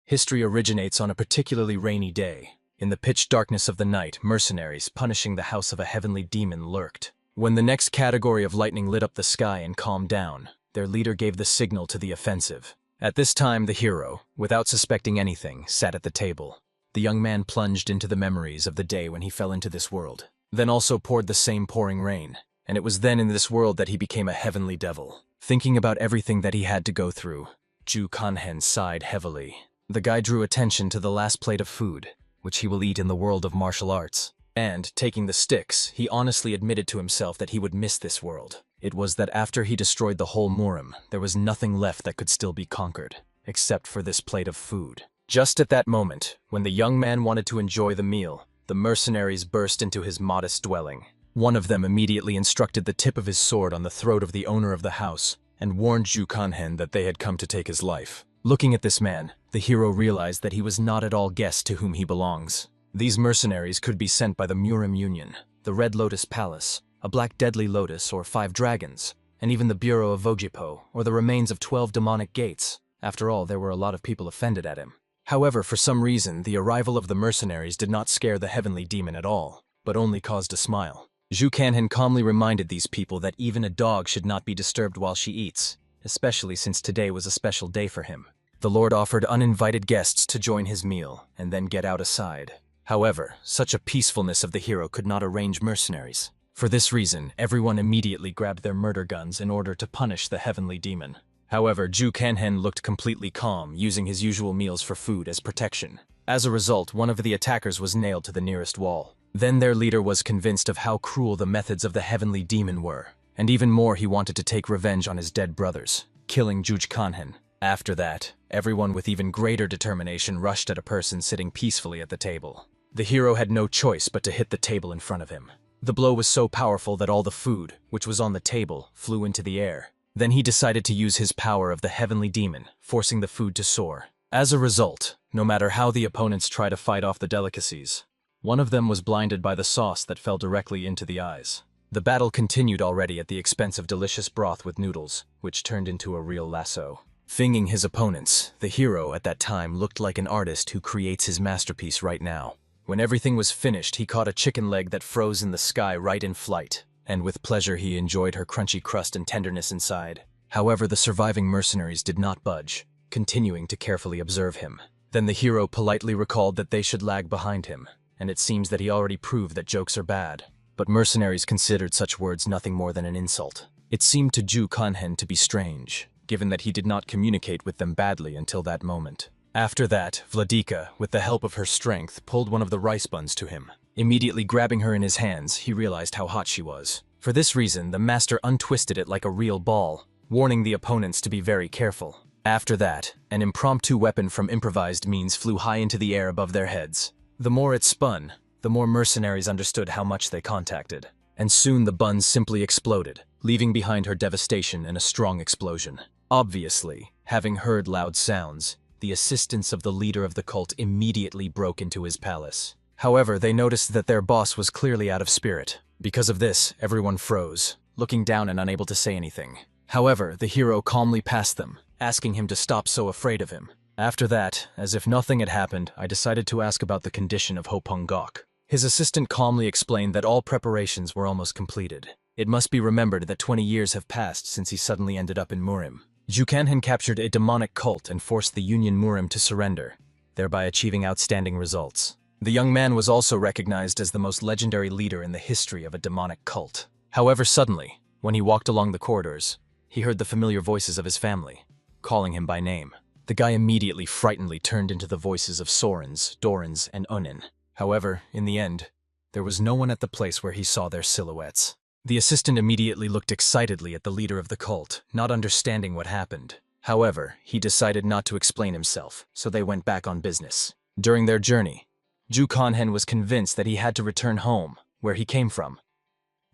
History originates on a particularly rainy day. In the pitch darkness of the night, mercenaries punishing the house of a heavenly demon lurked. When the next category of lightning lit up the sky and calmed down, their leader gave the signal to the offensive. At this time, the hero, without suspecting anything, sat at the table. The young man plunged into the memories of the day when he fell into this world. Then also poured the same pouring rain, and it was then in this world that he became a heavenly devil. Thinking about everything that he had to go through, Ju Kanhen sighed heavily. The guy drew attention to the last plate of food, which he will eat in the world of martial arts. And, taking the sticks, he honestly admitted to himself that he would miss this world. It was that after he destroyed the whole Murim, there was nothing left that could still be conquered, except for this plate of food. Just at that moment, when the young man wanted to enjoy the meal, the mercenaries burst into his modest dwelling. One of them immediately instructed the tip of his sword on the throat of the owner of the house, and warned Ju Kanhen that they had come to take his life. Looking at this man, the hero realized that he was not at all guessed to whom he belongs. These mercenaries could be sent by the Murim Union, the Red Lotus Palace, a Black Deadly Lotus or 5 Dragons, and even the Bureau of Vojipo, or the remains of 12 demonic gates. After all, there were a lot of people offended at him. However, for some reason, the arrival of the mercenaries did not scare the heavenly demon at all, but only caused a smile. Ju Kanhen calmly reminded these people that even a dog should not be disturbed while she eats, especially since today was a special day for him. The Lord offered uninvited guests to join his meal and then get out aside. However, such a peacefulness of the hero could not arrange mercenaries. For this reason, everyone immediately grabbed their murder guns in order to punish the heavenly demon. However, Ju Kanhen looked completely calm, using his usual meals for food as protection. As a result, one of the attackers was nailed to the nearest wall. Then their leader was convinced of how cruel the methods of the heavenly demon were, and even more he wanted to take revenge on his dead brothers, killing Ju Kanhen. After that, everyone with even greater determination rushed at a person sitting peacefully at the table. The hero had no choice but to hit the table in front of him. The blow was so powerful that all the food, which was on the table, flew into the air. Then he decided to use his power of the heavenly demon, forcing the food to soar. As a result, no matter how the opponents try to fight off the delicacies, one of them was blinded by the sauce that fell directly into the eyes. The battle continued already at the expense of delicious broth with noodles, which turned into a real lasso. Finging his opponents, the hero at that time looked like an artist who creates his masterpiece right now. When everything was finished, he caught a chicken leg that froze in the sky right in flight, and with pleasure he enjoyed her crunchy crust and tenderness inside. However, the surviving mercenaries did not budge, continuing to carefully observe him. Then the hero politely recalled that they should lag behind him, and it seems that he already proved that jokes are bad. But mercenaries considered such words nothing more than an insult. It seemed to Ju Kanhen to be strange, given that he did not communicate with them badly until that moment. After that, Vladika, with the help of her strength, pulled one of the rice buns to him. Immediately grabbing her in his hands, he realized how hot she was. For this reason, the master untwisted it like a real ball, warning the opponents to be very careful. After that, an impromptu weapon from improvised means flew high into the air above their heads. The more it spun, the more mercenaries understood how much they contacted. And soon the buns simply exploded, leaving behind her devastation and a strong explosion. Obviously, having heard loud sounds, the assistants of the leader of the cult immediately broke into his palace. However, they noticed that their boss was clearly out of spirit. Because of this, everyone froze, looking down and unable to say anything. However, the hero calmly passed them, asking him to stop so afraid of him. After that, as if nothing had happened, I decided to ask about the condition of Hopung Gok. His assistant calmly explained that all preparations were almost completed. It must be remembered that 20 years have passed since he suddenly ended up in Murim. Ju Kanhen captured a demonic cult and forced the Union Murim to surrender, thereby achieving outstanding results. The young man was also recognized as the most legendary leader in the history of a demonic cult. However, suddenly, when he walked along the corridors, he heard the familiar voices of his family, calling him by name. The guy immediately frightenedly turned into the voices of Sorens, Dorans, and Unin. However, in the end, there was no one at the place where he saw their silhouettes. The assistant immediately looked excitedly at the leader of the cult, not understanding what happened. However, he decided not to explain himself, so they went back on business. During their journey, Ju Kanhen was convinced that he had to return home, where he came from.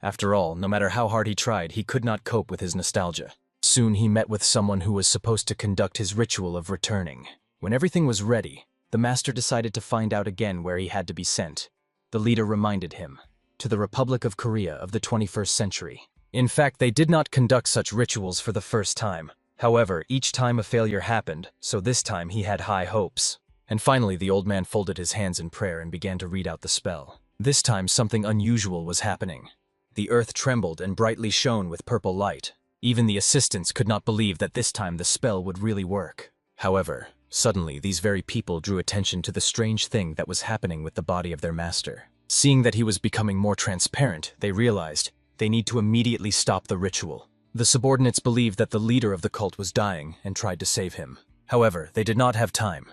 After all, no matter how hard he tried, he could not cope with his nostalgia. Soon he met with someone who was supposed to conduct his ritual of returning. When everything was ready, the master decided to find out again where he had to be sent. The leader reminded him, to the Republic of Korea of the 21st century. In fact, they did not conduct such rituals for the first time. However, each time a failure happened, so this time he had high hopes. And finally, the old man folded his hands in prayer and began to read out the spell. This time, something unusual was happening. The earth trembled and brightly shone with purple light. Even the assistants could not believe that this time the spell would really work. However, suddenly these very people drew attention to the strange thing that was happening with the body of their master. Seeing that he was becoming more transparent, they realized they need to immediately stop the ritual. The subordinates believed that the leader of the cult was dying and tried to save him. However, they did not have time.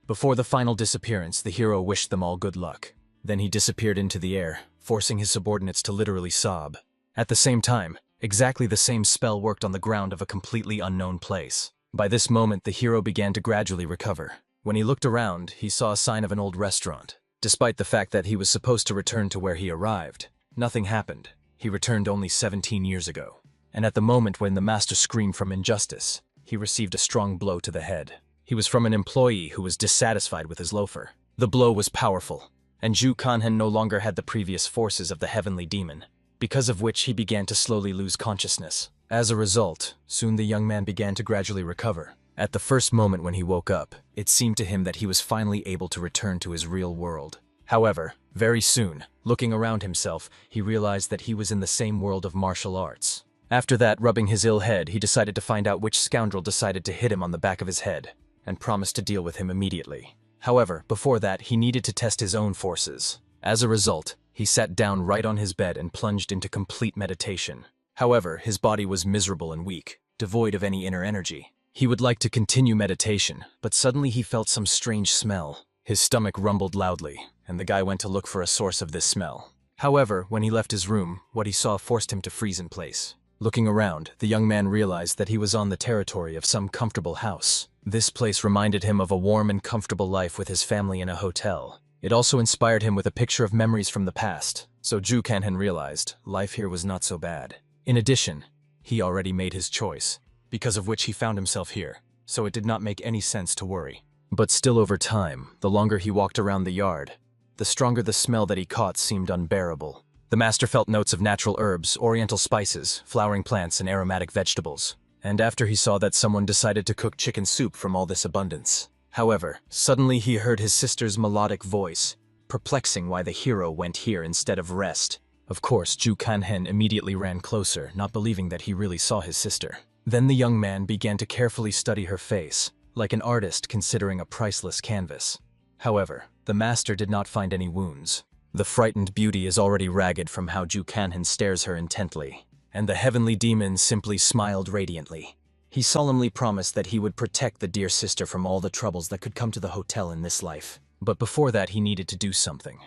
Before the final disappearance, the hero wished them all good luck. Then he disappeared into the air, forcing his subordinates to literally sob. At the same time, exactly the same spell worked on the ground of a completely unknown place. By this moment, the hero began to gradually recover. When he looked around, he saw a sign of an old restaurant. Despite the fact that he was supposed to return to where he arrived, nothing happened. He returned only 17 years ago. And at the moment when the master screamed from injustice, he received a strong blow to the head. He was from an employee who was dissatisfied with his loafer. The blow was powerful, and Ju Kanhen no longer had the previous forces of the heavenly demon, because of which he began to slowly lose consciousness. As a result, soon the young man began to gradually recover. At the first moment when he woke up, it seemed to him that he was finally able to return to his real world. However, very soon, looking around himself, he realized that he was in the same world of martial arts. After that, rubbing his ill head, he decided to find out which scoundrel decided to hit him on the back of his head, and promised to deal with him immediately. However, before that, he needed to test his own forces. As a result, he sat down right on his bed and plunged into complete meditation. However, his body was miserable and weak, devoid of any inner energy. He would like to continue meditation, but suddenly he felt some strange smell. His stomach rumbled loudly, and the guy went to look for a source of this smell. However, when he left his room, what he saw forced him to freeze in place. Looking around, the young man realized that he was on the territory of some comfortable house. This place reminded him of a warm and comfortable life with his family in a hotel. It also inspired him with a picture of memories from the past, so Ju Kanhen realized life here was not so bad. In addition, he already made his choice, because of which he found himself here, so it did not make any sense to worry. But still over time, the longer he walked around the yard, the stronger the smell that he caught seemed unbearable. The master felt notes of natural herbs, oriental spices, flowering plants, and aromatic vegetables. And after he saw that someone decided to cook chicken soup from all this abundance. However, suddenly he heard his sister's melodic voice, perplexing why the hero went here instead of rest. Of course, Ju Kanhen immediately ran closer, not believing that he really saw his sister. Then the young man began to carefully study her face, like an artist considering a priceless canvas. However, the master did not find any wounds. The frightened beauty is already ragged from how Ju Kanhen stares her intently, and the heavenly demon simply smiled radiantly. He solemnly promised that he would protect the dear sister from all the troubles that could come to the hotel in this life. But before that, he needed to do something.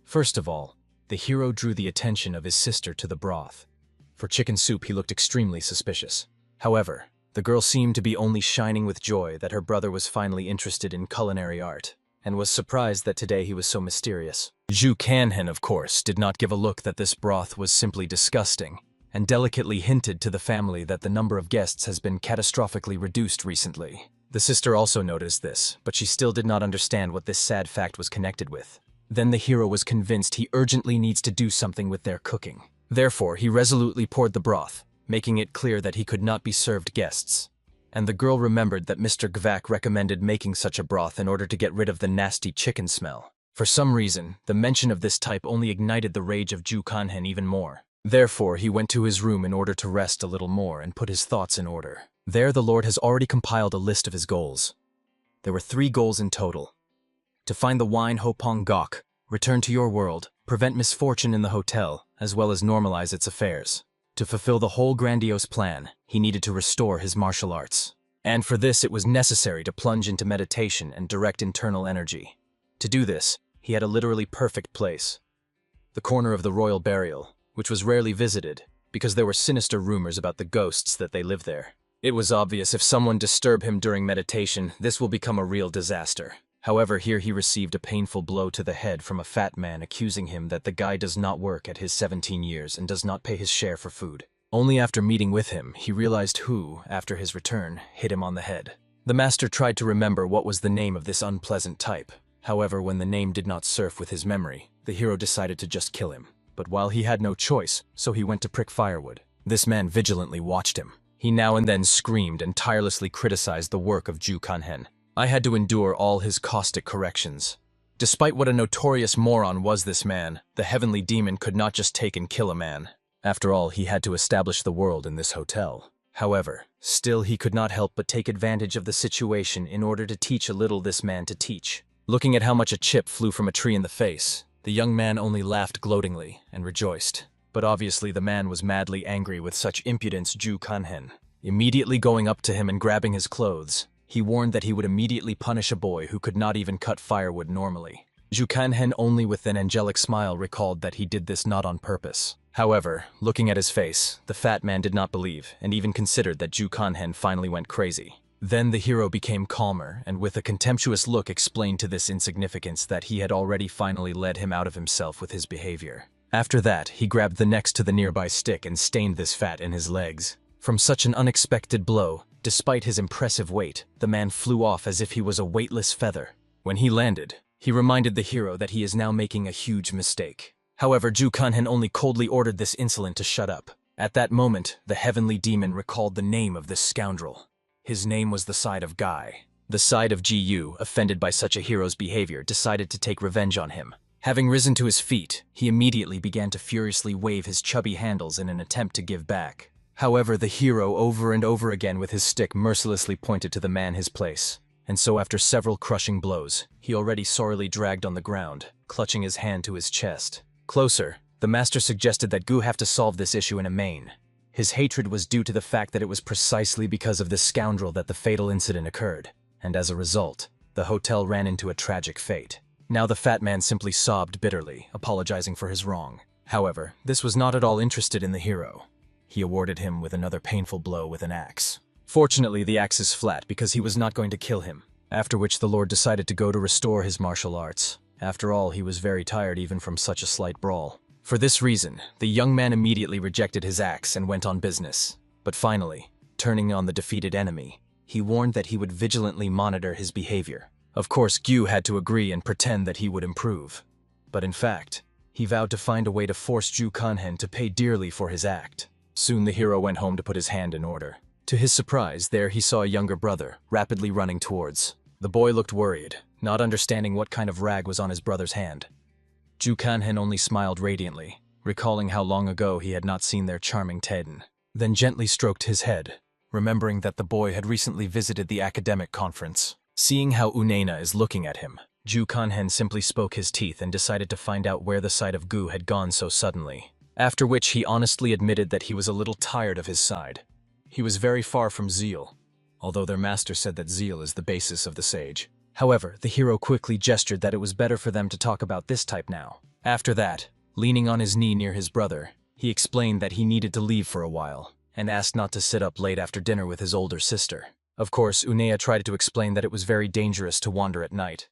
First of all, the hero drew the attention of his sister to the broth. For chicken soup, he looked extremely suspicious. However, the girl seemed to be only shining with joy that her brother was finally interested in culinary art, and was surprised that today he was so mysterious. Ju Kanhen, of course, did not give a look that this broth was simply disgusting, and delicately hinted to the family that the number of guests has been catastrophically reduced recently. The sister also noticed this, but she still did not understand what this sad fact was connected with. Then the hero was convinced he urgently needs to do something with their cooking. Therefore, he resolutely poured the broth, making it clear that he could not be served guests. And the girl remembered that Mr. Gvak recommended making such a broth in order to get rid of the nasty chicken smell. For some reason, the mention of this type only ignited the rage of Ju Kanhen even more. Therefore, he went to his room in order to rest a little more and put his thoughts in order. There, the Lord has already compiled a list of his goals. There were 3 goals in total. To find the wine Hopong Gok, return to your world, prevent misfortune in the hotel, as well as normalize its affairs. To fulfill the whole grandiose plan, he needed to restore his martial arts. And for this, it was necessary to plunge into meditation and direct internal energy. To do this, he had a literally perfect place. The corner of the royal burial, which was rarely visited, because there were sinister rumors about the ghosts that they lived there. It was obvious if someone disturbed him during meditation, this will become a real disaster. However, here he received a painful blow to the head from a fat man accusing him that the guy does not work at his 17 years and does not pay his share for food. Only after meeting with him, he realized who, after his return, hit him on the head. The master tried to remember what was the name of this unpleasant type. However, when the name did not surf with his memory, the hero decided to just kill him. But while he had no choice, so he went to prick firewood. This man vigilantly watched him. He now and then screamed and tirelessly criticized the work of Ju Kanhen. I had to endure all his caustic corrections. Despite what a notorious moron was this man, the heavenly demon could not just take and kill a man. After all, he had to establish the world in this hotel. However, still he could not help but take advantage of the situation in order to teach a little this man to teach. Looking at how much a chip flew from a tree in the face, the young man only laughed gloatingly and rejoiced. But obviously the man was madly angry with such impudence. Ju Kanhen, immediately going up to him and grabbing his clothes, he warned that he would immediately punish a boy who could not even cut firewood normally. Ju Kanhen only with an angelic smile recalled that he did this not on purpose. However, looking at his face, the fat man did not believe and even considered that Ju Kanhen finally went crazy. Then the hero became calmer and with a contemptuous look explained to this insignificance that he had already finally led him out of himself with his behavior. After that, he grabbed the next to the nearby stick and stained this fat in his legs. From such an unexpected blow, despite his impressive weight, the man flew off as if he was a weightless feather. When he landed, he reminded the hero that he is now making a huge mistake. However, Ju Kanhen only coldly ordered this insolent to shut up. At that moment, the heavenly demon recalled the name of this scoundrel. His name was the side of Guy. The side of Gu, offended by such a hero's behavior, decided to take revenge on him. Having risen to his feet, he immediately began to furiously wave his chubby handles in an attempt to give back. However, the hero over and over again with his stick mercilessly pointed to the man his place. And so after several crushing blows, he already sorely dragged on the ground, clutching his hand to his chest. Closer, the master suggested that Gu have to solve this issue in a main. His hatred was due to the fact that it was precisely because of this scoundrel that the fatal incident occurred, and as a result, the hotel ran into a tragic fate. Now the fat man simply sobbed bitterly, apologizing for his wrong. However, this was not at all interested in the hero. He awarded him with another painful blow with an axe. Fortunately, the axe is flat because he was not going to kill him, after which the lord decided to go to restore his martial arts. After all, he was very tired even from such a slight brawl. For this reason, the young man immediately rejected his axe and went on business. But finally, turning on the defeated enemy, he warned that he would vigilantly monitor his behavior. Of course, Gu had to agree and pretend that he would improve. But in fact, he vowed to find a way to force Ju Kanhen to pay dearly for his act. Soon the hero went home to put his hand in order. To his surprise, there he saw a younger brother, rapidly running towards. The boy looked worried, not understanding what kind of rag was on his brother's hand. Ju Kanhen only smiled radiantly, recalling how long ago he had not seen their charming Taiden, then gently stroked his head, remembering that the boy had recently visited the academic conference. Seeing how Unena is looking at him, Ju Kanhen simply spoke his teeth and decided to find out where the side of Gu had gone so suddenly. After which he honestly admitted that he was a little tired of his side. He was very far from zeal, although their master said that zeal is the basis of the sage. However, the hero quickly gestured that it was better for them to talk about this type now. After that, leaning on his knee near his brother, he explained that he needed to leave for a while, and asked not to sit up late after dinner with his older sister. Of course, Unea tried to explain that it was very dangerous to wander at night.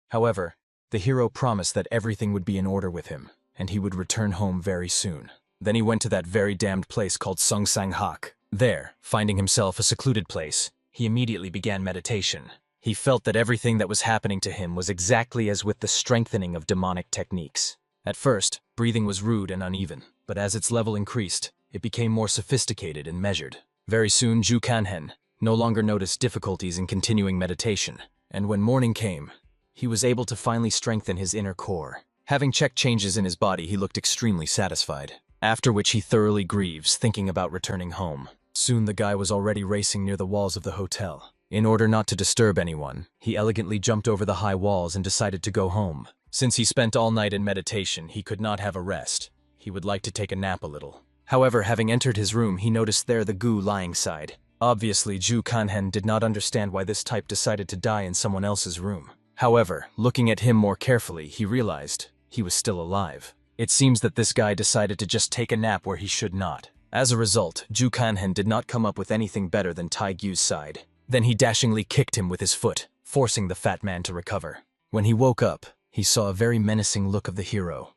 However, the hero promised that everything would be in order with him, and he would return home very soon. Then he went to that very damned place called Songsang Hak. There, finding himself a secluded place, he immediately began meditation. He felt that everything that was happening to him was exactly as with the strengthening of demonic techniques. At first, breathing was rude and uneven, but as its level increased, it became more sophisticated and measured. Very soon, Ju Kanhen no longer noticed difficulties in continuing meditation, and when morning came, he was able to finally strengthen his inner core. Having checked changes in his body, he looked extremely satisfied, after which he thoroughly grieves, thinking about returning home. Soon the guy was already racing near the walls of the hotel. In order not to disturb anyone, he elegantly jumped over the high walls and decided to go home. Since he spent all night in meditation, he could not have a rest. He would like to take a nap a little. However, having entered his room, he noticed there the Gu lying side. Obviously, Ju Kanhen did not understand why this type decided to die in someone else's room. However, looking at him more carefully, he realized he was still alive. It seems that this guy decided to just take a nap where he should not. As a result, Ju Kanhen did not come up with anything better than Tai Gyu's side. Then he dashingly kicked him with his foot, forcing the fat man to recover. When he woke up, he saw a very menacing look of the hero.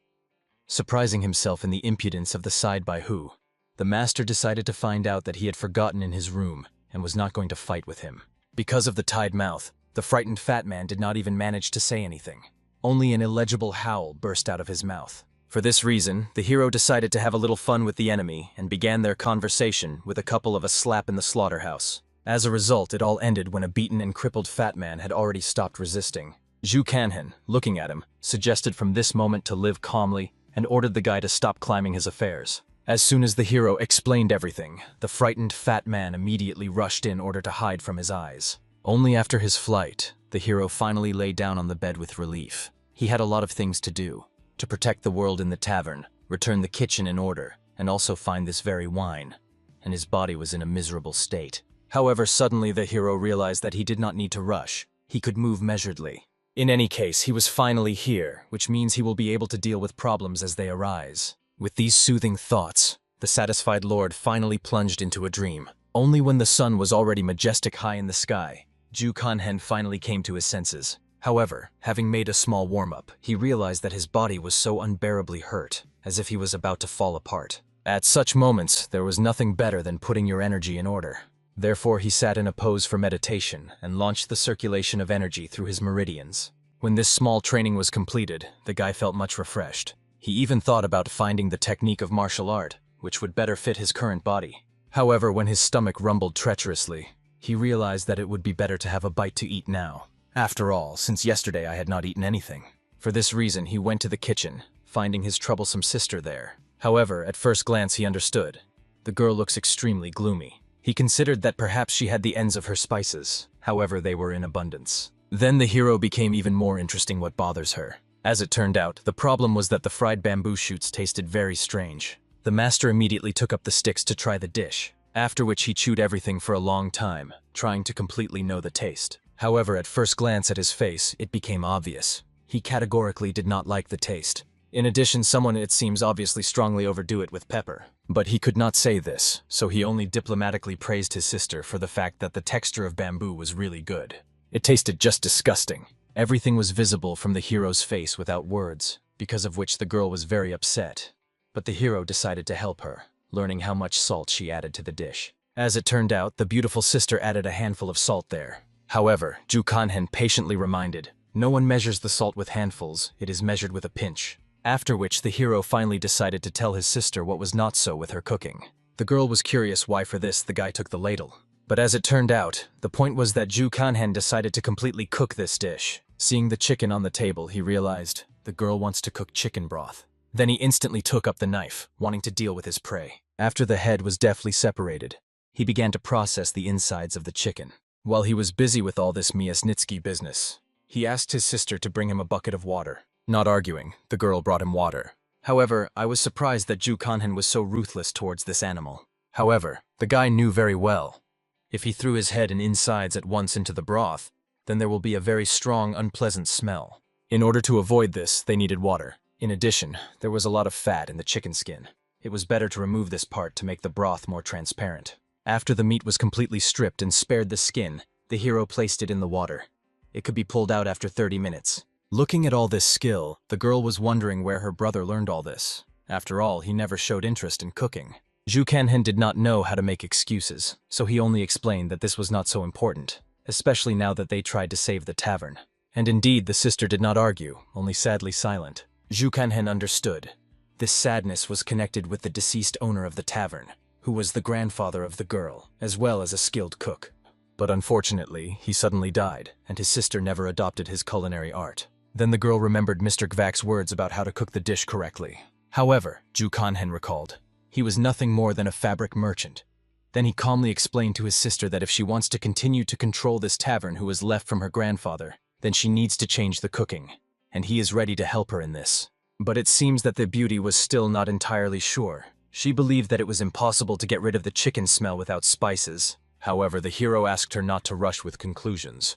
Surprising himself in the impudence of the side by who, the master decided to find out that he had forgotten in his room and was not going to fight with him. Because of the tied mouth, the frightened fat man did not even manage to say anything. Only an illegible howl burst out of his mouth. For this reason, the hero decided to have a little fun with the enemy and began their conversation with a couple of a slap in the slaughterhouse. As a result, it all ended when a beaten and crippled fat man had already stopped resisting. Zhu Kanhen, looking at him, suggested from this moment to live calmly and ordered the guy to stop climbing his affairs. As soon as the hero explained everything, the frightened fat man immediately rushed in order to hide from his eyes. Only after his flight, the hero finally lay down on the bed with relief. He had a lot of things to do: to protect the world in the tavern, return the kitchen in order, and also find this very wine. And his body was in a miserable state. However, suddenly the hero realized that he did not need to rush. He could move measuredly. In any case, he was finally here, which means he will be able to deal with problems as they arise. With these soothing thoughts, the satisfied lord finally plunged into a dream. Only when the sun was already majestic high in the sky, Zhu Kanhen finally came to his senses. However, having made a small warm-up, he realized that his body was so unbearably hurt, as if he was about to fall apart. At such moments, there was nothing better than putting your energy in order. Therefore, he sat in a pose for meditation and launched the circulation of energy through his meridians. When this small training was completed, the guy felt much refreshed. He even thought about finding the technique of martial art, which would better fit his current body. However, when his stomach rumbled treacherously, he realized that it would be better to have a bite to eat now. After all, since yesterday I had not eaten anything. For this reason, he went to the kitchen, finding his troublesome sister there. However, at first glance he understood. The girl looks extremely gloomy. He considered that perhaps she had the ends of her spices. However, they were in abundance. Then the hero became even more interesting what bothers her. As it turned out, the problem was that the fried bamboo shoots tasted very strange. The master immediately took up the sticks to try the dish, after which he chewed everything for a long time, trying to completely know the taste. However, at first glance at his face, it became obvious. He categorically did not like the taste. In addition, someone, it seems, obviously strongly overdo it with pepper. But he could not say this, so he only diplomatically praised his sister for the fact that the texture of bamboo was really good. It tasted just disgusting. Everything was visible from the hero's face without words, because of which the girl was very upset. But the hero decided to help her, learning how much salt she added to the dish. As it turned out, the beautiful sister added a handful of salt there. However, Zhu Kanhen patiently reminded, no one measures the salt with handfuls, it is measured with a pinch. After which the hero finally decided to tell his sister what was not so with her cooking. The girl was curious why for this the guy took the ladle. But as it turned out, the point was that Zhu Kanhen decided to completely cook this dish. Seeing the chicken on the table, he realized, the girl wants to cook chicken broth. Then he instantly took up the knife, wanting to deal with his prey. After the head was deftly separated, he began to process the insides of the chicken. While he was busy with all this Miasnitsky business, he asked his sister to bring him a bucket of water. Not arguing, the girl brought him water. However, I was surprised that Zhu Kanhen was so ruthless towards this animal. However, the guy knew very well. If he threw his head and insides at once into the broth, then there will be a very strong, unpleasant smell. In order to avoid this, they needed water. In addition, there was a lot of fat in the chicken skin. It was better to remove this part to make the broth more transparent. After the meat was completely stripped and spared the skin, the hero placed it in the water. It could be pulled out after 30 minutes. Looking at all this skill, the girl was wondering where her brother learned all this. After all, he never showed interest in cooking. Zhu Kanhen did not know how to make excuses, so he only explained that this was not so important, especially now that they tried to save the tavern. And indeed, the sister did not argue, only sadly silent. Zhu Kanhen understood. This sadness was connected with the deceased owner of the tavern, who was the grandfather of the girl, as well as a skilled cook. But unfortunately, he suddenly died, and his sister never adopted his culinary art. Then the girl remembered Mr. Gvak's words about how to cook the dish correctly. However, Zhu Kanhen recalled, he was nothing more than a fabric merchant. Then he calmly explained to his sister that if she wants to continue to control this tavern who was left from her grandfather, then she needs to change the cooking, and he is ready to help her in this. But it seems that the beauty was still not entirely sure. She believed that it was impossible to get rid of the chicken smell without spices. However, the hero asked her not to rush with conclusions,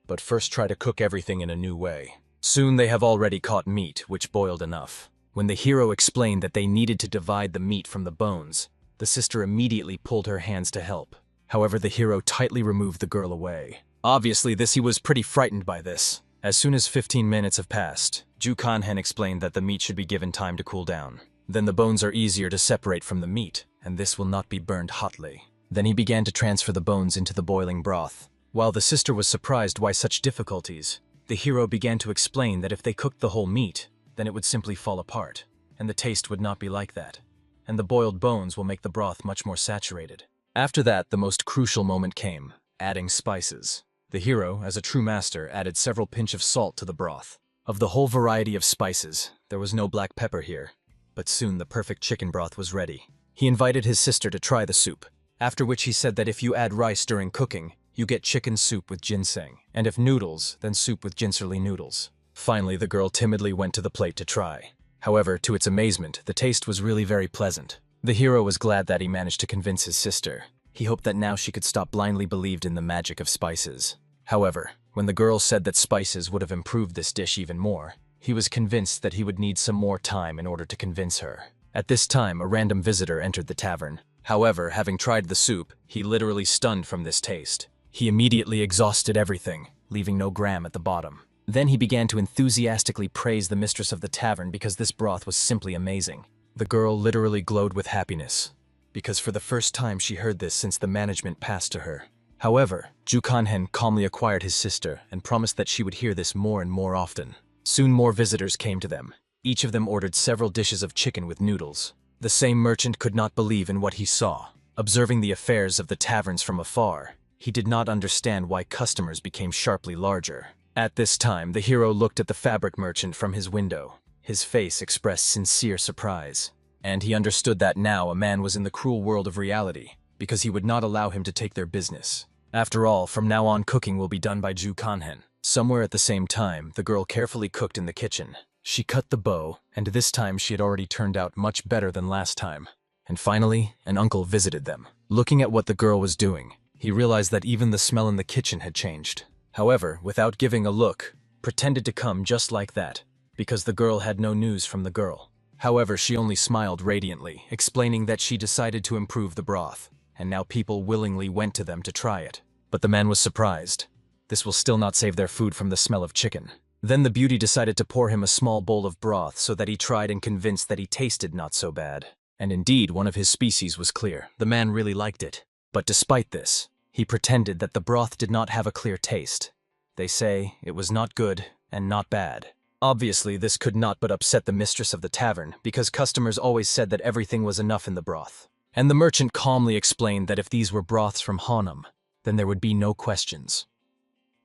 but first try to cook everything in a new way. Soon they have already caught meat, which boiled enough. When the hero explained that they needed to divide the meat from the bones, the sister immediately pulled her hands to help. However, the hero tightly removed the girl away. Obviously, he was pretty frightened by this. As soon as 15 minutes have passed, Zhu Kanhen explained that the meat should be given time to cool down. Then the bones are easier to separate from the meat, and this will not be burned hotly. Then he began to transfer the bones into the boiling broth. While the sister was surprised why such difficulties, the hero began to explain that if they cooked the whole meat, then it would simply fall apart, and the taste would not be like that. And the boiled bones will make the broth much more saturated. After that, the most crucial moment came. adding spices. The hero, as a true master, added several pinch of salt to the broth. Of the whole variety of spices, there was no black pepper here, but soon the perfect chicken broth was ready. He invited his sister to try the soup, after which he said that if you add rice during cooking, you get chicken soup with ginseng, and if noodles, then soup with ginserly noodles. Finally, the girl timidly went to the plate to try. However, to its amazement, the taste was really very pleasant. The hero was glad that he managed to convince his sister. He hoped that now she could stop blindly believed in the magic of spices. However, when the girl said that spices would have improved this dish even more, he was convinced that he would need some more time in order to convince her. At this time, a random visitor entered the tavern. However, having tried the soup, he literally stunned from this taste. He immediately exhausted everything, leaving no gram at the bottom. Then he began to enthusiastically praise the mistress of the tavern because this broth was simply amazing. The girl literally glowed with happiness, because for the first time she heard this since the management passed to her. However, Ju Kanhen calmly acquired his sister and promised that she would hear this more and more often. Soon more visitors came to them. Each of them ordered several dishes of chicken with noodles. The same merchant could not believe in what he saw. Observing the affairs of the taverns from afar, he did not understand why customers became sharply larger. At this time, the hero looked at the fabric merchant from his window. His face expressed sincere surprise, and he understood that now a man was in the cruel world of reality, because he would not allow him to take their business. After all, from now on cooking will be done by Ju Kanhen. Somewhere at the same time, the girl carefully cooked in the kitchen. She cut the bow, and this time she had already turned out much better than last time. And finally, an uncle visited them. Looking at what the girl was doing, he realized that even the smell in the kitchen had changed. However, without giving a look, pretended to come just like that, because the girl had no news from the girl. However, she only smiled radiantly, explaining that she decided to improve the broth, and now people willingly went to them to try it. But the man was surprised. This will still not save their food from the smell of chicken. Then the beauty decided to pour him a small bowl of broth so that he tried and convinced that he tasted not so bad. And indeed, one of his species was clear. The man really liked it. But despite this, he pretended that the broth did not have a clear taste. They say it was not good and not bad. Obviously, this could not but upset the mistress of the tavern, because customers always said that everything was enough in the broth. And the merchant calmly explained that if these were broths from Hanam, then there would be no questions.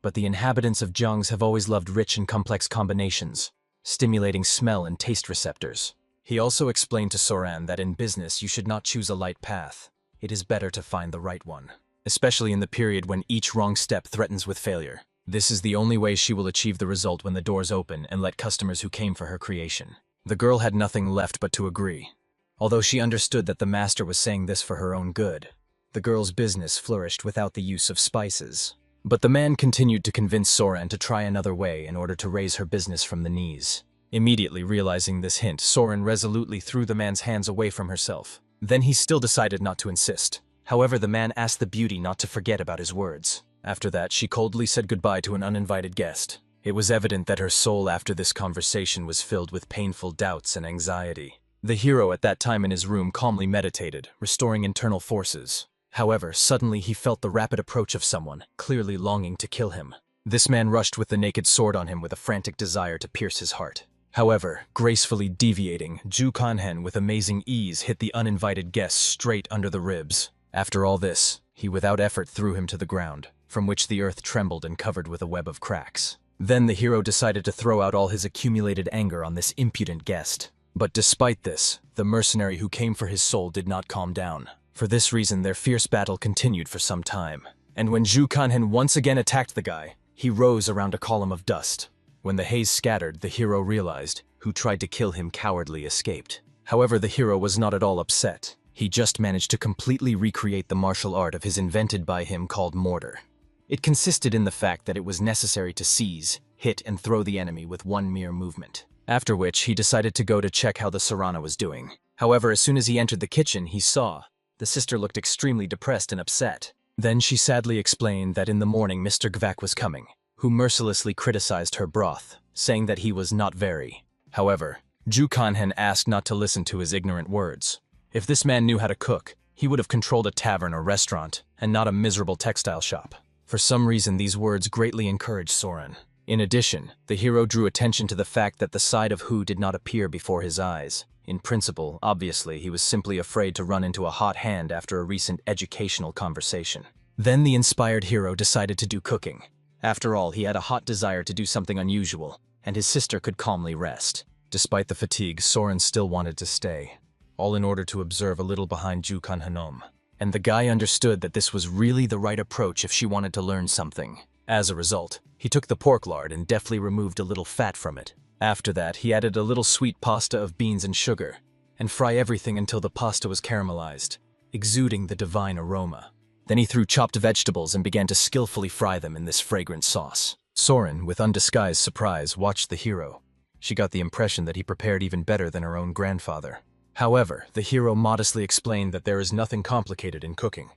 But the inhabitants of Zhang's have always loved rich and complex combinations, stimulating smell and taste receptors. He also explained to Soran that in business you should not choose a light path. It is better to find the right one, especially in the period when each wrong step threatens with failure. This is the only way she will achieve the result when the doors open and let customers who came for her creation. The girl had nothing left but to agree. Although she understood that the master was saying this for her own good, the girl's business flourished without the use of spices. But the man continued to convince Soran to try another way in order to raise her business from the knees. Immediately realizing this hint, Soran resolutely threw the man's hands away from herself. Then he still decided not to insist. However, the man asked the beauty not to forget about his words. After that, she coldly said goodbye to an uninvited guest. It was evident that her soul after this conversation was filled with painful doubts and anxiety. The hero at that time in his room calmly meditated, restoring internal forces. However, suddenly he felt the rapid approach of someone, clearly longing to kill him. This man rushed with the naked sword on him with a frantic desire to pierce his heart. However, gracefully deviating, Ju Kanhen with amazing ease hit the uninvited guest straight under the ribs. After all this, he without effort threw him to the ground, from which the earth trembled and covered with a web of cracks. Then the hero decided to throw out all his accumulated anger on this impudent guest. But despite this, the mercenary who came for his soul did not calm down. For this reason, their fierce battle continued for some time. And when Ju Kanhen once again attacked the guy, he rose around a column of dust. When the haze scattered, the hero realized, who tried to kill him cowardly escaped. However, the hero was not at all upset. He just managed to completely recreate the martial art of his invented by him called mortar. It consisted in the fact that it was necessary to seize, hit, and throw the enemy with one mere movement. After which, he decided to go to check how the Sarana was doing. However, as soon as he entered the kitchen, he saw the sister looked extremely depressed and upset. Then she sadly explained that in the morning Mr. Gvak was coming, who mercilessly criticized her broth, saying that he was not very. However, Ju Kanhen asked not to listen to his ignorant words. If this man knew how to cook, he would have controlled a tavern or restaurant, and not a miserable textile shop. For some reason, these words greatly encouraged Soren. In addition, the hero drew attention to the fact that the side of Hu did not appear before his eyes. In principle, obviously, he was simply afraid to run into a hot hand after a recent educational conversation. Then the inspired hero decided to do cooking. After all, he had a hot desire to do something unusual, and his sister could calmly rest. Despite the fatigue, Soren still wanted to stay, all in order to observe a little behind Jukan Hanom. And the guy understood that this was really the right approach if she wanted to learn something. As a result, he took the pork lard and deftly removed a little fat from it. After that, he added a little sweet pasta of beans and sugar, and fry everything until the pasta was caramelized, exuding the divine aroma. Then he threw chopped vegetables and began to skillfully fry them in this fragrant sauce. Soren, with undisguised surprise, watched the hero. She got the impression that he prepared even better than her own grandfather. However, the hero modestly explained that there is nothing complicated in cooking.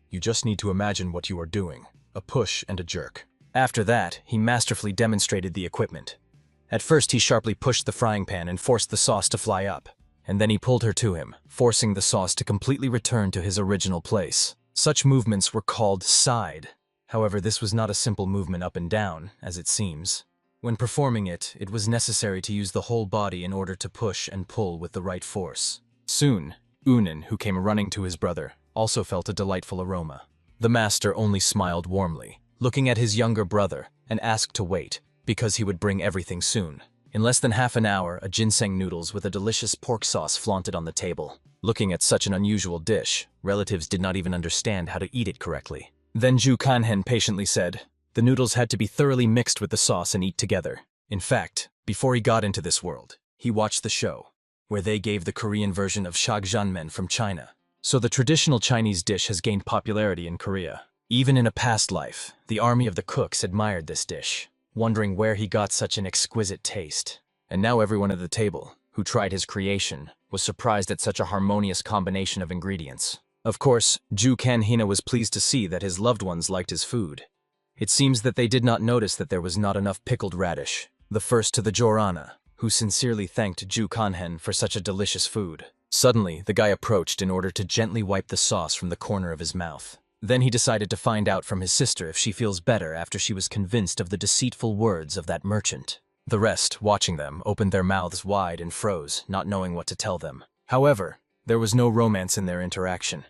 You just need to imagine what you are doing, a push and a jerk. After that, he masterfully demonstrated the equipment. At first, he sharply pushed the frying pan and forced the sauce to fly up, and then he pulled her to him, forcing the sauce to completely return to his original place. Such movements were called side. However, this was not a simple movement up and down, as it seems. When performing it, it was necessary to use the whole body in order to push and pull with the right force. Soon, Unin, who came running to his brother, also felt a delightful aroma. The master only smiled warmly, looking at his younger brother, and asked to wait, because he would bring everything soon. In less than half an hour, a ginseng noodles with a delicious pork sauce flaunted on the table. Looking at such an unusual dish, relatives did not even understand how to eat it correctly. Then Ju Kanhen patiently said, the noodles had to be thoroughly mixed with the sauce and eat together. In fact, before he got into this world, he watched the show, where they gave the Korean version of shagjanmen from China. So the traditional Chinese dish has gained popularity in Korea. Even in a past life, the army of the cooks admired this dish, wondering where he got such an exquisite taste. And now everyone at the table, who tried his creation, was surprised at such a harmonious combination of ingredients. Of course, Ju Kanhina was pleased to see that his loved ones liked his food. It seems that they did not notice that there was not enough pickled radish, the first to the Jorana, who sincerely thanked Ju Kanhen for such a delicious food. Suddenly, the guy approached in order to gently wipe the sauce from the corner of his mouth. Then he decided to find out from his sister if she feels better after she was convinced of the deceitful words of that merchant. The rest, watching them, opened their mouths wide and froze, not knowing what to tell them. However, there was no romance in their interaction.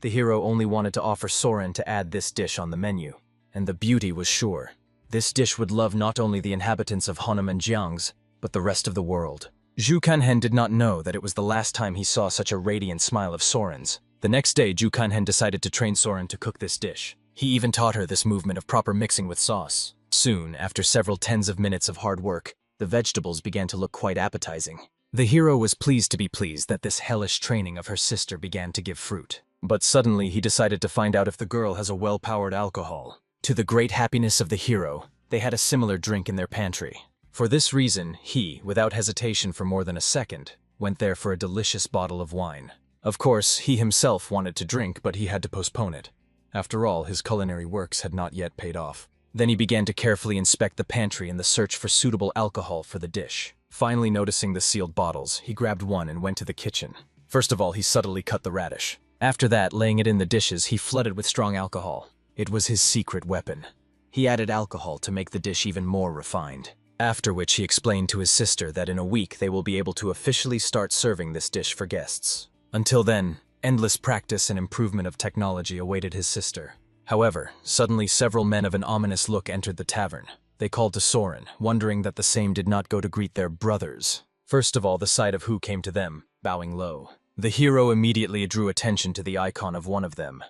The hero only wanted to offer Soren to add this dish on the menu. And the beauty was sure. This dish would love not only the inhabitants of Honam and Jiang's, but the rest of the world. Ju Kanhen did not know that it was the last time he saw such a radiant smile of Soren's. The next day, Ju Kanhen decided to train Soren to cook this dish. He even taught her this movement of proper mixing with sauce. Soon, after several tens of minutes of hard work, the vegetables began to look quite appetizing. The hero was pleased to be pleased that this hellish training of her sister began to give fruit. But suddenly, he decided to find out if the girl has a well-powered alcohol. To the great happiness of the hero, they had a similar drink in their pantry. For this reason, he, without hesitation for more than a second, went there for a delicious bottle of wine. Of course, he himself wanted to drink, but he had to postpone it. After all, his culinary works had not yet paid off. Then he began to carefully inspect the pantry in the search for suitable alcohol for the dish. Finally noticing the sealed bottles, he grabbed one and went to the kitchen. First of all, he subtly cut the radish. After that, laying it in the dishes, he flooded with strong alcohol. It was his secret weapon. He added alcohol to make the dish even more refined. After which he explained to his sister that in a week they will be able to officially start serving this dish for guests. Until then, endless practice and improvement of technology awaited his sister. However, suddenly several men of an ominous look entered the tavern. They called to Soren, wondering that the same did not go to greet their brothers. First of all, the sight of who came to them, bowing low. The hero immediately drew attention to the icon of one of them.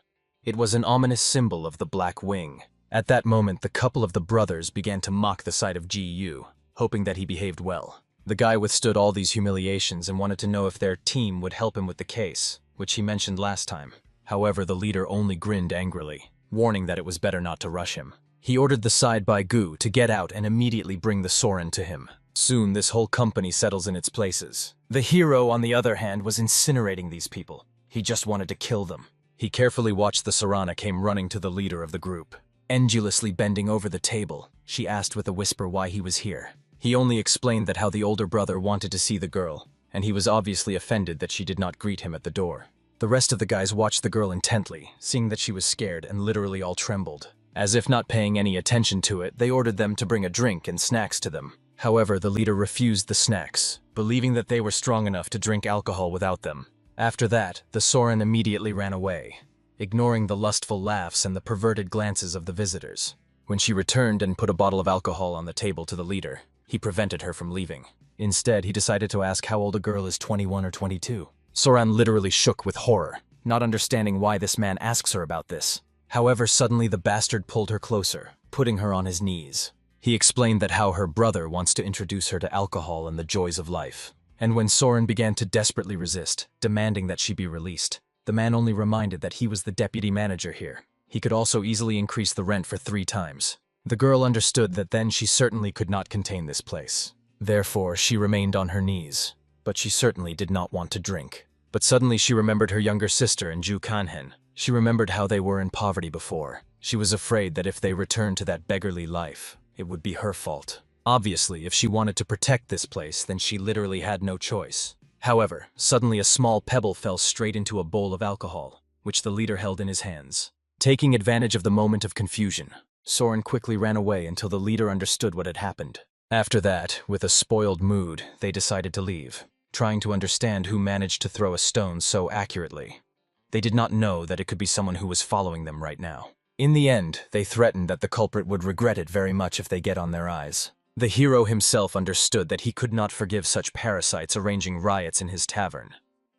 It was an ominous symbol of the Black Wing. At that moment, the couple of the brothers began to mock the sight of Gu, hoping that he behaved well. The guy withstood all these humiliations and wanted to know if their team would help him with the case, which he mentioned last time. However, the leader only grinned angrily, warning that it was better not to rush him. He ordered the side by Gu to get out and immediately bring the Soren to him. Soon, this whole company settles in its places. The hero, on the other hand, was incinerating these people. He just wanted to kill them. He carefully watched the Sarana came running to the leader of the group. Endulously bending over the table, she asked with a whisper why he was here. He only explained that how the older brother wanted to see the girl, and he was obviously offended that she did not greet him at the door. The rest of the guys watched the girl intently, seeing that she was scared and literally all trembled. As if not paying any attention to it, they ordered them to bring a drink and snacks to them. However, the leader refused the snacks, believing that they were strong enough to drink alcohol without them. After that, the Soren immediately ran away. ignoring the lustful laughs and the perverted glances of the visitors. When she returned and put a bottle of alcohol on the table to the leader, he prevented her from leaving. Instead, he decided to ask how old a girl is, 21 or 22. Soran literally shook with horror, not understanding why this man asks her about this. However, suddenly the bastard pulled her closer, putting her on his knees. He explained that how her brother wants to introduce her to alcohol and the joys of life. And when Soren began to desperately resist, demanding that she be released, the man only reminded that he was the deputy manager here. He could also easily increase the rent for 3 times. The girl understood that then she certainly could not contain this place. Therefore, she remained on her knees. But she certainly did not want to drink. But suddenly she remembered her younger sister and Ju Kanhen. She remembered how they were in poverty before. She was afraid that if they returned to that beggarly life, it would be her fault. Obviously, if she wanted to protect this place, then she literally had no choice. However, suddenly a small pebble fell straight into a bowl of alcohol, which the leader held in his hands. Taking advantage of the moment of confusion, Soren quickly ran away until the leader understood what had happened. After that, with a spoiled mood, they decided to leave, trying to understand who managed to throw a stone so accurately. They did not know that it could be someone who was following them right now. In the end, they threatened that the culprit would regret it very much if they get on their eyes. The hero himself understood that he could not forgive such parasites arranging riots in his tavern.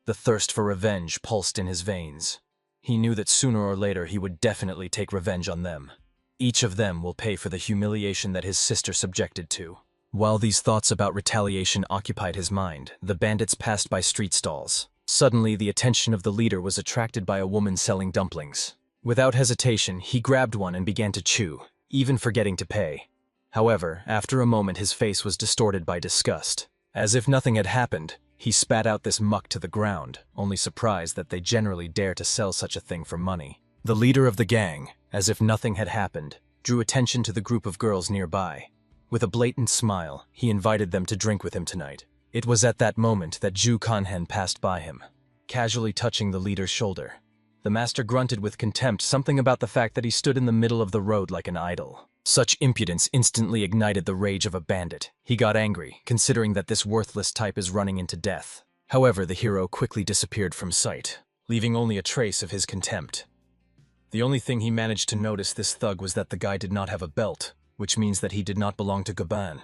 The thirst for revenge pulsed in his veins. He knew that sooner or later he would definitely take revenge on them. Each of them will pay for the humiliation that his sister subjected to. While these thoughts about retaliation occupied his mind, the bandits passed by street stalls. Suddenly, the attention of the leader was attracted by a woman selling dumplings. Without hesitation, he grabbed one and began to chew, even forgetting to pay. However, after a moment his face was distorted by disgust. As if nothing had happened, he spat out this muck to the ground, only surprised that they generally dare to sell such a thing for money. The leader of the gang, as if nothing had happened, drew attention to the group of girls nearby. With a blatant smile, he invited them to drink with him tonight. It was at that moment that Ju Kanhen passed by him, casually touching the leader's shoulder. The master grunted with contempt, something about the fact that he stood in the middle of the road like an idol. Such impudence instantly ignited the rage of a bandit. He got angry, considering that this worthless type is running into death. However, the hero quickly disappeared from sight, leaving only a trace of his contempt. The only thing he managed to notice this thug was that the guy did not have a belt, which means that he did not belong to Gaban.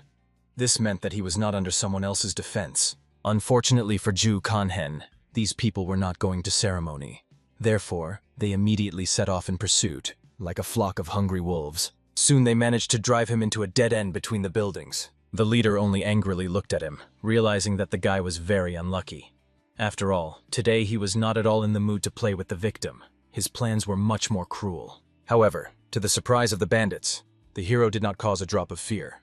This meant that he was not under someone else's defense. Unfortunately for Ju Kanhen, these people were not going to ceremony. Therefore, they immediately set off in pursuit, like a flock of hungry wolves. Soon they managed to drive him into a dead end between the buildings. The leader only angrily looked at him, realizing that the guy was very unlucky. After all, today he was not at all in the mood to play with the victim. His plans were much more cruel. However, to the surprise of the bandits, the hero did not cause a drop of fear.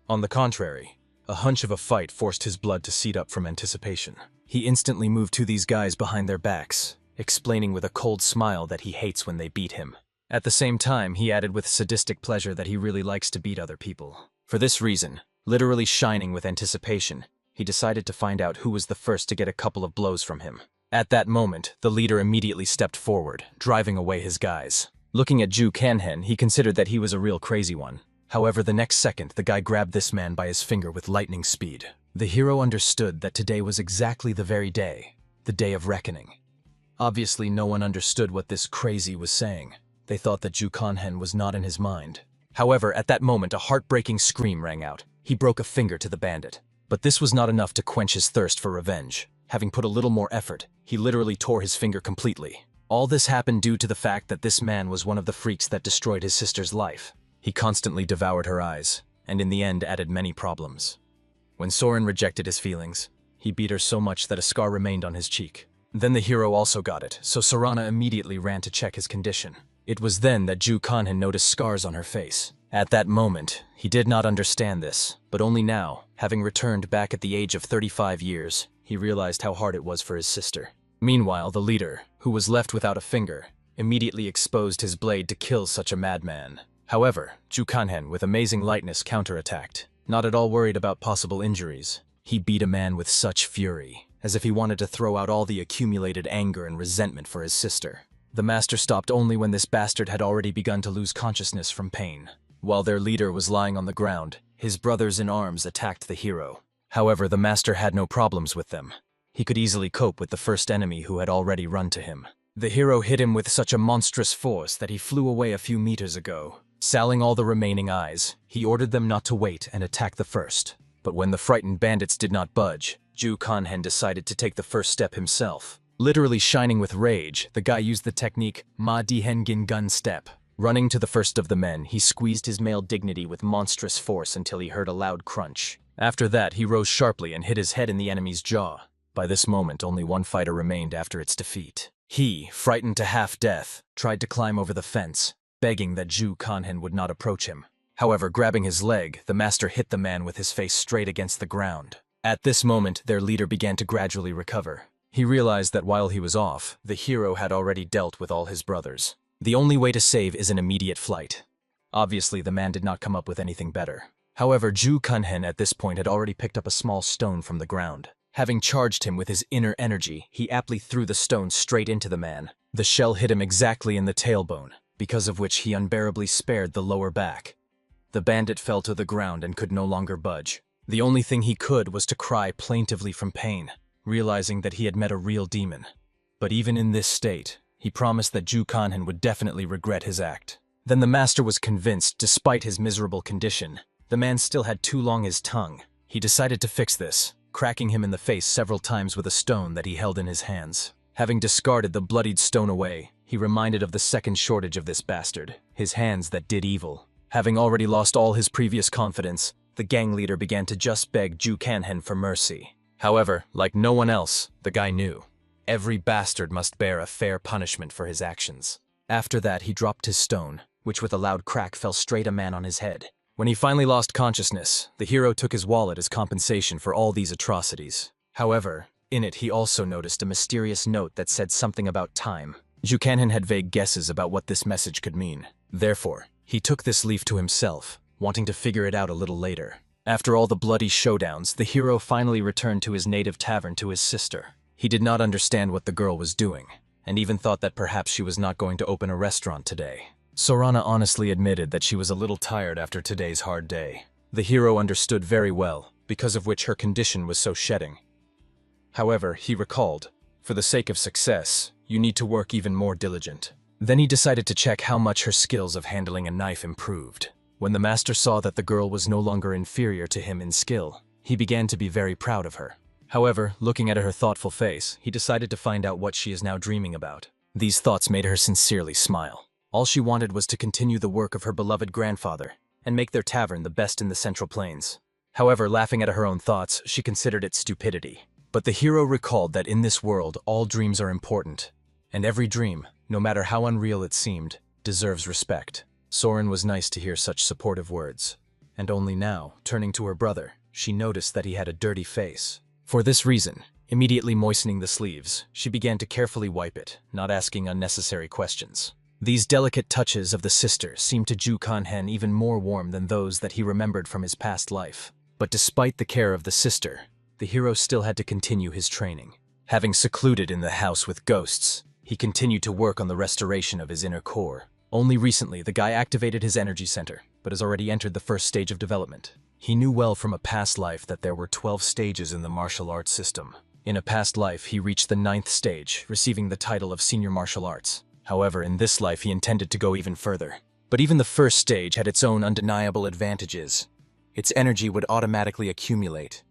On the contrary, a hunch of a fight forced his blood to seat up from anticipation. He instantly moved to these guys behind their backs, explaining with a cold smile that he hates when they beat him. At the same time, he added with sadistic pleasure that he really likes to beat other people. For this reason, literally shining with anticipation, he decided to find out who was the first to get a couple of blows from him. At that moment, the leader immediately stepped forward, driving away his guys. Looking at Ju Kanhen, he considered that he was a real crazy one. However, the next second, the guy grabbed this man by his finger with lightning speed. The hero understood that today was exactly the very day, the day of reckoning. Obviously, no one understood what this crazy was saying. They thought that Ju Kanhen was not in his mind. However, at that moment, a heartbreaking scream rang out. He broke a finger to the bandit. But this was not enough to quench his thirst for revenge. Having put a little more effort, he literally tore his finger completely. All this happened due to the fact that this man was one of the freaks that destroyed his sister's life. He constantly devoured her eyes, and in the end added many problems. When Soren rejected his feelings, he beat her so much that a scar remained on his cheek. Then the hero also got it, so Sorana immediately ran to check his condition. It was then that Ju Kanhen noticed scars on her face. At that moment, he did not understand this, but only now, having returned back at the age of 35 years, he realized how hard it was for his sister. Meanwhile, the leader, who was left without a finger, immediately exposed his blade to kill such a madman. However, Ju Kanhen, with amazing lightness, counterattacked. Not at all worried about possible injuries, he beat a man with such fury, as if he wanted to throw out all the accumulated anger and resentment for his sister. The master stopped only when this bastard had already begun to lose consciousness from pain. While their leader was lying on the ground, his brothers in arms attacked the hero. However, the master had no problems with them. He could easily cope with the first enemy who had already run to him. The hero hit him with such a monstrous force that he flew away a few meters ago. Salling all the remaining eyes, he ordered them not to wait and attack the first. But when the frightened bandits did not budge, Ju Kanhen decided to take the first step himself. Literally shining with rage, the guy used the technique Ma Dihengin Gun Step. Running to the first of the men, he squeezed his male dignity with monstrous force until he heard a loud crunch. After that, he rose sharply and hit his head in the enemy's jaw. By this moment, only one fighter remained after its defeat. He, frightened to half-death, tried to climb over the fence, begging that Ju Kanhen would not approach him. However, grabbing his leg, the master hit the man with his face straight against the ground. At this moment, their leader began to gradually recover. He realized that while he was off, the hero had already dealt with all his brothers. The only way to save is an immediate flight. Obviously, the man did not come up with anything better. However, Ju Kanhen at this point had already picked up a small stone from the ground. Having charged him with his inner energy, he aptly threw the stone straight into the man. The shell hit him exactly in the tailbone, because of which he unbearably spared the lower back. The bandit fell to the ground and could no longer budge. The only thing he could was to cry plaintively from pain, realizing that he had met a real demon. But even in this state, he promised that Ju Kanhen would definitely regret his act. Then the master was convinced, despite his miserable condition, the man still had too long his tongue. He decided to fix this, cracking him in the face several times with a stone that he held in his hands. Having discarded the bloodied stone away, he reminded of the second shortage of this bastard, his hands that did evil. Having already lost all his previous confidence, the gang leader began to just beg Ju Kanhen for mercy. However, like no one else, the guy knew. Every bastard must bear a fair punishment for his actions. After that, he dropped his stone, which with a loud crack fell straight a man on his head. When he finally lost consciousness, the hero took his wallet as compensation for all these atrocities. However, in it he also noticed a mysterious note that said something about time. Ju Kanhen had vague guesses about what this message could mean. Therefore, he took this leaf to himself, wanting to figure it out a little later. After all the bloody showdowns, the hero finally returned to his native tavern to his sister. He did not understand what the girl was doing, and even thought that perhaps she was not going to open a restaurant today. Sorana honestly admitted that she was a little tired after today's hard day. The hero understood very well, because of which her condition was so shedding. However, he recalled, for the sake of success, you need to work even more diligent. Then he decided to check how much her skills of handling a knife improved. When the master saw that the girl was no longer inferior to him in skill, he began to be very proud of her. However, looking at her thoughtful face, he decided to find out what she is now dreaming about. These thoughts made her sincerely smile. All she wanted was to continue the work of her beloved grandfather, and make their tavern the best in the Central Plains. However, laughing at her own thoughts, she considered it stupidity. But the hero recalled that in this world, all dreams are important, and every dream, no matter how unreal it seemed, deserves respect. Soren was nice to hear such supportive words. And only now, turning to her brother, she noticed that he had a dirty face. For this reason, immediately moistening the sleeves, she began to carefully wipe it, not asking unnecessary questions. These delicate touches of the sister seemed to Ju Kanhen even more warm than those that he remembered from his past life. But despite the care of the sister, the hero still had to continue his training. Having secluded in the house with ghosts, he continued to work on the restoration of his inner core. Only recently, the guy activated his energy center, but has already entered the first stage of development. He knew well from a past life that there were 12 stages in the martial arts system. In a past life, he reached the 9th stage, receiving the title of Senior Martial Arts. However, in this life, he intended to go even further. But even the first stage had its own undeniable advantages. Its energy would automatically accumulate.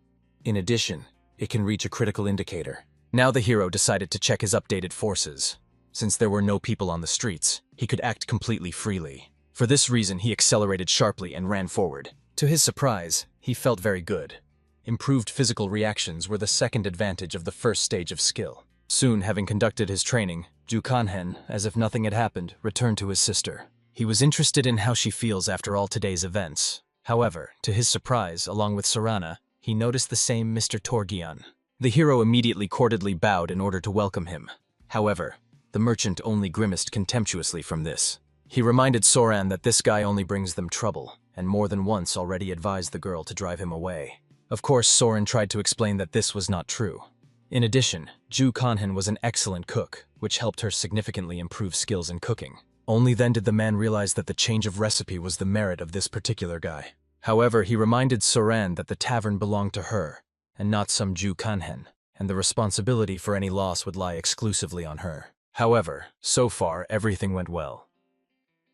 In addition, it can reach a critical indicator. Now the hero decided to check his updated forces. Since there were no people on the streets, he could act completely freely. For this reason, he accelerated sharply and ran forward. To his surprise, he felt very good. Improved physical reactions were the second advantage of the first stage of skill. Soon, having conducted his training, Ju Kanhen, as if nothing had happened, returned to his sister. He was interested in how she feels after all today's events. However, to his surprise, along with Sorana, he noticed the same Mr. Torgian. The hero immediately courteously bowed in order to welcome him. However, the merchant only grimaced contemptuously from this. He reminded Soran that this guy only brings them trouble, and more than once already advised the girl to drive him away. Of course, Soren tried to explain that this was not true. In addition, Ju Kanhen was an excellent cook, which helped her significantly improve skills in cooking. Only then did the man realize that the change of recipe was the merit of this particular guy. However, he reminded Soran that the tavern belonged to her, and not some Ju Kanhen, and the responsibility for any loss would lie exclusively on her. However, so far, everything went well.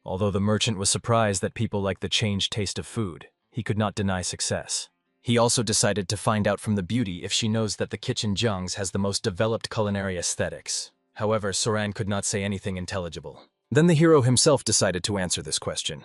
Although the merchant was surprised that people liked the changed taste of food, he could not deny success. He also decided to find out from the beauty if she knows that the kitchen Jungs has the most developed culinary aesthetics. However, Soran could not say anything intelligible. Then the hero himself decided to answer this question.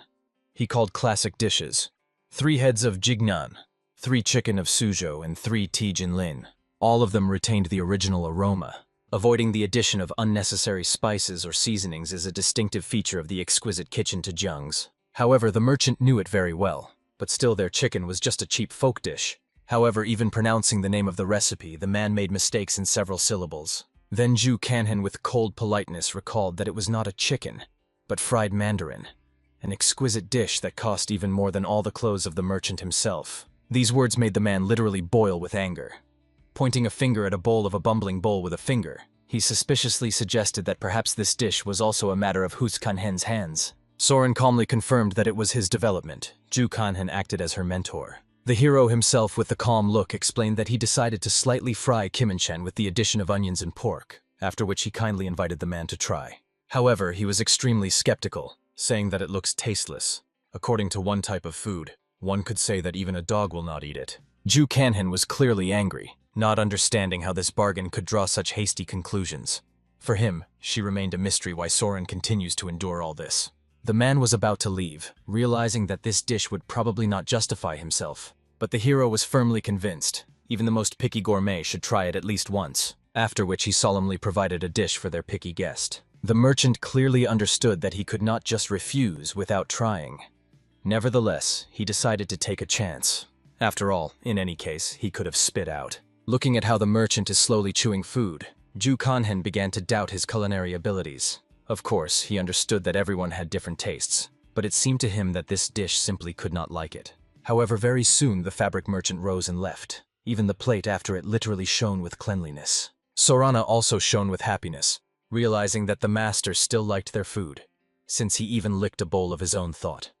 He called classic dishes: 3 heads of jignan, 3 chicken of sujo, and 3 tijinlin. All of them retained the original aroma. Avoiding the addition of unnecessary spices or seasonings is a distinctive feature of the exquisite kitchen to Jungs. However, the merchant knew it very well, but still their chicken was just a cheap folk dish. However, even pronouncing the name of the recipe, the man made mistakes in several syllables. Then Ju Kanhan with cold politeness recalled that it was not a chicken, but fried mandarin, an exquisite dish that cost even more than all the clothes of the merchant himself. These words made the man literally boil with anger. Pointing a finger at a bowl of a bumbling bowl with a finger, he suspiciously suggested that perhaps this dish was also a matter of Hus Kanhen's hands. Soren calmly confirmed that it was his development. Ju Kanhen acted as her mentor. The hero himself, with the calm look, explained that he decided to slightly fry kimenchen with the addition of onions and pork, after which he kindly invited the man to try. However, he was extremely skeptical, saying that it looks tasteless. According to one type of food, one could say that even a dog will not eat it. Ju Kanhen was clearly angry, not understanding how this bargain could draw such hasty conclusions. For him, she remained a mystery why Soren continues to endure all this. The man was about to leave, realizing that this dish would probably not justify himself. But the hero was firmly convinced, even the most picky gourmet should try it at least once, after which he solemnly provided a dish for their picky guest. The merchant clearly understood that he could not just refuse without trying. Nevertheless, he decided to take a chance. After all, in any case, he could have spit out. Looking at how the merchant is slowly chewing food, Ju Kanhen began to doubt his culinary abilities. Of course, he understood that everyone had different tastes, but it seemed to him that this dish simply could not like it. However, very soon the fabric merchant rose and left. Even the plate after it literally shone with cleanliness. Sorana also shone with happiness, realizing that the master still liked their food, since he even licked a bowl of his own thought.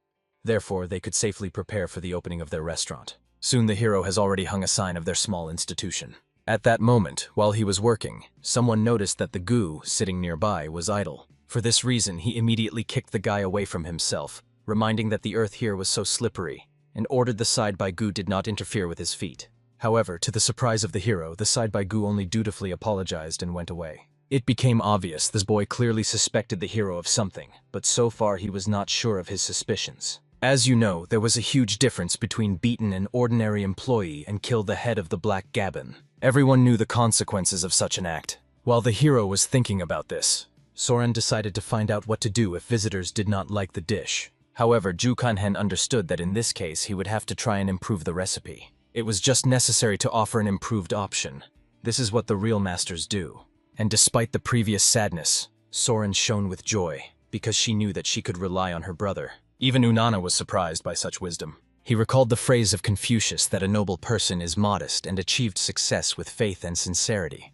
Therefore, they could safely prepare for the opening of their restaurant. Soon the hero has already hung a sign of their small institution. At that moment, while he was working, someone noticed that the goo, sitting nearby, was idle. For this reason, he immediately kicked the guy away from himself, reminding that the earth here was so slippery, and ordered the side by goo did not interfere with his feet. However, to the surprise of the hero, the side by goo only dutifully apologized and went away. It became obvious this boy clearly suspected the hero of something, but so far he was not sure of his suspicions. As you know, there was a huge difference between beating an ordinary employee and kill the head of the Black Gabbin. Everyone knew the consequences of such an act. While the hero was thinking about this, Soren decided to find out what to do if visitors did not like the dish. However, Ju Kanhen understood that in this case he would have to try and improve the recipe. It was just necessary to offer an improved option. This is what the real masters do. And despite the previous sadness, Soren shone with joy, because she knew that she could rely on her brother. Even Unana was surprised by such wisdom. He recalled the phrase of Confucius that a noble person is modest and achieved success with faith and sincerity.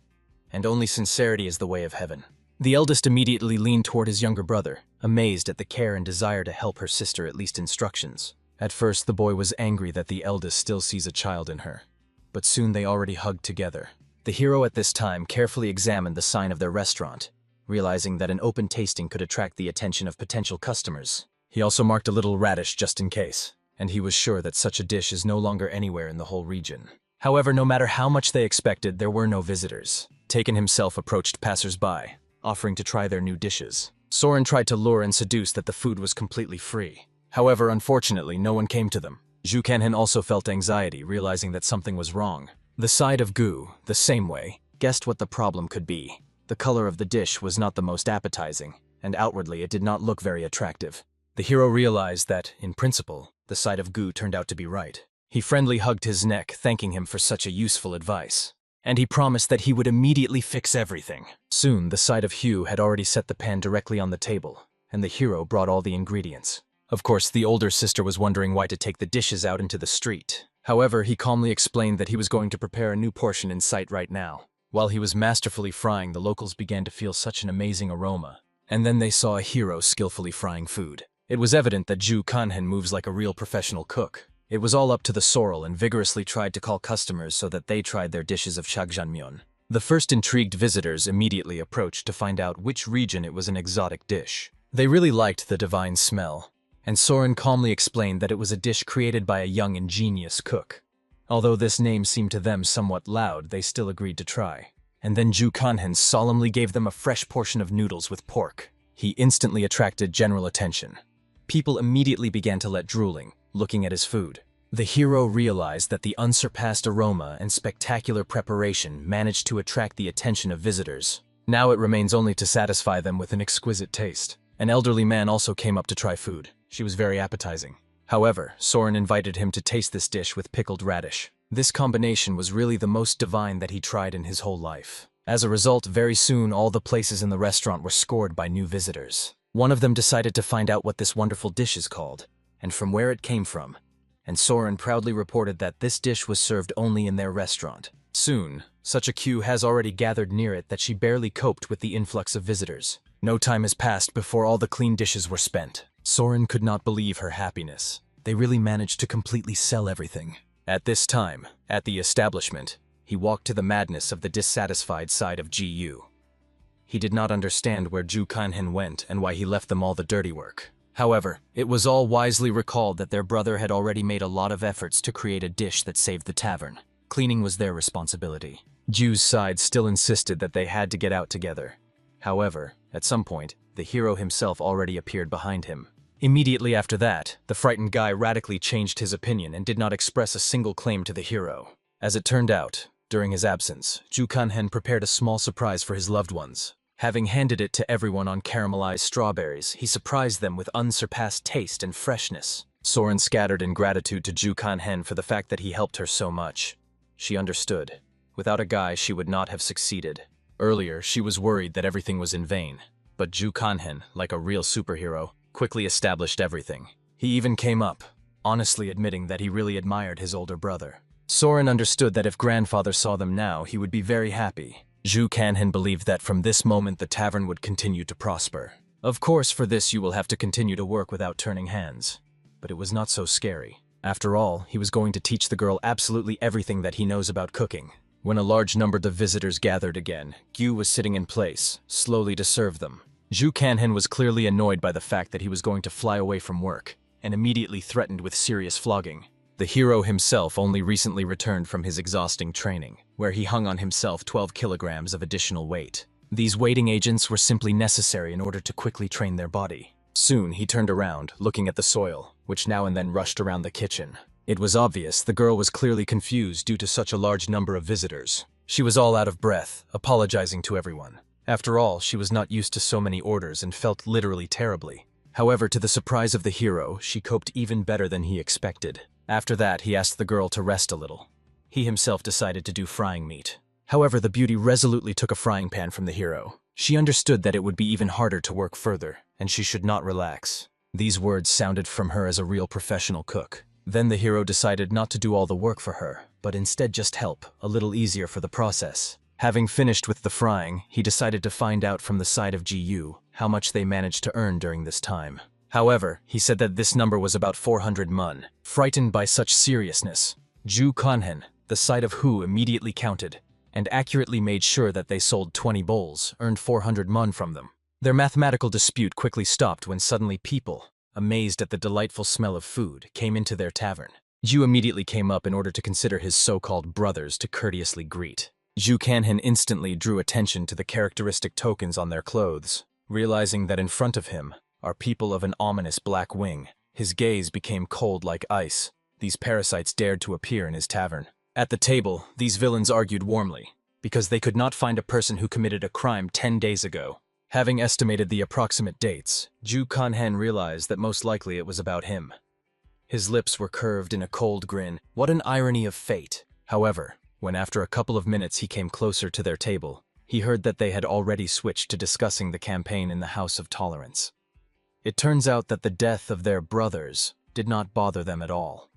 And only sincerity is the way of heaven. The eldest immediately leaned toward his younger brother, amazed at the care and desire to help her sister at least instructions. At first, the boy was angry that the eldest still sees a child in her. But soon they already hugged together. The hero at this time carefully examined the sign of their restaurant, realizing that an open tasting could attract the attention of potential customers. He also marked a little radish just in case, and he was sure that such a dish is no longer anywhere in the whole region. However, no matter how much they expected, there were no visitors. Taken himself approached passers-by, offering to try their new dishes. Soren tried to lure and seduce that the food was completely free. However, unfortunately, no one came to them. Ju Kanhen also felt anxiety, realizing that something was wrong. The side of Gu, the same way, guessed what the problem could be. The color of the dish was not the most appetizing, and outwardly it did not look very attractive. The hero realized that, in principle, the side of Gu turned out to be right. He friendly hugged his neck, thanking him for such a useful advice. And he promised that he would immediately fix everything. Soon, the side of Hugh had already set the pan directly on the table, and the hero brought all the ingredients. Of course, the older sister was wondering why to take the dishes out into the street. However, he calmly explained that he was going to prepare a new portion in sight right now. While he was masterfully frying, the locals began to feel such an amazing aroma. And then they saw a hero skillfully frying food. It was evident that Ju Kanhen moves like a real professional cook. It was all up to the sorrel and vigorously tried to call customers so that they tried their dishes of shagjangmyeon. The first intrigued visitors immediately approached to find out which region it was an exotic dish. They really liked the divine smell, and Soren calmly explained that it was a dish created by a young ingenious cook. Although this name seemed to them somewhat loud, they still agreed to try. And then Ju Kanhen solemnly gave them a fresh portion of noodles with pork. He instantly attracted general attention. People immediately began to let drooling, looking at his food. The hero realized that the unsurpassed aroma and spectacular preparation managed to attract the attention of visitors. Now it remains only to satisfy them with an exquisite taste. An elderly man also came up to try food. She was very appetizing. However, Soren invited him to taste this dish with pickled radish. This combination was really the most divine that he tried in his whole life. As a result, very soon all the places in the restaurant were scored by new visitors. One of them decided to find out what this wonderful dish is called, and from where it came from. And Soren proudly reported that this dish was served only in their restaurant. Soon, such a queue has already gathered near it that she barely coped with the influx of visitors. No time has passed before all the clean dishes were spent. Soren could not believe her happiness. They really managed to completely sell everything. At this time, at the establishment, he walked to the madness of the dissatisfied side of GU. He did not understand where Ju Kanhen went and why he left them all the dirty work. However, it was all wisely recalled that their brother had already made a lot of efforts to create a dish that saved the tavern. Cleaning was their responsibility. Ju's side still insisted that they had to get out together. However, at some point, the hero himself already appeared behind him. Immediately after that, the frightened guy radically changed his opinion and did not express a single claim to the hero. As it turned out, during his absence, Ju Kanhen prepared a small surprise for his loved ones. Having handed it to everyone on caramelized strawberries, he surprised them with unsurpassed taste and freshness. Soren scattered in gratitude to Ju Kanhen for the fact that he helped her so much. She understood. Without a guy, she would not have succeeded. Earlier, she was worried that everything was in vain. But Ju Kanhen, like a real superhero, quickly established everything. He even came up, honestly admitting that he really admired his older brother. Soren understood that if grandfather saw them now, he would be very happy. Ju Kanhen believed that from this moment the tavern would continue to prosper. Of course, for this you will have to continue to work without turning hands. But it was not so scary. After all, he was going to teach the girl absolutely everything that he knows about cooking. When a large number of visitors gathered again, Gyu was sitting in place, slowly to serve them. Ju Kanhen was clearly annoyed by the fact that he was going to fly away from work, and immediately threatened with serious flogging. The hero himself only recently returned from his exhausting training, where he hung on himself 12 kilograms of additional weight. These weighting agents were simply necessary in order to quickly train their body. Soon he turned around, looking at the soil, which now and then rushed around the kitchen. It was obvious the girl was clearly confused due to such a large number of visitors. She was all out of breath, apologizing to everyone. After all, she was not used to so many orders and felt literally terribly. However, to the surprise of the hero, she coped even better than he expected. After that, he asked the girl to rest a little. He himself decided to do frying meat. However, the beauty resolutely took a frying pan from the hero. She understood that it would be even harder to work further, and she should not relax. These words sounded from her as a real professional cook. Then the hero decided not to do all the work for her, but instead just help, a little easier for the process. Having finished with the frying, he decided to find out from the side of GU how much they managed to earn during this time. However, he said that this number was about 400 mun. Frightened by such seriousness, Ju Kanhen, the side of Hu, immediately counted, and accurately made sure that they sold 20 bowls, earned 400 mun from them. Their mathematical dispute quickly stopped when suddenly people, amazed at the delightful smell of food, came into their tavern. Ju immediately came up in order to consider his so-called brothers to courteously greet. Ju Kanhen instantly drew attention to the characteristic tokens on their clothes. Realizing that in front of him are people of an ominous black wing, his gaze became cold like ice. These parasites dared to appear in his tavern. At the table, these villains argued warmly, because they could not find a person who committed a crime 10 days ago. Having estimated the approximate dates, Ju Kanhen realized that most likely it was about him. His lips were curved in a cold grin. What an irony of fate. However, when after a couple of minutes he came closer to their table, he heard that they had already switched to discussing the campaign in the House of Tolerance. It turns out that the death of their brothers did not bother them at all.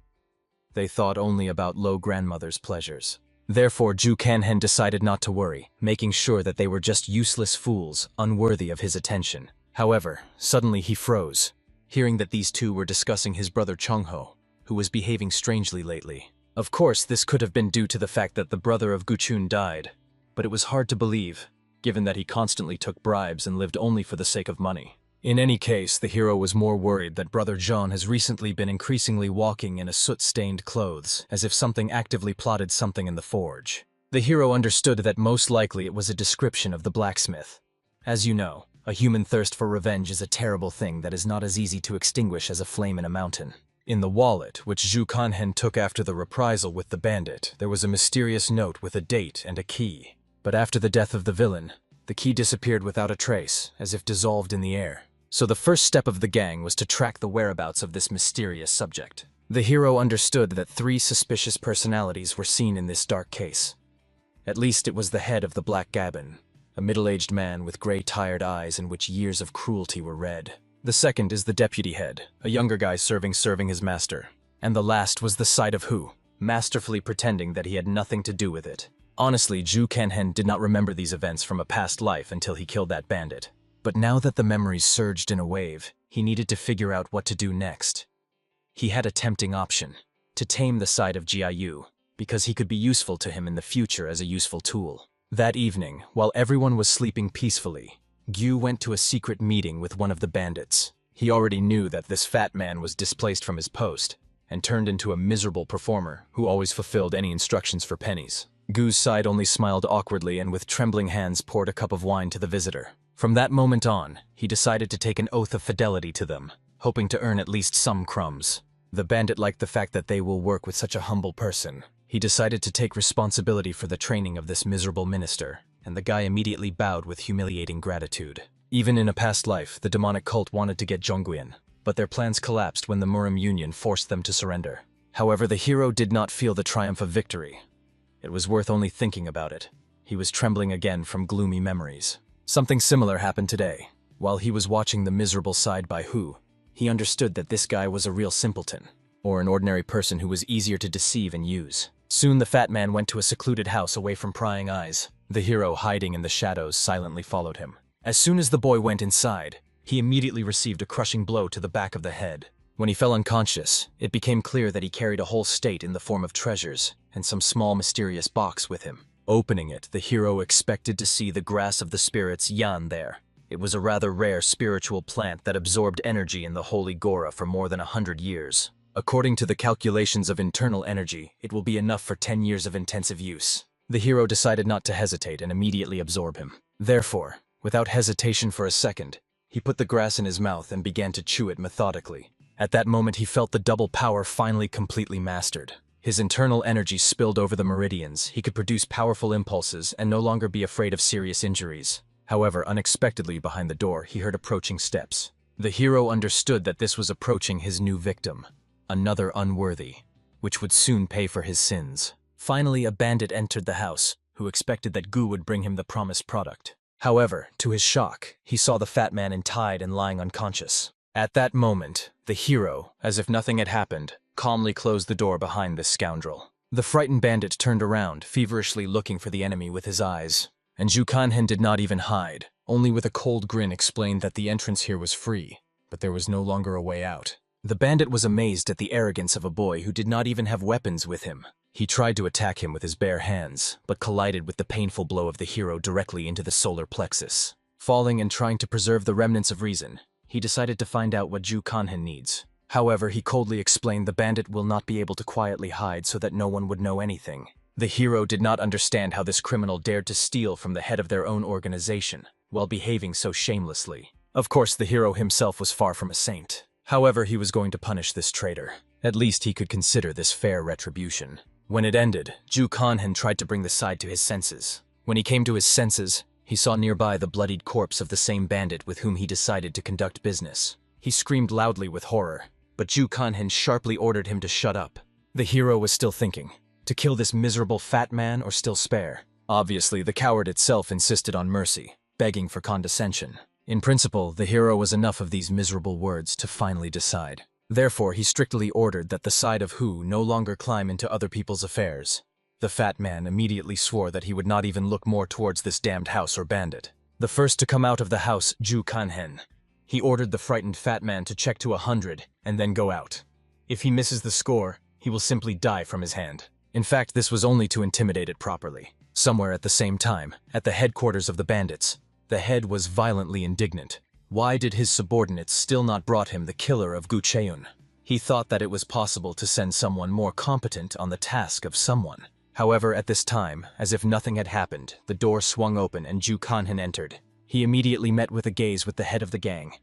They thought only about Low Grandmother's pleasures. Therefore, Ju Kanhen decided not to worry, making sure that they were just useless fools, unworthy of his attention. However, suddenly he froze, hearing that these two were discussing his brother Chungho, who was behaving strangely lately. Of course, this could have been due to the fact that the brother of Guchun died. but it was hard to believe, given that he constantly took bribes and lived only for the sake of money. In any case, the hero was more worried that Brother John has recently been increasingly walking in a soot-stained clothes, as if something actively plotted something in the forge. The hero understood that most likely it was a description of the blacksmith. As you know, a human thirst for revenge is a terrible thing that is not as easy to extinguish as a flame in a mountain. In the wallet, which Zhu Kanhen took after the reprisal with the bandit, there was a mysterious note with a date and a key. But after the death of the villain, the key disappeared without a trace, as if dissolved in the air. So the first step of the gang was to track the whereabouts of this mysterious subject. The hero understood that 3 suspicious personalities were seen in this dark case. At least it was the head of the Black Gabbin, a middle-aged man with gray tired eyes in which years of cruelty were read. The second is the deputy head, a younger guy serving his master. And the last was the side of Hu, masterfully pretending that he had nothing to do with it. Honestly, Zhu Kanhen did not remember these events from a past life until he killed that bandit. But now that the memories surged in a wave, he needed to figure out what to do next. He had a tempting option: to tame the side of Jiayu, because he could be useful to him in the future as a useful tool. That evening, while everyone was sleeping peacefully, Gyu went to a secret meeting with one of the bandits. He already knew that this fat man was displaced from his post, and turned into a miserable performer who always fulfilled any instructions for pennies. Gu's side only smiled awkwardly and with trembling hands poured a cup of wine to the visitor. From that moment on, he decided to take an oath of fidelity to them, hoping to earn at least some crumbs. The bandit liked the fact that they will work with such a humble person. He decided to take responsibility for the training of this miserable minister, and the guy immediately bowed with humiliating gratitude. Even in a past life, the demonic cult wanted to get Zhongguan, but their plans collapsed when the Murim Union forced them to surrender. However, the hero did not feel the triumph of victory. It was worth only thinking about it. He was trembling again from gloomy memories. Something similar happened today. While he was watching the miserable side by Hu, he understood that this guy was a real simpleton, or an ordinary person who was easier to deceive and use. Soon the fat man went to a secluded house away from prying eyes. The hero, hiding in the shadows, silently followed him. As soon as the boy went inside, he immediately received a crushing blow to the back of the head. When he fell unconscious, it became clear that he carried a whole state in the form of treasures and some small mysterious box with him. Opening it, the hero expected to see the grass of the spirits Yan there. It was a rather rare spiritual plant that absorbed energy in the holy Gora for more than 100 years. According to the calculations of internal energy, it will be enough for 10 years of intensive use. The hero decided not to hesitate and immediately absorb him. Therefore, without hesitation for a second, he put the grass in his mouth and began to chew it methodically. At that moment, he felt the double power finally completely mastered. His internal energy spilled over the meridians. He could produce powerful impulses and no longer be afraid of serious injuries. However, unexpectedly behind the door, he heard approaching steps. The hero understood that this was approaching his new victim, another unworthy, which would soon pay for his sins. Finally, a bandit entered the house, who expected that Gu would bring him the promised product. However, to his shock, he saw the fat man untied and lying unconscious. At that moment, the hero, as if nothing had happened, calmly closed the door behind this scoundrel. The frightened bandit turned around, feverishly looking for the enemy with his eyes. And Zhu Kanhen did not even hide, only with a cold grin explained that the entrance here was free, but there was no longer a way out. The bandit was amazed at the arrogance of a boy who did not even have weapons with him. He tried to attack him with his bare hands, but collided with the painful blow of the hero directly into the solar plexus. Falling and trying to preserve the remnants of reason, he decided to find out what Zhu Kanhen needs. However, he coldly explained the bandit will not be able to quietly hide so that no one would know anything. The hero did not understand how this criminal dared to steal from the head of their own organization, while behaving so shamelessly. Of course, the hero himself was far from a saint. However, he was going to punish this traitor. At least he could consider this fair retribution. When it ended, Zhu Kanhen tried to bring the side to his senses. When he came to his senses, he saw nearby the bloodied corpse of the same bandit with whom he decided to conduct business. He screamed loudly with horror, but Zhu Kanhen sharply ordered him to shut up. The hero was still thinking, to kill this miserable fat man or still spare? Obviously, the coward itself insisted on mercy, begging for condescension. In principle, the hero was enough of these miserable words to finally decide. Therefore, he strictly ordered that the side of Hu no longer climb into other people's affairs. The fat man immediately swore that he would not even look more towards this damned house or bandit. The first to come out of the house, Zhu Kanhen. He ordered the frightened fat man to check to 100 and then go out. If he misses the score, he will simply die from his hand. In fact, this was only to intimidate it properly. Somewhere at the same time, at the headquarters of the bandits, the head was violently indignant. Why did his subordinates still not brought him the killer of Gu Cheun? He thought that it was possible to send someone more competent on the task of someone. However, at this time, as if nothing had happened, the door swung open and Ju Kanhan entered. He immediately met with a gaze with the head of the gang,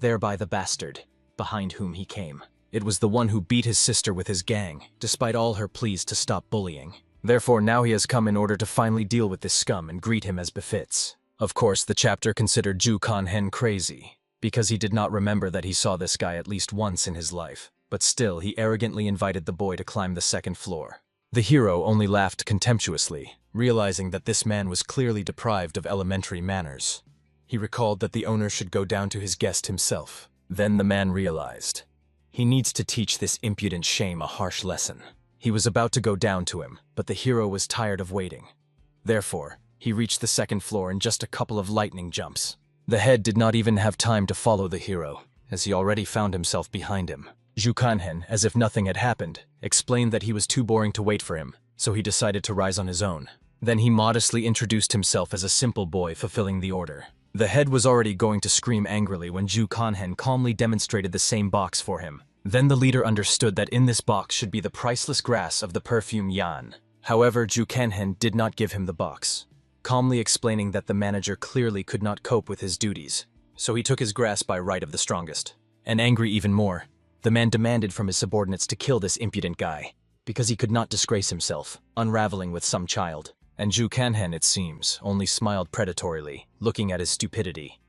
thereby the bastard, behind whom he came. It was the one who beat his sister with his gang, despite all her pleas to stop bullying. Therefore, now he has come in order to finally deal with this scum and greet him as befits. Of course, the chapter considered Ju Kanhan crazy, because he did not remember that he saw this guy at least once in his life. But still, he arrogantly invited the boy to climb the second floor. The hero only laughed contemptuously, realizing that this man was clearly deprived of elementary manners. He recalled that the owner should go down to his guest himself. Then the man realized. He needs to teach this impudent shame a harsh lesson. He was about to go down to him, but the hero was tired of waiting. Therefore, he reached the second floor in just a couple of lightning jumps. The head did not even have time to follow the hero, as he already found himself behind him. Ju Kanhan, as if nothing had happened, explained that he was too boring to wait for him, so he decided to rise on his own. Then he modestly introduced himself as a simple boy fulfilling the order. The head was already going to scream angrily when Ju Kanhan calmly demonstrated the same box for him. Then the leader understood that in this box should be the priceless grass of the perfume Yan. However, Ju Kanhan did not give him the box, calmly explaining that the manager clearly could not cope with his duties, so he took his grass by right of the strongest. And angry even more, the man demanded from his subordinates to kill this impudent guy, because he could not disgrace himself, unraveling with some child. And Ju Kanhan, it seems, only smiled predatorily, looking at his stupidity.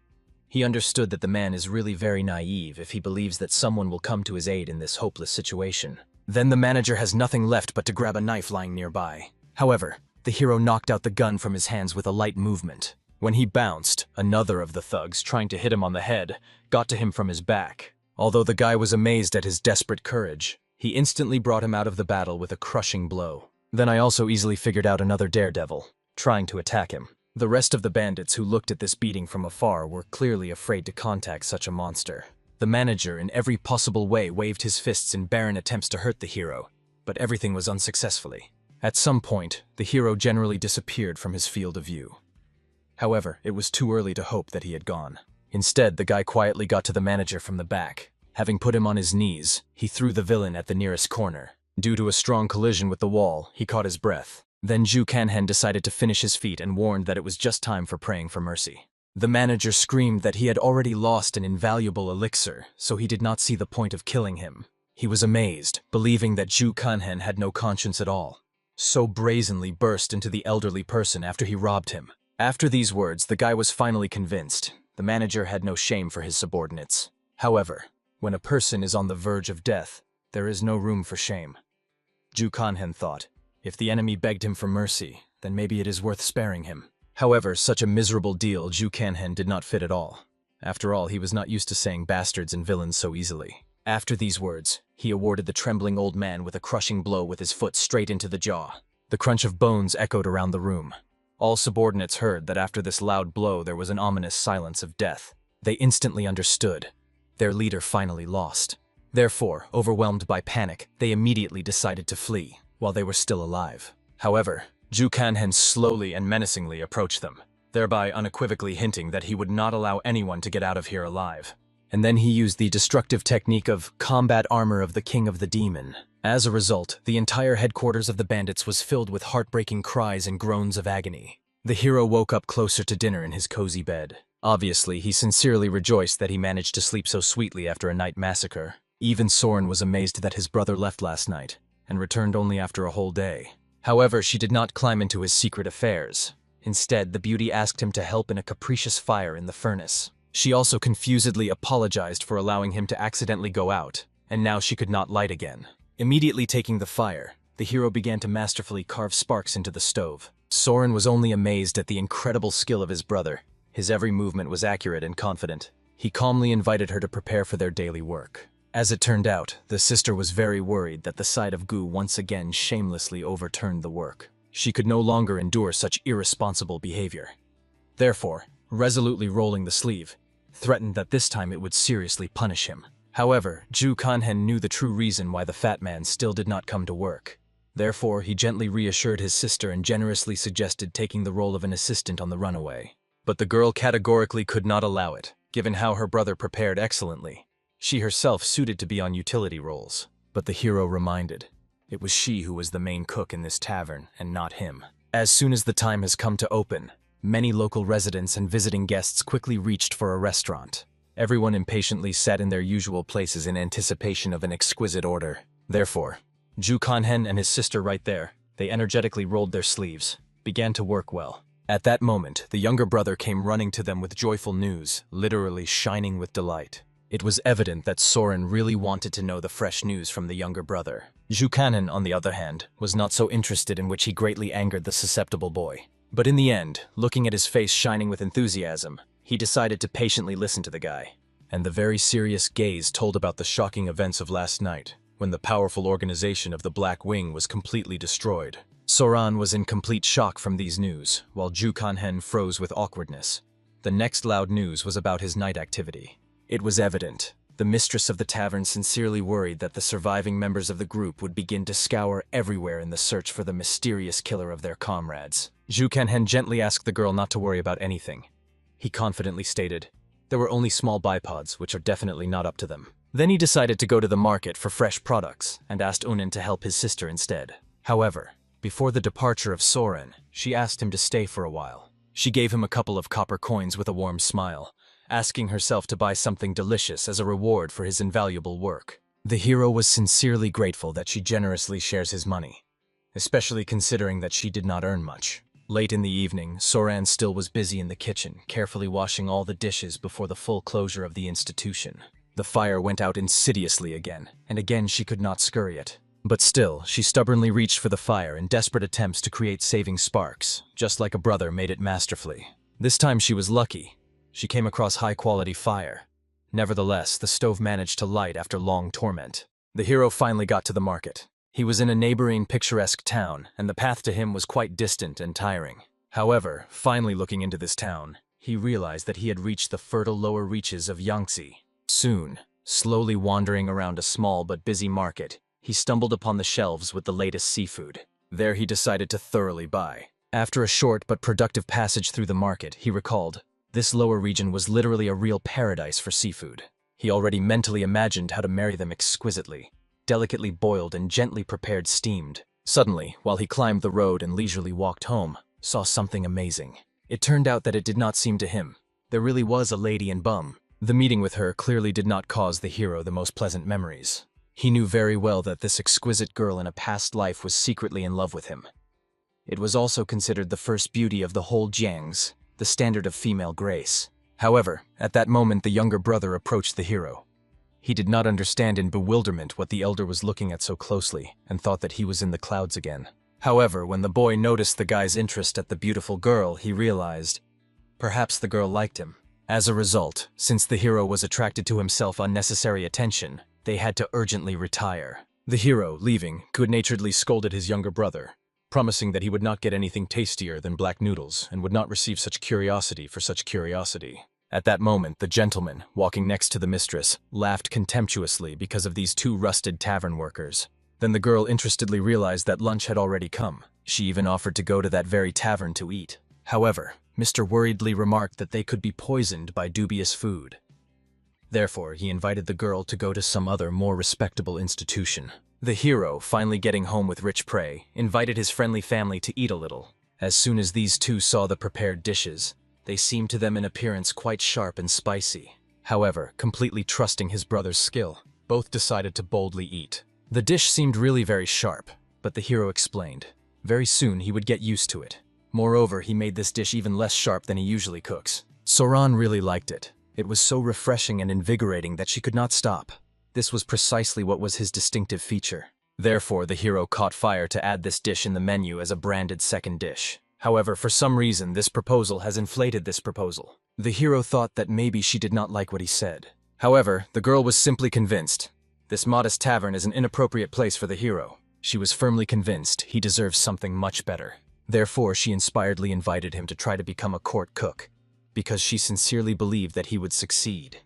He understood that the man is really very naive if he believes that someone will come to his aid in this hopeless situation. Then the manager has nothing left but to grab a knife lying nearby. However, the hero knocked out the gun from his hands with a light movement. When he bounced, another of the thugs, trying to hit him on the head, got to him from his back. Although the guy was amazed at his desperate courage, he instantly brought him out of the battle with a crushing blow. Then I also easily figured out another daredevil, trying to attack him. The rest of the bandits who looked at this beating from afar were clearly afraid to contact such a monster. The manager in every possible way waved his fists in barren attempts to hurt the hero, but everything was unsuccessfully. At some point, the hero generally disappeared from his field of view. However, it was too early to hope that he had gone. Instead, the guy quietly got to the manager from the back. Having put him on his knees, he threw the villain at the nearest corner. Due to a strong collision with the wall, he caught his breath. Then Ju Kanhan decided to finish his feat and warned that it was just time for praying for mercy. The manager screamed that he had already lost an invaluable elixir, so he did not see the point of killing him. He was amazed, believing that Ju Kanhan had no conscience at all. So brazenly burst into the elderly person after he robbed him. After these words, the guy was finally convinced. The manager had no shame for his subordinates. However, when a person is on the verge of death, there is no room for shame. Ju Kanhan thought, if the enemy begged him for mercy, then maybe it is worth sparing him. However, such a miserable deal Ju Kanhan did not fit at all. After all, he was not used to saying bastards and villains so easily. After these words, he awarded the trembling old man with a crushing blow with his foot straight into the jaw. The crunch of bones echoed around the room. All subordinates heard that after this loud blow there was an ominous silence of death. They instantly understood. Their leader finally lost. Therefore, overwhelmed by panic, they immediately decided to flee, while they were still alive. However, Ju Kanhan slowly and menacingly approached them, thereby unequivocally hinting that he would not allow anyone to get out of here alive. And then he used the destructive technique of combat armor of the King of the Demon. As a result, the entire headquarters of the bandits was filled with heartbreaking cries and groans of agony. The hero woke up closer to dinner in his cozy bed. Obviously, he sincerely rejoiced that he managed to sleep so sweetly after a night massacre. Even Soren was amazed that his brother left last night, and returned only after a whole day. However, she did not climb into his secret affairs. Instead, the beauty asked him to help in a capricious fire in the furnace. She also confusedly apologized for allowing him to accidentally go out, and now she could not light again. Immediately taking the fire, the hero began to masterfully carve sparks into the stove. Soren was only amazed at the incredible skill of his brother. His every movement was accurate and confident. He calmly invited her to prepare for their daily work. As it turned out, the sister was very worried that the sight of Gu once again shamelessly overturned the work. She could no longer endure such irresponsible behavior. Therefore, resolutely rolling the sleeve, threatened that this time it would seriously punish him. However, Ju Kanhan knew the true reason why the fat man still did not come to work. Therefore, he gently reassured his sister and generously suggested taking the role of an assistant on the runaway. But the girl categorically could not allow it, given how her brother prepared excellently. She herself suited to be on utility roles. But the hero reminded, it was she who was the main cook in this tavern, and not him. As soon as the time has come to open, many local residents and visiting guests quickly reached for a restaurant. Everyone impatiently sat in their usual places in anticipation of an exquisite order. Therefore, Ju Kanhen and his sister right there, they energetically rolled their sleeves, began to work well. At that moment, the younger brother came running to them with joyful news, literally shining with delight. It was evident that Soren really wanted to know the fresh news from the younger brother. Ju Kanhen, on the other hand, was not so interested, in which he greatly angered the susceptible boy. But in the end, looking at his face shining with enthusiasm, he decided to patiently listen to the guy. And the very serious gaze told about the shocking events of last night, when the powerful organization of the Black Wing was completely destroyed. Soran was in complete shock from these news, while Ju Kanhen froze with awkwardness. The next loud news was about his night activity. It was evident. The mistress of the tavern sincerely worried that the surviving members of the group would begin to scour everywhere in the search for the mysterious killer of their comrades. Ju Kanhen gently asked the girl not to worry about anything. He confidently stated, there were only small bipods, which are definitely not up to them. Then he decided to go to the market for fresh products, and asked Unin to help his sister instead. However, before the departure of Soren, she asked him to stay for a while. She gave him a couple of copper coins with a warm smile, asking herself to buy something delicious as a reward for his invaluable work. The hero was sincerely grateful that she generously shares his money, especially considering that she did not earn much. Late in the evening, Soran still was busy in the kitchen, carefully washing all the dishes before the full closure of the institution. The fire went out insidiously again, and again she could not scurry it. But still, she stubbornly reached for the fire in desperate attempts to create saving sparks, just like a brother made it masterfully. This time she was lucky. She came across high-quality fire. Nevertheless, the stove managed to light after long torment. The hero finally got to the market. He was in a neighboring picturesque town, and the path to him was quite distant and tiring. However, finally looking into this town, he realized that he had reached the fertile lower reaches of Yangtze. Soon, slowly wandering around a small but busy market, he stumbled upon the shelves with the latest seafood. There he decided to thoroughly buy. After a short but productive passage through the market, he recalled, this lower region was literally a real paradise for seafood. He already mentally imagined how to marry them exquisitely, delicately boiled and gently prepared steamed. Suddenly, while he climbed the road and leisurely walked home, saw something amazing. It turned out that it did not seem to him. There really was a lady in Bum. The meeting with her clearly did not cause the hero the most pleasant memories. He knew very well that this exquisite girl in a past life was secretly in love with him. It was also considered the first beauty of the whole Jiang's, the standard of female grace. However, at that moment the younger brother approached the hero. He did not understand in bewilderment what the elder was looking at so closely, and thought that he was in the clouds again. However, when the boy noticed the guy's interest at the beautiful girl, he realized, perhaps the girl liked him. As a result, since the hero was attracted to himself unnecessary attention, they had to urgently retire. The hero, leaving, good-naturedly scolded his younger brother, promising that he would not get anything tastier than black noodles and would not receive such curiosity for such curiosity. At that moment, the gentleman, walking next to the mistress, laughed contemptuously because of these two rusted tavern workers. Then the girl interestedly realized that lunch had already come. She even offered to go to that very tavern to eat. However, Mr. worriedly remarked that they could be poisoned by dubious food. Therefore, he invited the girl to go to some other, more respectable institution. The hero, finally getting home with rich prey, invited his friendly family to eat a little. As soon as these two saw the prepared dishes, they seemed to them in appearance quite sharp and spicy. However, completely trusting his brother's skill, both decided to boldly eat. The dish seemed really very sharp, but the hero explained. Very soon he would get used to it. Moreover, he made this dish even less sharp than he usually cooks. Soran really liked it. It was so refreshing and invigorating that she could not stop. This was precisely what was his distinctive feature. Therefore, the hero caught fire to add this dish in the menu as a branded second dish. However, for some reason, this proposal has inflated this proposal. The hero thought that maybe she did not like what he said. However, the girl was simply convinced. This modest tavern is an inappropriate place for the hero. She was firmly convinced he deserves something much better. Therefore, she inspiredly invited him to try to become a court cook, because she sincerely believed that he would succeed.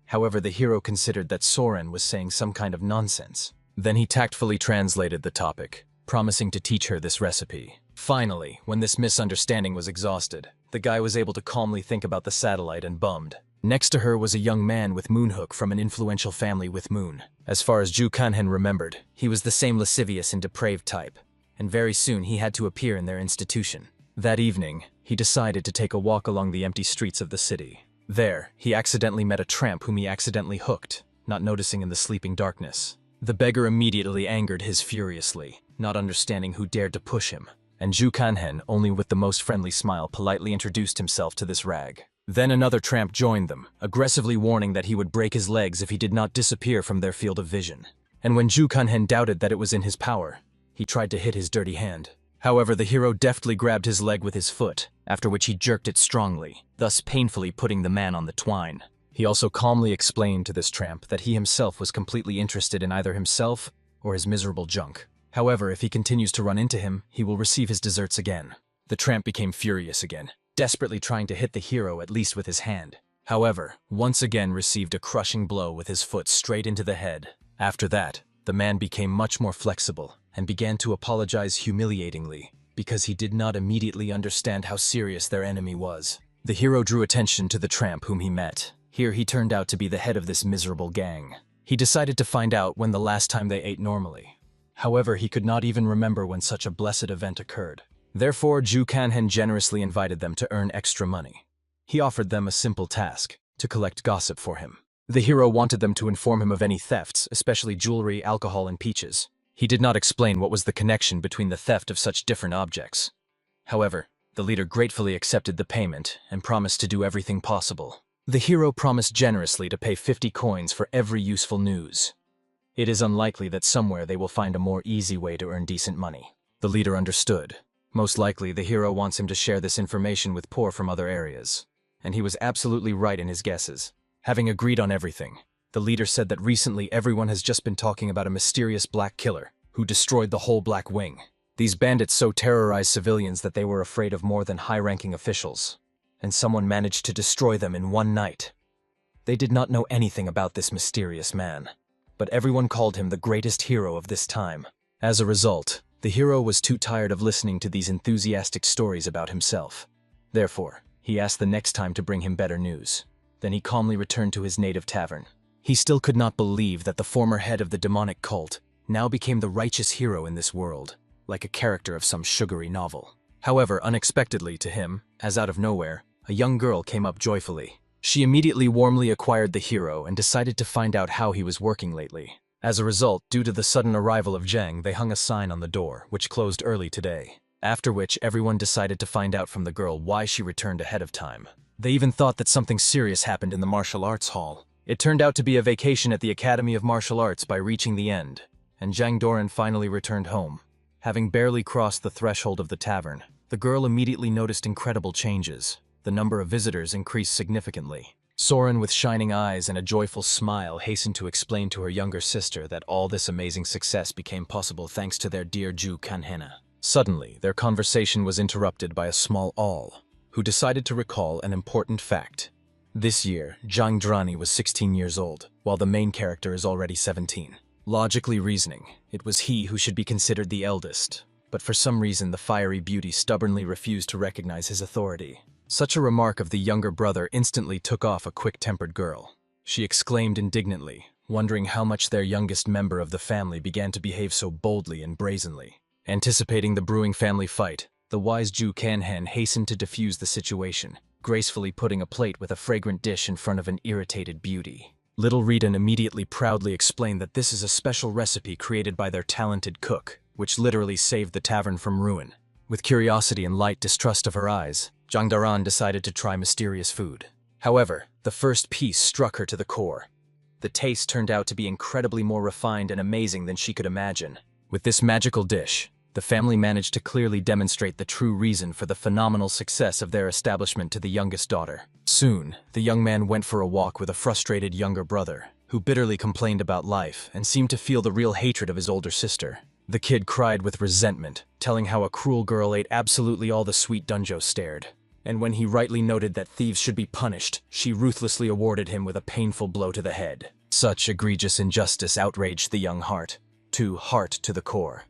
However, the hero considered that Soren was saying some kind of nonsense. Then he tactfully translated the topic, promising to teach her this recipe. Finally, when this misunderstanding was exhausted, the guy was able to calmly think about the satellite and bummed. Next to her was a young man with Moonhook from an influential family with Moon. As far as Ju Kanhen remembered, he was the same lascivious and depraved type, and very soon he had to appear in their institution. That evening, he decided to take a walk along the empty streets of the city. There, he accidentally met a tramp whom he accidentally hooked, not noticing in the sleeping darkness. The beggar immediately angered his furiously, not understanding who dared to push him, and Ju Kanhen, only with the most friendly smile, politely introduced himself to this rag. Then another tramp joined them, aggressively warning that he would break his legs if he did not disappear from their field of vision. And when Ju Kanhen doubted that it was in his power, he tried to hit his dirty hand. However, the hero deftly grabbed his leg with his foot, after which he jerked it strongly, thus painfully putting the man on the twine. He also calmly explained to this tramp that he himself was completely interested in either himself or his miserable junk. However, if he continues to run into him, he will receive his deserts again. The tramp became furious again, desperately trying to hit the hero at least with his hand. However, once again received a crushing blow with his foot straight into the head. After that, the man became much more flexible and began to apologize humiliatingly because he did not immediately understand how serious their enemy was. The hero drew attention to the tramp whom he met. Here he turned out to be the head of this miserable gang. He decided to find out when the last time they ate normally. However, he could not even remember when such a blessed event occurred. Therefore, Ju Kanhen generously invited them to earn extra money. He offered them a simple task, to collect gossip for him. The hero wanted them to inform him of any thefts, especially jewelry, alcohol, and peaches. He did not explain what was the connection between the theft of such different objects. However, the leader gratefully accepted the payment and promised to do everything possible. The hero promised generously to pay 50 coins for every useful news. It is unlikely that somewhere they will find a more easy way to earn decent money. The leader understood. Most likely, the hero wants him to share this information with poor from other areas. And he was absolutely right in his guesses. Having agreed on everything, the leader said that recently everyone has just been talking about a mysterious black killer who destroyed the whole Black Wing. These bandits so terrorized civilians that they were afraid of more than high-ranking officials, and someone managed to destroy them in one night. They did not know anything about this mysterious man, but everyone called him the greatest hero of this time. As a result, the hero was too tired of listening to these enthusiastic stories about himself. Therefore, he asked the next time to bring him better news. Then he calmly returned to his native tavern. He still could not believe that the former head of the demonic cult now became the righteous hero in this world, like a character of some sugary novel. However, unexpectedly to him, as out of nowhere, a young girl came up joyfully. She immediately warmly acquired the hero and decided to find out how he was working lately. As a result, due to the sudden arrival of Zhang, they hung a sign on the door, which closed early today. After which, everyone decided to find out from the girl why she returned ahead of time. They even thought that something serious happened in the martial arts hall. It turned out to be a vacation at the Academy of Martial Arts by reaching the end, and Zhang Doran finally returned home. Having barely crossed the threshold of the tavern, the girl immediately noticed incredible changes. The number of visitors increased significantly. Soren, with shining eyes and a joyful smile, hastened to explain to her younger sister that all this amazing success became possible thanks to their dear Ju Kanhena. Suddenly, their conversation was interrupted by a small owl, who decided to recall an important fact. This year, Zhang Drani was 16 years old, while the main character is already 17. Logically reasoning, it was he who should be considered the eldest, but for some reason the fiery beauty stubbornly refused to recognize his authority. Such a remark of the younger brother instantly took off a quick-tempered girl. She exclaimed indignantly, wondering how much their youngest member of the family began to behave so boldly and brazenly. Anticipating the brewing family fight, the wise Ju Kanhen hastened to defuse the situation, gracefully putting a plate with a fragrant dish in front of an irritated beauty. Little Redan immediately proudly explained that this is a special recipe created by their talented cook, which literally saved the tavern from ruin. With curiosity and light distrust of her eyes, Zhang Daran decided to try mysterious food. However, the first piece struck her to the core. The taste turned out to be incredibly more refined and amazing than she could imagine. With this magical dish, the family managed to clearly demonstrate the true reason for the phenomenal success of their establishment to the youngest daughter. Soon, the young man went for a walk with a frustrated younger brother, who bitterly complained about life and seemed to feel the real hatred of his older sister. The kid cried with resentment, telling how a cruel girl ate absolutely all the sweet Dunjo stared. And when he rightly noted that thieves should be punished, she ruthlessly awarded him with a painful blow to the head. Such egregious injustice outraged the young heart to the core.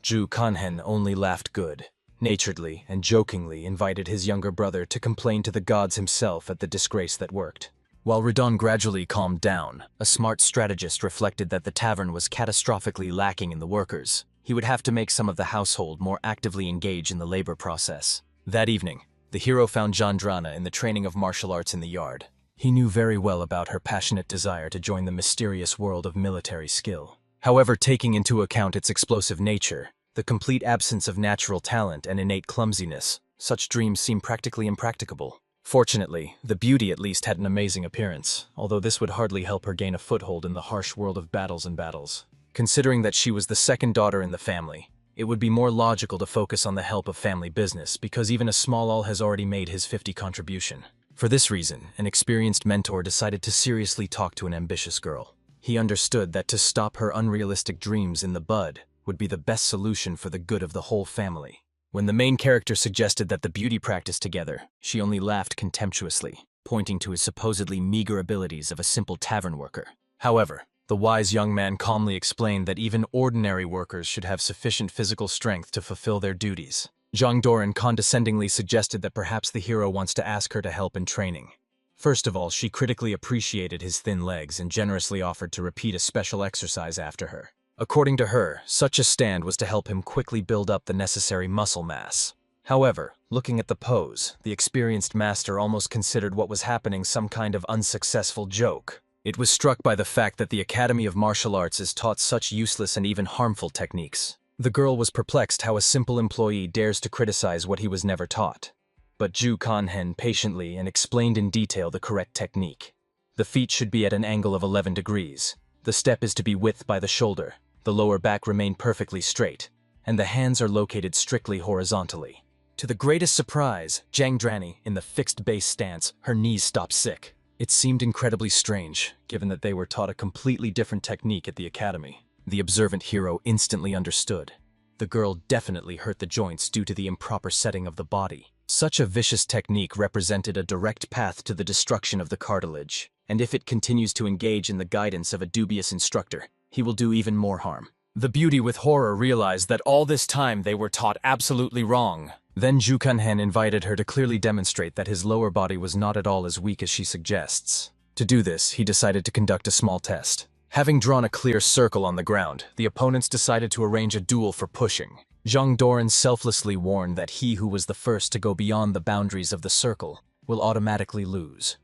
Ju Kanhen only laughed good-naturedly and jokingly invited his younger brother to complain to the gods himself at the disgrace that worked. While Reborn gradually calmed down, a smart strategist reflected that the tavern was catastrophically lacking in the workers. He would have to make some of the household more actively engage in the labor process. That evening, the hero found Jandrana in the training of martial arts in the yard. He knew very well about her passionate desire to join the mysterious world of military skill. However, taking into account its explosive nature, the complete absence of natural talent and innate clumsiness, such dreams seem practically impracticable. Fortunately, the beauty at least had an amazing appearance, although this would hardly help her gain a foothold in the harsh world of battles. Considering that she was the second daughter in the family, it would be more logical to focus on the help of family business because even a small all has already made his 50 contribution. For this reason, an experienced mentor decided to seriously talk to an ambitious girl. He understood that to stop her unrealistic dreams in the bud would be the best solution for the good of the whole family. When the main character suggested that the beauty practice together, she only laughed contemptuously, pointing to his supposedly meager abilities of a simple tavern worker. However, the wise young man calmly explained that even ordinary workers should have sufficient physical strength to fulfill their duties. Zhang Doran condescendingly suggested that perhaps the hero wants to ask her to help in training. First of all, she critically appreciated his thin legs and generously offered to repeat a special exercise after her. According to her, such a stand was to help him quickly build up the necessary muscle mass. However, looking at the pose, the experienced master almost considered what was happening some kind of unsuccessful joke. It was struck by the fact that the Academy of Martial Arts is taught such useless and even harmful techniques. The girl was perplexed how a simple employee dares to criticize what he was never taught. But Ju Kanhen patiently and explained in detail the correct technique. The feet should be at an angle of 11 degrees. The step is to be width by the shoulder. The lower back remain perfectly straight, and the hands are located strictly horizontally. To the greatest surprise, Zhang Drani, in the fixed base stance, her knees stopped sick. It seemed incredibly strange, given that they were taught a completely different technique at the academy. The observant hero instantly understood. The girl definitely hurt the joints due to the improper setting of the body. Such a vicious technique represented a direct path to the destruction of the cartilage, and if it continues to engage in the guidance of a dubious instructor, he will do even more harm. The beauty with horror realized that all this time they were taught absolutely wrong. Then Ju Kanhen invited her to clearly demonstrate that his lower body was not at all as weak as she suggests. To do this, he decided to conduct a small test. Having drawn a clear circle on the ground, the opponents decided to arrange a duel for pushing. Zhang Doran selflessly warned that he who was the first to go beyond the boundaries of the circle will automatically lose.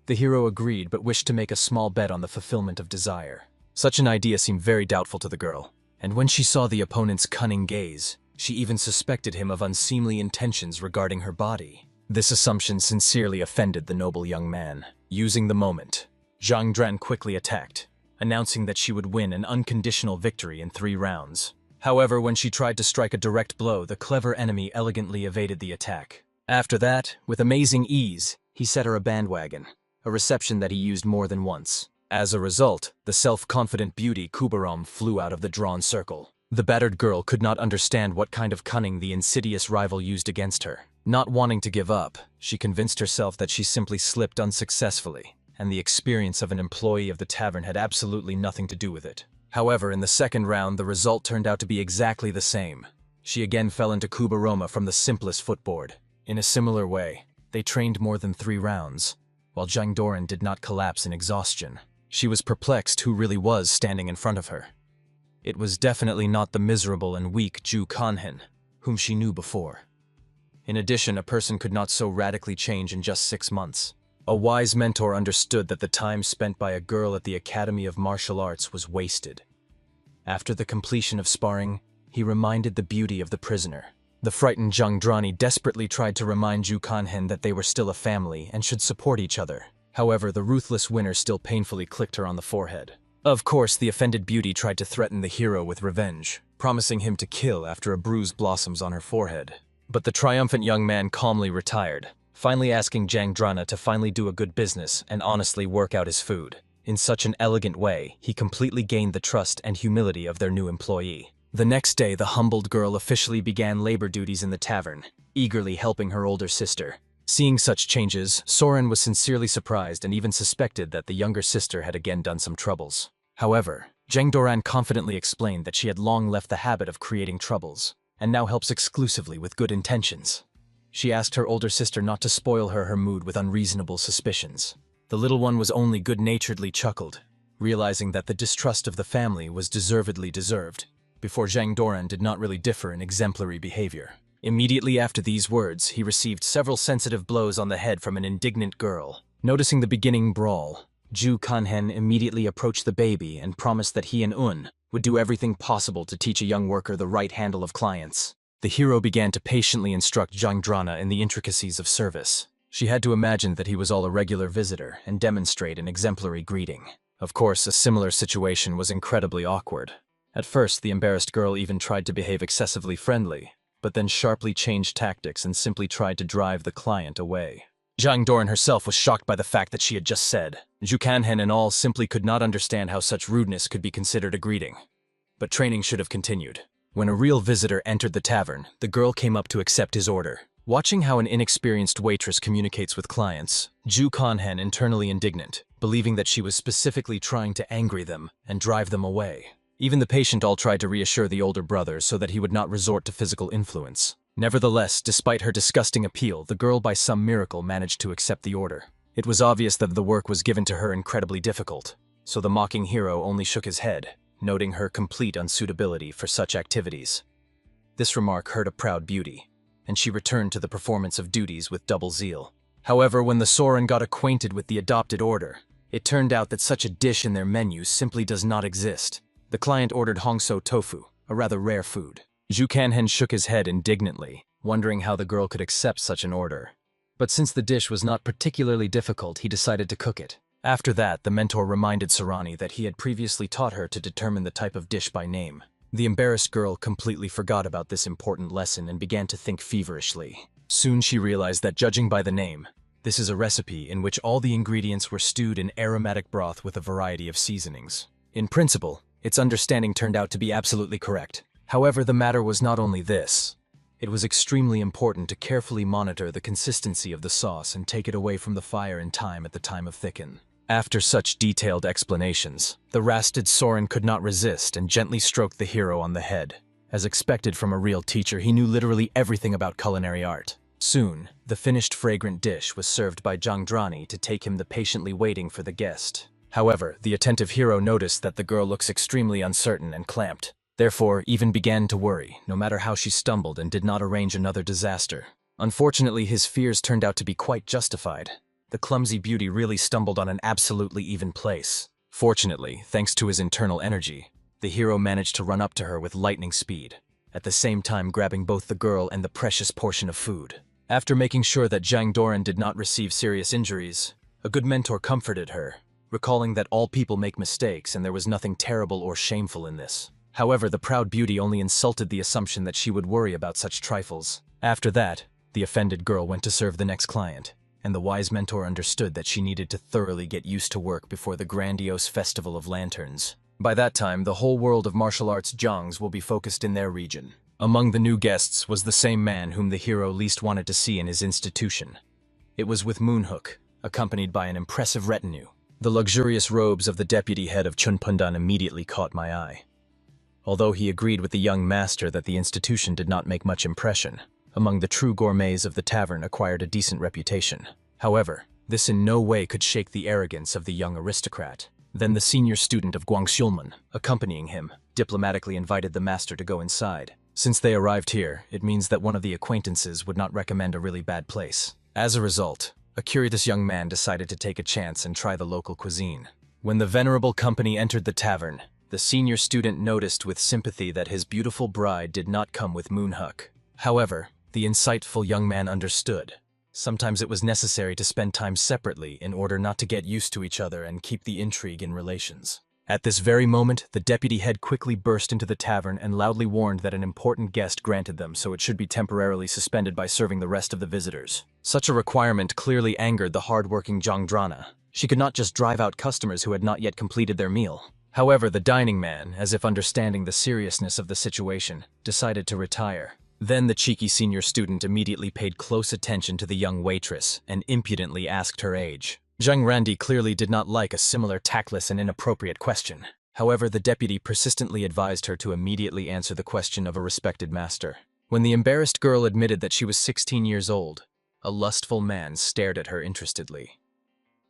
The hero agreed but wished to make a small bet on the fulfillment of desire. Such an idea seemed very doubtful to the girl, and when she saw the opponent's cunning gaze, she even suspected him of unseemly intentions regarding her body. This assumption sincerely offended the noble young man. Using the moment, Zhang Dran quickly attacked, announcing that she would win an unconditional victory in 3 rounds. However, when she tried to strike a direct blow, the clever enemy elegantly evaded the attack. After that, with amazing ease, he set her a bandwagon, a reception that he used more than once. As a result, the self-confident beauty Kubaram flew out of the drawn circle. The battered girl could not understand what kind of cunning the insidious rival used against her. Not wanting to give up, she convinced herself that she simply slipped unsuccessfully, and the experience of an employee of the tavern had absolutely nothing to do with it. However, in the second round, the result turned out to be exactly the same. She again fell into Kubaroma from the simplest footboard. In a similar way, they trained more than 3 rounds, while Zhang Doran did not collapse in exhaustion. She was perplexed who really was standing in front of her. It was definitely not the miserable and weak Ju Kanhen, whom she knew before. In addition, a person could not so radically change in just 6 months. A wise mentor understood that the time spent by a girl at the Academy of Martial Arts was wasted. After the completion of sparring, he reminded the beauty of the prisoner. The frightened Zhang Drani desperately tried to remind Ju Kanhen that they were still a family and should support each other. However, the ruthless winner still painfully clicked her on the forehead. Of course, the offended beauty tried to threaten the hero with revenge, promising him to kill after a bruise blossoms on her forehead. But the triumphant young man calmly retired, finally asking Zhang Drana to finally do a good business and honestly work out his food. In such an elegant way, he completely gained the trust and humility of their new employee. The next day, the humbled girl officially began labor duties in the tavern, eagerly helping her older sister. Seeing such changes, Soren was sincerely surprised and even suspected that the younger sister had again done some troubles. However, Zhang Doran confidently explained that she had long left the habit of creating troubles, and now helps exclusively with good intentions. She asked her older sister not to spoil her mood with unreasonable suspicions. The little one was only good-naturedly chuckled, realizing that the distrust of the family was deservedly deserved, before Zhang Doran did not really differ in exemplary behavior. Immediately after these words, he received several sensitive blows on the head from an indignant girl. Noticing the beginning brawl, Zhu Kanhen immediately approached the baby and promised that he and Un would do everything possible to teach a young worker the right handle of clients. The hero began to patiently instruct Zhang Drana in the intricacies of service. She had to imagine that he was all a regular visitor and demonstrate an exemplary greeting. Of course, a similar situation was incredibly awkward. At first, the embarrassed girl even tried to behave excessively friendly, but then sharply changed tactics and simply tried to drive the client away. Zhang Doran herself was shocked by the fact that she had just said. Zhu Kanhen and all simply could not understand how such rudeness could be considered a greeting. But training should have continued. When a real visitor entered the tavern, the girl came up to accept his order. Watching how an inexperienced waitress communicates with clients, Zhu Kanhen internally indignant, believing that she was specifically trying to angry them and drive them away. Even the patient all tried to reassure the older brother so that he would not resort to physical influence. Nevertheless, despite her disgusting appeal, the girl by some miracle managed to accept the order. It was obvious that the work was given to her incredibly difficult, so the mocking hero only shook his head, noting her complete unsuitability for such activities. This remark hurt a proud beauty, and she returned to the performance of duties with double zeal. However, when the Soren got acquainted with the adopted order, it turned out that such a dish in their menu simply does not exist. The client ordered hongso tofu, a rather rare food. Zhu Kanhen shook his head indignantly, wondering how the girl could accept such an order. But since the dish was not particularly difficult, he decided to cook it. After that, the mentor reminded Sarani that he had previously taught her to determine the type of dish by name. The embarrassed girl completely forgot about this important lesson and began to think feverishly. Soon she realized that, judging by the name, this is a recipe in which all the ingredients were stewed in aromatic broth with a variety of seasonings. In principle, its understanding turned out to be absolutely correct. However, the matter was not only this. It was extremely important to carefully monitor the consistency of the sauce and take it away from the fire in time at the time of thicken. After such detailed explanations, the rasted Soren could not resist and gently stroked the hero on the head. As expected from a real teacher, he knew literally everything about culinary art. Soon, the finished fragrant dish was served by Zhang Drani to take him the patiently waiting for the guest. However, the attentive hero noticed that the girl looks extremely uncertain and clamped. Therefore, even began to worry, no matter how she stumbled and did not arrange another disaster. Unfortunately, his fears turned out to be quite justified. The clumsy beauty really stumbled on an absolutely even place. Fortunately, thanks to his internal energy, the hero managed to run up to her with lightning speed, at the same time grabbing both the girl and the precious portion of food. After making sure that Zhang Doran did not receive serious injuries, a good mentor comforted her, recalling that all people make mistakes and there was nothing terrible or shameful in this. However, the proud beauty only insulted the assumption that she would worry about such trifles. After that, the offended girl went to serve the next client, and the wise mentor understood that she needed to thoroughly get used to work before the grandiose Festival of Lanterns. By that time, the whole world of martial arts Zhangs will be focused in their region. Among the new guests was the same man whom the hero least wanted to see in his institution. It was with Moonhook, accompanied by an impressive retinue. The luxurious robes of the deputy head of Chunpundan immediately caught my eye. Although he agreed with the young master that the institution did not make much impression, among the true gourmets of the tavern acquired a decent reputation. However, this in no way could shake the arrogance of the young aristocrat. Then the senior student of Guangxulman, accompanying him, diplomatically invited the master to go inside. Since they arrived here, it means that one of the acquaintances would not recommend a really bad place. As a result, a curious young man decided to take a chance and try the local cuisine. When the venerable company entered the tavern, the senior student noticed with sympathy that his beautiful bride did not come with Moonhook. However, the insightful young man understood. Sometimes it was necessary to spend time separately in order not to get used to each other and keep the intrigue in relations. At this very moment, the deputy head quickly burst into the tavern and loudly warned that an important guest granted them, so it should be temporarily suspended by serving the rest of the visitors. Such a requirement clearly angered the hard-working Zhang Drana. She could not just drive out customers who had not yet completed their meal. However, the dining man, as if understanding the seriousness of the situation, decided to retire. Then the cheeky senior student immediately paid close attention to the young waitress and impudently asked her age. Zhang Randi clearly did not like a similar tactless and inappropriate question. However, the deputy persistently advised her to immediately answer the question of a respected master. When the embarrassed girl admitted that she was 16 years old, a lustful man stared at her interestedly.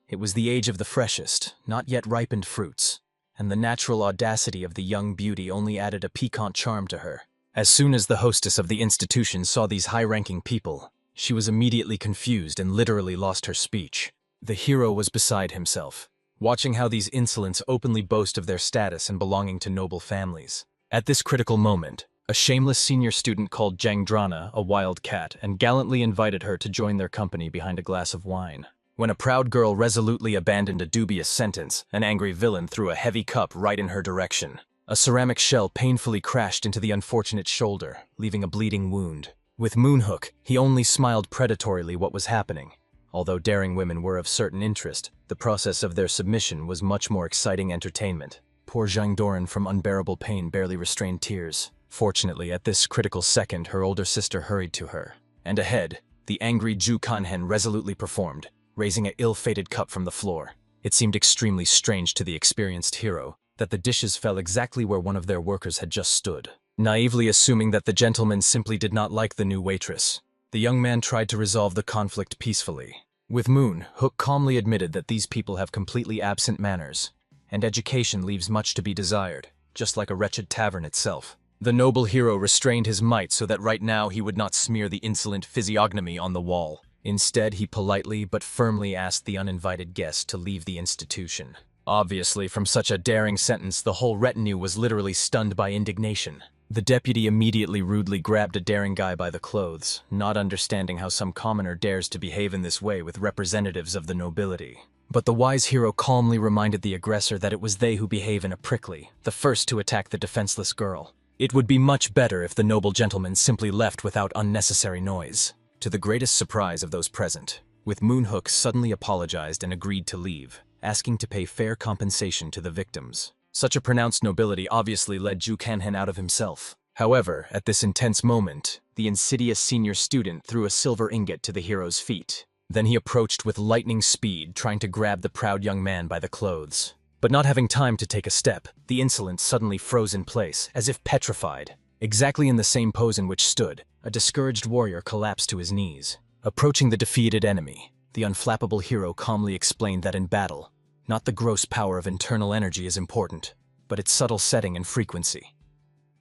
It was the age of the freshest, not yet ripened fruits, and the natural audacity of the young beauty only added a piquant charm to her. As soon as the hostess of the institution saw these high-ranking people, she was immediately confused and literally lost her speech. The hero was beside himself, watching how these insolents openly boast of their status and belonging to noble families. At this critical moment, a shameless senior student called Jangdrana a wild cat and gallantly invited her to join their company behind a glass of wine. When a proud girl resolutely abandoned a dubious sentence, an angry villain threw a heavy cup right in her direction. A ceramic shell painfully crashed into the unfortunate shoulder, leaving a bleeding wound. With Moonhook, he only smiled predatorily what was happening. Although daring women were of certain interest, the process of their submission was much more exciting entertainment. Poor Zhang Doran from unbearable pain barely restrained tears. Fortunately, at this critical second, her older sister hurried to her. And ahead, the angry Ju Kanhen resolutely performed, raising an ill-fated cup from the floor. It seemed extremely strange to the experienced hero that the dishes fell exactly where one of their workers had just stood. Naively assuming that the gentleman simply did not like the new waitress, the young man tried to resolve the conflict peacefully. With Moon, Hook calmly admitted that these people have completely absent manners, and education leaves much to be desired, just like a wretched tavern itself. The noble hero restrained his might so that right now he would not smear the insolent physiognomy on the wall. Instead, he politely but firmly asked the uninvited guest to leave the institution. Obviously, from such a daring sentence, the whole retinue was literally stunned by indignation. The deputy immediately rudely grabbed a daring guy by the clothes, not understanding how some commoner dares to behave in this way with representatives of the nobility. But the wise hero calmly reminded the aggressor that it was they who behave in a prickly, the first to attack the defenseless girl. It would be much better if the noble gentleman simply left without unnecessary noise. To the greatest surprise of those present, with Moonhook suddenly apologized and agreed to leave, asking to pay fair compensation to the victims. Such a pronounced nobility obviously led Ju Kanhen out of himself. However, at this intense moment, the insidious senior student threw a silver ingot to the hero's feet. Then he approached with lightning speed, trying to grab the proud young man by the clothes. But not having time to take a step, the insolent suddenly froze in place, as if petrified. Exactly in the same pose in which stood, a discouraged warrior collapsed to his knees. Approaching the defeated enemy, the unflappable hero calmly explained that in battle, not the gross power of internal energy is important, but its subtle setting and frequency.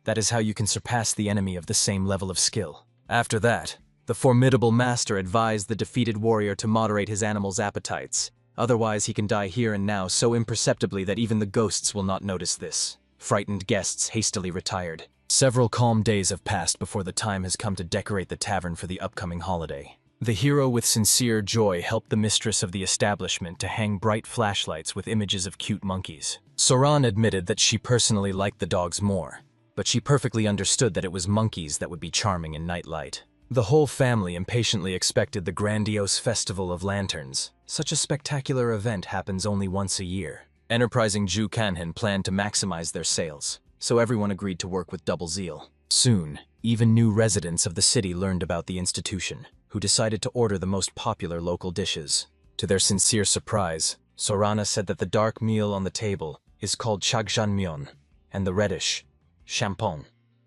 That is how you can surpass the enemy of the same level of skill. After that, the formidable master advised the defeated warrior to moderate his animal's appetites. Otherwise, he can die here and now so imperceptibly that even the ghosts will not notice this. Frightened guests hastily retired. Several calm days have passed before the time has come to decorate the tavern for the upcoming holiday. The hero with sincere joy helped the mistress of the establishment to hang bright flashlights with images of cute monkeys. Soran admitted that she personally liked the dogs more, but she perfectly understood that it was monkeys that would be charming in nightlight. The whole family impatiently expected the grandiose Festival of Lanterns. Such a spectacular event happens only once a year. Enterprising Ju Kanhen planned to maximize their sales, so everyone agreed to work with double zeal. Soon, even new residents of the city learned about the institution, who decided to order the most popular local dishes. To their sincere surprise, Sorana said that the dark meal on the table is called chagjanmyeon, and the reddish, champon.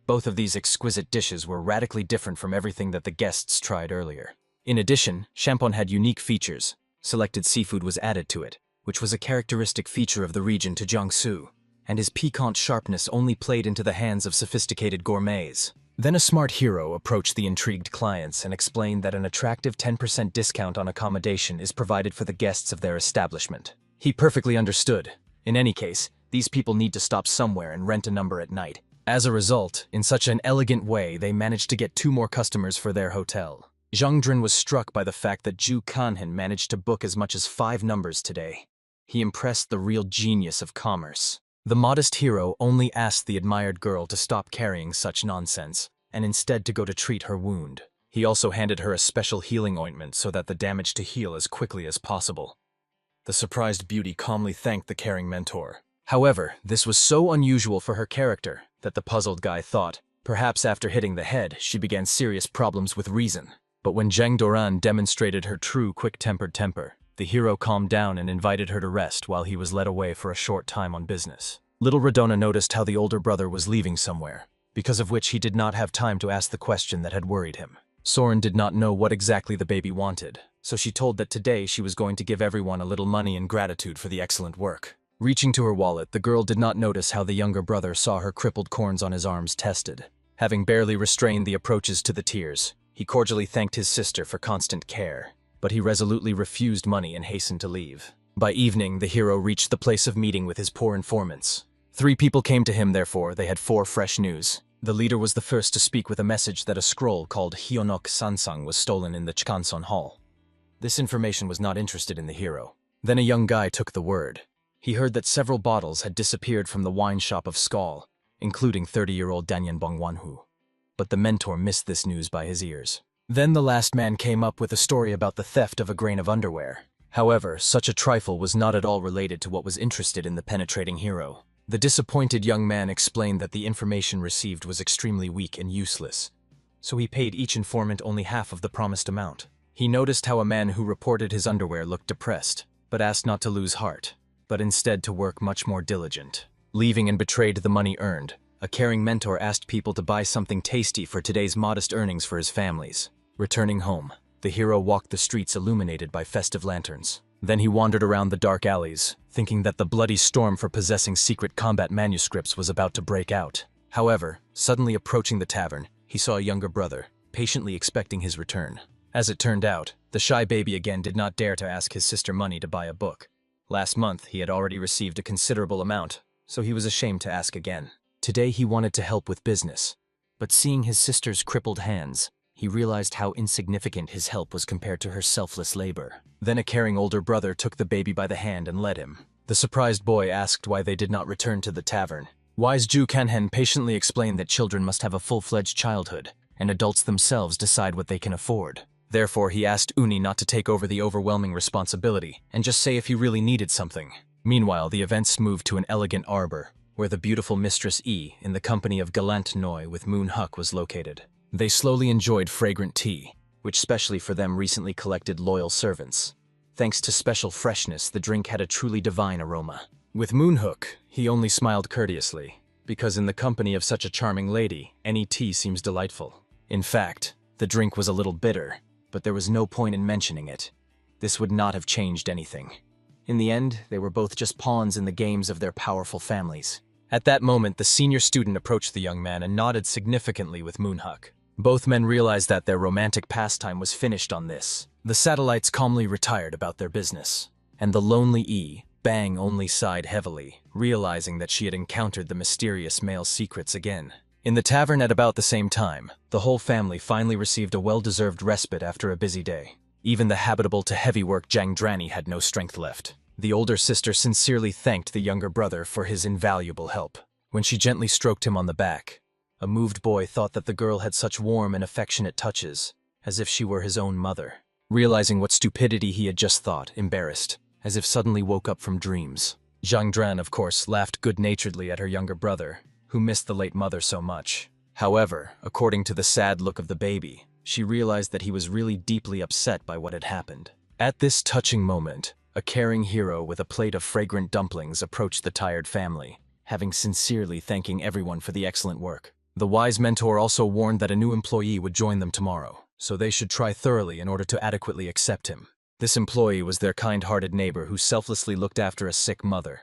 Both of these exquisite dishes were radically different from everything that the guests tried earlier. In addition, champon had unique features. Selected seafood was added to it, which was a characteristic feature of the region to Jiangsu, and his piquant sharpness only played into the hands of sophisticated gourmets. Then a smart hero approached the intrigued clients and explained that an attractive 10% discount on accommodation is provided for the guests of their establishment. He perfectly understood. In any case, these people need to stop somewhere and rent a number at night. As a result, in such an elegant way, they managed to get 2 more customers for their hotel. Zhang Dren was struck by the fact that Ju Kanhen managed to book as much as 5 numbers today. He impressed the real genius of commerce. The modest hero only asked the admired girl to stop carrying such nonsense, and instead to go to treat her wound. He also handed her a special healing ointment so that the damage to heal as quickly as possible. The surprised beauty calmly thanked the caring mentor. However, this was so unusual for her character that the puzzled guy thought, perhaps after hitting the head, she began serious problems with reason. But when Zhang Doran demonstrated her true quick-tempered temper, the hero calmed down and invited her to rest while he was led away for a short time on business. Little Radona noticed how the older brother was leaving somewhere, because of which he did not have time to ask the question that had worried him. Soren did not know what exactly the baby wanted, so she told that today she was going to give everyone a little money in gratitude for the excellent work. Reaching to her wallet, the girl did not notice how the younger brother saw her crippled corns on his arms tested. Having barely restrained the approaches to the tears, he cordially thanked his sister for constant care, but he resolutely refused money and hastened to leave. By evening, the hero reached the place of meeting with his poor informants. 3 people came to him, therefore they had 4 fresh news. The leader was the first to speak with a message that a scroll called Hyonok Sansang was stolen in the Chkanson Hall. This information was not interested in the hero. Then a young guy took the word. He heard that several bottles had disappeared from the wine shop of Skull, including 30-year-old Danyan Bongwanhu. But the mentor missed this news by his ears. Then the last man came up with a story about the theft of a grain of underwear. However, such a trifle was not at all related to what was interested in the penetrating hero. The disappointed young man explained that the information received was extremely weak and useless, so he paid each informant only half of the promised amount. He noticed how a man who reported his underwear looked depressed, but asked not to lose heart, but instead to work much more diligent. Leaving and betrayed the money earned, a caring mentor asked people to buy something tasty for today's modest earnings for his families. Returning home, the hero walked the streets illuminated by festive lanterns. Then he wandered around the dark alleys, thinking that the bloody storm for possessing secret combat manuscripts was about to break out. However, suddenly approaching the tavern, he saw a younger brother, patiently expecting his return. As it turned out, the shy baby again did not dare to ask his sister money to buy a book. Last month, he had already received a considerable amount, so he was ashamed to ask again. Today he wanted to help with business, but seeing his sister's crippled hands, he realized how insignificant his help was compared to her selfless labor. Then a caring older brother took the baby by the hand and led him. The surprised boy asked why they did not return to the tavern. Wise Ju Kanhen patiently explained that children must have a full-fledged childhood, and adults themselves decide what they can afford. Therefore, he asked Uni not to take over the overwhelming responsibility, and just say if he really needed something. Meanwhile, the events moved to an elegant arbor, where the beautiful Mistress E, in the company of Galant Noi with Moon Huck, was located. They slowly enjoyed fragrant tea, which specially for them recently collected loyal servants. Thanks to special freshness, the drink had a truly divine aroma. With Moonhook, he only smiled courteously, because in the company of such a charming lady, any tea seems delightful. In fact, the drink was a little bitter, but there was no point in mentioning it. This would not have changed anything. In the end, they were both just pawns in the games of their powerful families. At that moment, the senior student approached the young man and nodded significantly with Moonhuck. Both men realized that their romantic pastime was finished on this. The satellites calmly retired about their business, and the lonely E, Bang, only sighed heavily, realizing that she had encountered the mysterious male secrets again. In the tavern at about the same time, the whole family finally received a well-deserved respite after a busy day. Even the habitable to heavy work Jang Drani had no strength left. The older sister sincerely thanked the younger brother for his invaluable help. When she gently stroked him on the back, a moved boy thought that the girl had such warm and affectionate touches, as if she were his own mother. Realizing what stupidity he had just thought, embarrassed, as if suddenly woke up from dreams. Zhang Dran, of course, laughed good-naturedly at her younger brother, who missed the late mother so much. However, according to the sad look of the baby, she realized that he was really deeply upset by what had happened. At this touching moment, a caring hero with a plate of fragrant dumplings approached the tired family, having sincerely thanking everyone for the excellent work. The wise mentor also warned that a new employee would join them tomorrow, so they should try thoroughly in order to adequately accept him. This employee was their kind-hearted neighbor who selflessly looked after a sick mother.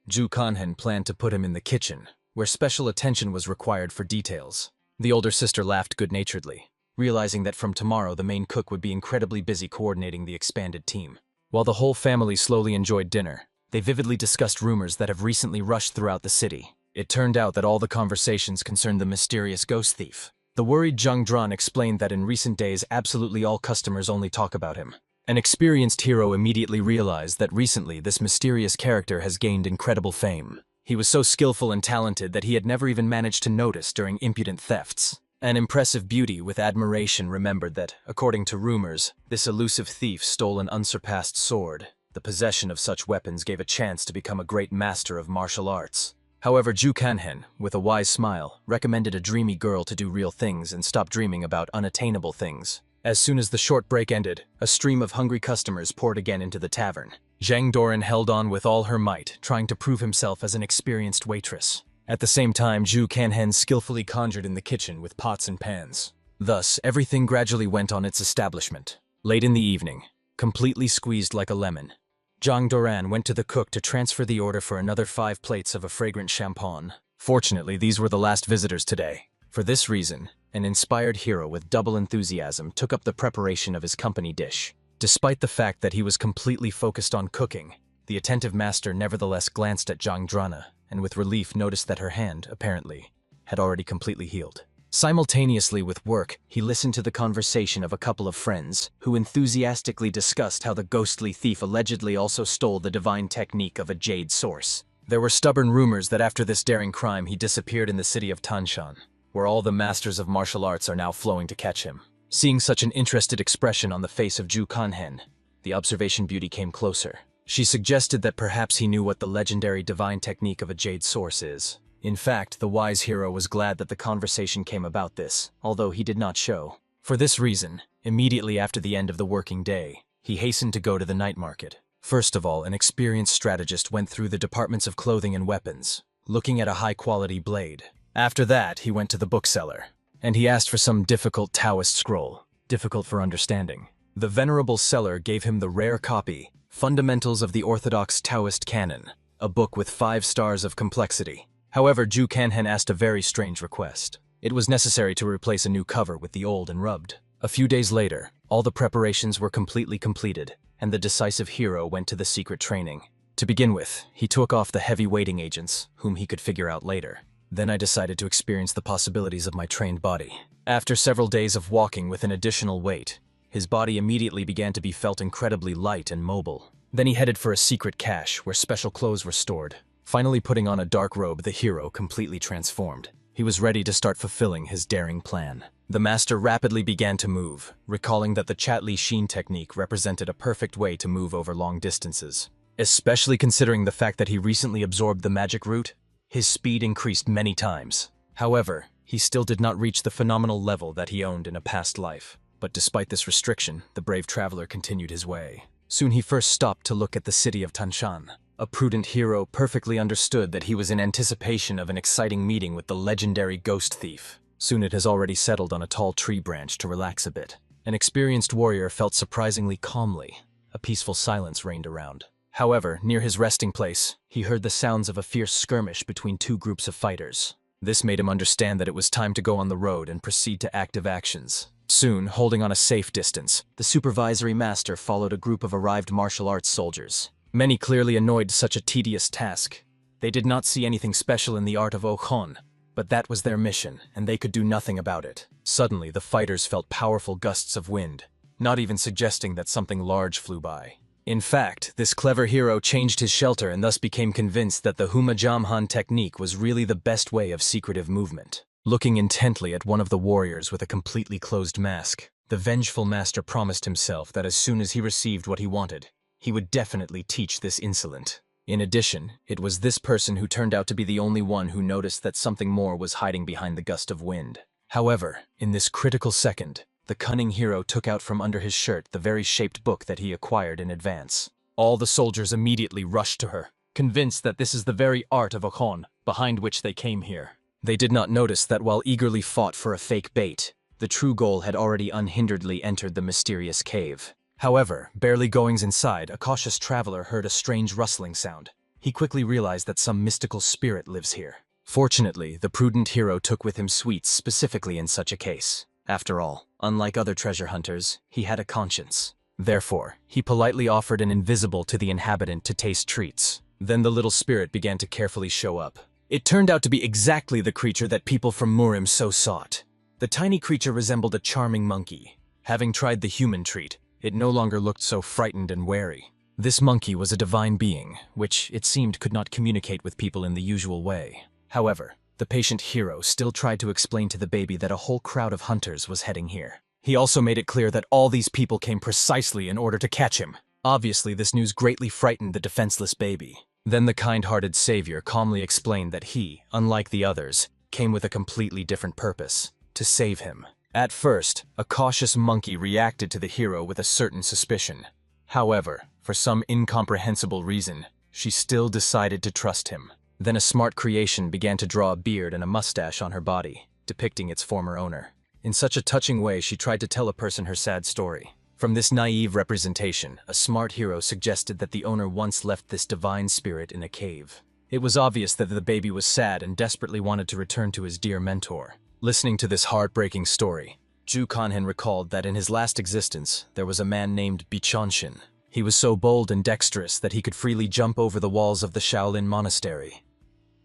Ju Kanhen planned to put him in the kitchen, where special attention was required for details. The older sister laughed good-naturedly, realizing that from tomorrow the main cook would be incredibly busy coordinating the expanded team. While the whole family slowly enjoyed dinner, they vividly discussed rumors that have recently rushed throughout the city. It turned out that all the conversations concerned the mysterious ghost thief. The worried Zhang Dran explained that in recent days absolutely all customers only talk about him. An experienced hero immediately realized that recently this mysterious character has gained incredible fame. He was so skillful and talented that he had never even managed to notice during impudent thefts. An impressive beauty with admiration remembered that, according to rumors, this elusive thief stole an unsurpassed sword. The possession of such weapons gave a chance to become a great master of martial arts. However, Ju Kanhen, with a wise smile, recommended a dreamy girl to do real things and stop dreaming about unattainable things. As soon as the short break ended, a stream of hungry customers poured again into the tavern. Zhang Doran held on with all her might, trying to prove himself as an experienced waitress. At the same time, Zhu Kanhen skillfully conjured in the kitchen with pots and pans. Thus, everything gradually went on its establishment. Late in the evening, completely squeezed like a lemon, Zhang Doran went to the cook to transfer the order for another 5 plates of a fragrant champagne. Fortunately, these were the last visitors today. For this reason, an inspired hero with double enthusiasm took up the preparation of his company dish. Despite the fact that he was completely focused on cooking, the attentive master nevertheless glanced at Zhang Drana and with relief noticed that her hand, apparently, had already completely healed. Simultaneously with work, he listened to the conversation of a couple of friends who enthusiastically discussed how the ghostly thief allegedly also stole the divine technique of a jade source. There were stubborn rumors that after this daring crime he disappeared in the city of Tanshan, where all the masters of martial arts are now flowing to catch him. Seeing such an interested expression on the face of Zhu Kanhen, the observation beauty came closer. She suggested that perhaps he knew what the legendary divine technique of a jade source is. In fact, the wise hero was glad that the conversation came about this, although he did not show. For this reason, immediately after the end of the working day, he hastened to go to the night market. First of all, an experienced strategist went through the departments of clothing and weapons, looking at a high-quality blade. After that, he went to the bookseller, and he asked for some difficult Taoist scroll, difficult for understanding. The venerable seller gave him the rare copy, Fundamentals of the Orthodox Taoist Canon, a book with 5 stars of complexity. However, Zhu Kanhen asked a very strange request. It was necessary to replace a new cover with the old and rubbed. A few days later, all the preparations were completely completed, and the decisive hero went to the secret training. To begin with, he took off the heavy waiting agents, whom he could figure out later. Then I decided to experience the possibilities of my trained body. After several days of walking with an additional weight, his body immediately began to be felt incredibly light and mobile. Then he headed for a secret cache where special clothes were stored. Finally putting on a dark robe, the hero completely transformed. He was ready to start fulfilling his daring plan. The master rapidly began to move, recalling that the Chatli Sheen technique represented a perfect way to move over long distances. Especially considering the fact that he recently absorbed the magic root, his speed increased many times. However, he still did not reach the phenomenal level that he owned in a past life. But despite this restriction, the brave traveler continued his way. Soon he first stopped to look at the city of Tanshan. A prudent hero perfectly understood that he was in anticipation of an exciting meeting with the legendary ghost thief. Soon it has already settled on a tall tree branch to relax a bit. An experienced warrior felt surprisingly calmly. A peaceful silence reigned around. However, near his resting place, he heard the sounds of a fierce skirmish between 2 groups of fighters. This made him understand that it was time to go on the road and proceed to active actions. Soon, holding on a safe distance, the supervisory master followed a group of arrived martial arts soldiers. Many clearly annoyed such a tedious task. They did not see anything special in the art of Ochon, but that was their mission, and they could do nothing about it. Suddenly, the fighters felt powerful gusts of wind, not even suggesting that something large flew by. In fact, this clever hero changed his shelter and thus became convinced that the Huma Jamhan technique was really the best way of secretive movement. Looking intently at one of the warriors with a completely closed mask, the vengeful master promised himself that as soon as he received what he wanted, he would definitely teach this insolent. In addition, it was this person who turned out to be the only one who noticed that something more was hiding behind the gust of wind. However, in this critical second, the cunning hero took out from under his shirt the very shaped book that he acquired in advance. All the soldiers immediately rushed to her, convinced that this is the very art of Ochon, behind which they came here. They did not notice that while eagerly fought for a fake bait, the true goal had already unhinderedly entered the mysterious cave. However, barely going inside, a cautious traveler heard a strange rustling sound. He quickly realized that some mystical spirit lives here. Fortunately, the prudent hero took with him sweets specifically in such a case. After all, unlike other treasure hunters, he had a conscience. Therefore, he politely offered an invisible to the inhabitant to taste treats. Then the little spirit began to carefully show up. It turned out to be exactly the creature that people from Murim so sought. The tiny creature resembled a charming monkey. Having tried the human treat, it no longer looked so frightened and wary. This monkey was a divine being, which, it seemed, could not communicate with people in the usual way. However, the patient hero still tried to explain to the baby that a whole crowd of hunters was heading here. He also made it clear that all these people came precisely in order to catch him. Obviously, this news greatly frightened the defenseless baby. Then the kind-hearted savior calmly explained that he, unlike the others, came with a completely different purpose: to save him. At first, a cautious monkey reacted to the hero with a certain suspicion. However, For some incomprehensible reason, she still decided to trust him. Then a smart creation began to draw a beard and a mustache on her body, depicting its former owner. In such a touching way, she tried to tell a person her sad story. From this naive representation, a smart hero suggested that the owner once left this divine spirit in a cave. It was obvious that the baby was sad and desperately wanted to return to his dear mentor. Listening to this heartbreaking story, Ju Kanhen recalled that in his last existence, there was a man named Bichonshin. He was so bold and dexterous that he could freely jump over the walls of the Shaolin monastery.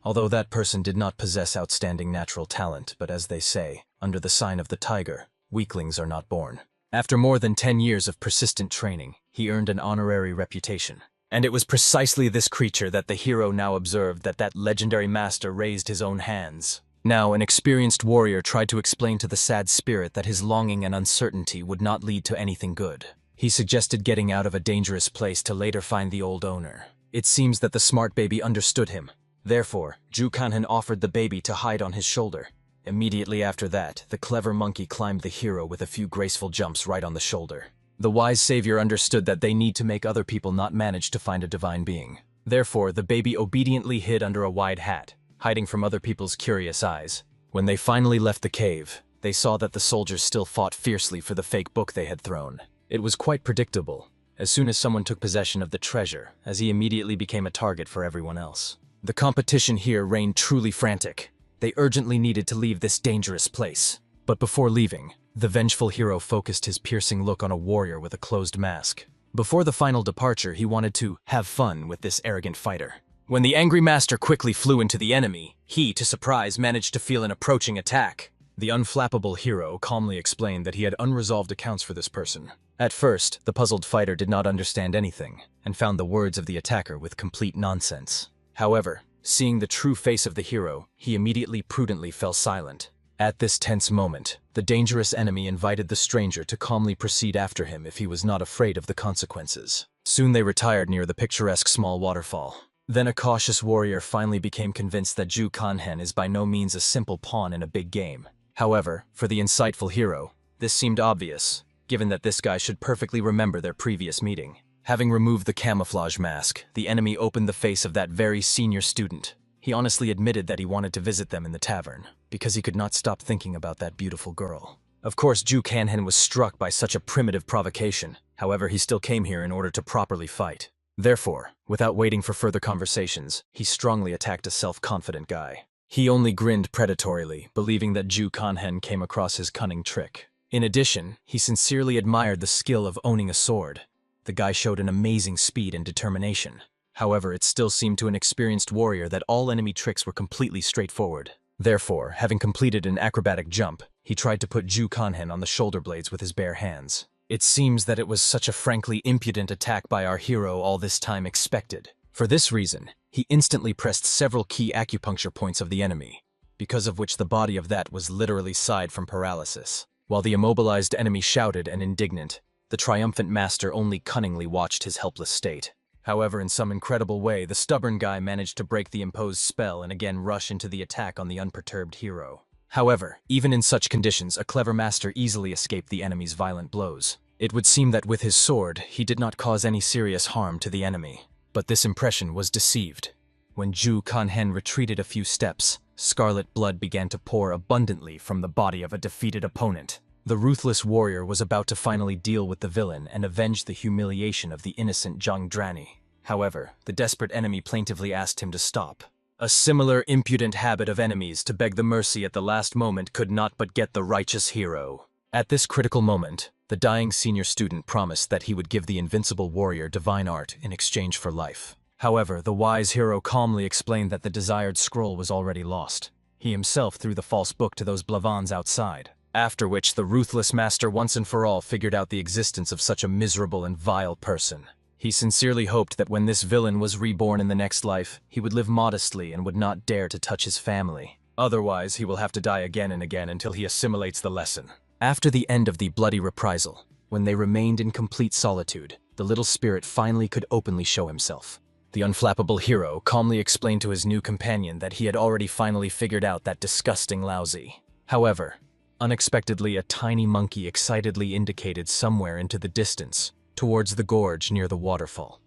Although that person did not possess outstanding natural talent, but as they say, under the sign of the tiger, weaklings are not born. After more than 10 years of persistent training, he earned an honorary reputation. And it was precisely this creature that the hero now observed that legendary master raised his own hands. Now, an experienced warrior tried to explain to the sad spirit that his longing and uncertainty would not lead to anything good. He suggested getting out of a dangerous place to later find the old owner. It seems that the smart baby understood him. Therefore, Ju Kanhen offered the baby to hide on his shoulder. Immediately after that, the clever monkey climbed the hero with a few graceful jumps right on the shoulder. The wise savior understood that they need to make other people not manage to find a divine being. Therefore, the baby obediently hid under a wide hat, hiding from other people's curious eyes. When they finally left the cave, they saw that the soldiers still fought fiercely for the fake book they had thrown. It was quite predictable, as soon as someone took possession of the treasure, as he immediately became a target for everyone else. The competition here reigned truly frantic. They urgently needed to leave this dangerous place. But before leaving, the vengeful hero focused his piercing look on a warrior with a closed mask. Before the final departure, he wanted to have fun with this arrogant fighter. When the angry master quickly flew into the enemy, he, to surprise, managed to feel an approaching attack. The unflappable hero calmly explained that he had unresolved accounts for this person. At first, the puzzled fighter did not understand anything, and found the words of the attacker with complete nonsense. However, seeing the true face of the hero, he immediately prudently fell silent. At this tense moment, the dangerous enemy invited the stranger to calmly proceed after him if he was not afraid of the consequences. Soon they retired near the picturesque small waterfall. Then a cautious warrior finally became convinced that Ju Kanhen is by no means a simple pawn in a big game. However, for the insightful hero, this seemed obvious, given that this guy should perfectly remember their previous meeting. Having removed the camouflage mask, the enemy opened the face of that very senior student. He honestly admitted that he wanted to visit them in the tavern, because he could not stop thinking about that beautiful girl. Of course, Ju Kanhen was struck by such a primitive provocation. However, he still came here in order to properly fight. Therefore, without waiting for further conversations, he strongly attacked a self-confident guy. He only grinned predatorily, believing that Ju Kanhen came across his cunning trick. In addition, he sincerely admired the skill of owning a sword. The guy showed an amazing speed and determination. However, it still seemed to an experienced warrior that all enemy tricks were completely straightforward. Therefore, having completed an acrobatic jump, he tried to put Ju Kanhen on the shoulder blades with his bare hands. It seems that it was such a frankly impudent attack by our hero all this time expected. For this reason, he instantly pressed several key acupuncture points of the enemy, because of which the body of that was literally sighed from paralysis. While the immobilized enemy shouted and indignant, the triumphant master only cunningly watched his helpless state. However, in some incredible way, the stubborn guy managed to break the imposed spell and again rush into the attack on the unperturbed hero. However, even in such conditions, a clever master easily escaped the enemy's violent blows. It would seem that with his sword, he did not cause any serious harm to the enemy. But this impression was deceived. When Ju Kanhen retreated a few steps, scarlet blood began to pour abundantly from the body of a defeated opponent. The ruthless warrior was about to finally deal with the villain and avenge the humiliation of the innocent Zhang Drani. However, the desperate enemy plaintively asked him to stop. A similar impudent habit of enemies to beg the mercy at the last moment could not but get the righteous hero. At this critical moment, the dying senior student promised that he would give the invincible warrior divine art in exchange for life. However, the wise hero calmly explained that the desired scroll was already lost. He himself threw the false book to those Blavans outside. After which, the ruthless master once and for all figured out the existence of such a miserable and vile person. He sincerely hoped that when this villain was reborn in the next life, he would live modestly and would not dare to touch his family. Otherwise, he will have to die again and again until he assimilates the lesson. After the end of the bloody reprisal, when they remained in complete solitude, the little spirit finally could openly show himself. The unflappable hero calmly explained to his new companion that he had already finally figured out that disgusting lousy. However, unexpectedly, a tiny monkey excitedly indicated somewhere into the distance, towards the gorge near the waterfall.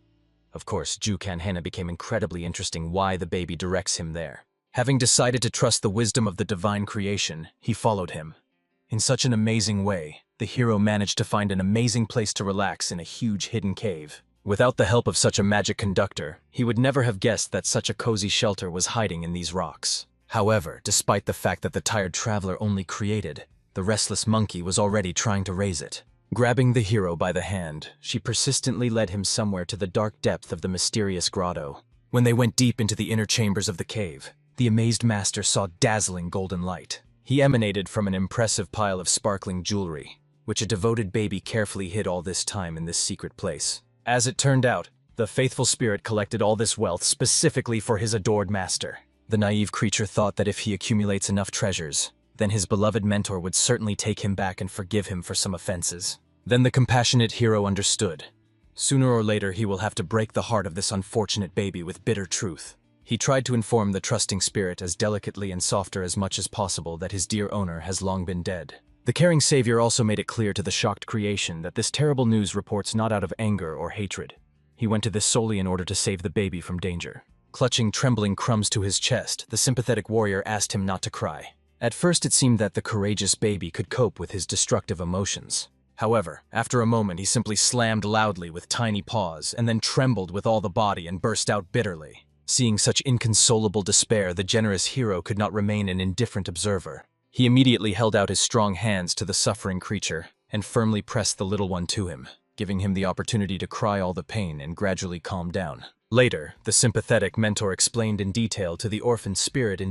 Of course, Jukan became incredibly interesting why the baby directs him there. Having decided to trust the wisdom of the divine creation, he followed him. In such an amazing way, the hero managed to find an amazing place to relax in a huge hidden cave. Without the help of such a magic conductor, he would never have guessed that such a cozy shelter was hiding in these rocks. However, despite the fact that the tired traveler only created, the restless monkey was already trying to raise it. Grabbing the hero by the hand, she persistently led him somewhere to the dark depth of the mysterious grotto. When they went deep into the inner chambers of the cave, the amazed master saw dazzling golden light. He emanated from an impressive pile of sparkling jewelry, which a devoted baby carefully hid all this time in this secret place. As it turned out, the faithful spirit collected all this wealth specifically for his adored master. The naive creature thought that if he accumulates enough treasures, then his beloved mentor would certainly take him back and forgive him for some offenses. Then the compassionate hero understood. Sooner or later he will have to break the heart of this unfortunate baby with bitter truth. He tried to inform the trusting spirit as delicately and softer as much as possible that his dear owner has long been dead. The caring savior also made it clear to the shocked creation that this terrible news reports not out of anger or hatred. He went to this solely in order to save the baby from danger. Clutching trembling crumbs to his chest, the sympathetic warrior asked him not to cry. At first it seemed that the courageous baby could cope with his destructive emotions. However, after a moment he simply slammed loudly with tiny paws and then trembled with all the body and burst out bitterly. Seeing such inconsolable despair, the generous hero could not remain an indifferent observer. He immediately held out his strong hands to the suffering creature and firmly pressed the little one to him, giving him the opportunity to cry all the pain and gradually calm down. Later, the sympathetic mentor explained in detail to the orphaned spirit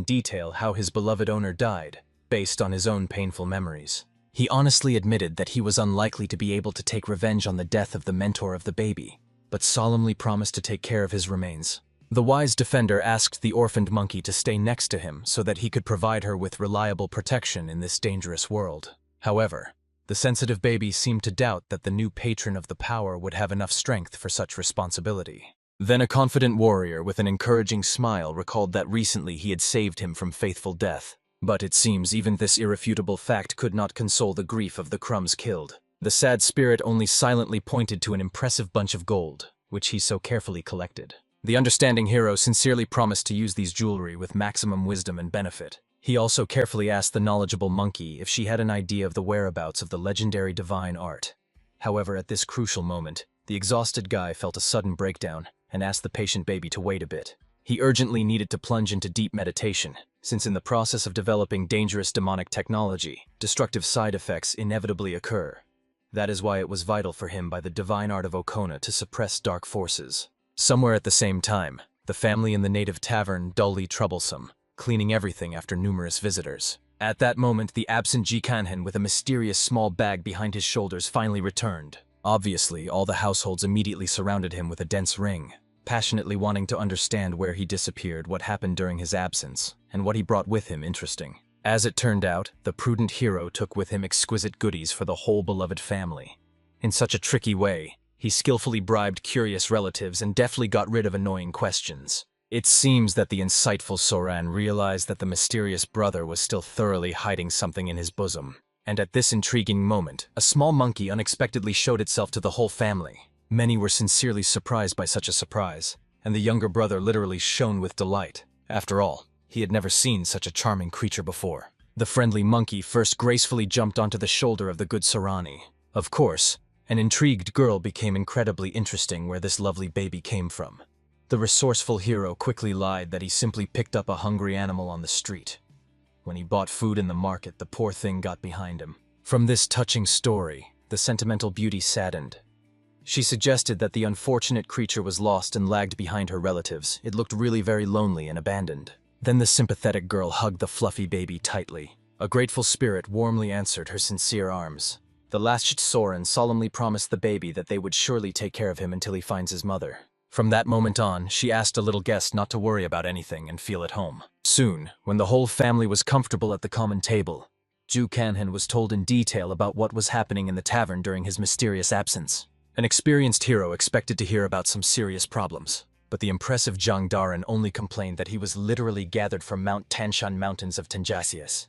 how his beloved owner died, based on his own painful memories. He honestly admitted that he was unlikely to be able to take revenge on the death of the mentor of the baby, but solemnly promised to take care of his remains. The wise defender asked the orphaned monkey to stay next to him so that he could provide her with reliable protection in this dangerous world. However, the sensitive baby seemed to doubt that the new patron of the power would have enough strength for such responsibility. Then a confident warrior with an encouraging smile recalled that recently he had saved him from faithful death. But it seems even this irrefutable fact could not console the grief of the crumbs killed. The sad spirit only silently pointed to an impressive bunch of gold, which he so carefully collected. The understanding hero sincerely promised to use these jewelry with maximum wisdom and benefit. He also carefully asked the knowledgeable monkey if she had an idea of the whereabouts of the legendary divine art. However, at this crucial moment, the exhausted guy felt a sudden breakdown and asked the patient baby to wait a bit. He urgently needed to plunge into deep meditation, since in the process of developing dangerous demonic technology, destructive side effects inevitably occur. That is why it was vital for him by the divine art of Okona to suppress dark forces. Somewhere at the same time, the family in the native tavern dully troublesome, cleaning everything after numerous visitors. At that moment, the absent Jikanhen with a mysterious small bag behind his shoulders finally returned. Obviously, all the households immediately surrounded him with a dense ring, passionately wanting to understand where he disappeared, what happened during his absence, and what he brought with him interesting. As it turned out, the prudent hero took with him exquisite goodies for the whole beloved family. In such a tricky way, he skillfully bribed curious relatives and deftly got rid of annoying questions. It seems that the insightful Soran realized that the mysterious brother was still thoroughly hiding something in his bosom. And at this intriguing moment, a small monkey unexpectedly showed itself to the whole family. Many were sincerely surprised by such a surprise, and the younger brother literally shone with delight. After all, he had never seen such a charming creature before. The friendly monkey first gracefully jumped onto the shoulder of the good Sorani. Of course, an intrigued girl became incredibly interesting where this lovely baby came from. The resourceful hero quickly lied that he simply picked up a hungry animal on the street. When he bought food in the market, the poor thing got behind him. From this touching story, the sentimental beauty saddened. She suggested that the unfortunate creature was lost and lagged behind her relatives. It looked really very lonely and abandoned. Then the sympathetic girl hugged the fluffy baby tightly. A grateful spirit warmly answered her sincere arms. The last Soren solemnly promised the baby that they would surely take care of him until he finds his mother. From that moment on, she asked a little guest not to worry about anything and feel at home. Soon, when the whole family was comfortable at the common table, Ju Kanhen was told in detail about what was happening in the tavern during his mysterious absence. An experienced hero expected to hear about some serious problems, but the impressive Zhang Daren only complained that he was literally gathered from Mount Tanshan Mountains of Tenjasius.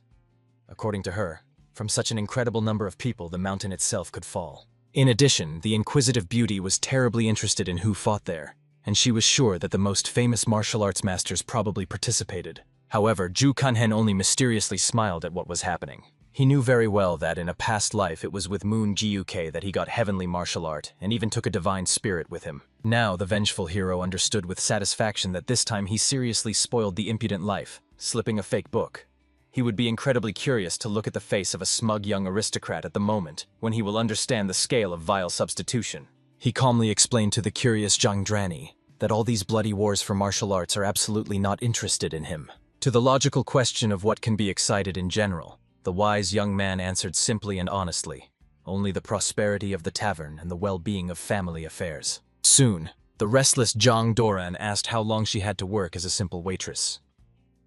According to her, from such an incredible number of people, the mountain itself could fall. In addition, the inquisitive beauty was terribly interested in who fought there, and she was sure that the most famous martial arts masters probably participated. However, Ju Kanhen only mysteriously smiled at what was happening. He knew very well that in a past life it was with Moon Gyuk that he got heavenly martial art and even took a divine spirit with him. Now the vengeful hero understood with satisfaction that this time he seriously spoiled the impudent life, slipping a fake book. He would be incredibly curious to look at the face of a smug young aristocrat at the moment when he will understand the scale of vile substitution. He calmly explained to the curious Zhang Drani that all these bloody wars for martial arts are absolutely not interested in him. To the logical question of what can be excited in general, the wise young man answered simply and honestly, only the prosperity of the tavern and the well-being of family affairs. Soon, the restless Zhang Doran asked how long she had to work as a simple waitress.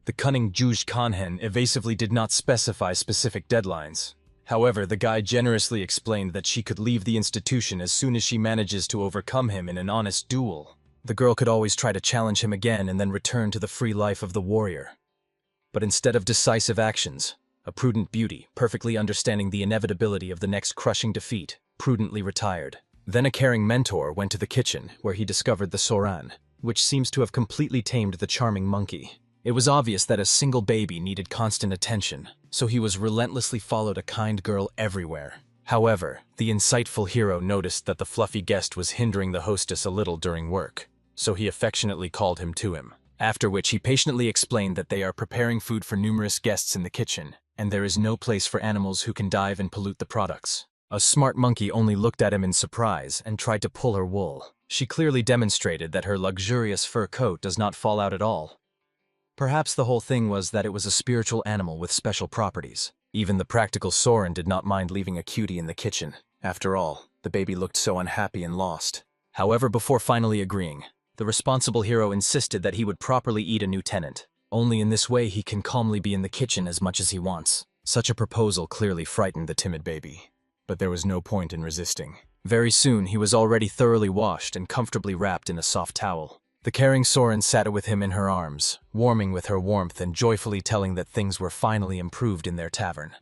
The cunning Juj Kanhen evasively did not specify specific deadlines. However, the guy generously explained that she could leave the institution as soon as she manages to overcome him in an honest duel. The girl could always try to challenge him again and then return to the free life of the warrior. But instead of decisive actions, a prudent beauty, perfectly understanding the inevitability of the next crushing defeat, prudently retired. Then a caring mentor went to the kitchen, where he discovered the Soran, which seems to have completely tamed the charming monkey. It was obvious that a single baby needed constant attention, so he was relentlessly followed a kind girl everywhere. However, the insightful hero noticed that the fluffy guest was hindering the hostess a little during work, so he affectionately called him to him. After which he patiently explained that they are preparing food for numerous guests in the kitchen, and there is no place for animals who can dive and pollute the products. A smart monkey only looked at him in surprise and tried to pull her wool. She clearly demonstrated that her luxurious fur coat does not fall out at all. Perhaps the whole thing was that it was a spiritual animal with special properties. Even the practical Soren did not mind leaving a cutie in the kitchen. After all, the baby looked so unhappy and lost. However, before finally agreeing, the responsible hero insisted that he would properly eat a new tenant. Only in this way he can calmly be in the kitchen as much as he wants. Such a proposal clearly frightened the timid baby. But there was no point in resisting. Very soon he was already thoroughly washed and comfortably wrapped in a soft towel. The caring Soren sat with him in her arms, warming with her warmth and joyfully telling that things were finally improved in their tavern.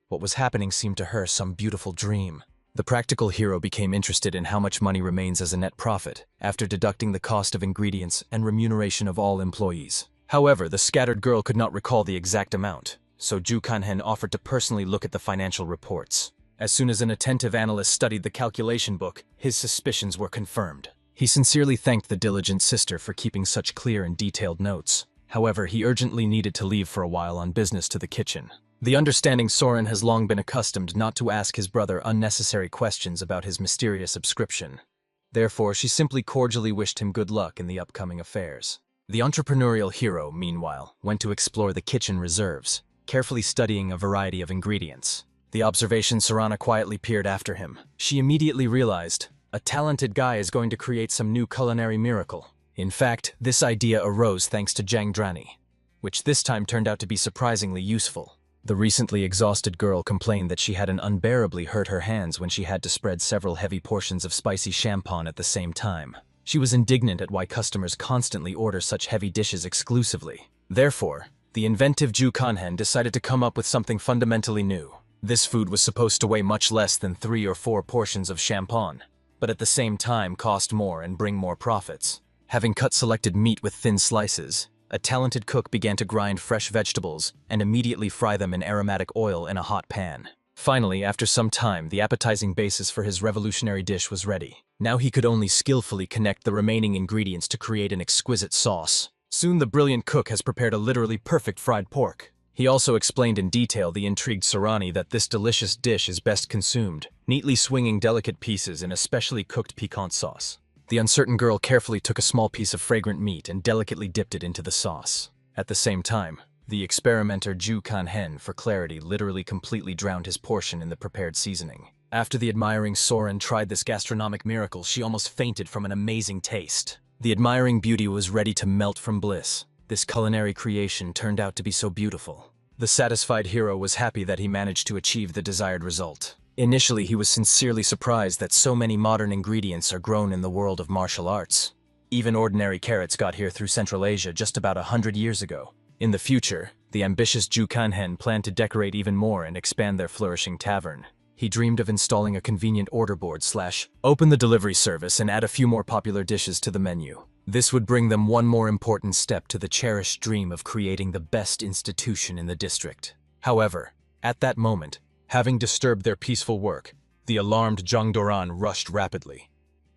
What was happening seemed to her some beautiful dream. The practical hero became interested in how much money remains as a net profit, after deducting the cost of ingredients and remuneration of all employees. However, the scattered girl could not recall the exact amount, so Ju Kanhen offered to personally look at the financial reports. As soon as an attentive analyst studied the calculation book, his suspicions were confirmed. He sincerely thanked the diligent sister for keeping such clear and detailed notes. However, he urgently needed to leave for a while on business to the kitchen. The understanding Soren has long been accustomed not to ask his brother unnecessary questions about his mysterious subscription. Therefore, she simply cordially wished him good luck in the upcoming affairs. The entrepreneurial hero, meanwhile, went to explore the kitchen reserves, carefully studying a variety of ingredients. The observation Sarana quietly peered after him. She immediately realized, a talented guy is going to create some new culinary miracle. In fact, this idea arose thanks to Zhang Drani, which this time turned out to be surprisingly useful. The recently exhausted girl complained that she had unbearably hurt her hands when she had to spread several heavy portions of spicy champon at the same time. She was indignant at why customers constantly order such heavy dishes exclusively. Therefore, the inventive Ju Kanhen decided to come up with something fundamentally new. This food was supposed to weigh much less than 3 or 4 portions of champon, but at the same time cost more and bring more profits. Having cut selected meat with thin slices, a talented cook began to grind fresh vegetables and immediately fry them in aromatic oil in a hot pan. Finally, after some time, the appetizing basis for his revolutionary dish was ready. Now he could only skillfully connect the remaining ingredients to create an exquisite sauce. Soon the brilliant cook has prepared a literally perfect fried pork. He also explained in detail the intrigued Sarani that this delicious dish is best consumed, neatly swinging delicate pieces in a specially cooked piquant sauce. The uncertain girl carefully took a small piece of fragrant meat and delicately dipped it into the sauce. At the same time, the experimenter Ju Kanhen, for clarity, literally completely drowned his portion in the prepared seasoning. After the admiring Soren tried this gastronomic miracle, she almost fainted from an amazing taste. The admiring beauty was ready to melt from bliss. This culinary creation turned out to be so beautiful. The satisfied hero was happy that he managed to achieve the desired result. Initially, he was sincerely surprised that so many modern ingredients are grown in the world of martial arts. Even ordinary carrots got here through Central Asia just about 100 years ago. In the future, the ambitious Ju Kanhen planned to decorate even more and expand their flourishing tavern. He dreamed of installing a convenient order board / open the delivery service and add a few more popular dishes to the menu. This would bring them one more important step to the cherished dream of creating the best institution in the district. However, at that moment, having disturbed their peaceful work, the alarmed Jang Doran rushed rapidly.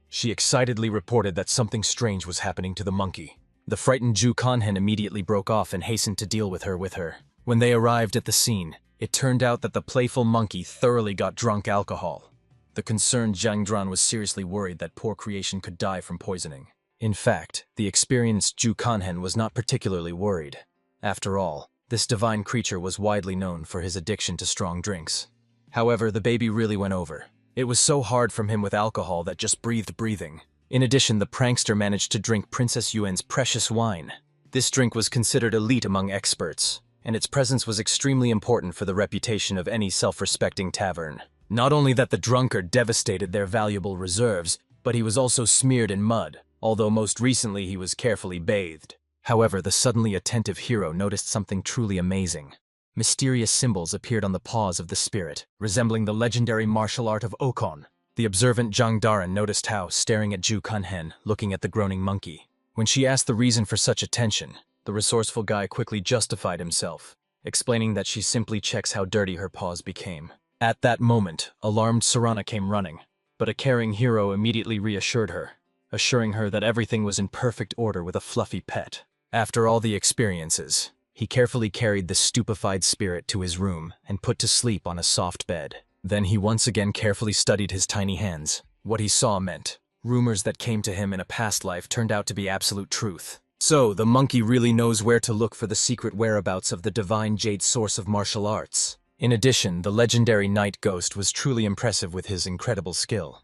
She excitedly reported that something strange was happening to the monkey. The frightened Ju Kanhen immediately broke off and hastened to deal with her. When they arrived at the scene, it turned out that the playful monkey thoroughly got drunk alcohol. The concerned Jang Dran was seriously worried that poor creation could die from poisoning. In fact, the experienced Ju Kanhen was not particularly worried. After all, this divine creature was widely known for his addiction to strong drinks. However, the baby really went over. It was so hard from him with alcohol that just breathed breathing. In addition, the prankster managed to drink Princess Yuan's precious wine. This drink was considered elite among experts, and its presence was extremely important for the reputation of any self-respecting tavern. Not only that the drunkard devastated their valuable reserves, but he was also smeared in mud, although most recently he was carefully bathed. However, the suddenly attentive hero noticed something truly amazing. Mysterious symbols appeared on the paws of the spirit, resembling the legendary martial art of Okon. The observant Jang Daran noticed how, staring at Ju Kanhen, looking at the groaning monkey. When she asked the reason for such attention, the resourceful guy quickly justified himself, explaining that she simply checks how dirty her paws became. At that moment, alarmed Sarana came running, but a caring hero immediately reassured her, assuring her that everything was in perfect order with a fluffy pet. After all the experiences, he carefully carried the stupefied spirit to his room and put to sleep on a soft bed. Then he once again carefully studied his tiny hands. What he saw meant rumors that came to him in a past life turned out to be absolute truth. So, the monkey really knows where to look for the secret whereabouts of the divine jade source of martial arts. In addition, the legendary night ghost was truly impressive with his incredible skill.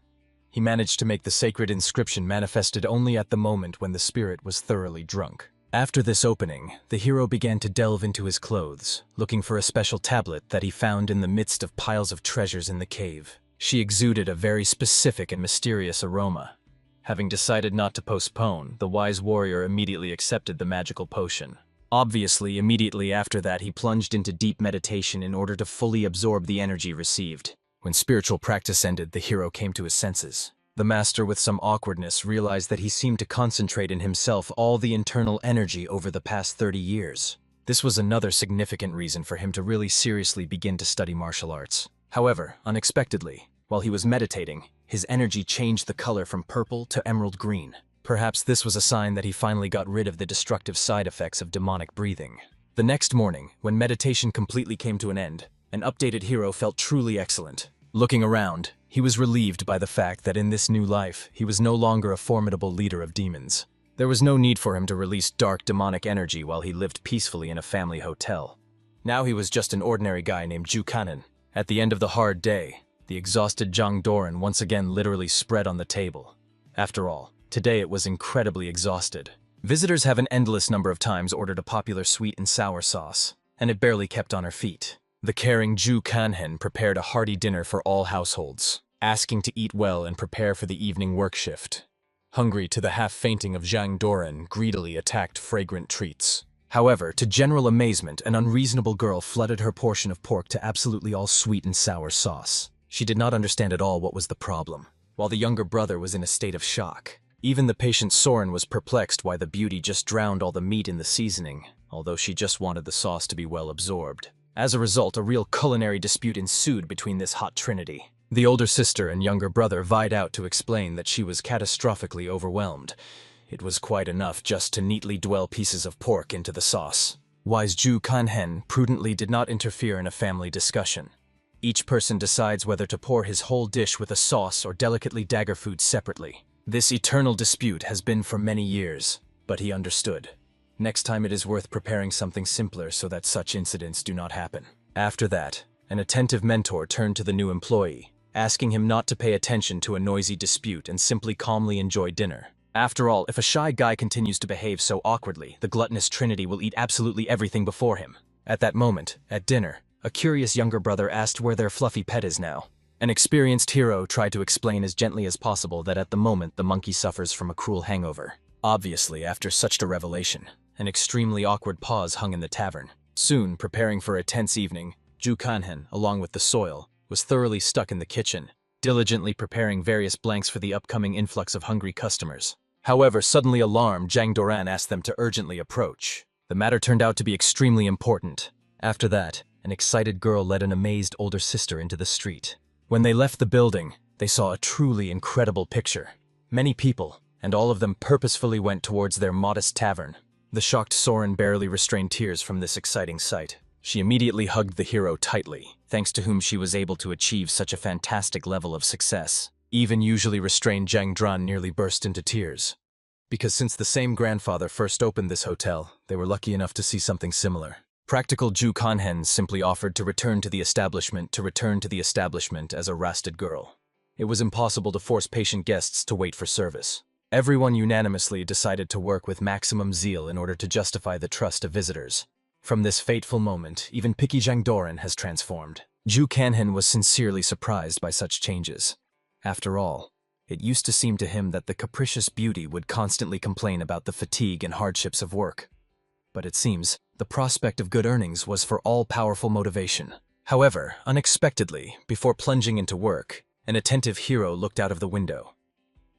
He managed to make the sacred inscription manifested only at the moment when the spirit was thoroughly drunk. After this opening, the hero began to delve into his clothes, looking for a special tablet that he found in the midst of piles of treasures in the cave. She exuded a very specific and mysterious aroma. Having decided not to postpone, the wise warrior immediately accepted the magical potion. Obviously, immediately after that, he plunged into deep meditation in order to fully absorb the energy received. When spiritual practice ended, the hero came to his senses. The master, with some awkwardness, realized that he seemed to concentrate in himself all the internal energy over the past 30 years. This was another significant reason for him to really seriously begin to study martial arts. However, unexpectedly, while he was meditating, his energy changed the color from purple to emerald green. Perhaps this was a sign that he finally got rid of the destructive side effects of demonic breathing. The next morning, when meditation completely came to an end, an updated hero felt truly excellent. Looking around, he was relieved by the fact that in this new life, he was no longer a formidable leader of demons. There was no need for him to release dark demonic energy while he lived peacefully in a family hotel. Now he was just an ordinary guy named Ju Kanen. At the end of the hard day, the exhausted Jang Doran once again literally spread on the table. After all, today it was incredibly exhausted. Visitors have an endless number of times ordered a popular sweet and sour sauce, and it barely kept on her feet. The caring Ju Kanhen prepared a hearty dinner for all households, asking to eat well and prepare for the evening work shift. Hungry to the half-fainting of Jang Doran greedily attacked fragrant treats. However, to general amazement, an unreasonable girl flooded her portion of pork to absolutely all sweet and sour sauce. She did not understand at all what was the problem, while the younger brother was in a state of shock. Even the patient Soren was perplexed why the beauty just drowned all the meat in the seasoning, although she just wanted the sauce to be well absorbed. As a result, a real culinary dispute ensued between this hot trinity. The older sister and younger brother vied out to explain that she was catastrophically overwhelmed. It was quite enough just to neatly dwell pieces of pork into the sauce. Wise Ju Kanhen prudently did not interfere in a family discussion. Each person decides whether to pour his whole dish with a sauce or delicately dagger food separately. This eternal dispute has been for many years, but he understood. Next time it is worth preparing something simpler so that such incidents do not happen. After that, an attentive mentor turned to the new employee, asking him not to pay attention to a noisy dispute and simply calmly enjoy dinner. After all, if a shy guy continues to behave so awkwardly, the gluttonous trinity will eat absolutely everything before him. At that moment, at dinner, a curious younger brother asked where their fluffy pet is now. An experienced hero tried to explain as gently as possible that at the moment the monkey suffers from a cruel hangover. Obviously, after such a revelation, an extremely awkward pause hung in the tavern. Soon, preparing for a tense evening, Ju Kanhen, along with the soil, was thoroughly stuck in the kitchen, diligently preparing various blanks for the upcoming influx of hungry customers. However, suddenly alarmed, Zhang Doran asked them to urgently approach. The matter turned out to be extremely important. After that, an excited girl led an amazed older sister into the street. When they left the building, they saw a truly incredible picture. Many people, and all of them purposefully went towards their modest tavern. The shocked Soren barely restrained tears from this exciting sight. She immediately hugged the hero tightly, thanks to whom she was able to achieve such a fantastic level of success. Even usually restrained Zhang Dran nearly burst into tears. Because since the same grandfather first opened this hotel, they were lucky enough to see something similar. Practical Ju Kanhen simply offered to return to the establishment as a rasted girl. It was impossible to force patient guests to wait for service. Everyone unanimously decided to work with maximum zeal in order to justify the trust of visitors. From this fateful moment, even picky Zhang Doran has transformed. Ju Kanhen was sincerely surprised by such changes. After all, it used to seem to him that the capricious beauty would constantly complain about the fatigue and hardships of work. But it seems, the prospect of good earnings was for all-powerful motivation. However, unexpectedly, before plunging into work, an attentive hero looked out of the window.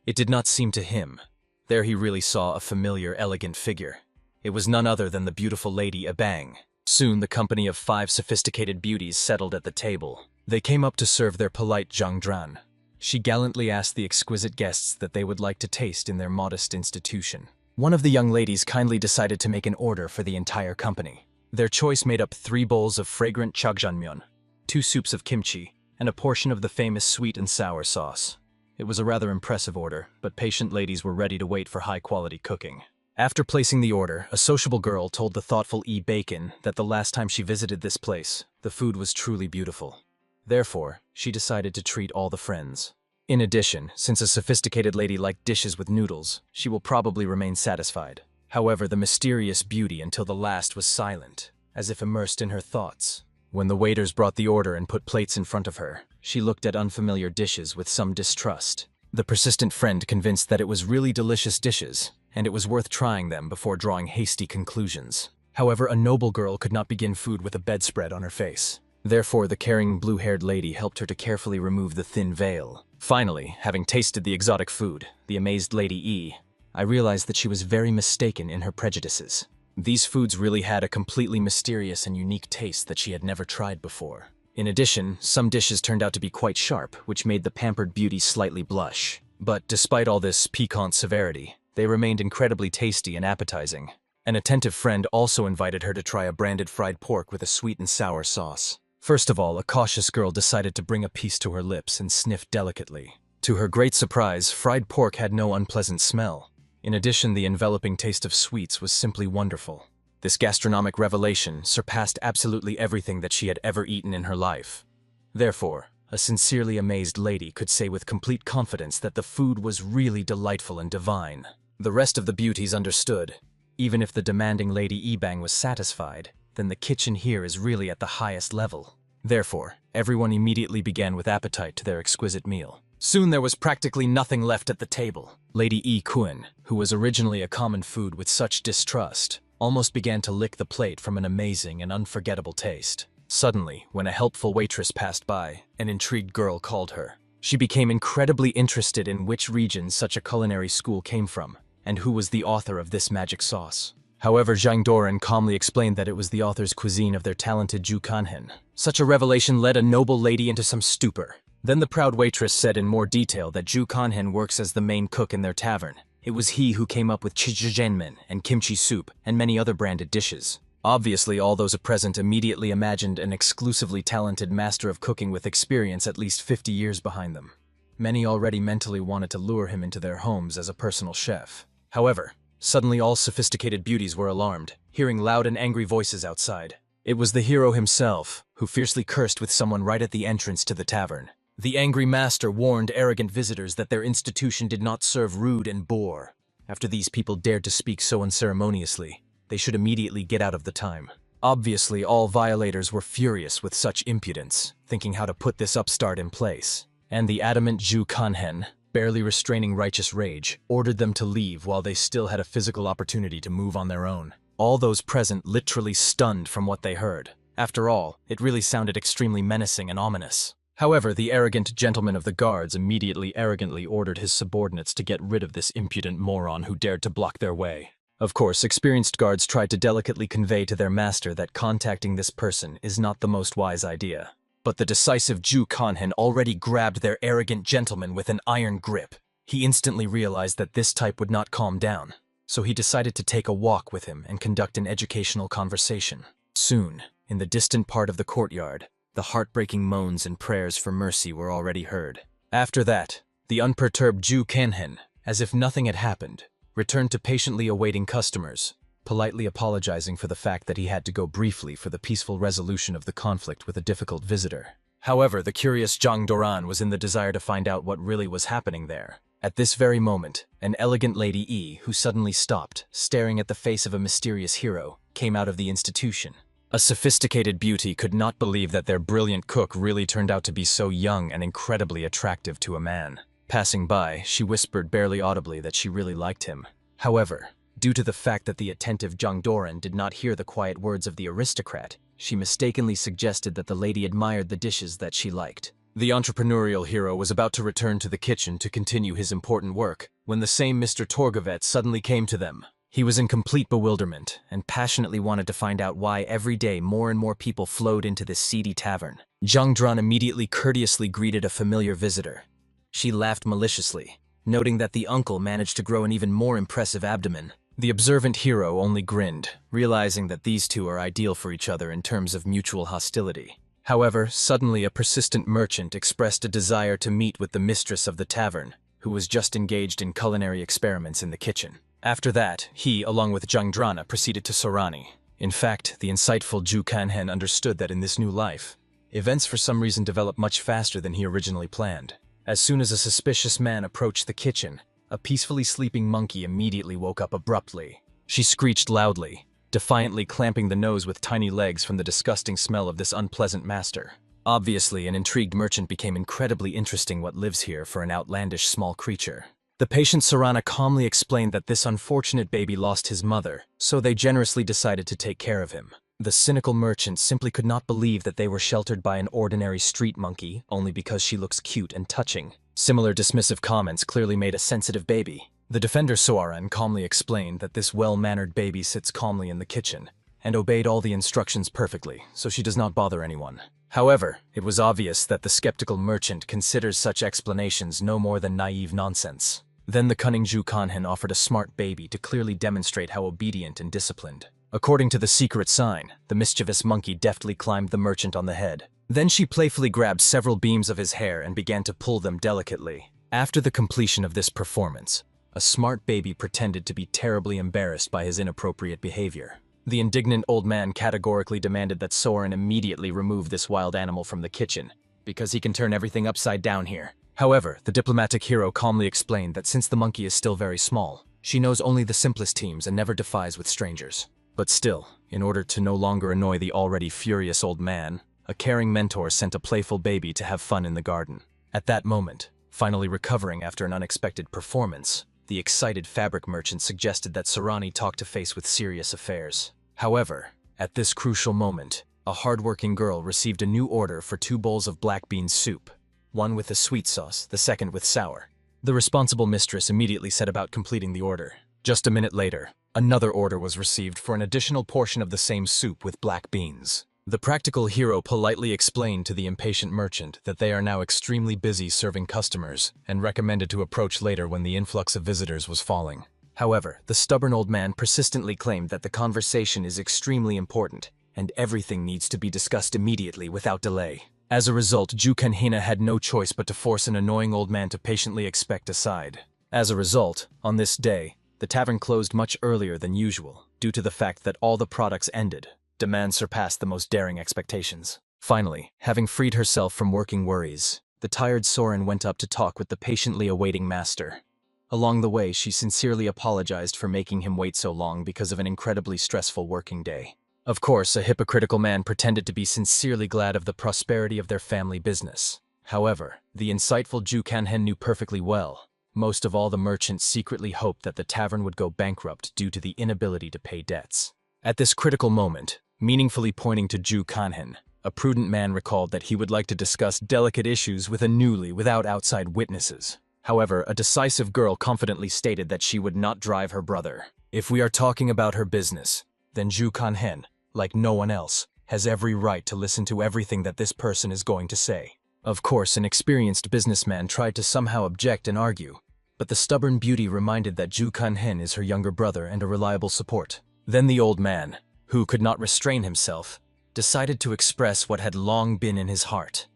It did not seem to him. There he really saw a familiar, elegant figure. It was none other than the beautiful lady Abang. Soon the company of 5 sophisticated beauties settled at the table. They came up to serve their polite Zhang Dran. She gallantly asked the exquisite guests that they would like to taste in their modest institution. One of the young ladies kindly decided to make an order for the entire company. Their choice made up 3 bowls of fragrant jjajangmyeon, 2 soups of kimchi, and a portion of the famous sweet and sour sauce. It was a rather impressive order, but patient ladies were ready to wait for high-quality cooking. After placing the order, a sociable girl told the thoughtful E. Bacon that the last time she visited this place, the food was truly beautiful. Therefore, she decided to treat all the friends. In addition, since a sophisticated lady liked dishes with noodles, she will probably remain satisfied. However, the mysterious beauty until the last was silent, as if immersed in her thoughts. When the waiters brought the order and put plates in front of her, she looked at unfamiliar dishes with some distrust. The persistent friend convinced that it was really delicious dishes, and it was worth trying them before drawing hasty conclusions. However, a noble girl could not begin food with a bedspread on her face. Therefore, the caring blue-haired lady helped her to carefully remove the thin veil. Finally, having tasted the exotic food, the amazed Lady E, I realized that she was very mistaken in her prejudices. These foods really had a completely mysterious and unique taste that she had never tried before. In addition, some dishes turned out to be quite sharp, which made the pampered beauty slightly blush. But despite all this piquant severity, they remained incredibly tasty and appetizing. An attentive friend also invited her to try a branded fried pork with a sweet and sour sauce. First of all, a cautious girl decided to bring a piece to her lips and sniff delicately. To her great surprise, fried pork had no unpleasant smell. In addition, the enveloping taste of sweets was simply wonderful. This gastronomic revelation surpassed absolutely everything that she had ever eaten in her life. Therefore, a sincerely amazed lady could say with complete confidence that the food was really delightful and divine. The rest of the beauties understood. Even if the demanding Lady Ebang was satisfied, then the kitchen here is really at the highest level. Therefore, everyone immediately began with appetite to their exquisite meal. Soon there was practically nothing left at the table. Lady E. Kun, who was originally a common food with such distrust, almost began to lick the plate from an amazing and unforgettable taste. Suddenly, when a helpful waitress passed by, an intrigued girl called her. She became incredibly interested in which region such a culinary school came from, and who was the author of this magic sauce. However, Zhang Doran calmly explained that it was the author's cuisine of their talented Ju Kanhen. Such a revelation led a noble lady into some stupor. Then the proud waitress said in more detail that Ju Kanhen works as the main cook in their tavern. It was he who came up with jjajangmyeon and kimchi soup and many other branded dishes. Obviously, all those present immediately imagined an exclusively talented master of cooking with experience at least 50 years behind them. Many already mentally wanted to lure him into their homes as a personal chef. However, suddenly all sophisticated beauties were alarmed, hearing loud and angry voices outside. It was the hero himself, who fiercely cursed with someone right at the entrance to the tavern. The angry master warned arrogant visitors that their institution did not serve rude and boor. After these people dared to speak so unceremoniously, they should immediately get out of the time. Obviously, all violators were furious with such impudence, thinking how to put this upstart in place. And the adamant Ju Kanhen, barely restraining righteous rage, ordered them to leave while they still had a physical opportunity to move on their own. All those present literally stunned from what they heard. After all, it really sounded extremely menacing and ominous. However, the arrogant gentleman of the guards immediately arrogantly ordered his subordinates to get rid of this impudent moron who dared to block their way. Of course, experienced guards tried to delicately convey to their master that contacting this person is not the most wise idea. But the decisive Ju Kanhen already grabbed their arrogant gentleman with an iron grip. He instantly realized that this type would not calm down, so he decided to take a walk with him and conduct an educational conversation. Soon, in the distant part of the courtyard, the heartbreaking moans and prayers for mercy were already heard. After that, the unperturbed Ju Kanhen, as if nothing had happened, returned to patiently awaiting customers, politely apologizing for the fact that he had to go briefly for the peaceful resolution of the conflict with a difficult visitor. However, the curious Zhang Doran was in the desire to find out what really was happening there. At this very moment, an elegant Lady E, who suddenly stopped, staring at the face of a mysterious hero, came out of the institution. A sophisticated beauty could not believe that their brilliant cook really turned out to be so young and incredibly attractive to a man. Passing by, she whispered barely audibly that she really liked him. However, due to the fact that the attentive Zhang Doran did not hear the quiet words of the aristocrat, she mistakenly suggested that the lady admired the dishes that she liked. The entrepreneurial hero was about to return to the kitchen to continue his important work when the same Mr. Torgovet suddenly came to them. He was in complete bewilderment and passionately wanted to find out why every day more and more people flowed into this seedy tavern. Zhang Dran immediately courteously greeted a familiar visitor. She laughed maliciously, noting that the uncle managed to grow an even more impressive abdomen. The observant hero only grinned, realizing that these two are ideal for each other in terms of mutual hostility. However, suddenly a persistent merchant expressed a desire to meet with the mistress of the tavern, who was just engaged in culinary experiments in the kitchen. After that, he, along with Zhang Drana, proceeded to Sorani. In fact, the insightful Ju Kanhen understood that in this new life, events for some reason developed much faster than he originally planned. As soon as a suspicious man approached the kitchen, a peacefully sleeping monkey immediately woke up abruptly. She screeched loudly, defiantly clamping the nose with tiny legs from the disgusting smell of this unpleasant master. Obviously, an intrigued merchant became incredibly interesting what lives here for an outlandish small creature. The patient Sarana calmly explained that this unfortunate baby lost his mother, so they generously decided to take care of him. The cynical merchant simply could not believe that they were sheltered by an ordinary street monkey only because she looks cute and touching. Similar dismissive comments clearly made a sensitive baby. The defender Soaran calmly explained that this well-mannered baby sits calmly in the kitchen and obeyed all the instructions perfectly, so she does not bother anyone. However, it was obvious that the skeptical merchant considers such explanations no more than naive nonsense. Then the cunning Ju Kanhen offered a smart baby to clearly demonstrate how obedient and disciplined. According to the secret sign, the mischievous monkey deftly climbed the merchant on the head. Then she playfully grabbed several beams of his hair and began to pull them delicately. After the completion of this performance, a smart baby pretended to be terribly embarrassed by his inappropriate behavior. The indignant old man categorically demanded that Soren immediately remove this wild animal from the kitchen, because he can turn everything upside down here. However, the diplomatic hero calmly explained that since the monkey is still very small, she knows only the simplest teams and never defies with strangers. But still, in order to no longer annoy the already furious old man, a caring mentor sent a playful baby to have fun in the garden. At that moment, finally recovering after an unexpected performance, the excited fabric merchant suggested that Sarani talk to face with serious affairs. However, at this crucial moment, a hardworking girl received a new order for 2 bowls of black bean soup, one with a sweet sauce, the second with sour. The responsible mistress immediately set about completing the order. Just a minute later, another order was received for an additional portion of the same soup with black beans. The practical hero politely explained to the impatient merchant that they are now extremely busy serving customers and recommended to approach later when the influx of visitors was falling. However, the stubborn old man persistently claimed that the conversation is extremely important and everything needs to be discussed immediately without delay. As a result, Ju Kanhina had no choice but to force an annoying old man to patiently expect aside. As a result, on this day, the tavern closed much earlier than usual, due to the fact that all the products ended. Demand surpassed the most daring expectations. Finally, having freed herself from working worries, the tired Soren went up to talk with the patiently awaiting master. Along the way, she sincerely apologized for making him wait so long because of an incredibly stressful working day. Of course, a hypocritical man pretended to be sincerely glad of the prosperity of their family business. However, the insightful Ju Kanhen knew perfectly well. Most of all, the merchants secretly hoped that the tavern would go bankrupt due to the inability to pay debts. At this critical moment, meaningfully pointing to Ju Kanhen, A prudent man recalled that he would like to discuss delicate issues with a newly without outside witnesses. However, a decisive girl confidently stated that she would not drive her brother. If we are talking about her business, then Zhu Kanhen, like no one else, has every right to listen to everything that this person is going to say. Of course, an experienced businessman tried to somehow object and argue, but the stubborn beauty reminded that Zhu Kanhen is her younger brother and a reliable support. Then the old man, who could not restrain himself, decided to express what had long been in his heart.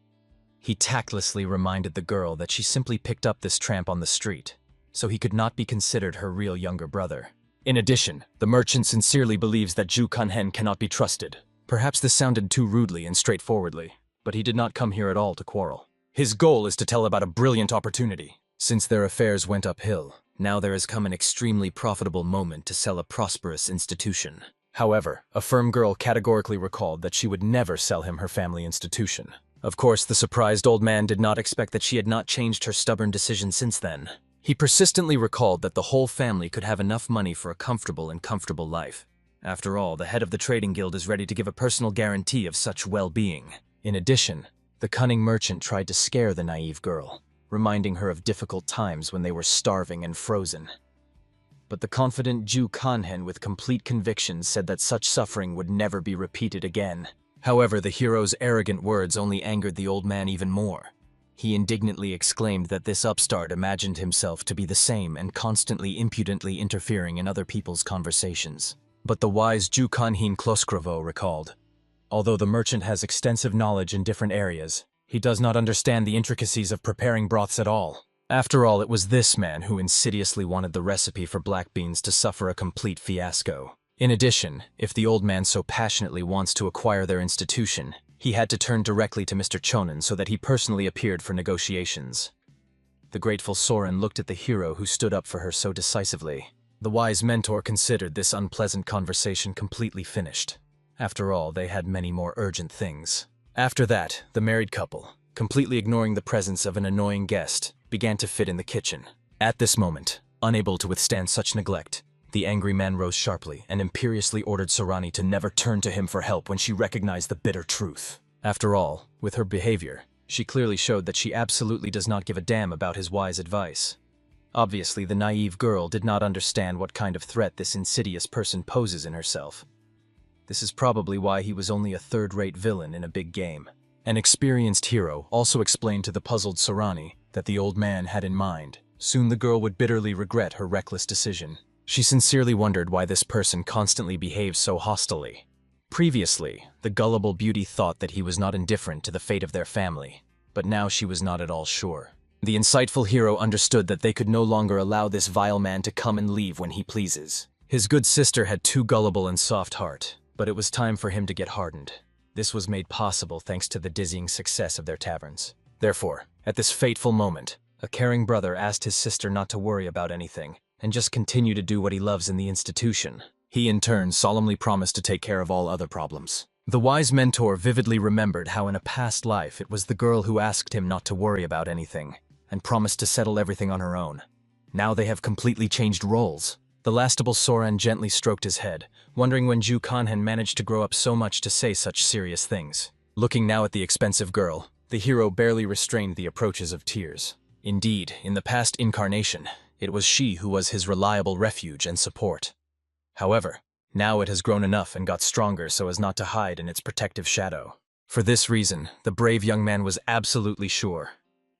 He tactlessly reminded the girl that she simply picked up this tramp on the street, so he could not be considered her real younger brother. In addition, the merchant sincerely believes that Zhu Kanhen cannot be trusted. Perhaps this sounded too rudely and straightforwardly, but he did not come here at all to quarrel. His goal is to tell about a brilliant opportunity. Since their affairs went uphill, now there has come an extremely profitable moment to sell a prosperous institution. However, a firm girl categorically recalled that she would never sell him her family institution. Of course, the surprised old man did not expect that she had not changed her stubborn decision since then. He persistently recalled that the whole family could have enough money for a comfortable life. After all, the head of the trading guild is ready to give a personal guarantee of such well-being. In addition, the cunning merchant tried to scare the naive girl, reminding her of difficult times when they were starving and frozen. But the confident Zhu Kanhen with complete conviction said that such suffering would never be repeated again. However, the hero's arrogant words only angered the old man even more. He indignantly exclaimed that this upstart imagined himself to be the same and constantly impudently interfering in other people's conversations. But the wise Zhu Kanhen Kloskrovo recalled, although the merchant has extensive knowledge in different areas, he does not understand the intricacies of preparing broths at all. After all, it was this man who insidiously wanted the recipe for black beans to suffer a complete fiasco. In addition, if the old man so passionately wants to acquire their institution, he had to turn directly to Mr. Chonin so that he personally appeared for negotiations. The grateful Soren looked at the hero who stood up for her so decisively. The wise mentor considered this unpleasant conversation completely finished. After all, they had many more urgent things. After that, the married couple, completely ignoring the presence of an annoying guest, began to fit in the kitchen. At this moment, unable to withstand such neglect, the angry man rose sharply and imperiously ordered Sorani to never turn to him for help when she recognized the bitter truth. After all, with her behavior, she clearly showed that she absolutely does not give a damn about his wise advice. Obviously, the naive girl did not understand what kind of threat this insidious person poses in herself. This is probably why he was only a third-rate villain in a big game. An experienced hero also explained to the puzzled Sorani that the old man had in mind. Soon the girl would bitterly regret her reckless decision. She sincerely wondered why this person constantly behaved so hostilely. Previously, the gullible beauty thought that he was not indifferent to the fate of their family, but now she was not at all sure. The insightful hero understood that they could no longer allow this vile man to come and leave when he pleases. His good sister had too gullible and soft heart, but it was time for him to get hardened. This was made possible thanks to the dizzying success of their taverns. Therefore, at this fateful moment, a caring brother asked his sister not to worry about anything, and just continue to do what he loves in the institution. He in turn solemnly promised to take care of all other problems. The wise mentor vividly remembered how in a past life it was the girl who asked him not to worry about anything, and promised to settle everything on her own. Now they have completely changed roles. The lastable Soren gently stroked his head, wondering when Zhu Kanhen managed to grow up so much to say such serious things. Looking now at the expensive girl, the hero barely restrained the approaches of tears. Indeed, in the past incarnation, it was she who was his reliable refuge and support. However, now it has grown enough and got stronger so as not to hide in its protective shadow. For this reason, the brave young man was absolutely sure.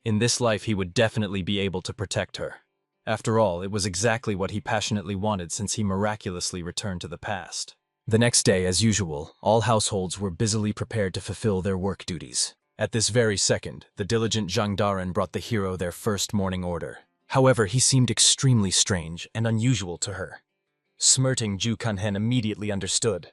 In this life he would definitely be able to protect her. After all, it was exactly what he passionately wanted since he miraculously returned to the past. The next day, as usual, all households were busily prepared to fulfill their work duties. At this very second, the diligent Zhangdaran brought the hero their first morning order. However, he seemed extremely strange and unusual to her. Smirting, Zhu Kanhen immediately understood.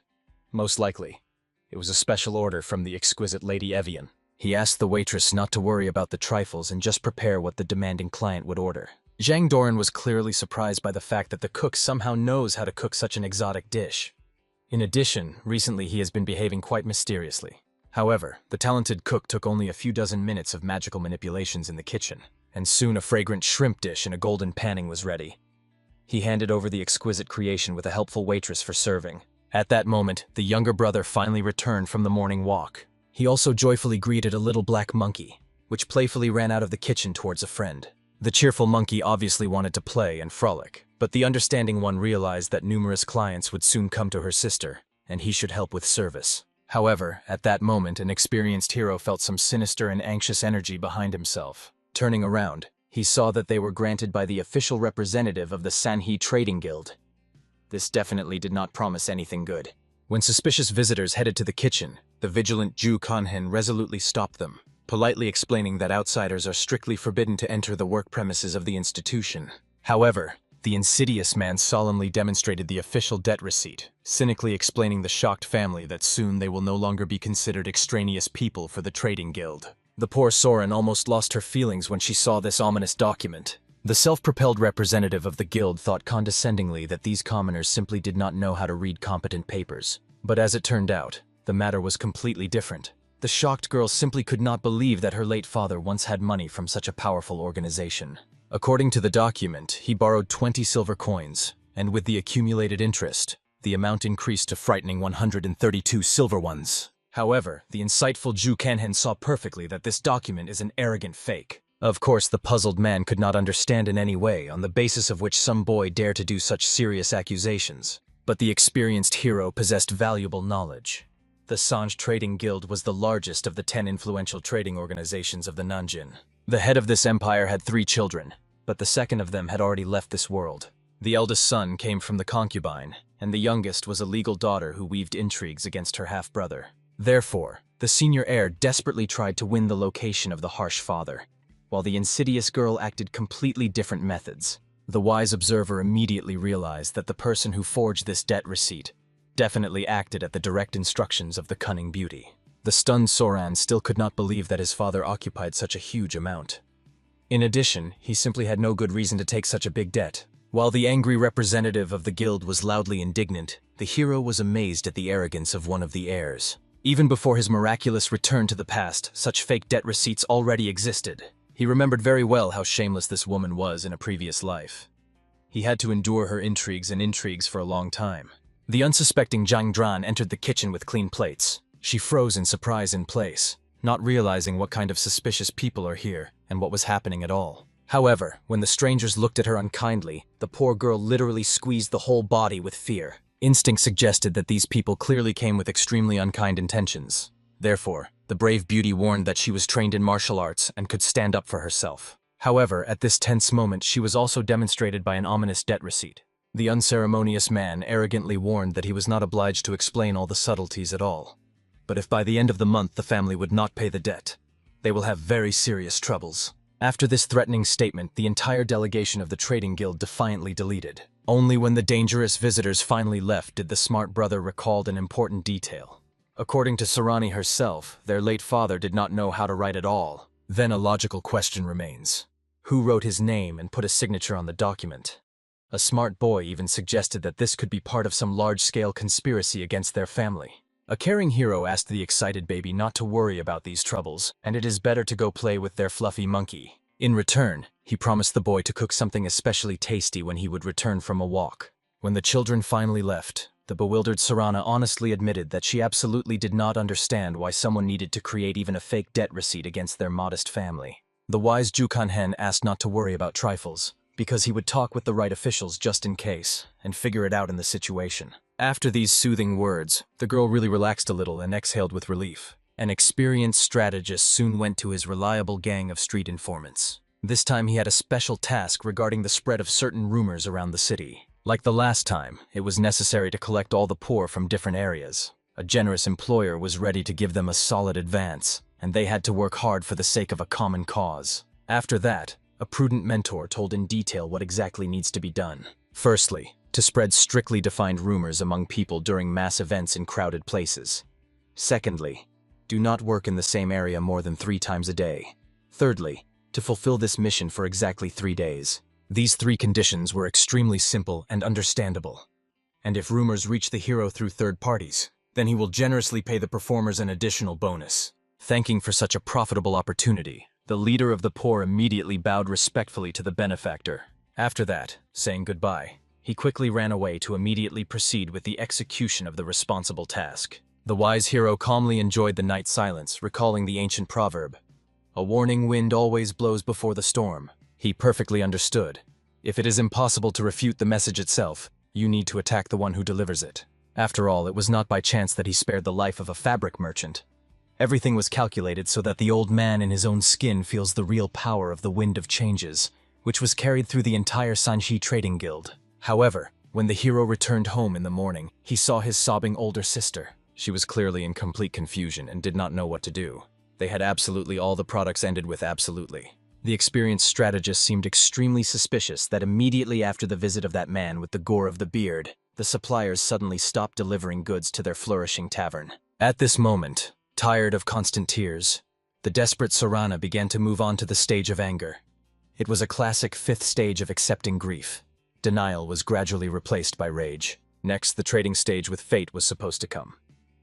Most likely, it was a special order from the exquisite Lady Evian. He asked the waitress not to worry about the trifles and just prepare what the demanding client would order. Zhang Doran was clearly surprised by the fact that the cook somehow knows how to cook such an exotic dish. In addition, recently he has been behaving quite mysteriously. However, the talented cook took only a few dozen minutes of magical manipulations in the kitchen, and soon a fragrant shrimp dish in a golden panning was ready. He handed over the exquisite creation with a helpful waitress for serving. At that moment, the younger brother finally returned from the morning walk. He also joyfully greeted a little black monkey, which playfully ran out of the kitchen towards a friend. The cheerful monkey obviously wanted to play and frolic, but the understanding one realized that numerous clients would soon come to her sister, and he should help with service. However, at that moment, an experienced hero felt some sinister and anxious energy behind himself. Turning around, he saw that they were granted by the official representative of the Sanhee Trading Guild. This definitely did not promise anything good. When suspicious visitors headed to the kitchen, the vigilant Ju Kanhen resolutely stopped them, politely explaining that outsiders are strictly forbidden to enter the work premises of the institution. However, the insidious man solemnly demonstrated the official debt receipt, cynically explaining the shocked family that soon they will no longer be considered extraneous people for the trading guild. The poor Soren almost lost her feelings when she saw this ominous document. The self-propelled representative of the guild thought condescendingly that these commoners simply did not know how to read competent papers. But as it turned out, the matter was completely different. The shocked girl simply could not believe that her late father once had money from such a powerful organization. According to the document, he borrowed 20 silver coins, and with the accumulated interest, the amount increased to frightening 132 silver ones. However, the insightful Ju Kanhen saw perfectly that this document is an arrogant fake. Of course, the puzzled man could not understand in any way on the basis of which some boy dared to do such serious accusations. But the experienced hero possessed valuable knowledge. The Sanj Trading Guild was the largest of the 10 influential trading organizations of the Nanjin. The head of this empire had 3 children, but the second of them had already left this world. The eldest son came from the concubine, and the youngest was a legal daughter who weaved intrigues against her half-brother. Therefore, the senior heir desperately tried to win the location of the harsh father, while the insidious girl acted completely different methods. The wise observer immediately realized that the person who forged this debt receipt definitely acted at the direct instructions of the cunning beauty. The stunned Soran still could not believe that his father occupied such a huge amount. In addition, he simply had no good reason to take such a big debt. While the angry representative of the guild was loudly indignant, the hero was amazed at the arrogance of one of the heirs. Even before his miraculous return to the past, such fake debt receipts already existed. He remembered very well how shameless this woman was in a previous life. He had to endure her intrigues for a long time. The unsuspecting Zhang Dran entered the kitchen with clean plates. She froze in surprise in place, not realizing what kind of suspicious people are here and what was happening at all. However, when the strangers looked at her unkindly, the poor girl literally squeezed the whole body with fear. Instinct suggested that these people clearly came with extremely unkind intentions. Therefore, the brave beauty warned that she was trained in martial arts and could stand up for herself. However, at this tense moment, she was also demonstrated by an ominous debt receipt. The unceremonious man arrogantly warned that he was not obliged to explain all the subtleties at all. But if by the end of the month the family would not pay the debt, they will have very serious troubles. After this threatening statement, the entire delegation of the trading guild defiantly deleted. Only when the dangerous visitors finally left did the smart brother recall an important detail. According to Sarani herself, their late father did not know how to write at all. Then a logical question remains. Who wrote his name and put a signature on the document? A smart boy even suggested that this could be part of some large-scale conspiracy against their family. A caring hero asked the excited baby not to worry about these troubles, and it is better to go play with their fluffy monkey. In return, he promised the boy to cook something especially tasty when he would return from a walk. When the children finally left, the bewildered Sarana honestly admitted that she absolutely did not understand why someone needed to create even a fake debt receipt against their modest family. The wise Ju Kanhen asked not to worry about trifles, because he would talk with the right officials just in case, and figure it out in the situation. After these soothing words, the girl really relaxed a little and exhaled with relief. An experienced strategist soon went to his reliable gang of street informants. This time he had a special task regarding the spread of certain rumors around the city. Like the last time, it was necessary to collect all the poor from different areas. A generous employer was ready to give them a solid advance, and they had to work hard for the sake of a common cause. After that, a prudent mentor told in detail what exactly needs to be done. Firstly, to spread strictly defined rumors among people during mass events in crowded places. Secondly, do not work in the same area more than 3 times a day. Thirdly, to fulfill this mission for exactly 3 days. These 3 conditions were extremely simple and understandable. And if rumors reach the hero through third parties, then he will generously pay the performers an additional bonus. Thanking for such a profitable opportunity, the leader of the poor immediately bowed respectfully to the benefactor. After that, saying goodbye, he quickly ran away to immediately proceed with the execution of the responsible task. The wise hero calmly enjoyed the night silence, recalling the ancient proverb, "A warning wind always blows before the storm." He perfectly understood. If it is impossible to refute the message itself, you need to attack the one who delivers it. After all, it was not by chance that he spared the life of a fabric merchant. Everything was calculated so that the old man in his own skin feels the real power of the wind of changes, which was carried through the entire Sanji trading guild. However, when the hero returned home in the morning, he saw his sobbing older sister. She was clearly in complete confusion and did not know what to do. They had absolutely all the products ended with absolutely. The experienced strategist seemed extremely suspicious that immediately after the visit of that man with the gore of the beard, the suppliers suddenly stopped delivering goods to their flourishing tavern. At this moment, tired of constant tears, the desperate Sorana began to move on to the stage of anger. It was a classic fifth stage of accepting grief. Denial was gradually replaced by rage. Next, the trading stage with fate was supposed to come.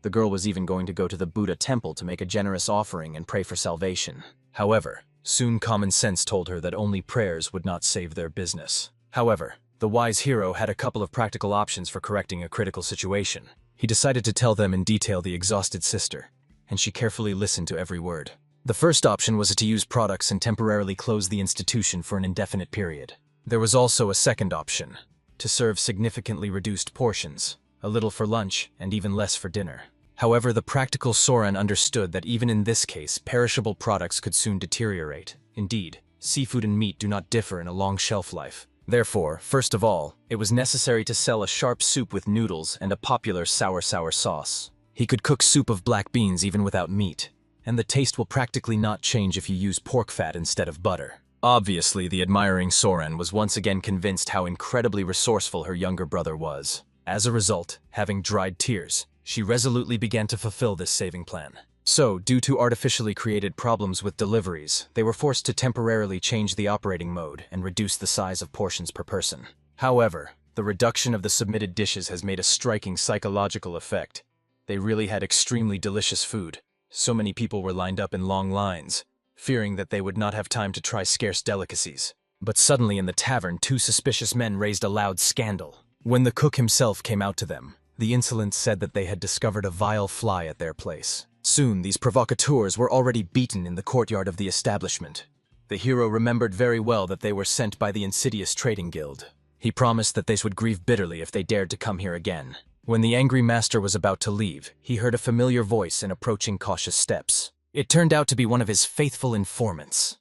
The girl was even going to go to the Buddha temple to make a generous offering and pray for salvation. However, soon common sense told her that only prayers would not save their business. However, the wise hero had a couple of practical options for correcting a critical situation. He decided to tell them in detail the exhausted sister, and she carefully listened to every word. The first option was to use products and temporarily close the institution for an indefinite period. There was also a second option, to serve significantly reduced portions, a little for lunch and even less for dinner. However, the practical Soren understood that even in this case, perishable products could soon deteriorate. Indeed, seafood and meat do not differ in a long shelf life. Therefore, first of all, it was necessary to sell a sharp soup with noodles and a popular sour sauce. He could cook soup of black beans even without meat, and the taste will practically not change if you use pork fat instead of butter. Obviously, the admiring Soren was once again convinced how incredibly resourceful her younger brother was. As a result, having dried tears, she resolutely began to fulfill this saving plan. So, due to artificially created problems with deliveries, they were forced to temporarily change the operating mode and reduce the size of portions per person. However, the reduction of the submitted dishes has made a striking psychological effect. They really had extremely delicious food. So many people were lined up in long lines, fearing that they would not have time to try scarce delicacies. But suddenly in the tavern, two suspicious men raised a loud scandal. When the cook himself came out to them, the insolents said that they had discovered a vile fly at their place. Soon, these provocateurs were already beaten in the courtyard of the establishment. The hero remembered very well that they were sent by the insidious trading guild. He promised that they would grieve bitterly if they dared to come here again. When the angry master was about to leave, he heard a familiar voice and approaching cautious steps. It turned out to be one of his faithful informants.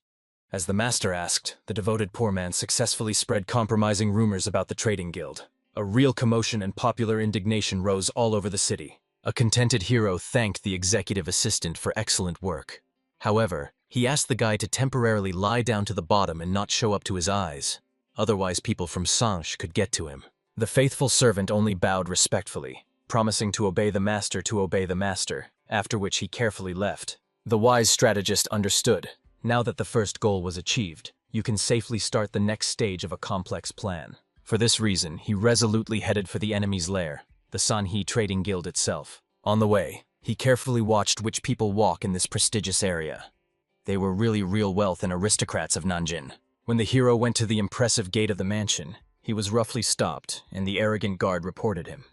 As the master asked, the devoted poor man successfully spread compromising rumors about the trading guild. A real commotion and popular indignation rose all over the city. A contented hero thanked the executive assistant for excellent work. However, he asked the guy to temporarily lie down to the bottom and not show up to his eyes. Otherwise, people from Sanche could get to him. The faithful servant only bowed respectfully, promising to obey the master, after which he carefully left. The wise strategist understood. Now that the first goal was achieved, you can safely start the next stage of a complex plan. For this reason, he resolutely headed for the enemy's lair, the Sanhe Trading Guild itself. On the way, he carefully watched which people walk in this prestigious area. They were really real wealth and aristocrats of Nanjin. When the hero went to the impressive gate of the mansion, he was roughly stopped, and the arrogant guard reported him.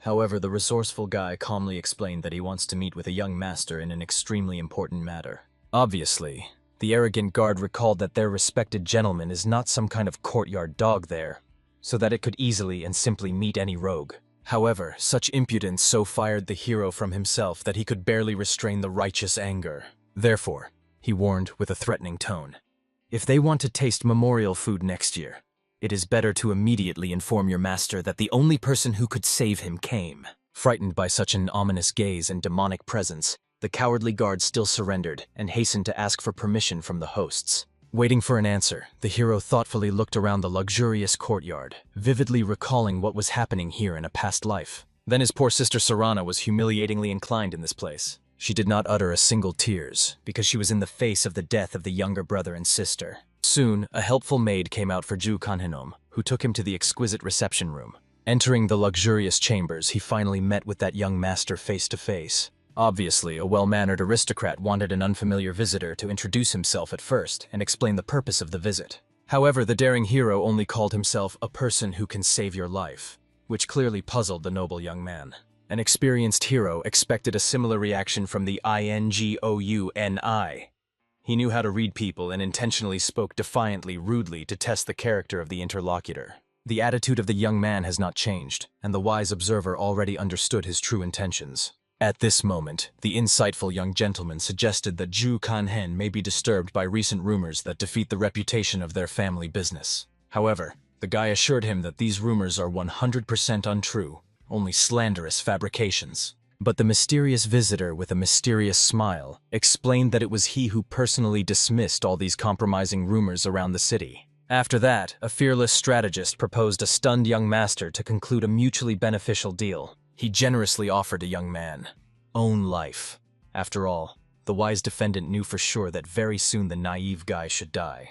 However, the resourceful guy calmly explained that he wants to meet with a young master in an extremely important matter. Obviously, the arrogant guard recalled that their respected gentleman is not some kind of courtyard dog there, so that it could easily and simply meet any rogue. However, such impudence so fired the hero from himself that he could barely restrain the righteous anger. Therefore, he warned with a threatening tone, "If they want to taste memorial food next year, it is better to immediately inform your master that the only person who could save him came." Frightened by such an ominous gaze and demonic presence, the cowardly guard still surrendered and hastened to ask for permission from the hosts. Waiting for an answer, the hero thoughtfully looked around the luxurious courtyard, vividly recalling what was happening here in a past life. Then his poor sister Sorana was humiliatingly inclined in this place. She did not utter a single tears, because she was in the face of the death of the younger brother and sister. Soon, a helpful maid came out for Ju Kanhinom, who took him to the exquisite reception room. Entering the luxurious chambers, he finally met with that young master face to face. Obviously, a well-mannered aristocrat wanted an unfamiliar visitor to introduce himself at first and explain the purpose of the visit. However, the daring hero only called himself a person who can save your life, which clearly puzzled the noble young man. An experienced hero expected a similar reaction from the ingouni. He knew how to read people and intentionally spoke defiantly, rudely to test the character of the interlocutor. The attitude of the young man has not changed, and the wise observer already understood his true intentions. At this moment, the insightful young gentleman suggested that Zhu Kanhen may be disturbed by recent rumors that defeat the reputation of their family business. However, the guy assured him that these rumors are 100% untrue, only slanderous fabrications. But the mysterious visitor, with a mysterious smile, explained that it was he who personally dismissed all these compromising rumors around the city. After that, a fearless strategist proposed a stunned young master to conclude a mutually beneficial deal. He generously offered a young man own life. After all, the wise defendant knew for sure that very soon the naive guy should die.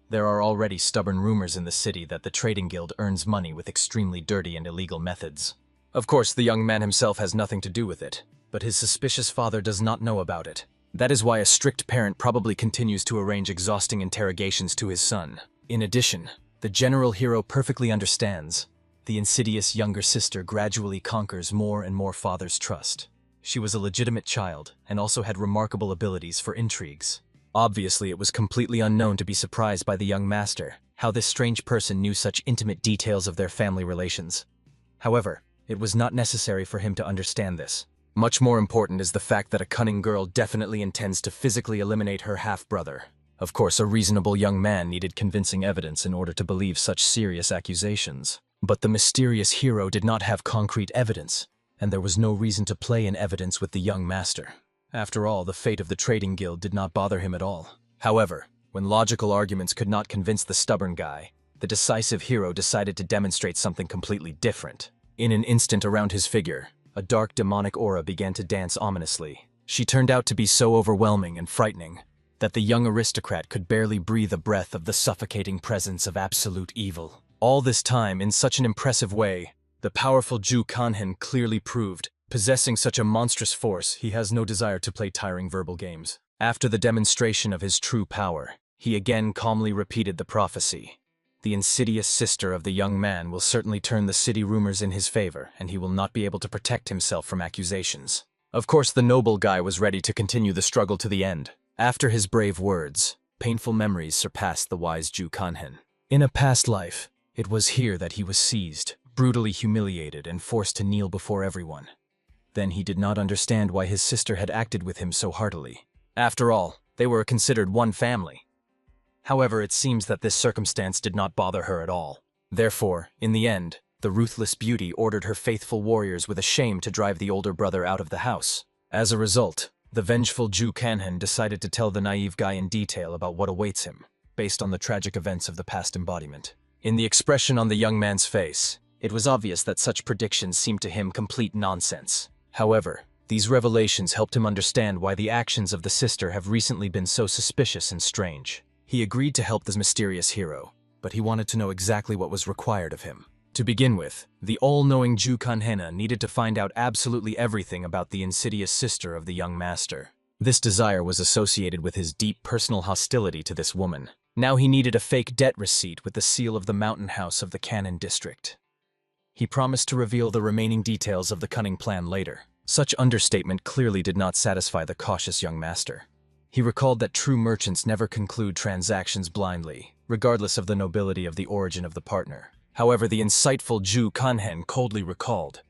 There are already stubborn rumors in the city that the trading guild earns money with extremely dirty and illegal methods. Of course, the young man himself has nothing to do with it, but his suspicious father does not know about it. That is why a strict parent probably continues to arrange exhausting interrogations to his son. In addition, the general hero perfectly understands. The insidious younger sister gradually conquers more and more father's trust. She was a legitimate child and also had remarkable abilities for intrigues. Obviously, it was completely unknown to be surprised by the young master, how this strange person knew such intimate details of their family relations. However, it was not necessary for him to understand this. Much more important is the fact that a cunning girl definitely intends to physically eliminate her half-brother. Of course, a reasonable young man needed convincing evidence in order to believe such serious accusations. But the mysterious hero did not have concrete evidence, and there was no reason to play in evidence with the young master. After all, the fate of the trading guild did not bother him at all. However, when logical arguments could not convince the stubborn guy, the decisive hero decided to demonstrate something completely different. In an instant around his figure, a dark demonic aura began to dance ominously. She turned out to be so overwhelming and frightening that the young aristocrat could barely breathe a breath of the suffocating presence of absolute evil. All this time, in such an impressive way, the powerful Zhu Kanhen clearly proved, possessing such a monstrous force, he has no desire to play tiring verbal games. After the demonstration of his true power, he again calmly repeated the prophecy. The insidious sister of the young man will certainly turn the city rumors in his favor, and he will not be able to protect himself from accusations. Of course, the noble guy was ready to continue the struggle to the end. After his brave words, painful memories surpassed the wise Zhu Kanhen. In a past life, it was here that he was seized, brutally humiliated, and forced to kneel before everyone. Then he did not understand why his sister had acted with him so heartily. After all, they were considered one family. However, it seems that this circumstance did not bother her at all. Therefore, in the end, the ruthless beauty ordered her faithful warriors with a shame to drive the older brother out of the house. As a result, the vengeful Zhu Kanhen decided to tell the naive guy in detail about what awaits him, based on the tragic events of the past embodiment. In the expression on the young man's face, it was obvious that such predictions seemed to him complete nonsense. However, these revelations helped him understand why the actions of the sister have recently been so suspicious and strange. He agreed to help this mysterious hero, but he wanted to know exactly what was required of him. To begin with, the all-knowing Zhu Kanhen needed to find out absolutely everything about the insidious sister of the young master. This desire was associated with his deep personal hostility to this woman. Now he needed a fake debt receipt with the seal of the mountain house of the Cannon district. He promised to reveal the remaining details of the cunning plan later. Such understatement clearly did not satisfy the cautious young master. He recalled that true merchants never conclude transactions blindly, regardless of the nobility of the origin of the partner. However, the insightful Zhu Kanhen coldly recalled,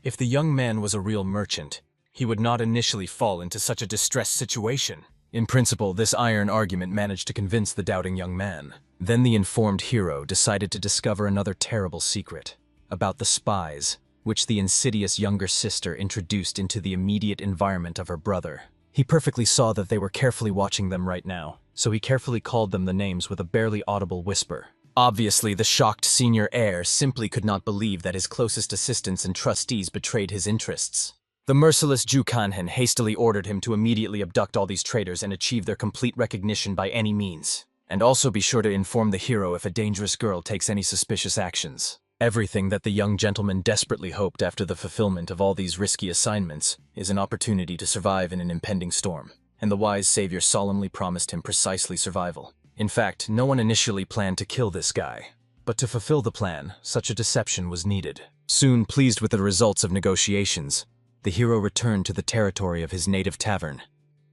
if the young man was a real merchant, he would not initially fall into such a distressed situation. In principle, this iron argument managed to convince the doubting young man. Then the informed hero decided to discover another terrible secret about the spies, which the insidious younger sister introduced into the immediate environment of her brother. He perfectly saw that they were carefully watching them right now, so he carefully called them the names with a barely audible whisper. Obviously, the shocked senior heir simply could not believe that his closest assistants and trustees betrayed his interests. The merciless Zhu Kanhen hastily ordered him to immediately abduct all these traitors and achieve their complete recognition by any means. And also be sure to inform the hero if a dangerous girl takes any suspicious actions. Everything that the young gentleman desperately hoped after the fulfillment of all these risky assignments is an opportunity to survive in an impending storm, and the wise savior solemnly promised him precisely survival. In fact, no one initially planned to kill this guy. But to fulfill the plan, such a deception was needed. Soon, pleased with the results of negotiations, the hero returned to the territory of his native tavern.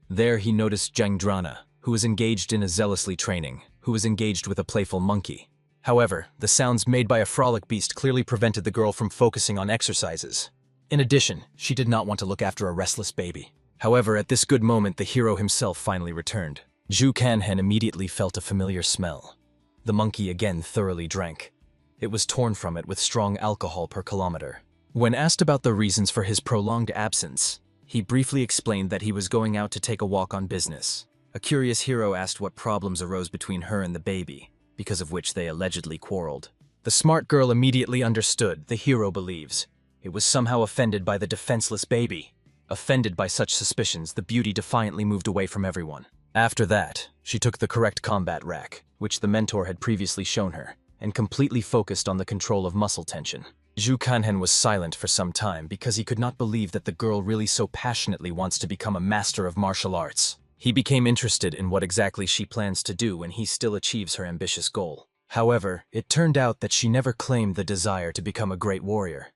There he noticed Jangdrana, who was engaged in a zealously training, who was engaged with a playful monkey. However, the sounds made by a frolic beast clearly prevented the girl from focusing on exercises. In addition, she did not want to look after a restless baby. However, at this good moment, the hero himself finally returned. Ju Kanhen immediately felt a familiar smell. The monkey again thoroughly drank. It was torn from it with strong alcohol per kilometer. When asked about the reasons for his prolonged absence, he briefly explained that he was going out to take a walk on business. A curious hero asked what problems arose between her and the baby, because of which they allegedly quarreled. The smart girl immediately understood, the hero believes. It was somehow offended by the defenseless baby. Offended by such suspicions, the beauty defiantly moved away from everyone. After that, she took the correct combat rack, which the mentor had previously shown her, and completely focused on the control of muscle tension. Ju Kanhen was silent for some time because he could not believe that the girl really so passionately wants to become a master of martial arts. He became interested in what exactly she plans to do when he still achieves her ambitious goal. However, it turned out that she never claimed the desire to become a great warrior.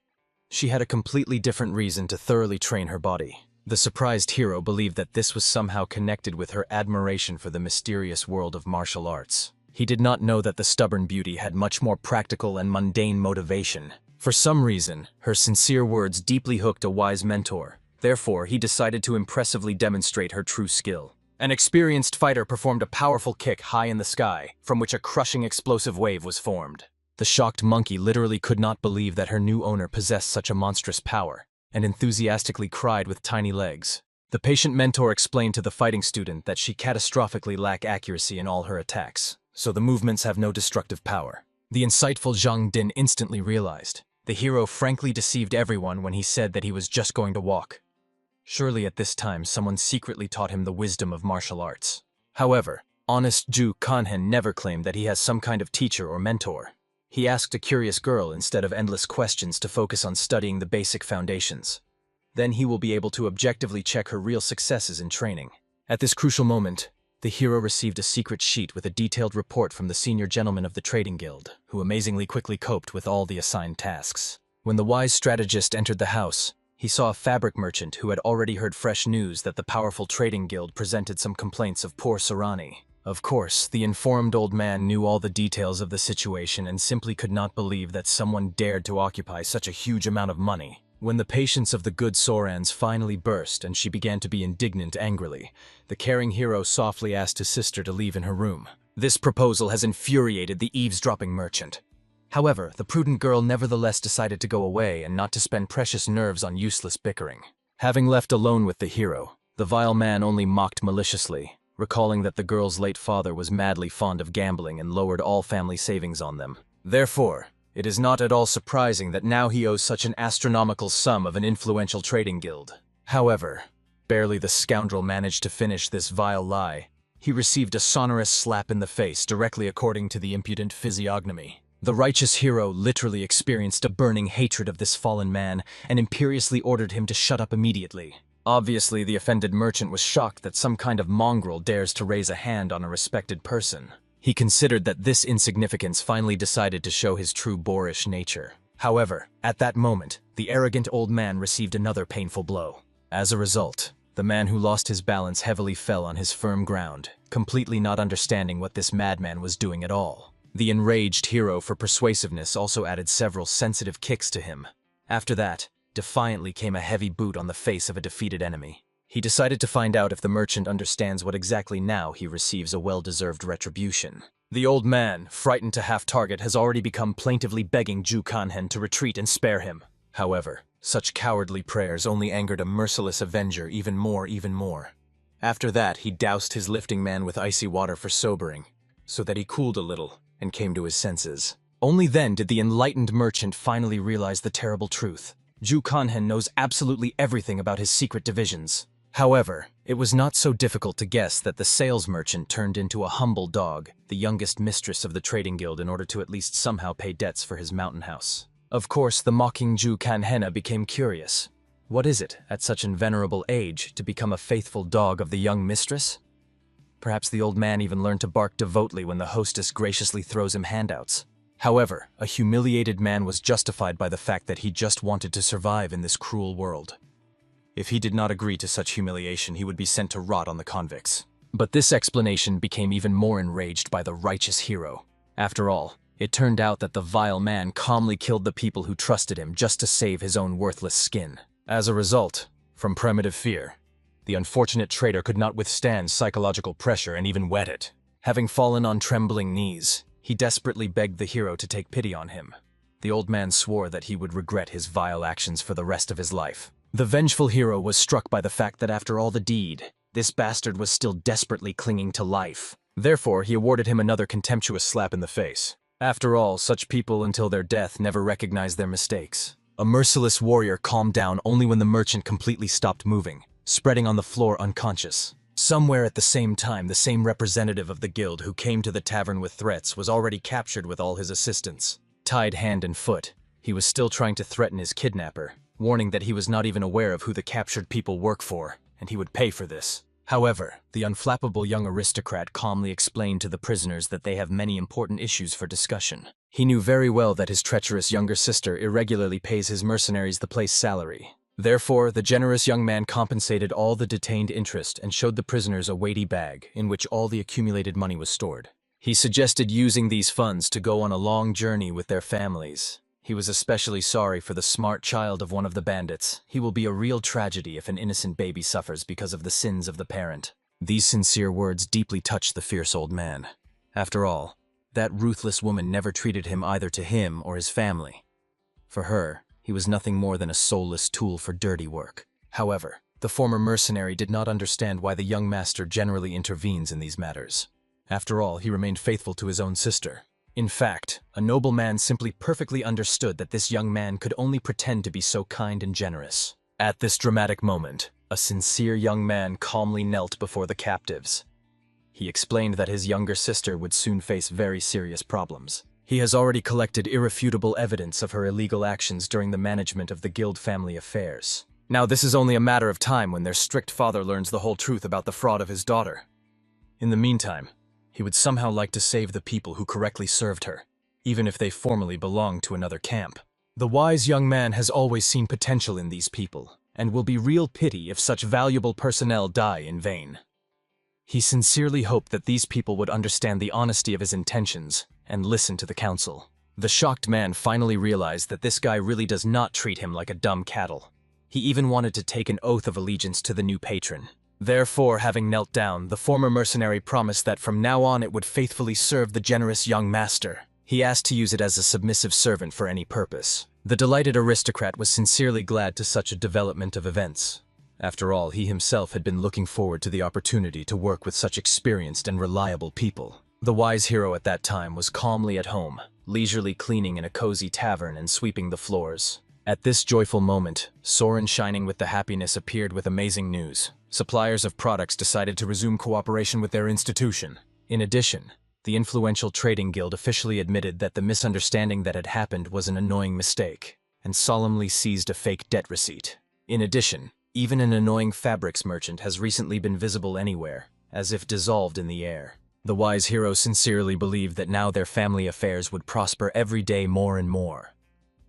She had a completely different reason to thoroughly train her body. The surprised hero believed that this was somehow connected with her admiration for the mysterious world of martial arts. He did not know that the stubborn beauty had much more practical and mundane motivation. For some reason, her sincere words deeply hooked a wise mentor. Therefore, he decided to impressively demonstrate her true skill. An experienced fighter performed a powerful kick high in the sky, from which a crushing explosive wave was formed. The shocked monkey literally could not believe that her new owner possessed such a monstrous power, and enthusiastically cried with tiny legs. The patient mentor explained to the fighting student that she catastrophically lacked accuracy in all her attacks, so the movements have no destructive power. The insightful Zhang Din instantly realized. The hero frankly deceived everyone when he said that he was just going to walk. Surely at this time someone secretly taught him the wisdom of martial arts. However, honest Ju Kanhen never claimed that he has some kind of teacher or mentor. He asked a curious girl instead of endless questions to focus on studying the basic foundations. Then he will be able to objectively check her real successes in training. At this crucial moment, the hero received a secret sheet with a detailed report from the senior gentleman of the trading guild, who amazingly quickly coped with all the assigned tasks. When the wise strategist entered the house, he saw a fabric merchant who had already heard fresh news that the powerful trading guild presented some complaints of poor Sarani. Of course, the informed old man knew all the details of the situation and simply could not believe that someone dared to occupy such a huge amount of money. When the patience of the good Sorans finally burst and she began to be indignant angrily, the caring hero softly asked his sister to leave in her room. This proposal has infuriated the eavesdropping merchant. However, the prudent girl nevertheless decided to go away and not to spend precious nerves on useless bickering. Having left alone with the hero, the vile man only mocked maliciously, recalling that the girl's late father was madly fond of gambling and lowered all family savings on them. Therefore, it is not at all surprising that now he owes such an astronomical sum of an influential trading guild. However, barely the scoundrel managed to finish this vile lie, he received a sonorous slap in the face directly according to the impudent physiognomy. The righteous hero literally experienced a burning hatred of this fallen man and imperiously ordered him to shut up immediately. Obviously, the offended merchant was shocked that some kind of mongrel dares to raise a hand on a respected person. He considered that this insignificance finally decided to show his true boorish nature. However, at that moment, the arrogant old man received another painful blow. As a result, the man who lost his balance heavily fell on his firm ground, completely not understanding what this madman was doing at all. The enraged hero for persuasiveness also added several sensitive kicks to him. After that, defiantly came a heavy boot on the face of a defeated enemy. He decided to find out if the merchant understands what exactly now he receives a well-deserved retribution. The old man, frightened to half-target, has already become plaintively begging Ju Kanhen to retreat and spare him. However, such cowardly prayers only angered a merciless avenger even more. After that, he doused his lifting man with icy water for sobering, so that he cooled a little and came to his senses. Only then did the enlightened merchant finally realize the terrible truth. Ju Kanhen knows absolutely everything about his secret divisions. However, it was not so difficult to guess that the sales merchant turned into a humble dog, the youngest mistress of the trading guild, in order to at least somehow pay debts for his mountain house. Of course, the mocking Ju Kanhena became curious. What is it, at such an venerable age, to become a faithful dog of the young mistress? Perhaps the old man even learned to bark devoutly when the hostess graciously throws him handouts. However, a humiliated man was justified by the fact that he just wanted to survive in this cruel world. If he did not agree to such humiliation, he would be sent to rot on the convicts. But this explanation became even more enraged by the righteous hero. After all, it turned out that the vile man calmly killed the people who trusted him just to save his own worthless skin. As a result, from primitive fear, the unfortunate traitor could not withstand psychological pressure and even wet it. Having fallen on trembling knees, he desperately begged the hero to take pity on him. The old man swore that he would regret his vile actions for the rest of his life. The vengeful hero was struck by the fact that after all the deed, this bastard was still desperately clinging to life. Therefore, he awarded him another contemptuous slap in the face. After all, such people until their death never recognize their mistakes. A merciless warrior calmed down only when the merchant completely stopped moving, spreading on the floor unconscious. Somewhere at the same time, the same representative of the guild who came to the tavern with threats was already captured with all his assistants. Tied hand and foot, he was still trying to threaten his kidnapper, warning that he was not even aware of who the captured people work for, and he would pay for this. However, the unflappable young aristocrat calmly explained to the prisoners that they have many important issues for discussion. He knew very well that his treacherous younger sister irregularly pays his mercenaries the place salary. Therefore, the generous young man compensated all the detained interest and showed the prisoners a weighty bag in which all the accumulated money was stored. He suggested using these funds to go on a long journey with their families. He was especially sorry for the smart child of one of the bandits. He will be a real tragedy if an innocent baby suffers because of the sins of the parent. These sincere words deeply touched the fierce old man. After all, that ruthless woman never treated him either to him or his family. For her, he was nothing more than a soulless tool for dirty work. However, the former mercenary did not understand why the young master generally intervenes in these matters. After all, he remained faithful to his own sister. In fact, a noble man simply perfectly understood that this young man could only pretend to be so kind and generous. At this dramatic moment, a sincere young man calmly knelt before the captives. He explained that his younger sister would soon face very serious problems. He has already collected irrefutable evidence of her illegal actions during the management of the guild family affairs. Now this is only a matter of time when their strict father learns the whole truth about the fraud of his daughter. In the meantime, he would somehow like to save the people who correctly served her, even if they formerly belonged to another camp. The wise young man has always seen potential in these people, and will be real pity if such valuable personnel die in vain. He sincerely hoped that these people would understand the honesty of his intentions and listen to the counsel. The shocked man finally realized that this guy really does not treat him like a dumb cattle. He even wanted to take an oath of allegiance to the new patron. Therefore, having knelt down, the former mercenary promised that from now on it would faithfully serve the generous young master. He asked to use it as a submissive servant for any purpose. The delighted aristocrat was sincerely glad to such a development of events. After all, he himself had been looking forward to the opportunity to work with such experienced and reliable people. The wise hero at that time was calmly at home, leisurely cleaning in a cozy tavern and sweeping the floors. At this joyful moment, Soren, shining with the happiness, appeared with amazing news. Suppliers of products decided to resume cooperation with their institution. In addition, the influential trading guild officially admitted that the misunderstanding that had happened was an annoying mistake, and solemnly seized a fake debt receipt. In addition, even an annoying fabrics merchant has recently been visible anywhere, as if dissolved in the air. The wise hero sincerely believed that now their family affairs would prosper every day more and more.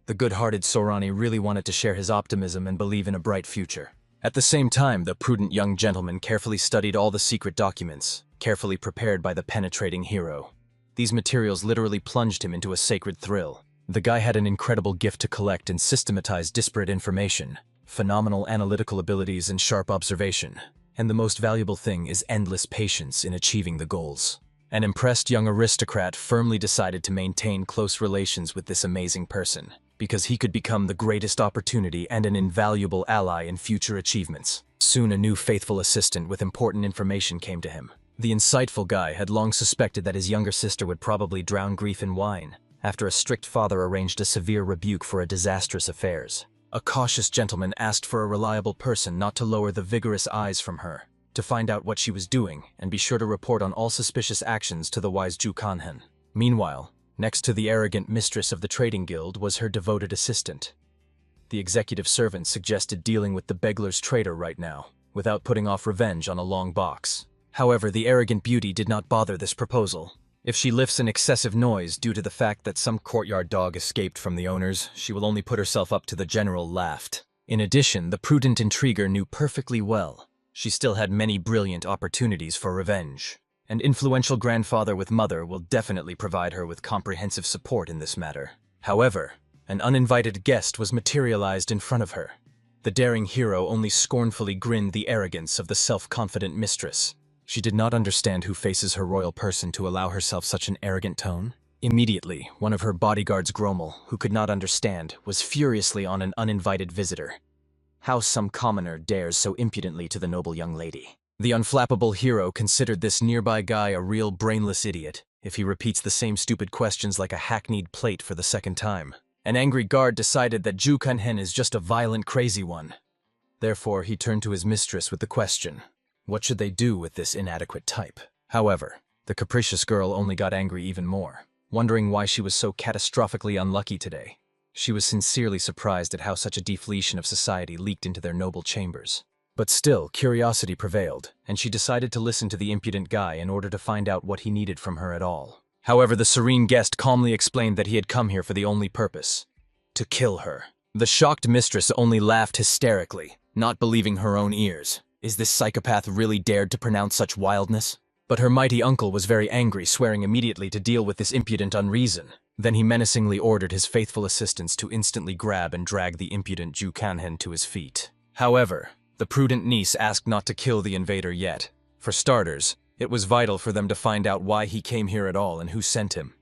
The good-hearted Sorani really wanted to share his optimism and believe in a bright future. At the same time, the prudent young gentleman carefully studied all the secret documents, carefully prepared by the penetrating hero. These materials literally plunged him into a sacred thrill. The guy had an incredible gift to collect and systematize disparate information, phenomenal analytical abilities and sharp observation, and the most valuable thing is endless patience in achieving the goals. An impressed young aristocrat firmly decided to maintain close relations with this amazing person, because he could become the greatest opportunity and an invaluable ally in future achievements. Soon a new faithful assistant with important information came to him. The insightful guy had long suspected that his younger sister would probably drown grief in wine, after a strict father arranged a severe rebuke for a disastrous affairs. A cautious gentleman asked for a reliable person not to lower the vigorous eyes from her, to find out what she was doing and be sure to report on all suspicious actions to the wise Ju Kanhen. Meanwhile, next to the arrogant mistress of the trading guild was her devoted assistant. The executive servant suggested dealing with the beggar's traitor right now, without putting off revenge on a long box. However, the arrogant beauty did not bother this proposal. If she lifts an excessive noise due to the fact that some courtyard dog escaped from the owners, she will only put herself up to the general laugh. In addition, the prudent intriguer knew perfectly well she still had many brilliant opportunities for revenge. An influential grandfather with mother will definitely provide her with comprehensive support in this matter. However, an uninvited guest was materialized in front of her. The daring hero only scornfully grinned the arrogance of the self-confident mistress. She did not understand who faces her royal person to allow herself such an arrogant tone. Immediately, one of her bodyguards, Grommel, who could not understand, was furiously on an uninvited visitor. How some commoner dares so impudently to the noble young lady? The unflappable hero considered this nearby guy a real brainless idiot if he repeats the same stupid questions like a hackneyed plate for the second time. An angry guard decided that Ju Kunhen is just a violent, crazy one. Therefore, he turned to his mistress with the question, what should they do with this inadequate type? However, the capricious girl only got angry even more, wondering why she was so catastrophically unlucky today. She was sincerely surprised at how such a deflation of society leaked into their noble chambers. But still, curiosity prevailed, and she decided to listen to the impudent guy in order to find out what he needed from her at all. However, the serene guest calmly explained that he had come here for the only purpose: to kill her. The shocked mistress only laughed hysterically, not believing her own ears. Is this psychopath really dared to pronounce such wildness? But her mighty uncle was very angry, swearing immediately to deal with this impudent unreason. Then he menacingly ordered his faithful assistants to instantly grab and drag the impudent Ju Kunhen to his feet. However, the prudent niece asked not to kill the invader yet. For starters, it was vital for them to find out why he came here at all and who sent him.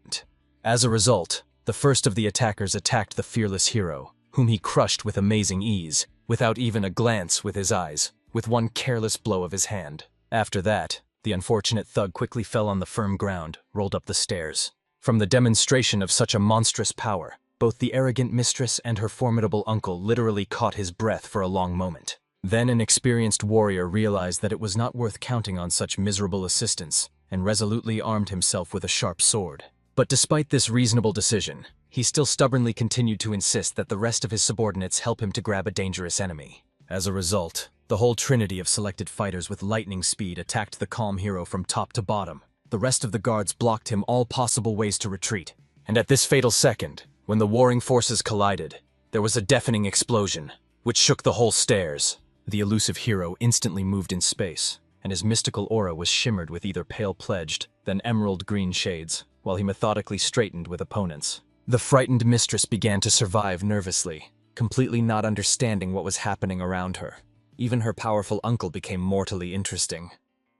As a result, the first of the attackers attacked the fearless hero, whom he crushed with amazing ease, without even a glance with his eyes, with one careless blow of his hand. After that, the unfortunate thug quickly fell on the firm ground, rolled up the stairs. From the demonstration of such a monstrous power, both the arrogant mistress and her formidable uncle literally caught his breath for a long moment. Then an experienced warrior realized that it was not worth counting on such miserable assistance, and resolutely armed himself with a sharp sword. But despite this reasonable decision, he still stubbornly continued to insist that the rest of his subordinates help him to grab a dangerous enemy. As a result, the whole trinity of selected fighters with lightning speed attacked the calm hero from top to bottom. The rest of the guards blocked him all possible ways to retreat. And at this fatal second, when the warring forces collided, there was a deafening explosion, which shook the whole stairs. The elusive hero instantly moved in space, and his mystical aura was shimmered with either pale pledged, then emerald green shades, while he methodically straightened with opponents. The frightened mistress began to survive nervously, completely not understanding what was happening around her. Even her powerful uncle became mortally interesting.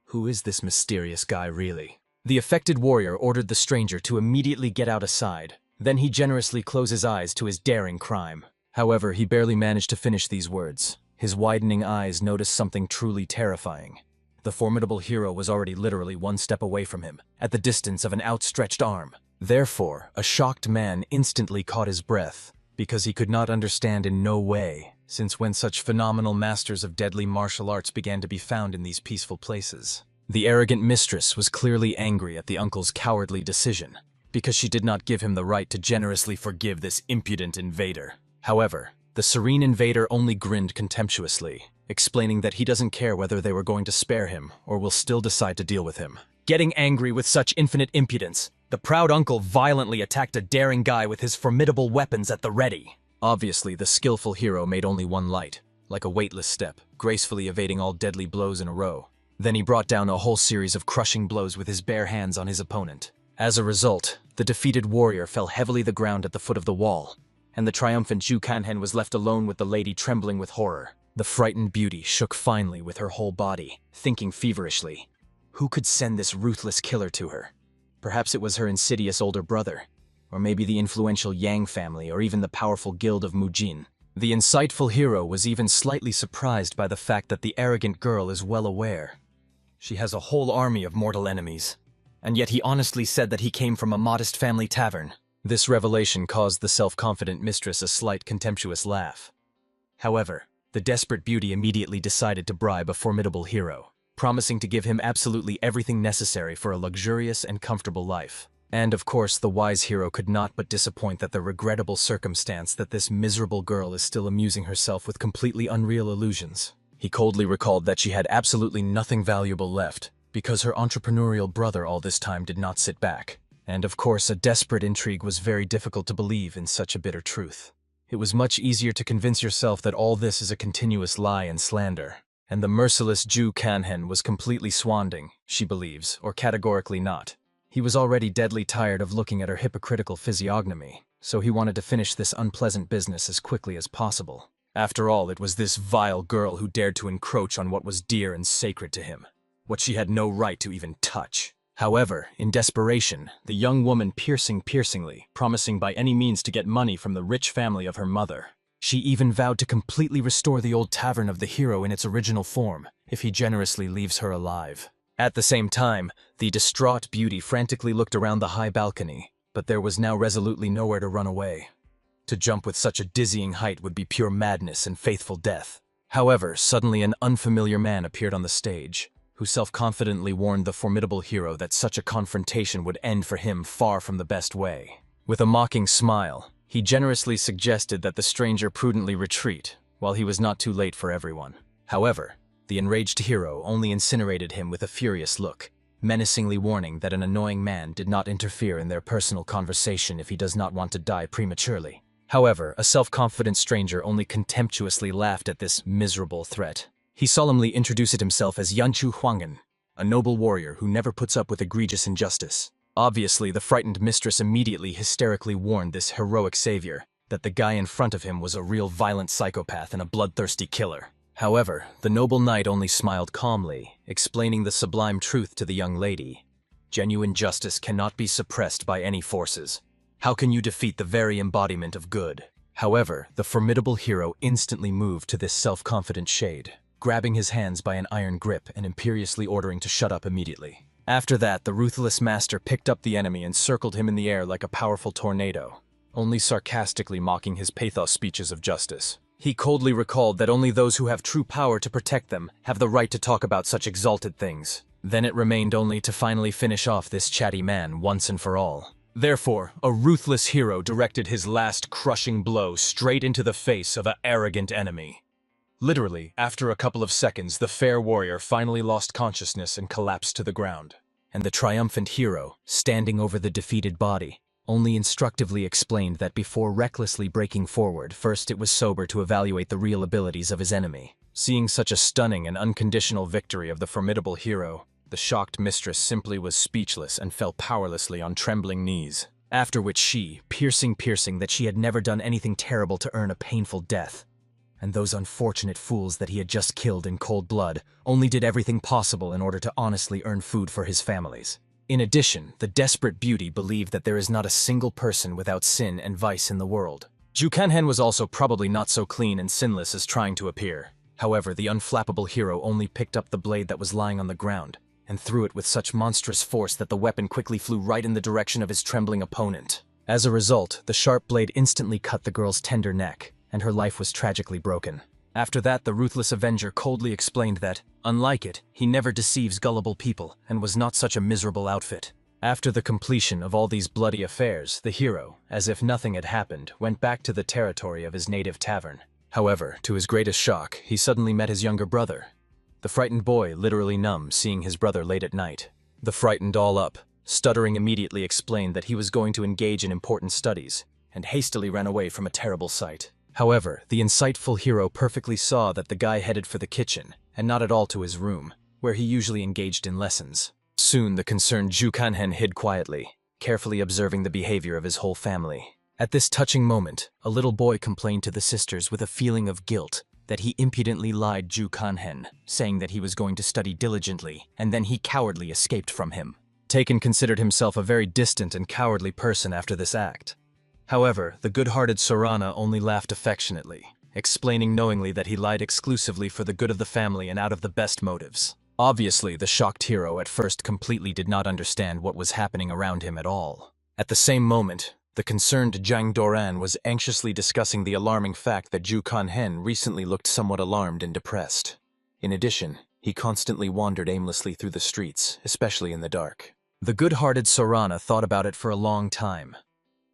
Who is this mysterious guy really? The affected warrior ordered the stranger to immediately get out aside. Then he generously closed his eyes to his daring crime. However, he barely managed to finish these words. His widening eyes noticed something truly terrifying. The formidable hero was already literally one step away from him, at the distance of an outstretched arm. Therefore, a shocked man instantly caught his breath, because he could not understand in no way, since when such phenomenal masters of deadly martial arts began to be found in these peaceful places. The arrogant mistress was clearly angry at the uncle's cowardly decision, because she did not give him the right to generously forgive this impudent invader. However, the serene invader only grinned contemptuously, explaining that he doesn't care whether they were going to spare him or will still decide to deal with him. Getting angry with such infinite impudence, the proud uncle violently attacked a daring guy with his formidable weapons at the ready. Obviously, the skillful hero made only one light, like a weightless step, gracefully evading all deadly blows in a row. Then he brought down a whole series of crushing blows with his bare hands on his opponent. As a result, the defeated warrior fell heavily to the ground at the foot of the wall, and the triumphant Ju Kunhen was left alone with the lady trembling with horror. The frightened beauty shook finely with her whole body, thinking feverishly, who could send this ruthless killer to her? Perhaps it was her insidious older brother, or maybe the influential Yang family, or even the powerful guild of Mujin. The insightful hero was even slightly surprised by the fact that the arrogant girl is well aware she has a whole army of mortal enemies, and yet he honestly said that he came from a modest family tavern. This revelation caused the self-confident mistress a slight contemptuous laugh. However, the desperate beauty immediately decided to bribe a formidable hero, promising to give him absolutely everything necessary for a luxurious and comfortable life. And of course, the wise hero could not but disappoint at the regrettable circumstance that this miserable girl is still amusing herself with completely unreal illusions. He coldly recalled that she had absolutely nothing valuable left, because her entrepreneurial brother all this time did not sit back. And of course, a desperate intrigue was very difficult to believe in such a bitter truth. It was much easier to convince yourself that all this is a continuous lie and slander. And the merciless Ju Kanhen was completely swanding, she believes, or categorically not. He was already deadly tired of looking at her hypocritical physiognomy, so he wanted to finish this unpleasant business as quickly as possible. After all, it was this vile girl who dared to encroach on what was dear and sacred to him, what she had no right to even touch. However, in desperation, the young woman piercingly, promising by any means to get money from the rich family of her mother. She even vowed to completely restore the old tavern of the hero in its original form, if he generously leaves her alive. At the same time, the distraught beauty frantically looked around the high balcony, but there was now resolutely nowhere to run away. To jump with such a dizzying height would be pure madness and faithful death. However, suddenly an unfamiliar man appeared on the stage, who self-confidently warned the formidable hero that such a confrontation would end for him far from the best way. With a mocking smile, he generously suggested that the stranger prudently retreat, while he was not too late for everyone. However, the enraged hero only incinerated him with a furious look, menacingly warning that an annoying man did not interfere in their personal conversation if he does not want to die prematurely. However, a self-confident stranger only contemptuously laughed at this miserable threat. He solemnly introduced himself as Yanchu Huang'an, a noble warrior who never puts up with egregious injustice. Obviously, the frightened mistress immediately hysterically warned this heroic savior that the guy in front of him was a real violent psychopath and a bloodthirsty killer. However, the noble knight only smiled calmly, explaining the sublime truth to the young lady. Genuine justice cannot be suppressed by any forces. How can you defeat the very embodiment of good? However, the formidable hero instantly moved to this self-confident shade, grabbing his hands by an iron grip and imperiously ordering to shut up immediately. After that, the ruthless master picked up the enemy and circled him in the air like a powerful tornado, only sarcastically mocking his pathos speeches of justice. He coldly recalled that only those who have true power to protect them have the right to talk about such exalted things. Then it remained only to finally finish off this chatty man once and for all. Therefore, a ruthless hero directed his last crushing blow straight into the face of an arrogant enemy. Literally, after a couple of seconds, the fair warrior finally lost consciousness and collapsed to the ground. And the triumphant hero, standing over the defeated body, only instructively explained that before recklessly breaking forward, first it was sober to evaluate the real abilities of his enemy. Seeing such a stunning and unconditional victory of the formidable hero, the shocked mistress simply was speechless and fell powerlessly on trembling knees. After which she, piercing that she had never done anything terrible to earn a painful death, and those unfortunate fools that he had just killed in cold blood only did everything possible in order to honestly earn food for his families. In addition, the desperate beauty believed that there is not a single person without sin and vice in the world. Ju Kanhen was also probably not so clean and sinless as trying to appear. However, the unflappable hero only picked up the blade that was lying on the ground and threw it with such monstrous force that the weapon quickly flew right in the direction of his trembling opponent. As a result, the sharp blade instantly cut the girl's tender neck, and her life was tragically broken. After that, the ruthless avenger coldly explained that, unlike it, he never deceives gullible people and was not such a miserable outfit. After the completion of all these bloody affairs, the hero, as if nothing had happened, went back to the territory of his native tavern. However, to his greatest shock, he suddenly met his younger brother. The frightened boy, literally numb, seeing his brother late at night. The frightened all up, stuttering immediately explained that he was going to engage in important studies, and hastily ran away from a terrible sight. However, the insightful hero perfectly saw that the guy headed for the kitchen, and not at all to his room, where he usually engaged in lessons. Soon the concerned Ju Kanhen hid quietly, carefully observing the behavior of his whole family. At this touching moment, a little boy complained to the sisters with a feeling of guilt that he impudently lied Ju Kanhen, saying that he was going to study diligently, and then he cowardly escaped from him. Taken considered himself a very distant and cowardly person after this act. However, the good-hearted Sorana only laughed affectionately, explaining knowingly that he lied exclusively for the good of the family and out of the best motives. Obviously, the shocked hero at first completely did not understand what was happening around him at all. At the same moment, the concerned Zhang Doran was anxiously discussing the alarming fact that Ju Kanhen recently looked somewhat alarmed and depressed. In addition, he constantly wandered aimlessly through the streets, especially in the dark. The good-hearted Sorana thought about it for a long time.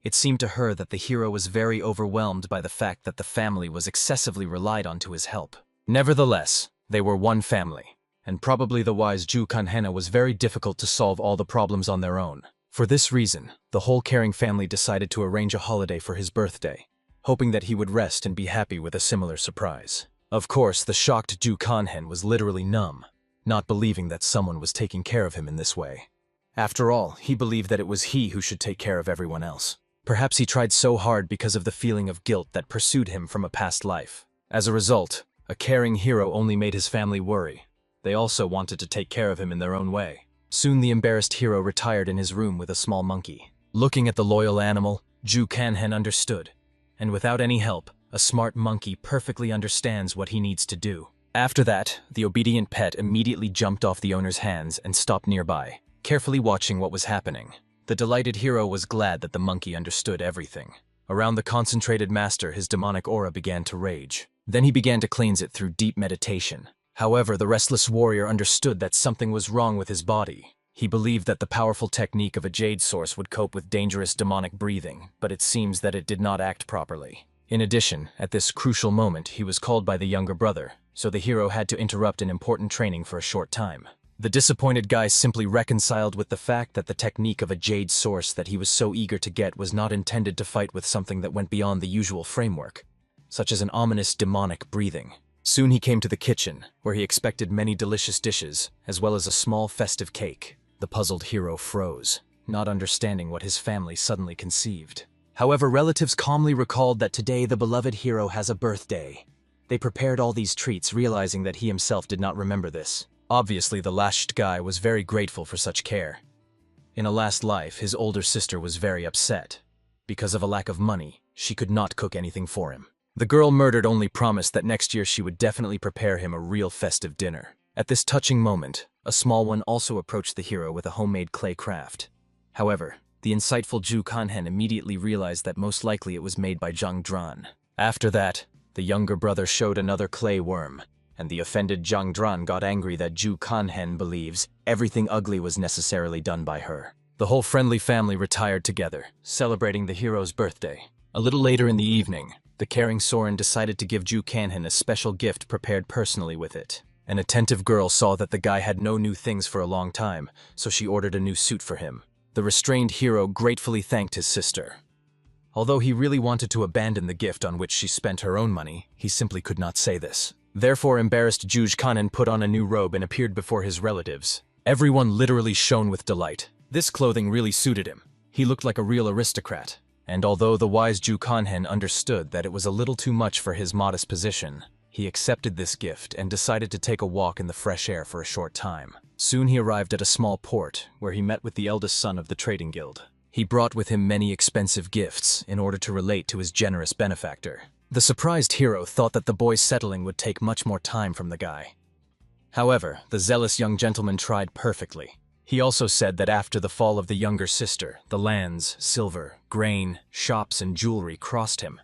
It seemed to her that the hero was very overwhelmed by the fact that the family was excessively relied on to his help. Nevertheless, they were one family, and probably the wise Ju Kanhena was very difficult to solve all the problems on their own. For this reason, the whole caring family decided to arrange a holiday for his birthday, hoping that he would rest and be happy with a similar surprise. Of course, the shocked Ju Kanhen was literally numb, not believing that someone was taking care of him in this way. After all, he believed that it was he who should take care of everyone else. Perhaps he tried so hard because of the feeling of guilt that pursued him from a past life. As a result, a caring hero only made his family worry. They also wanted to take care of him in their own way. Soon the embarrassed hero retired in his room with a small monkey. Looking at the loyal animal, Ju Kanhen understood. And without any help, a smart monkey perfectly understands what he needs to do. After that, the obedient pet immediately jumped off the owner's hands and stopped nearby, carefully watching what was happening. The delighted hero was glad that the monkey understood everything. Around the concentrated master, his demonic aura began to rage. Then he began to cleanse it through deep meditation. However, the restless warrior understood that something was wrong with his body. He believed that the powerful technique of a jade source would cope with dangerous demonic breathing, but it seems that it did not act properly. In addition, at this crucial moment, he was called by the younger brother, so the hero had to interrupt an important training for a short time. The disappointed guy simply reconciled with the fact that the technique of a jade source that he was so eager to get was not intended to fight with something that went beyond the usual framework, such as an ominous demonic breathing. Soon he came to the kitchen, where he expected many delicious dishes, as well as a small festive cake. The puzzled hero froze, not understanding what his family suddenly conceived. However, relatives calmly recalled that today the beloved hero has a birthday. They prepared all these treats, realizing that he himself did not remember this. Obviously, the lashed guy was very grateful for such care. In a last life, his older sister was very upset. Because of a lack of money, she could not cook anything for him. The girl murdered only promised that next year she would definitely prepare him a real festive dinner. At this touching moment, a small one also approached the hero with a homemade clay craft. However, the insightful Ju Kanhen immediately realized that most likely it was made by Zhang Dran. After that, the younger brother showed another clay worm, and the offended Zhang Dran got angry that Ju Kanhen believes everything ugly was necessarily done by her. The whole friendly family retired together, celebrating the hero's birthday. A little later in the evening, the caring Soren decided to give Ju Kanhen a special gift prepared personally with it. An attentive girl saw that the guy had no new things for a long time, so she ordered a new suit for him. The restrained hero gratefully thanked his sister. Although he really wanted to abandon the gift on which she spent her own money, he simply could not say this. Therefore, embarrassed Ju Kanhen put on a new robe and appeared before his relatives. Everyone literally shone with delight. This clothing really suited him. He looked like a real aristocrat. And although the wise Ju Kanhen understood that it was a little too much for his modest position, he accepted this gift and decided to take a walk in the fresh air for a short time. Soon he arrived at a small port, where he met with the eldest son of the trading guild. He brought with him many expensive gifts in order to relate to his generous benefactor. The surprised hero thought that the boy's settling would take much more time from the guy. However, the zealous young gentleman tried perfectly. He also said that after the fall of the younger sister, the lands, silver, grain, shops, and jewelry crossed him.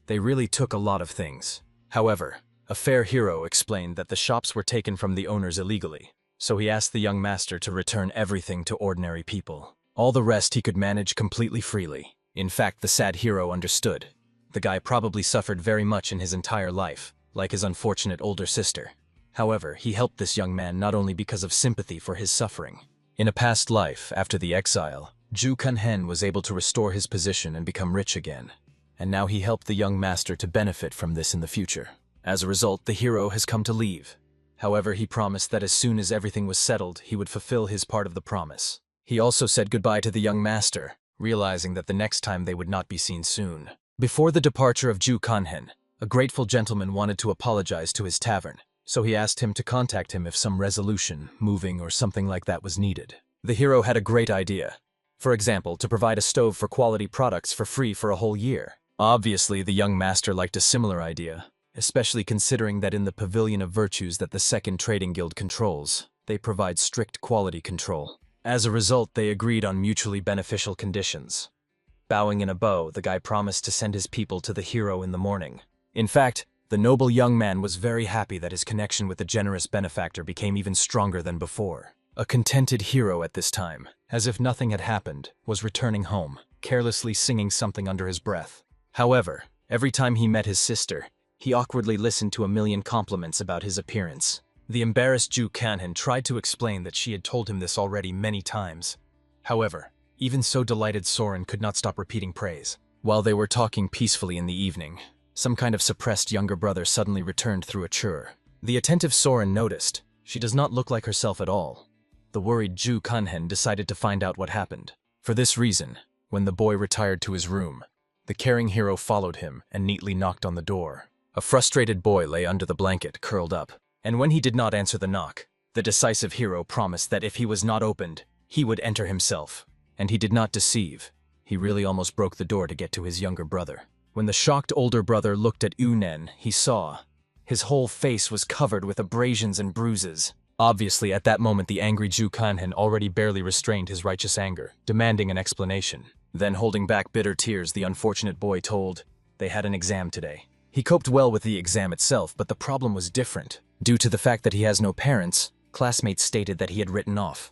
They really took a lot of things. However, a fair hero explained that the shops were taken from the owners illegally, so he asked the young master to return everything to ordinary people. All the rest he could manage completely freely. In fact, the sad hero understood. The guy probably suffered very much in his entire life, like his unfortunate older sister. However, he helped this young man not only because of sympathy for his suffering. In a past life, after the exile, Ju Kanhen was able to restore his position and become rich again. And now he helped the young master to benefit from this in the future. As a result, the hero has come to leave. However, he promised that as soon as everything was settled, he would fulfill his part of the promise. He also said goodbye to the young master, realizing that the next time they would not be seen soon. Before the departure of Ju Kanhen, a grateful gentleman wanted to apologize to his tavern, so he asked him to contact him if some resolution, moving, or something like that was needed. The hero had a great idea. For example, to provide a stove for quality products for free for a whole year. Obviously, the young master liked a similar idea, especially considering that in the Pavilion of Virtues that the Second Trading Guild controls, they provide strict quality control. As a result, they agreed on mutually beneficial conditions. Bowing in a bow, the guy promised to send his people to the hero in the morning. In fact, the noble young man was very happy that his connection with the generous benefactor became even stronger than before. A contented hero at this time, as if nothing had happened, was returning home, carelessly singing something under his breath. However, every time he met his sister, he awkwardly listened to a million compliments about his appearance. The embarrassed Ju Kanhan tried to explain that she had told him this already many times. However, even so delighted Soren could not stop repeating praise. While they were talking peacefully in the evening, some kind of suppressed younger brother suddenly returned through a chur. The attentive Soren noticed, she does not look like herself at all. The worried Ju Kanhan decided to find out what happened. For this reason, when the boy retired to his room, the caring hero followed him and neatly knocked on the door. A frustrated boy lay under the blanket, curled up, and when he did not answer the knock, the decisive hero promised that if he was not opened, he would enter himself. And he did not deceive. He really almost broke the door to get to his younger brother. When the shocked older brother looked at Unen, he saw his whole face was covered with abrasions and bruises. Obviously, at that moment the angry Ju Kanhan already barely restrained his righteous anger, demanding an explanation. Then, holding back bitter tears, the unfortunate boy told they had an exam today. He coped well with the exam itself, but the problem was different. Due to the fact that he has no parents, classmates stated that he had written off.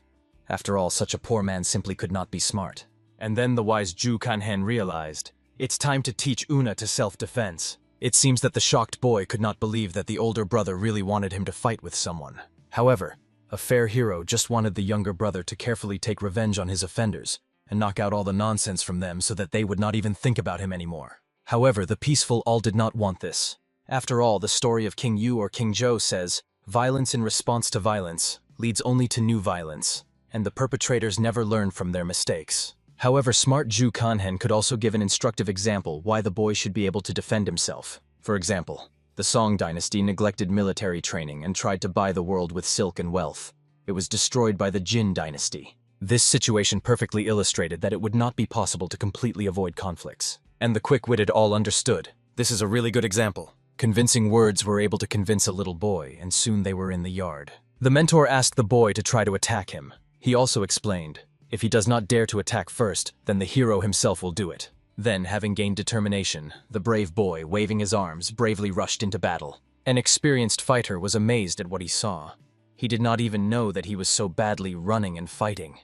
After all, such a poor man simply could not be smart. And then the wise Ju Kanhan realized, it's time to teach Una to self-defense. It seems that the shocked boy could not believe that the older brother really wanted him to fight with someone. However, a fair hero just wanted the younger brother to carefully take revenge on his offenders and knock out all the nonsense from them so that they would not even think about him anymore. However, the peaceful all did not want this. After all, the story of King Yu or King Zhou says, violence in response to violence leads only to new violence, and the perpetrators never learn from their mistakes. However, smart Ju Kanhan could also give an instructive example why the boy should be able to defend himself. For example, the Song dynasty neglected military training and tried to buy the world with silk and wealth. It was destroyed by the Jin dynasty. This situation perfectly illustrated that it would not be possible to completely avoid conflicts. And the quick-witted all understood. This is a really good example. Convincing words were able to convince a little boy, and soon they were in the yard. The mentor asked the boy to try to attack him. He also explained, if he does not dare to attack first, then the hero himself will do it. Then, having gained determination, the brave boy, waving his arms, bravely rushed into battle. An experienced fighter was amazed at what he saw. He did not even know that he was so badly running and fighting.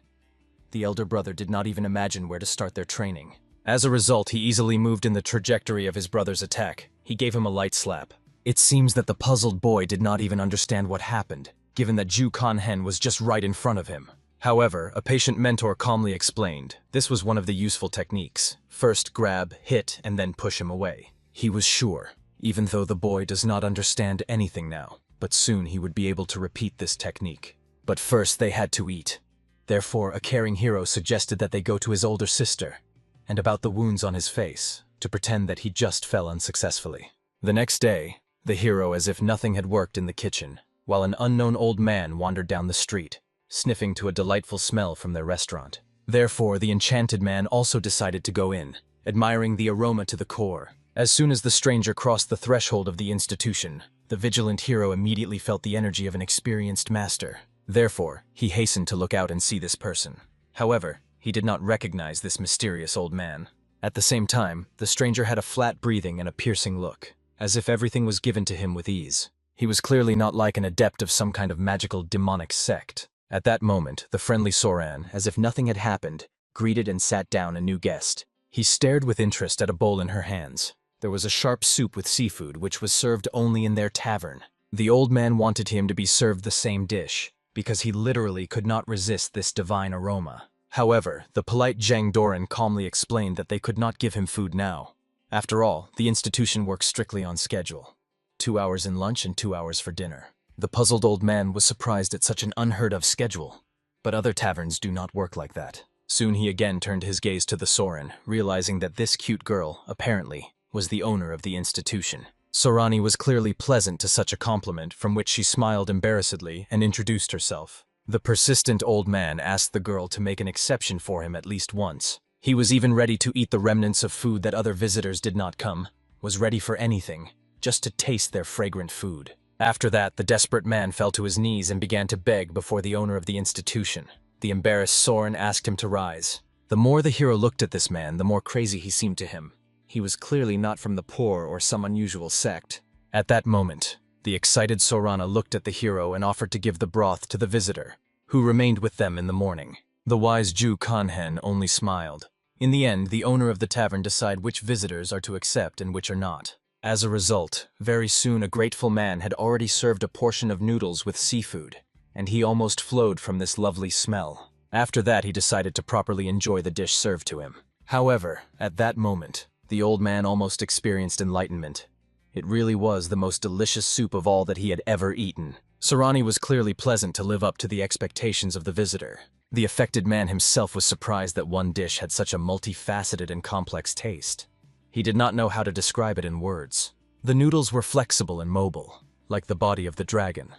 The elder brother did not even imagine where to start their training. As a result, he easily moved in the trajectory of his brother's attack. He gave him a light slap. It seems that the puzzled boy did not even understand what happened, given that Ju Kanhan was just right in front of him. However, a patient mentor calmly explained, this was one of the useful techniques. First grab, hit, and then push him away. He was sure, even though the boy does not understand anything now, but soon he would be able to repeat this technique. But first they had to eat. Therefore, a caring hero suggested that they go to his older sister, and about the wounds on his face, to pretend that he just fell unsuccessfully. The next day, the hero, as if nothing had worked in the kitchen, while an unknown old man wandered down the street, sniffing to a delightful smell from their restaurant. Therefore, the enchanted man also decided to go in, admiring the aroma to the core. As soon as the stranger crossed the threshold of the institution, the vigilant hero immediately felt the energy of an experienced master. Therefore, he hastened to look out and see this person. However, he did not recognize this mysterious old man. At the same time, the stranger had a flat breathing and a piercing look, as if everything was given to him with ease. He was clearly not like an adept of some kind of magical demonic sect. At that moment, the friendly Soran, as if nothing had happened, greeted and sat down a new guest. He stared with interest at a bowl in her hands. There was a sharp soup with seafood which was served only in their tavern. The old man wanted him to be served the same dish, because he literally could not resist this divine aroma. However, the polite Zhang Doran calmly explained that they could not give him food now. After all, the institution works strictly on schedule. 2 hours in lunch and 2 hours for dinner. The puzzled old man was surprised at such an unheard-of schedule. But other taverns do not work like that. Soon he again turned his gaze to the Soren, realizing that this cute girl, apparently, was the owner of the institution. Sorani was clearly pleasant to such a compliment, from which she smiled embarrassedly and introduced herself. The persistent old man asked the girl to make an exception for him at least once. He was even ready to eat the remnants of food that other visitors did not come, was ready for anything, just to taste their fragrant food. After that, the desperate man fell to his knees and began to beg before the owner of the institution. The embarrassed Soren asked him to rise. The more the hero looked at this man, the more crazy he seemed to him. He was clearly not from the poor or some unusual sect. At that moment, the excited Sorana looked at the hero and offered to give the broth to the visitor, who remained with them in the morning. The wise Ju Kanhan only smiled. In the end, the owner of the tavern decided which visitors are to accept and which are not. As a result, very soon a grateful man had already served a portion of noodles with seafood, and he almost flowed from this lovely smell. After that, he decided to properly enjoy the dish served to him. However, at that moment, the old man almost experienced enlightenment. It really was the most delicious soup of all that he had ever eaten. Sarani was clearly pleasant to live up to the expectations of the visitor. The affected man himself was surprised that one dish had such a multifaceted and complex taste. He did not know how to describe it in words. The noodles were flexible and mobile, like the body of the dragon.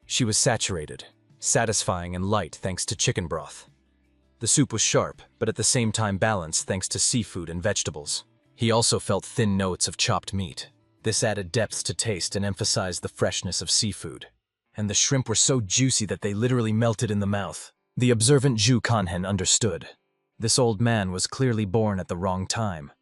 She was saturated, satisfying and light thanks to chicken broth. The soup was sharp, but at the same time balanced thanks to seafood and vegetables. He also felt thin notes of chopped meat. This added depth to taste and emphasized the freshness of seafood. And the shrimp were so juicy that they literally melted in the mouth. The observant Zhu Kanhen understood. This old man was clearly born at the wrong time.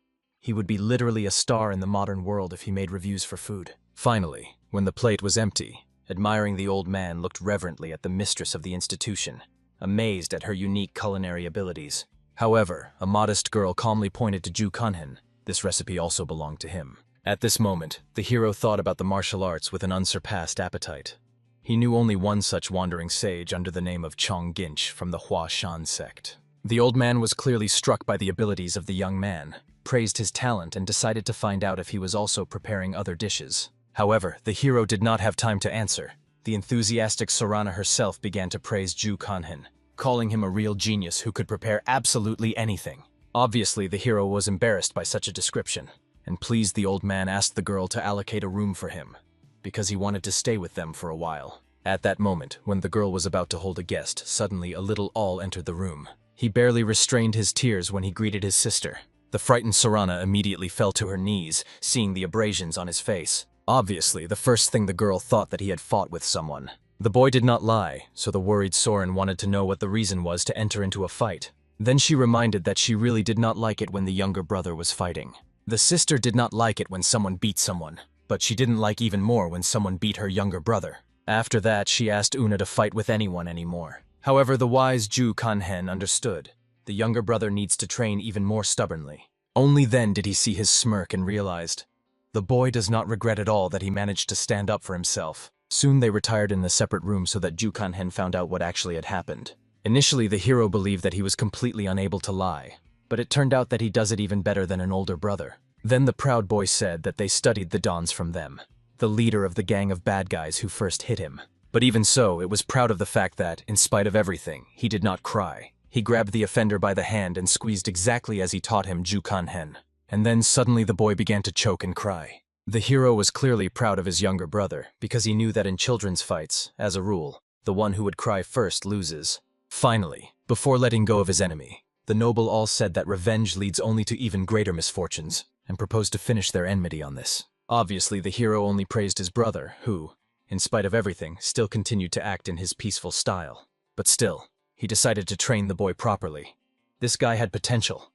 He would be literally a star in the modern world if he made reviews for food. Finally, when the plate was empty, admiring the old man looked reverently at the mistress of the institution, amazed at her unique culinary abilities. However, a modest girl calmly pointed to Zhu Kanhen. This recipe also belonged to him. At this moment, the hero thought about the martial arts with an unsurpassed appetite. He knew only one such wandering sage under the name of Chong Ginch from the Hua Shan sect. The old man was clearly struck by the abilities of the young man, praised his talent, and decided to find out if he was also preparing other dishes. However, the hero did not have time to answer. The enthusiastic Sarana herself began to praise Zhu Kanhen, calling him a real genius who could prepare absolutely anything. Obviously, the hero was embarrassed by such a description, and pleased the old man asked the girl to allocate a room for him, because he wanted to stay with them for a while. At that moment, when the girl was about to hold a guest, suddenly a little awl entered the room. He barely restrained his tears when he greeted his sister. The frightened Sarana immediately fell to her knees, seeing the abrasions on his face. Obviously, the first thing the girl thought that he had fought with someone. The boy did not lie, so the worried Soren wanted to know what the reason was to enter into a fight. Then she reminded that she really did not like it when the younger brother was fighting. The sister did not like it when someone beat someone, but she didn't like even more when someone beat her younger brother. After that, she asked Una to fight with anyone anymore. However, the wise Zhu Kanhen understood. The younger brother needs to train even more stubbornly. Only then did he see his smirk and realized, the boy does not regret at all that he managed to stand up for himself. Soon they retired in a separate room so that Zhu Kanhen found out what actually had happened. Initially, the hero believed that he was completely unable to lie, but it turned out that he does it even better than an older brother. Then the proud boy said that they studied the dons from them, the leader of the gang of bad guys who first hit him. But even so, it was proud of the fact that, in spite of everything, he did not cry. He grabbed the offender by the hand and squeezed exactly as he taught him Zhu Kanhen. And then suddenly the boy began to choke and cry. The hero was clearly proud of his younger brother, because he knew that in children's fights, as a rule, the one who would cry first loses. Finally, before letting go of his enemy, the noble all said that revenge leads only to even greater misfortunes, and proposed to finish their enmity on this. Obviously, the hero only praised his brother, who, in spite of everything, still continued to act in his peaceful style. But still, he decided to train the boy properly. This guy had potential.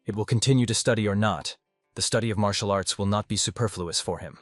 It will continue to study or not. The study of martial arts will not be superfluous for him.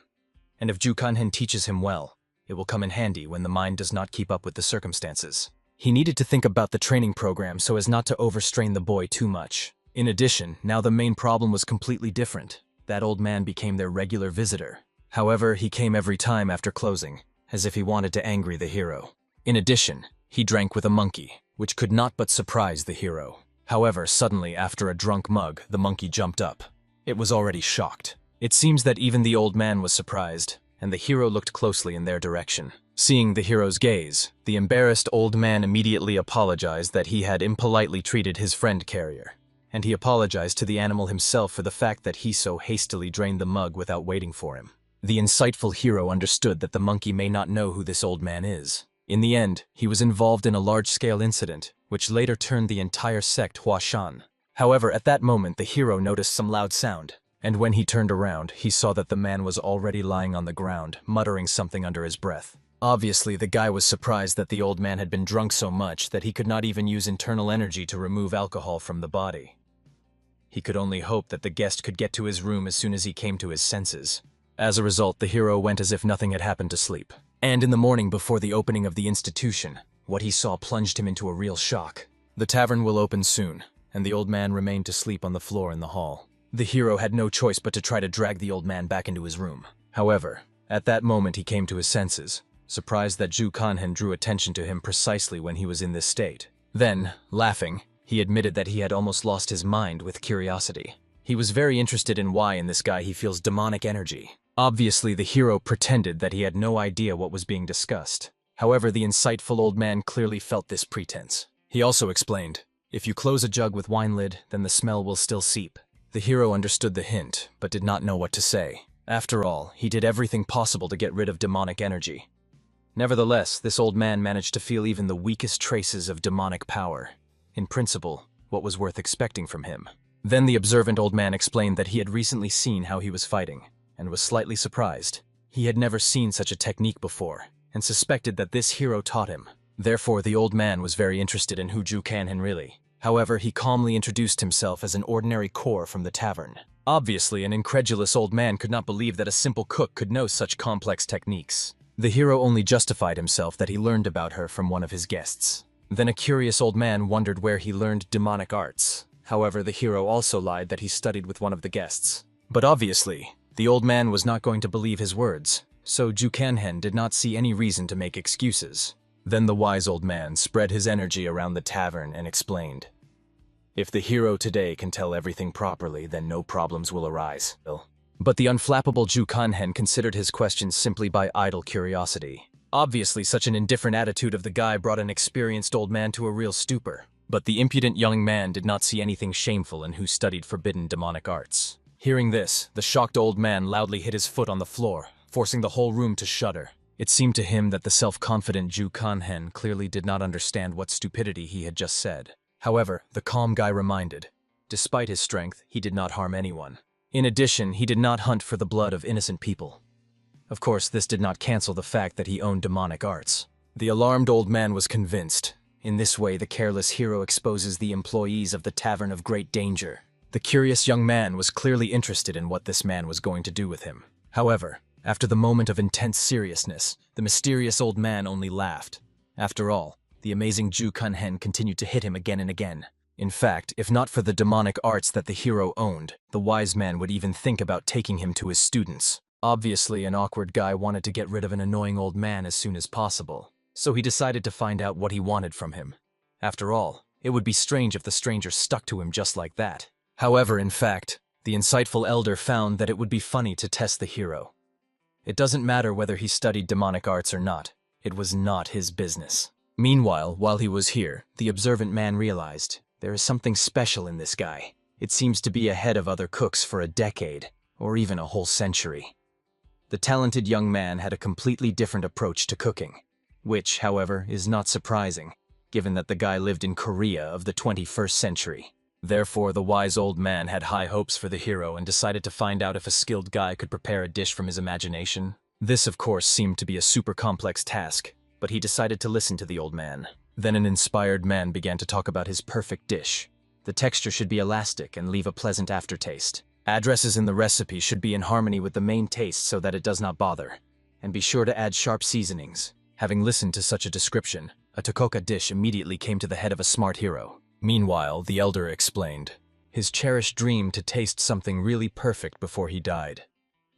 And if Zhu Kanhen teaches him well, it will come in handy when the mind does not keep up with the circumstances. He needed to think about the training program so as not to overstrain the boy too much. In addition, now the main problem was completely different. That old man became their regular visitor. However, he came every time after closing, as if he wanted to angry the hero. In addition, he drank with a monkey, which could not but surprise the hero. However, suddenly, after a drunk mug, the monkey jumped up. It was already shocked. It seems that even the old man was surprised, and the hero looked closely in their direction. Seeing the hero's gaze, the embarrassed old man immediately apologized that he had impolitely treated his friend carrier. And he apologized to the animal himself for the fact that he so hastily drained the mug without waiting for him. The insightful hero understood that the monkey may not know who this old man is. In the end, he was involved in a large-scale incident, which later turned the entire sect Hua Shan. However, at that moment the hero noticed some loud sound, and when he turned around, he saw that the man was already lying on the ground, muttering something under his breath. Obviously, the guy was surprised that the old man had been drunk so much that he could not even use internal energy to remove alcohol from the body. He could only hope that the guest could get to his room as soon as he came to his senses. As a result, the hero went as if nothing had happened to sleep. And in the morning before the opening of the institution, what he saw plunged him into a real shock. The tavern will open soon, and the old man remained to sleep on the floor in the hall. The hero had no choice but to try to drag the old man back into his room. However, at that moment he came to his senses, surprised that Ju Kanhen drew attention to him precisely when he was in this state. Then, laughing, he admitted that he had almost lost his mind with curiosity. He was very interested in why in this guy he feels demonic energy. Obviously, the hero pretended that he had no idea what was being discussed. However, the insightful old man clearly felt this pretense. He also explained, "If you close a jug with wine lid, then the smell will still seep." The hero understood the hint, but did not know what to say. After all, he did everything possible to get rid of demonic energy. Nevertheless, this old man managed to feel even the weakest traces of demonic power. In principle, what was worth expecting from him? Then the observant old man explained that he had recently seen how he was fighting, and was slightly surprised. He had never seen such a technique before, and suspected that this hero taught him. Therefore, the old man was very interested in who Ju Kanhen really. However, he calmly introduced himself as an ordinary core from the tavern. Obviously, an incredulous old man could not believe that a simple cook could know such complex techniques. The hero only justified himself that he learned about her from one of his guests. Then a curious old man wondered where he learned demonic arts. However, the hero also lied that he studied with one of the guests. But obviously, the old man was not going to believe his words, so Ju Kanhen did not see any reason to make excuses. Then the wise old man spread his energy around the tavern and explained, "If the hero today can tell everything properly, then no problems will arise." But the unflappable Ju Kanhen considered his questions simply by idle curiosity. Obviously, such an indifferent attitude of the guy brought an experienced old man to a real stupor. But the impudent young man did not see anything shameful in who studied forbidden demonic arts. Hearing this, the shocked old man loudly hit his foot on the floor, forcing the whole room to shudder. It seemed to him that the self-confident Ju Kanhen clearly did not understand what stupidity he had just said. However, the calm guy reminded, despite his strength, he did not harm anyone. In addition, he did not hunt for the blood of innocent people. Of course, this did not cancel the fact that he owned demonic arts. The alarmed old man was convinced. In this way, the careless hero exposes the employees of the tavern of great danger. The curious young man was clearly interested in what this man was going to do with him. However, after the moment of intense seriousness, the mysterious old man only laughed. After all, the amazing Ju Kanhen continued to hit him again and again. In fact, if not for the demonic arts that the hero owned, the wise man would even think about taking him to his students. Obviously, an awkward guy wanted to get rid of an annoying old man as soon as possible, so he decided to find out what he wanted from him. After all, it would be strange if the stranger stuck to him just like that. However, in fact, the insightful elder found that it would be funny to test the hero. It doesn't matter whether he studied demonic arts or not. It was not his business. Meanwhile, while he was here, the observant man realized there is something special in this guy. It seems to be ahead of other cooks for a decade, or even a whole century. The talented young man had a completely different approach to cooking, which, however, is not surprising, given that the guy lived in Korea of the 21st century. Therefore, the wise old man had high hopes for the hero and decided to find out if a skilled guy could prepare a dish from his imagination. This, of course, seemed to be a super complex task, but he decided to listen to the old man. Then an inspired man began to talk about his perfect dish. The texture should be elastic and leave a pleasant aftertaste. Addresses in the recipe should be in harmony with the main taste so that it does not bother. And be sure to add sharp seasonings. Having listened to such a description, a Tokoka dish immediately came to the head of a smart hero. Meanwhile, the elder explained his cherished dream to taste something really perfect before he died.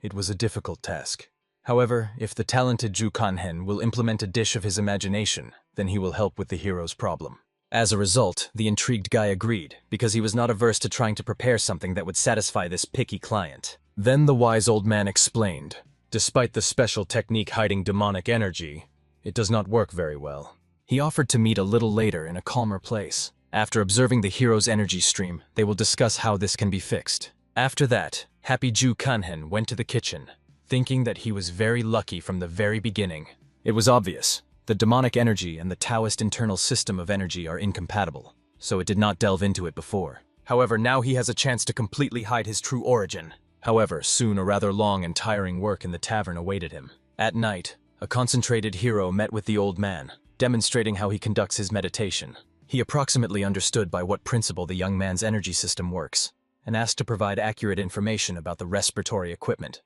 It was a difficult task. However, if the talented Ju Kanhen will implement a dish of his imagination, then he will help with the hero's problem. As a result, the intrigued guy agreed, because he was not averse to trying to prepare something that would satisfy this picky client. Then the wise old man explained, despite the special technique hiding demonic energy, it does not work very well. He offered to meet a little later in a calmer place. After observing the hero's energy stream, they will discuss how this can be fixed. After that, happy Ju Kanhen went to the kitchen, thinking that he was very lucky from the very beginning. It was obvious. The demonic energy and the Taoist internal system of energy are incompatible, so it did not delve into it before. However, now he has a chance to completely hide his true origin. However, soon a rather long and tiring work in the tavern awaited him. At night, a concentrated hero met with the old man, demonstrating how he conducts his meditation. He approximately understood by what principle the young man's energy system works, and asked to provide accurate information about the respiratory equipment.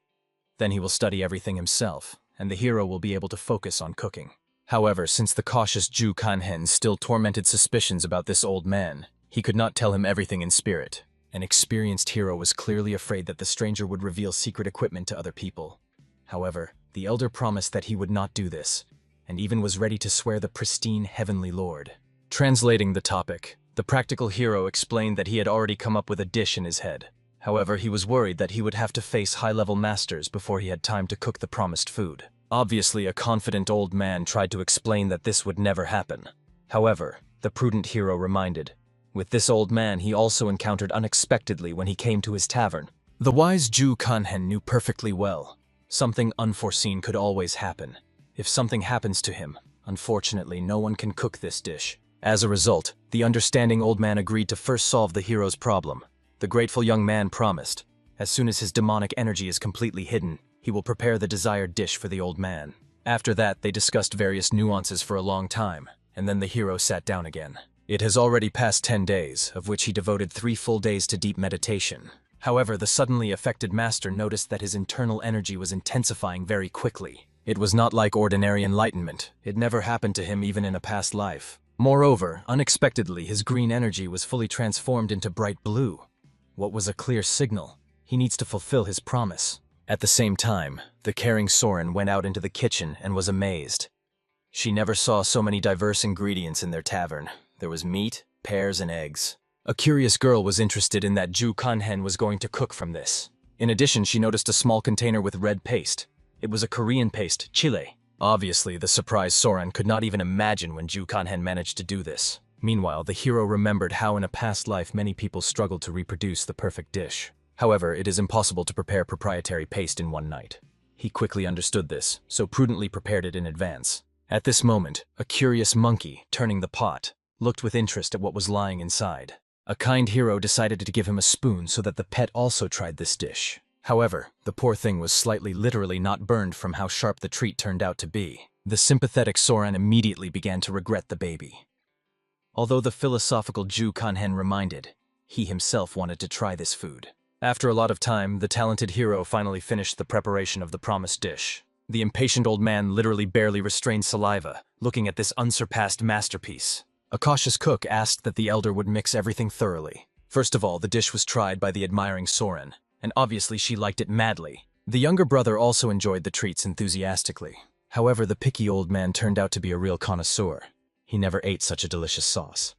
Then he will study everything himself, and the hero will be able to focus on cooking. However, since the cautious Ju Kanhen still tormented suspicions about this old man, he could not tell him everything in spirit, An experienced hero was clearly afraid that the stranger would reveal secret equipment to other people. However, the elder promised that he would not do this, and even was ready to swear the pristine heavenly lord. Translating the topic, the practical hero explained that he had already come up with a dish in his head. However, he was worried that he would have to face high-level masters before he had time to cook the promised food. Obviously, a confident old man tried to explain that this would never happen. However, the prudent hero reminded, with this old man he also encountered unexpectedly when he came to his tavern. The wise Ju Kanhen knew perfectly well, something unforeseen could always happen. If something happens to him, unfortunately no one can cook this dish. As a result, the understanding old man agreed to first solve the hero's problem. The grateful young man promised, as soon as his demonic energy is completely hidden, he will prepare the desired dish for the old man. After that, they discussed various nuances for a long time, and then the hero sat down again. It has already passed 10 days, of which he devoted 3 full days to deep meditation. However, the suddenly affected master noticed that his internal energy was intensifying very quickly. It was not like ordinary enlightenment. It never happened to him even in a past life. Moreover, unexpectedly, his green energy was fully transformed into bright blue. What was a clear signal? He needs to fulfill his promise. At the same time, the caring Soren went out into the kitchen and was amazed. She never saw so many diverse ingredients in their tavern. There was meat, pears, and eggs. A curious girl was interested in that Ju Kanhen was going to cook from this. In addition, she noticed a small container with red paste. It was a Korean paste, chile. Obviously, the surprised Soren could not even imagine when Ju Kanhen managed to do this. Meanwhile, the hero remembered how in a past life many people struggled to reproduce the perfect dish. However, it is impossible to prepare proprietary paste in one night. He quickly understood this, so prudently prepared it in advance. At this moment, a curious monkey, turning the pot, looked with interest at what was lying inside. A kind hero decided to give him a spoon so that the pet also tried this dish. However, the poor thing was literally not burned from how sharp the treat turned out to be. The sympathetic Soren immediately began to regret the baby. Although the philosophical Ju Kanhen reminded, he himself wanted to try this food. After a lot of time, the talented hero finally finished the preparation of the promised dish. The impatient old man literally barely restrained saliva, looking at this unsurpassed masterpiece. A cautious cook asked that the elder would mix everything thoroughly. First of all, the dish was tried by the admiring Soren, and obviously she liked it madly. The younger brother also enjoyed the treats enthusiastically. However, the picky old man turned out to be a real connoisseur. He never ate such a delicious sauce.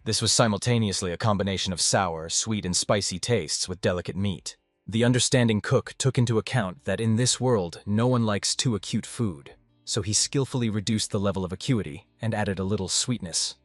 This was simultaneously a combination of sour, sweet, and spicy tastes with delicate meat. The understanding cook took into account that in this world, no one likes too acute food, so he skillfully reduced the level of acuity and added a little sweetness.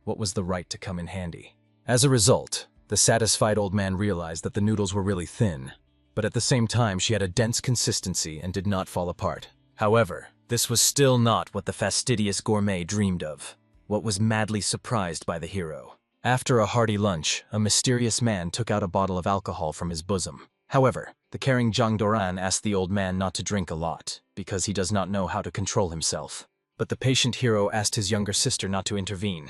What was the right to come in handy? As a result, the satisfied old man realized that the noodles were really thin, but at the same time she had a dense consistency and did not fall apart. However, this was still not what the fastidious gourmet dreamed of. What was madly surprised by the hero. After a hearty lunch, a mysterious man took out a bottle of alcohol from his bosom. However, the caring Zhang Doran asked the old man not to drink a lot, because he does not know how to control himself. But the patient hero asked his younger sister not to intervene.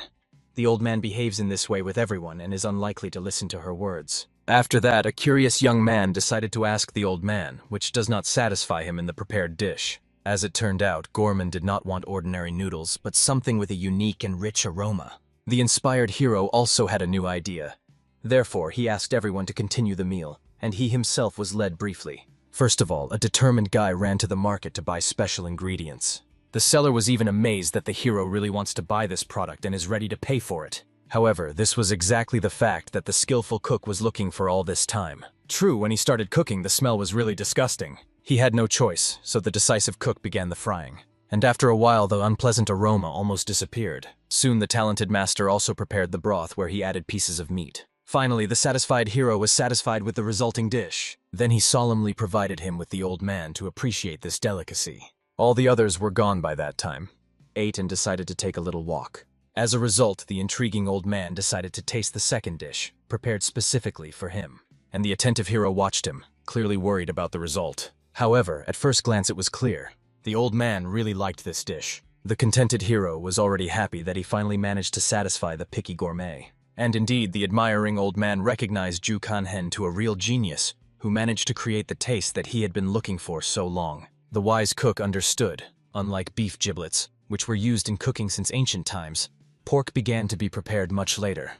The old man behaves in this way with everyone and is unlikely to listen to her words. After that, a curious young man decided to ask the old man, which does not satisfy him in the prepared dish. As it turned out, Gorman did not want ordinary noodles, but something with a unique and rich aroma. The inspired hero also had a new idea. Therefore, he asked everyone to continue the meal, and he himself was led briefly. First of all, a determined guy ran to the market to buy special ingredients. The seller was even amazed that the hero really wants to buy this product and is ready to pay for it. However, this was exactly the fact that the skillful cook was looking for all this time. True, when he started cooking, the smell was really disgusting. He had no choice, so the decisive cook began the frying. And after a while, the unpleasant aroma almost disappeared. Soon the talented master also prepared the broth where he added pieces of meat. Finally, the satisfied hero was satisfied with the resulting dish. Then he solemnly provided him with the old man to appreciate this delicacy. All the others were gone by that time, ate and decided to take a little walk. As a result, the intriguing old man decided to taste the second dish, prepared specifically for him. And the attentive hero watched him, clearly worried about the result. However, at first glance it was clear. The old man really liked this dish. The contented hero was already happy that he finally managed to satisfy the picky gourmet. And indeed, the admiring old man recognized Ju Kanhen to a real genius, who managed to create the taste that he had been looking for so long. The wise cook understood. Unlike beef giblets, which were used in cooking since ancient times, pork began to be prepared much later.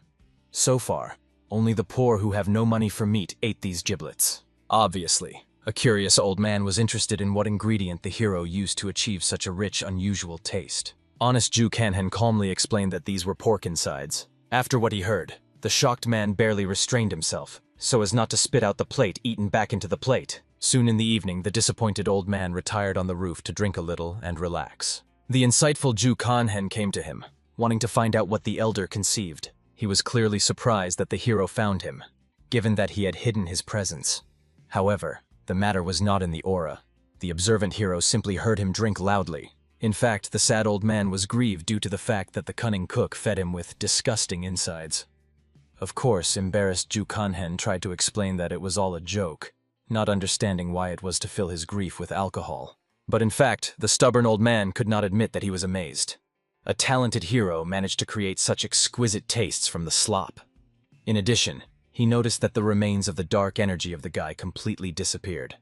So far, Only the poor who have no money for meat ate these giblets. Obviously, a curious old man was interested in what ingredient the hero used to achieve such a rich, unusual taste. Honest Ju Kanhen calmly explained that these were pork insides. After what he heard, the shocked man barely restrained himself, so as not to spit out the plate eaten back into the plate. Soon in the evening, the disappointed old man retired on the roof to drink a little and relax. The insightful Ju Kanhen came to him, wanting to find out what the elder conceived. He was clearly surprised that the hero found him, given that he had hidden his presence. However, the matter was not in the aura. The observant hero simply heard him drink loudly. In fact, the sad old man was grieved due to the fact that the cunning cook fed him with disgusting insides. Of course, embarrassed Ju Kanhen tried to explain that it was all a joke, not understanding why it was to fill his grief with alcohol. But in fact, the stubborn old man could not admit that he was amazed. A talented hero managed to create such exquisite tastes from the slop. In addition, he noticed that the remains of the dark energy of the guy completely disappeared.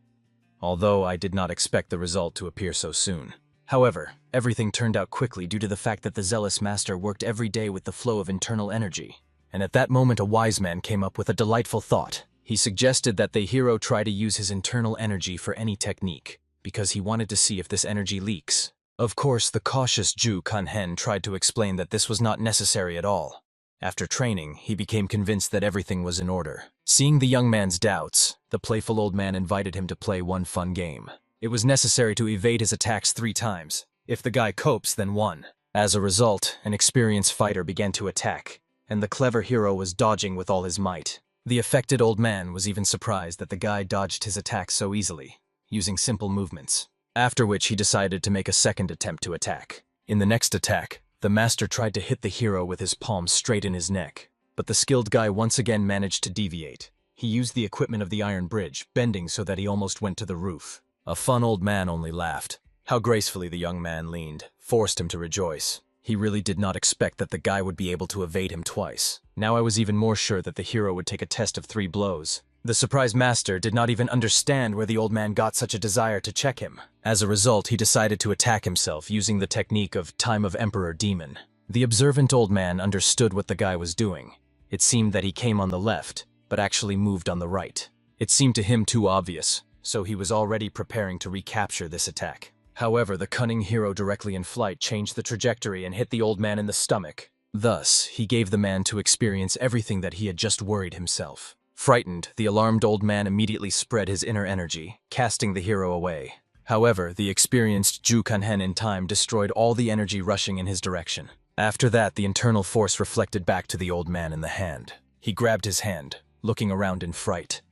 Although I did not expect the result to appear so soon. However, everything turned out quickly due to the fact that the zealous master worked every day with the flow of internal energy. And at that moment a wise man came up with a delightful thought. He suggested that the hero try to use his internal energy for any technique, because he wanted to see if this energy leaks. Of course, the cautious Ju Kanhen tried to explain that this was not necessary at all. After training, he became convinced that everything was in order. Seeing the young man's doubts, the playful old man invited him to play one fun game. It was necessary to evade his attacks 3 times. If the guy copes, then 1. As a result, an experienced fighter began to attack, and the clever hero was dodging with all his might. The affected old man was even surprised that the guy dodged his attacks so easily, using simple movements. After which he decided to make a second attempt to attack. In the next attack, the master tried to hit the hero with his palm straight in his neck, but the skilled guy once again managed to deviate. He used the equipment of the iron bridge, bending so that he almost went to the roof. A fun old man only laughed. How gracefully the young man leaned, forced him to rejoice. He really did not expect that the guy would be able to evade him twice. Now I was even more sure that the hero would take a test of 3 blows. The surprised master did not even understand where the old man got such a desire to check him. As a result, he decided to attack himself using the technique of Time of Emperor Demon. The observant old man understood what the guy was doing. It seemed that he came on the left, but actually moved on the right. It seemed to him too obvious, so he was already preparing to recapture this attack. However, the cunning hero directly in flight changed the trajectory and hit the old man in the stomach. Thus, he gave the man to experience everything that he had just worried himself. Frightened, the alarmed old man immediately spread his inner energy, casting the hero away. However, the experienced Ju Kanhen in time destroyed all the energy rushing in his direction. After that, the internal force reflected back to the old man in the hand. He grabbed his hand, looking around in fright.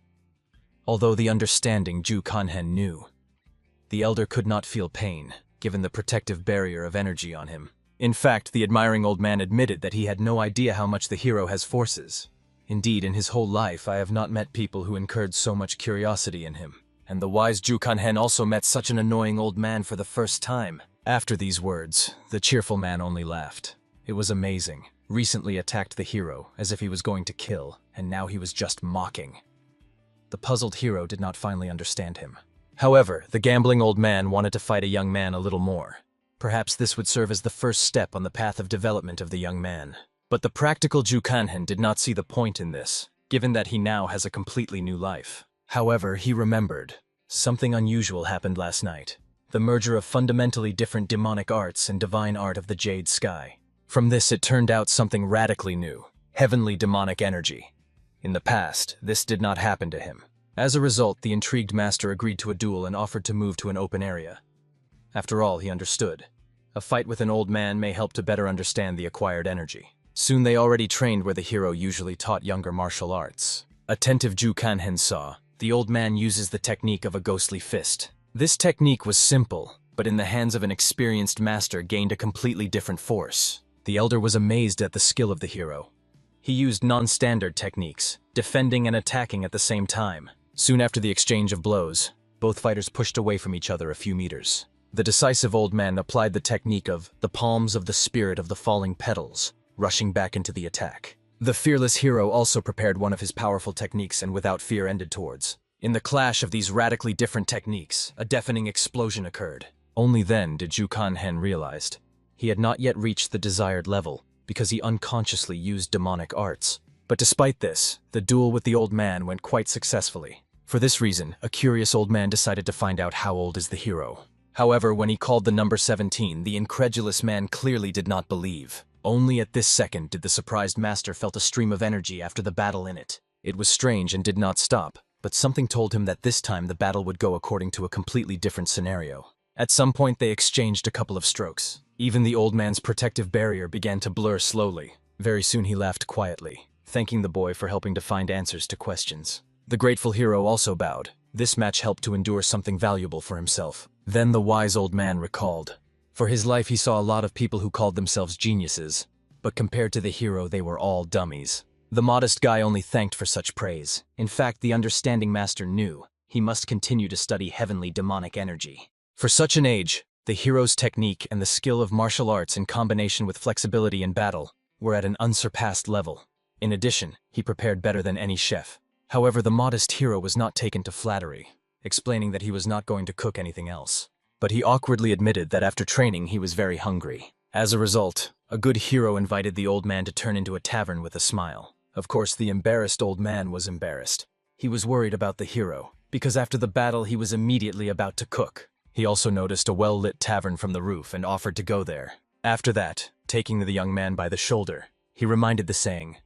Although the understanding Ju Kanhen knew, the elder could not feel pain, given the protective barrier of energy on him. In fact, the admiring old man admitted that he had no idea how much the hero has forces. Indeed, in his whole life, I have not met people who incurred so much curiosity in him. And the wise Ju Kanhen also met such an annoying old man for the first time. After these words, the cheerful man only laughed. It was amazing. Recently attacked the hero, as if he was going to kill, and now he was just mocking. The puzzled hero did not finally understand him. However, the gambling old man wanted to fight a young man a little more. Perhaps this would serve as the first step on the path of development of the young man. But the practical Ju Kanhen did not see the point in this, given that he now has a completely new life. However, he remembered. Something unusual happened last night. The merger of fundamentally different demonic arts and divine art of the Jade Sky. From this it turned out something radically new. Heavenly demonic energy. In the past, this did not happen to him. As a result, the intrigued master agreed to a duel and offered to move to an open area. After all, he understood. A fight with an old man may help to better understand the acquired energy. Soon they already trained where the hero usually taught younger martial arts. Attentive Ju Kanhen saw, the old man uses the technique of a ghostly fist. This technique was simple, but in the hands of an experienced master gained a completely different force. The elder was amazed at the skill of the hero. He used non-standard techniques, defending and attacking at the same time. Soon after the exchange of blows, both fighters pushed away from each other a few meters. The decisive old man applied the technique of the palms of the spirit of the falling petals, rushing back into the attack. The fearless hero also prepared one of his powerful techniques and without fear ended towards. In the clash of these radically different techniques, a deafening explosion occurred. Only then did Ju Kanhen realized he had not yet reached the desired level because he unconsciously used demonic arts. But despite this, the duel with the old man went quite successfully. For this reason, a curious old man decided to find out how old is the hero. However, when he called the number 17, the incredulous man clearly did not believe. Only at this second did the surprised master felt a stream of energy after the battle in it. It was strange and did not stop, but something told him that this time the battle would go according to a completely different scenario. At some point they exchanged a couple of strokes. Even the old man's protective barrier began to blur slowly. Very soon he laughed quietly, thanking the boy for helping to find answers to questions. The grateful hero also bowed. This match helped to endure something valuable for himself. Then the wise old man recalled. For his life he saw a lot of people who called themselves geniuses, but compared to the hero they were all dummies. The modest guy only thanked for such praise. In fact, the understanding master knew he must continue to study heavenly demonic energy. For such an age, the hero's technique and the skill of martial arts in combination with flexibility in battle were at an unsurpassed level. In addition, he prepared better than any chef. However, the modest hero was not taken to flattery, explaining that he was not going to cook anything else. But he awkwardly admitted that after training he was very hungry. As a result, a good hero invited the old man to turn into a tavern with a smile. Of course, the embarrassed old man was embarrassed. He was worried about the hero, because after the battle he was immediately about to cook. He also noticed a well-lit tavern from the roof and offered to go there. After that, taking the young man by the shoulder, he reminded the saying,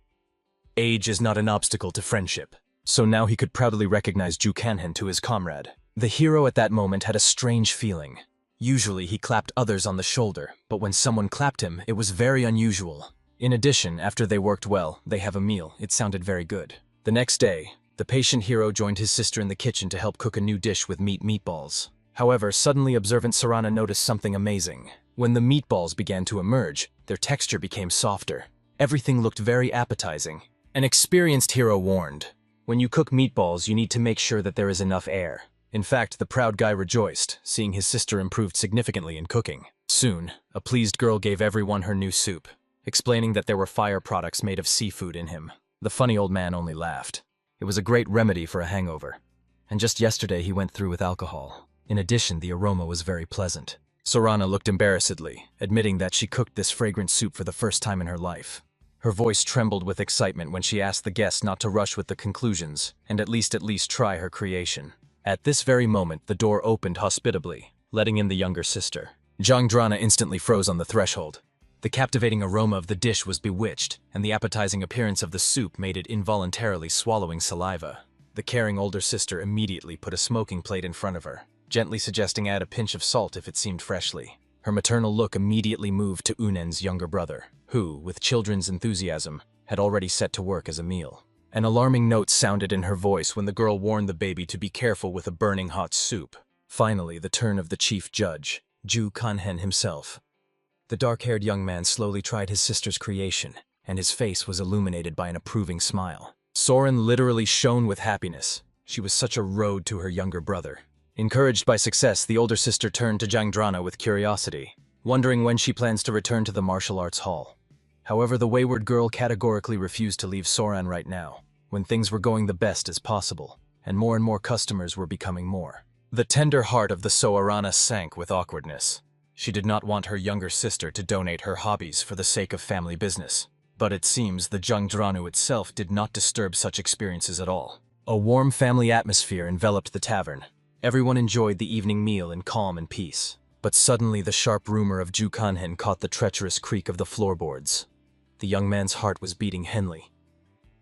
"Age is not an obstacle to friendship." So now he could proudly recognize Ju Kanhen to his comrade. The hero at that moment had a strange feeling. Usually he clapped others on the shoulder, but when someone clapped him, it was very unusual. In addition, after they worked well, they have a meal. It sounded very good. The next day, the patient hero joined his sister in the kitchen to help cook a new dish with meatballs. However, suddenly observant Sarana noticed something amazing. When the meatballs began to emerge, their texture became softer. Everything looked very appetizing. An experienced hero warned, "When you cook meatballs, you need to make sure that there is enough air." In fact, the proud guy rejoiced, seeing his sister improved significantly in cooking. Soon, a pleased girl gave everyone her new soup, explaining that there were fire products made of seafood in him. The funny old man only laughed. It was a great remedy for a hangover. And just yesterday he went through with alcohol. In addition, the aroma was very pleasant. Sorana looked embarrassedly, admitting that she cooked this fragrant soup for the first time in her life. Her voice trembled with excitement when she asked the guests not to rush with the conclusions, and at least try her creation. At this very moment, the door opened hospitably, letting in the younger sister. Zhang Drana instantly froze on the threshold. The captivating aroma of the dish was bewitched, and the appetizing appearance of the soup made it involuntarily swallowing saliva. The caring older sister immediately put a smoking plate in front of her, gently suggesting add a pinch of salt if it seemed freshly. Her maternal look immediately moved to Unen's younger brother, who, with children's enthusiasm, had already set to work as a meal. An alarming note sounded in her voice when the girl warned the baby to be careful with a burning hot soup. Finally, the turn of the chief judge, Ju Kanhen himself. The dark-haired young man slowly tried his sister's creation, and his face was illuminated by an approving smile. Soren literally shone with happiness. She was such a road to her younger brother. Encouraged by success, the older sister turned to Jangdrana with curiosity, wondering when she plans to return to the martial arts hall. However, the wayward girl categorically refused to leave Soran right now, when things were going the best as possible, and more customers were becoming more. The tender heart of the Soarana sank with awkwardness. She did not want her younger sister to donate her hobbies for the sake of family business. But it seems the Jangdranu itself did not disturb such experiences at all. A warm family atmosphere enveloped the tavern. Everyone enjoyed the evening meal in calm and peace. But suddenly the sharp rumor of Ju Kanhen caught the treacherous creak of the floorboards. The young man's heart was beating henly.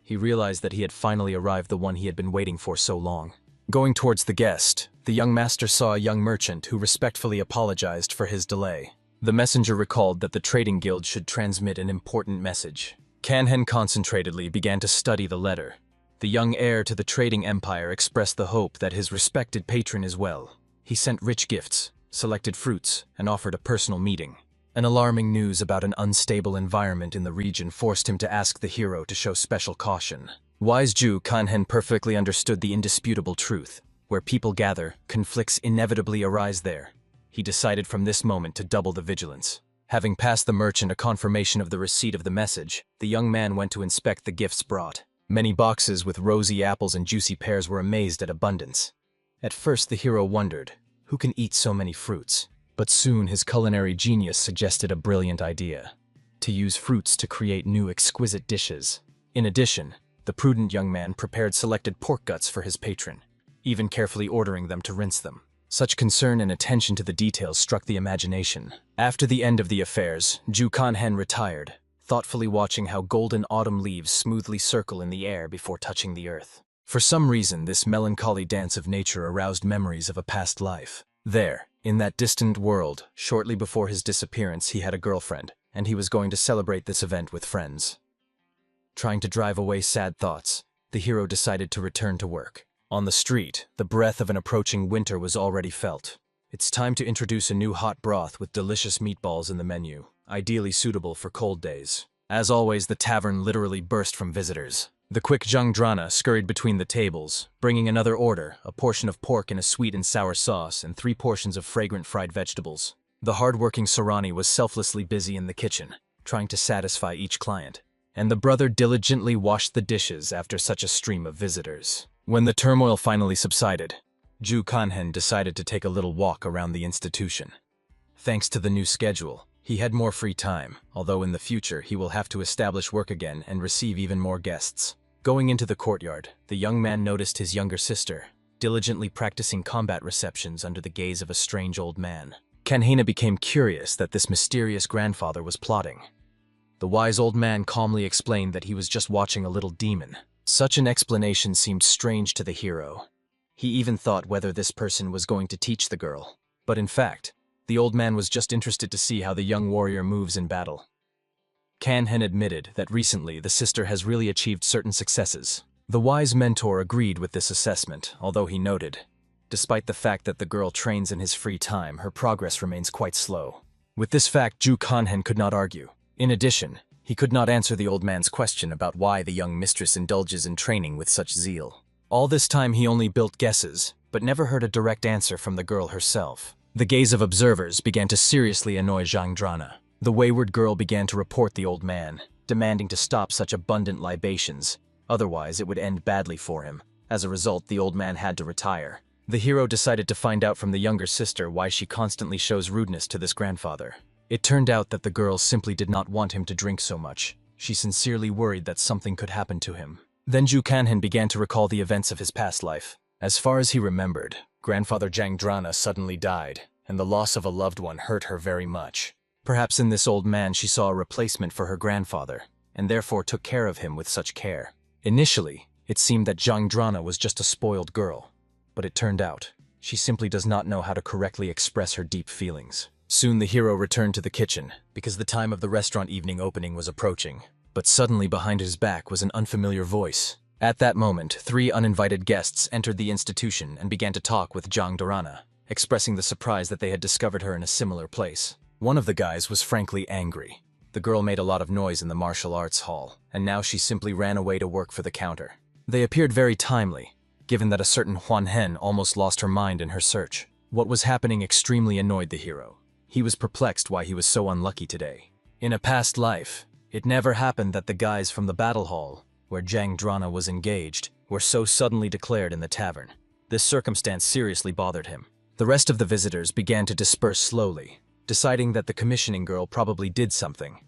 He realized that he had finally arrived, the one he had been waiting for so long. Going towards the guest, the young master saw a young merchant who respectfully apologized for his delay. The messenger recalled that the trading guild should transmit an important message. Kanhen concentratedly began to study the letter. The young heir to the trading empire expressed the hope that his respected patron is well. He sent rich gifts, selected fruits, and offered a personal meeting. An alarming news about an unstable environment in the region forced him to ask the hero to show special caution. Wise Ju Kanhen perfectly understood the indisputable truth. Where people gather, conflicts inevitably arise there. He decided from this moment to double the vigilance. Having passed the merchant a confirmation of the receipt of the message, the young man went to inspect the gifts brought. Many boxes with rosy apples and juicy pears were amazed at abundance. At first the hero wondered, who can eat so many fruits? But soon his culinary genius suggested a brilliant idea. To use fruits to create new exquisite dishes. In addition, the prudent young man prepared selected pork guts for his patron, even carefully ordering them to rinse them. Such concern and attention to the details struck the imagination. After the end of the affairs, Ju Kanhen retired, thoughtfully watching how golden autumn leaves smoothly circle in the air before touching the earth. For some reason, this melancholy dance of nature aroused memories of a past life. There, in that distant world, shortly before his disappearance, he had a girlfriend, and he was going to celebrate this event with friends. Trying to drive away sad thoughts, the hero decided to return to work. On the street, the breath of an approaching winter was already felt. It's time to introduce a new hot broth with delicious meatballs in the menu, ideally suitable for cold days. As always, the tavern literally burst from visitors. The quick Zhang Drana scurried between the tables, bringing another order, a portion of pork in a sweet and sour sauce, and 3 portions of fragrant fried vegetables. The hard-working Sarani was selflessly busy in the kitchen, trying to satisfy each client, and the brother diligently washed the dishes after such a stream of visitors. When the turmoil finally subsided, Ju Kanhen decided to take a little walk around the institution. Thanks to the new schedule, he had more free time, although in the future he will have to establish work again and receive even more guests. Going into the courtyard, the young man noticed his younger sister, diligently practicing combat receptions under the gaze of a strange old man. Kanhena became curious that this mysterious grandfather was plotting. The wise old man calmly explained that he was just watching a little demon. Such an explanation seemed strange to the hero. He even thought whether this person was going to teach the girl. But in fact, the old man was just interested to see how the young warrior moves in battle. Kanhen admitted that recently the sister has really achieved certain successes. The wise mentor agreed with this assessment, although he noted, despite the fact that the girl trains in his free time, her progress remains quite slow. With this fact, Ju Kanhen could not argue. In addition, he could not answer the old man's question about why the young mistress indulges in training with such zeal. All this time he only built guesses, but never heard a direct answer from the girl herself. The gaze of observers began to seriously annoy Zhang Drana. The wayward girl began to report the old man, demanding to stop such abundant libations, otherwise it would end badly for him. As a result, the old man had to retire. The hero decided to find out from the younger sister why she constantly shows rudeness to this grandfather. It turned out that the girl simply did not want him to drink so much. She sincerely worried that something could happen to him. Then Ju Kanhen began to recall the events of his past life. As far as he remembered, grandfather Zhang Drana suddenly died, and the loss of a loved one hurt her very much. Perhaps in this old man she saw a replacement for her grandfather, and therefore took care of him with such care. Initially, it seemed that Zhang Drana was just a spoiled girl, but it turned out, she simply does not know how to correctly express her deep feelings. Soon the hero returned to the kitchen, because the time of the restaurant evening opening was approaching. But suddenly behind his back was an unfamiliar voice. At that moment, 3 uninvited guests entered the institution and began to talk with Zhang Drana, expressing the surprise that they had discovered her in a similar place. One of the guys was frankly angry. The girl made a lot of noise in the martial arts hall, and now she simply ran away to work for the counter. They appeared very timely, given that a certain Huan Hen almost lost her mind in her search. What was happening extremely annoyed the hero. He was perplexed why he was so unlucky today. In a past life, it never happened that the guys from the battle hall, where Zhang Drana was engaged, were so suddenly declared in the tavern. This circumstance seriously bothered him. The rest of the visitors began to disperse slowly, deciding that the commissioning girl probably did something.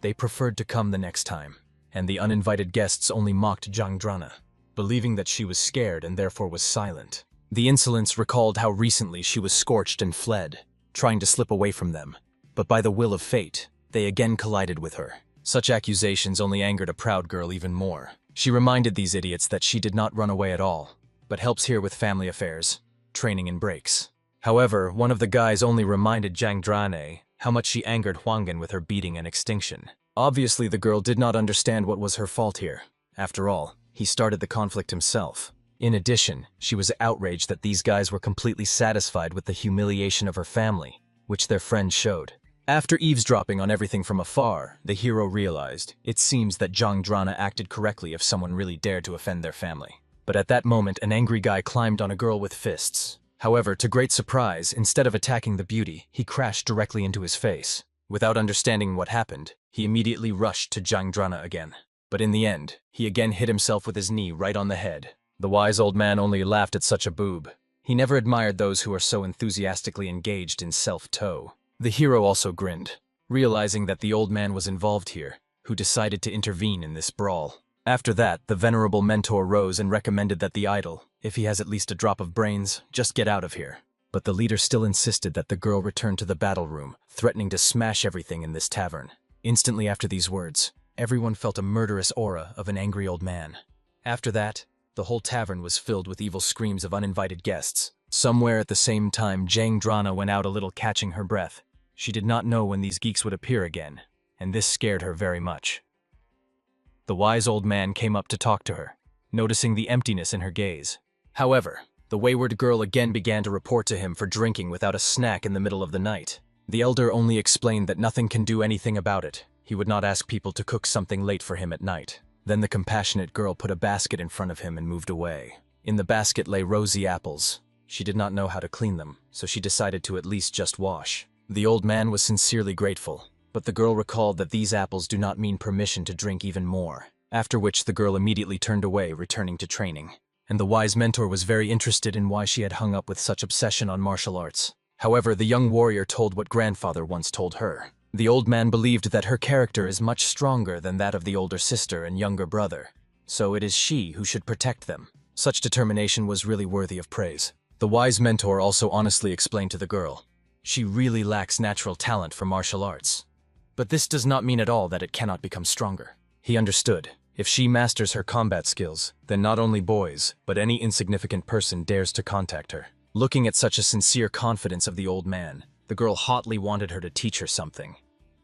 They preferred to come the next time, and the uninvited guests only mocked Zhang Drana, believing that she was scared and therefore was silent. The insolence recalled how recently she was scorched and fled, trying to slip away from them, but by the will of fate, they again collided with her. Such accusations only angered a proud girl even more. She reminded these idiots that she did not run away at all, but helps here with family affairs, training and breaks. However, one of the guys only reminded Zhang Drane how much she angered Huanggan with her beating and extinction. Obviously, the girl did not understand what was her fault here. After all, he started the conflict himself. In addition, she was outraged that these guys were completely satisfied with the humiliation of her family, which their friend showed. After eavesdropping on everything from afar, the hero realized it seems that Zhang Drana acted correctly if someone really dared to offend their family. But at that moment, an angry guy climbed on a girl with fists. However, to great surprise, instead of attacking the beauty, he crashed directly into his face. Without understanding what happened, he immediately rushed to Zhang Drana again. But in the end, he again hit himself with his knee right on the head. The wise old man only laughed at such a boob. He never admired those who are so enthusiastically engaged in self-tow. The hero also grinned, realizing that the old man was involved here, who decided to intervene in this brawl. After that, the venerable mentor rose and recommended that the idol, if he has at least a drop of brains, just get out of here. But the leader still insisted that the girl return to the battle room, threatening to smash everything in this tavern. Instantly after these words, everyone felt a murderous aura of an angry old man. After that, the whole tavern was filled with evil screams of uninvited guests. Somewhere at the same time, Jang Drana went out a little, catching her breath. She did not know when these geeks would appear again, and this scared her very much. The wise old man came up to talk to her, noticing the emptiness in her gaze. However, the wayward girl again began to report to him for drinking without a snack in the middle of the night. The elder only explained that nothing can do anything about it. He would not ask people to cook something late for him at night. Then the compassionate girl put a basket in front of him and moved away. In the basket lay rosy apples. She did not know how to clean them, so she decided to at least just wash. The old man was sincerely grateful, but the girl recalled that these apples do not mean permission to drink even more. After which the girl immediately turned away, returning to training. And the wise mentor was very interested in why she had hung up with such obsession on martial arts. However, the young warrior told what grandfather once told her. The old man believed that her character is much stronger than that of the older sister and younger brother, so it is she who should protect them. Such determination was really worthy of praise. The wise mentor also honestly explained to the girl, she really lacks natural talent for martial arts. But this does not mean at all that it cannot become stronger. He understood. If she masters her combat skills, then not only boys, but any insignificant person dares to contact her. Looking at such a sincere confidence of the old man, the girl hotly wanted her to teach her something.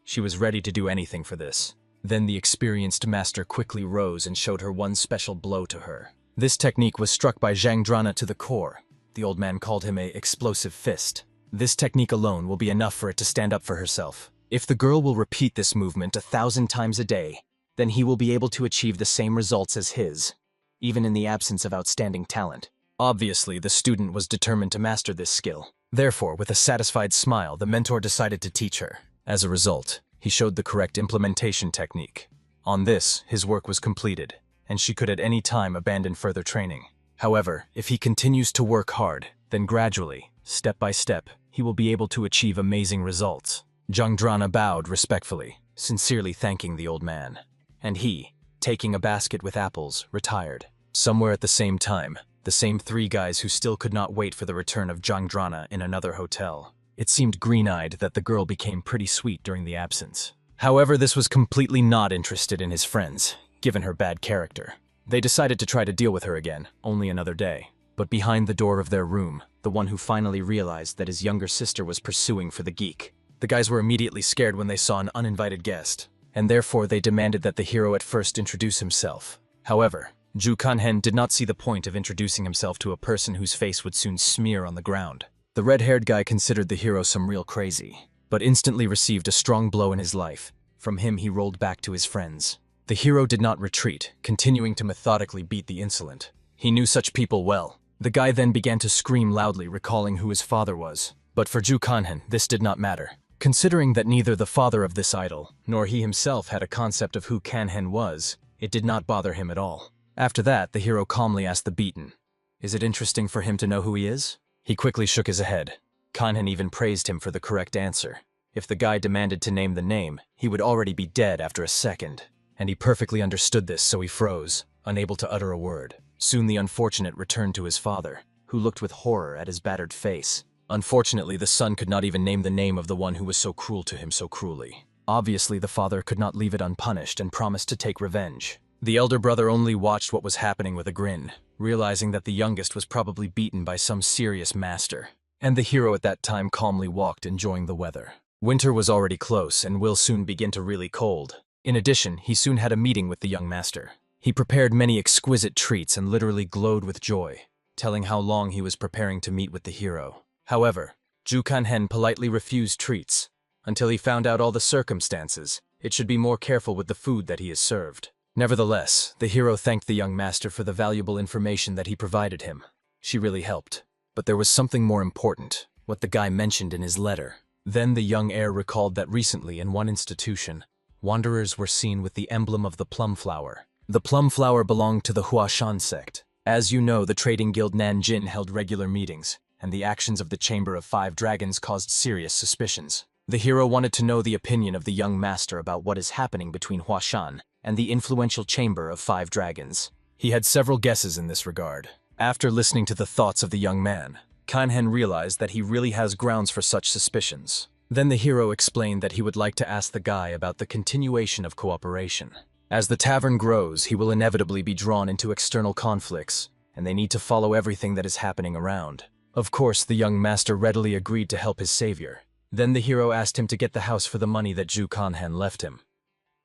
She was ready to do anything for this. Then the experienced master quickly rose and showed her one special blow to her. This technique was struck by Jang Drana to the core. The old man called him a explosive fist. This technique alone will be enough for it to stand up for herself. If the girl will repeat this movement 1,000 times a day, then he will be able to achieve the same results as his, even in the absence of outstanding talent. Obviously, the student was determined to master this skill. Therefore, with a satisfied smile, the mentor decided to teach her. As a result, he showed the correct implementation technique. On this, his work was completed, and she could at any time abandon further training. However, if he continues to work hard, then gradually, step by step, he will be able to achieve amazing results. Jang Drana bowed respectfully, sincerely thanking the old man. And he, taking a basket with apples, retired. Somewhere at the same time, the same three guys who still could not wait for the return of Jang Drana in another hotel. It seemed green-eyed that the girl became pretty sweet during the absence. However, this was completely not interested in his friends, given her bad character. They decided to try to deal with her again, only another day. But behind the door of their room, the one who finally realized that his younger sister was pursuing for the geek. The guys were immediately scared when they saw an uninvited guest, and therefore they demanded that the hero at first introduce himself. However, Ju Kanhen did not see the point of introducing himself to a person whose face would soon smear on the ground. The red-haired guy considered the hero some real crazy, but instantly received a strong blow in his life. From him he rolled back to his friends. The hero did not retreat, continuing to methodically beat the insolent. He knew such people well. The guy then began to scream loudly, recalling who his father was. But for Ju Kanhen, this did not matter. Considering that neither the father of this idol, nor he himself had a concept of who Kanhen was, it did not bother him at all. After that, the hero calmly asked the beaten, "Is it interesting for him to know who he is?" He quickly shook his head. Kanhen even praised him for the correct answer. If the guy demanded to name the name, he would already be dead after a second. And he perfectly understood this, so he froze, unable to utter a word. Soon the unfortunate returned to his father, who looked with horror at his battered face. Unfortunately, the son could not even name the name of the one who was so cruel to him so cruelly. Obviously, the father could not leave it unpunished and promised to take revenge. The elder brother only watched what was happening with a grin, realizing that the youngest was probably beaten by some serious master. And the hero at that time calmly walked, enjoying the weather. Winter was already close and will soon begin to really cold. In addition, he soon had a meeting with the young master. He prepared many exquisite treats and literally glowed with joy, telling how long he was preparing to meet with the hero. However, Ju Kanhen politely refused treats. Until he found out all the circumstances, it should be more careful with the food that he is served. Nevertheless, the hero thanked the young master for the valuable information that he provided him. She really helped. But there was something more important, what the guy mentioned in his letter. Then the young heir recalled that recently in one institution, wanderers were seen with the emblem of the plum flower. The plum flower belonged to the Huashan sect. As you know, the trading guild Nanjin held regular meetings, and the actions of the Chamber of Five Dragons caused serious suspicions. The hero wanted to know the opinion of the young master about what is happening between Huashan and the influential Chamber of Five Dragons. He had several guesses in this regard. After listening to the thoughts of the young man, Kanhen realized that he really has grounds for such suspicions. Then the hero explained that he would like to ask the guy about the continuation of cooperation. As the tavern grows, he will inevitably be drawn into external conflicts, and they need to follow everything that is happening around. Of course, the young master readily agreed to help his savior. Then the hero asked him to get the house for the money that Ju Kanhen left him,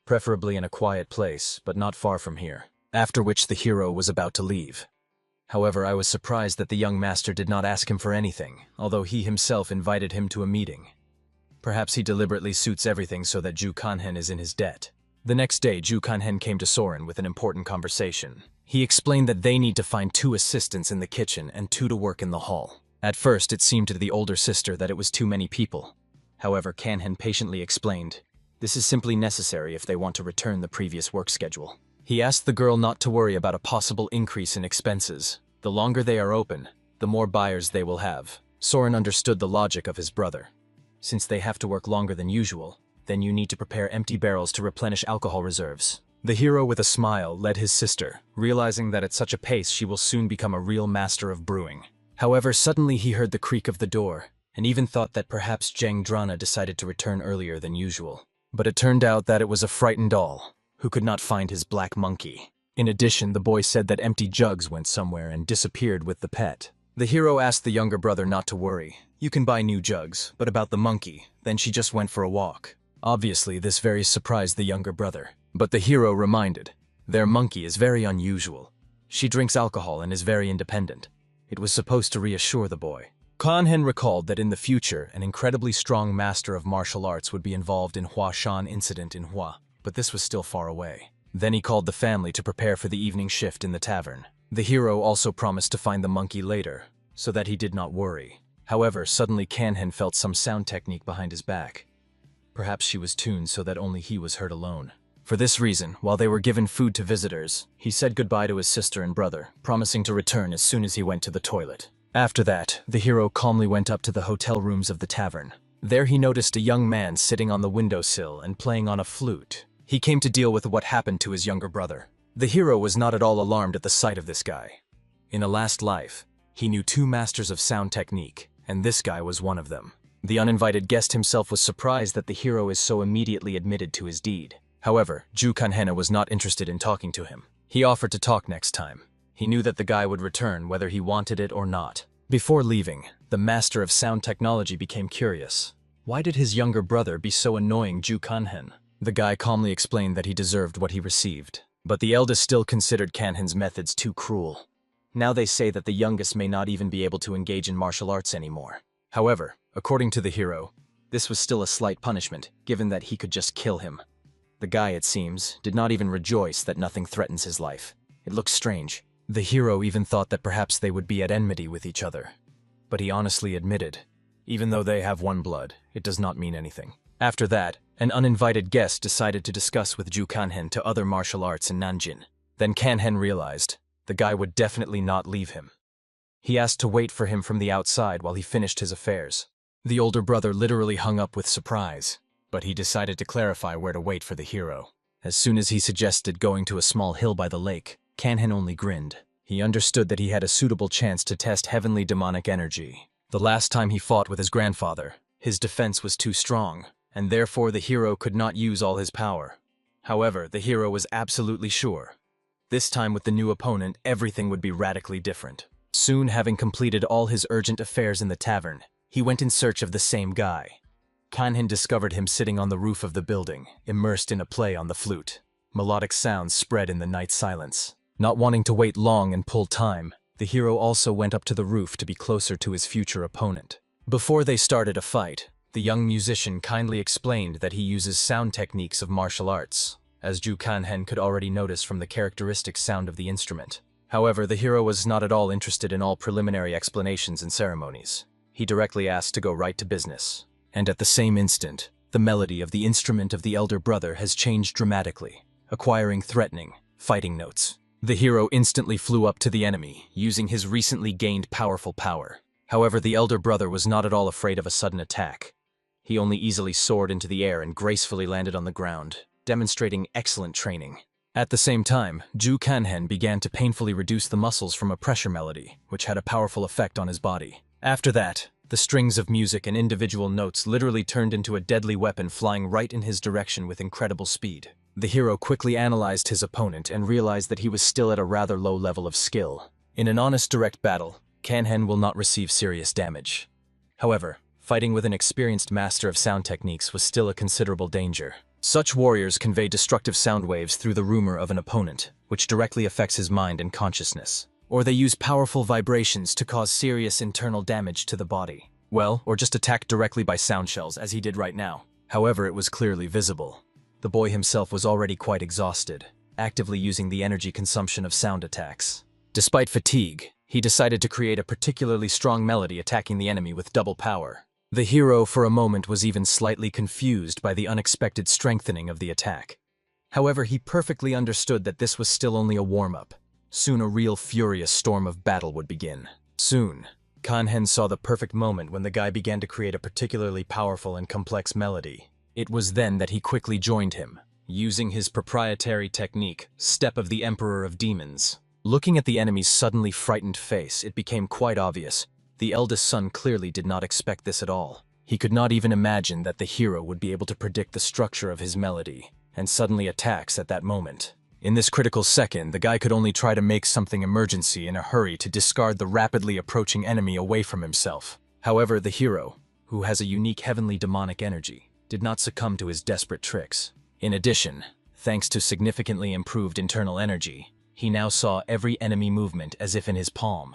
preferably in a quiet place, but not far from here. After which the hero was about to leave. However, I was surprised that the young master did not ask him for anything, although he himself invited him to a meeting. Perhaps he deliberately suits everything so that Ju Kanhen is in his debt. The next day, Ju Kanhen came to Soren with an important conversation. He explained that they need to find 2 assistants in the kitchen and 2 to work in the hall. At first, it seemed to the older sister that it was too many people. However, Kanhen patiently explained, this is simply necessary if they want to return the previous work schedule. He asked the girl not to worry about a possible increase in expenses. The longer they are open, the more buyers they will have. Soren understood the logic of his brother. Since they have to work longer than usual, then you need to prepare empty barrels to replenish alcohol reserves. The hero with a smile led his sister, realizing that at such a pace she will soon become a real master of brewing. However, suddenly he heard the creak of the door, and even thought that perhaps Zheng Drana decided to return earlier than usual. But it turned out that it was a frightened doll, who could not find his black monkey. In addition, the boy said that empty jugs went somewhere and disappeared with the pet. The hero asked the younger brother not to worry. You can buy new jugs, but about the monkey, then she just went for a walk. Obviously, this very surprised the younger brother. But the hero reminded, their monkey is very unusual. She drinks alcohol and is very independent. It was supposed to reassure the boy. Kanhen recalled that in the future, an incredibly strong master of martial arts would be involved in Huashan incident in Hua, but this was still far away. Then he called the family to prepare for the evening shift in the tavern. The hero also promised to find the monkey later, so that he did not worry. However, suddenly Kanhen felt some sound technique behind his back. Perhaps she was tuned so that only he was heard alone. For this reason, while they were given food to visitors, he said goodbye to his sister and brother, promising to return as soon as he went to the toilet. After that, the hero calmly went up to the hotel rooms of the tavern. There he noticed a young man sitting on the windowsill and playing on a flute. He came to deal with what happened to his younger brother. The hero was not at all alarmed at the sight of this guy. In a last life, he knew 2 masters of sound technique, and this guy was one of them. The uninvited guest himself was surprised that the hero is so immediately admitted to his deed. However, Ju Kanhen was not interested in talking to him. He offered to talk next time. He knew that the guy would return whether he wanted it or not. Before leaving, the master of sound technology became curious. Why did his younger brother be so annoying Ju Kanhen? The guy calmly explained that he deserved what he received. But the eldest still considered Kanhen's methods too cruel. Now they say that the youngest may not even be able to engage in martial arts anymore. However, according to the hero, this was still a slight punishment, given that he could just kill him. The guy, it seems, did not even rejoice that nothing threatens his life. It looks strange. The hero even thought that perhaps they would be at enmity with each other. But he honestly admitted, even though they have one blood, it does not mean anything. After that, an uninvited guest decided to discuss with Ju Kanhen to other martial arts in Nanjin. Then Kanhen realized the guy would definitely not leave him. He asked to wait for him from the outside while he finished his affairs. The older brother literally hung up with surprise, but he decided to clarify where to wait for the hero. As soon as he suggested going to a small hill by the lake, Kanhen only grinned. He understood that he had a suitable chance to test heavenly demonic energy. The last time he fought with his grandfather, his defense was too strong, and therefore the hero could not use all his power. However, the hero was absolutely sure. This time with the new opponent, everything would be radically different. Soon, having completed all his urgent affairs in the tavern, he went in search of the same guy. Kanhen discovered him sitting on the roof of the building, immersed in a play on the flute. Melodic sounds spread in the night silence. Not wanting to wait long and pull time, the hero also went up to the roof to be closer to his future opponent. Before they started a fight, the young musician kindly explained that he uses sound techniques of martial arts, as Ju Kanhen could already notice from the characteristic sound of the instrument. However, the hero was not at all interested in all preliminary explanations and ceremonies. He directly asked to go right to business. And at the same instant, the melody of the instrument of the elder brother has changed dramatically, acquiring threatening, fighting notes. The hero instantly flew up to the enemy, using his recently gained powerful power. However, the elder brother was not at all afraid of a sudden attack. He only easily soared into the air and gracefully landed on the ground, demonstrating excellent training. At the same time, Ju Kanhen began to painfully reduce the muscles from a pressure melody, which had a powerful effect on his body. After that, the strings of music and individual notes literally turned into a deadly weapon flying right in his direction with incredible speed. The hero quickly analyzed his opponent and realized that he was still at a rather low level of skill. In an honest direct battle, Kanhen will not receive serious damage. However, fighting with an experienced master of sound techniques was still a considerable danger. Such warriors convey destructive sound waves through the rumor of an opponent, which directly affects his mind and consciousness. Or they use powerful vibrations to cause serious internal damage to the body. Well, or just attack directly by sound shells, as he did right now. However, it was clearly visible. The boy himself was already quite exhausted, actively using the energy consumption of sound attacks. Despite fatigue, he decided to create a particularly strong melody attacking the enemy with double power. The hero for a moment was even slightly confused by the unexpected strengthening of the attack. However, he perfectly understood that this was still only a warm-up. Soon a real furious storm of battle would begin. Soon, Kanhen saw the perfect moment when the guy began to create a particularly powerful and complex melody. It was then that he quickly joined him, using his proprietary technique, Step of the Emperor of Demons. Looking at the enemy's suddenly frightened face, it became quite obvious. The eldest son clearly did not expect this at all. He could not even imagine that the hero would be able to predict the structure of his melody, and suddenly attacks at that moment. In this critical second, the guy could only try to make something emergency in a hurry to discard the rapidly approaching enemy away from himself. However, the hero, who has a unique heavenly demonic energy, did not succumb to his desperate tricks. In addition, thanks to significantly improved internal energy, he now saw every enemy movement as if in his palm,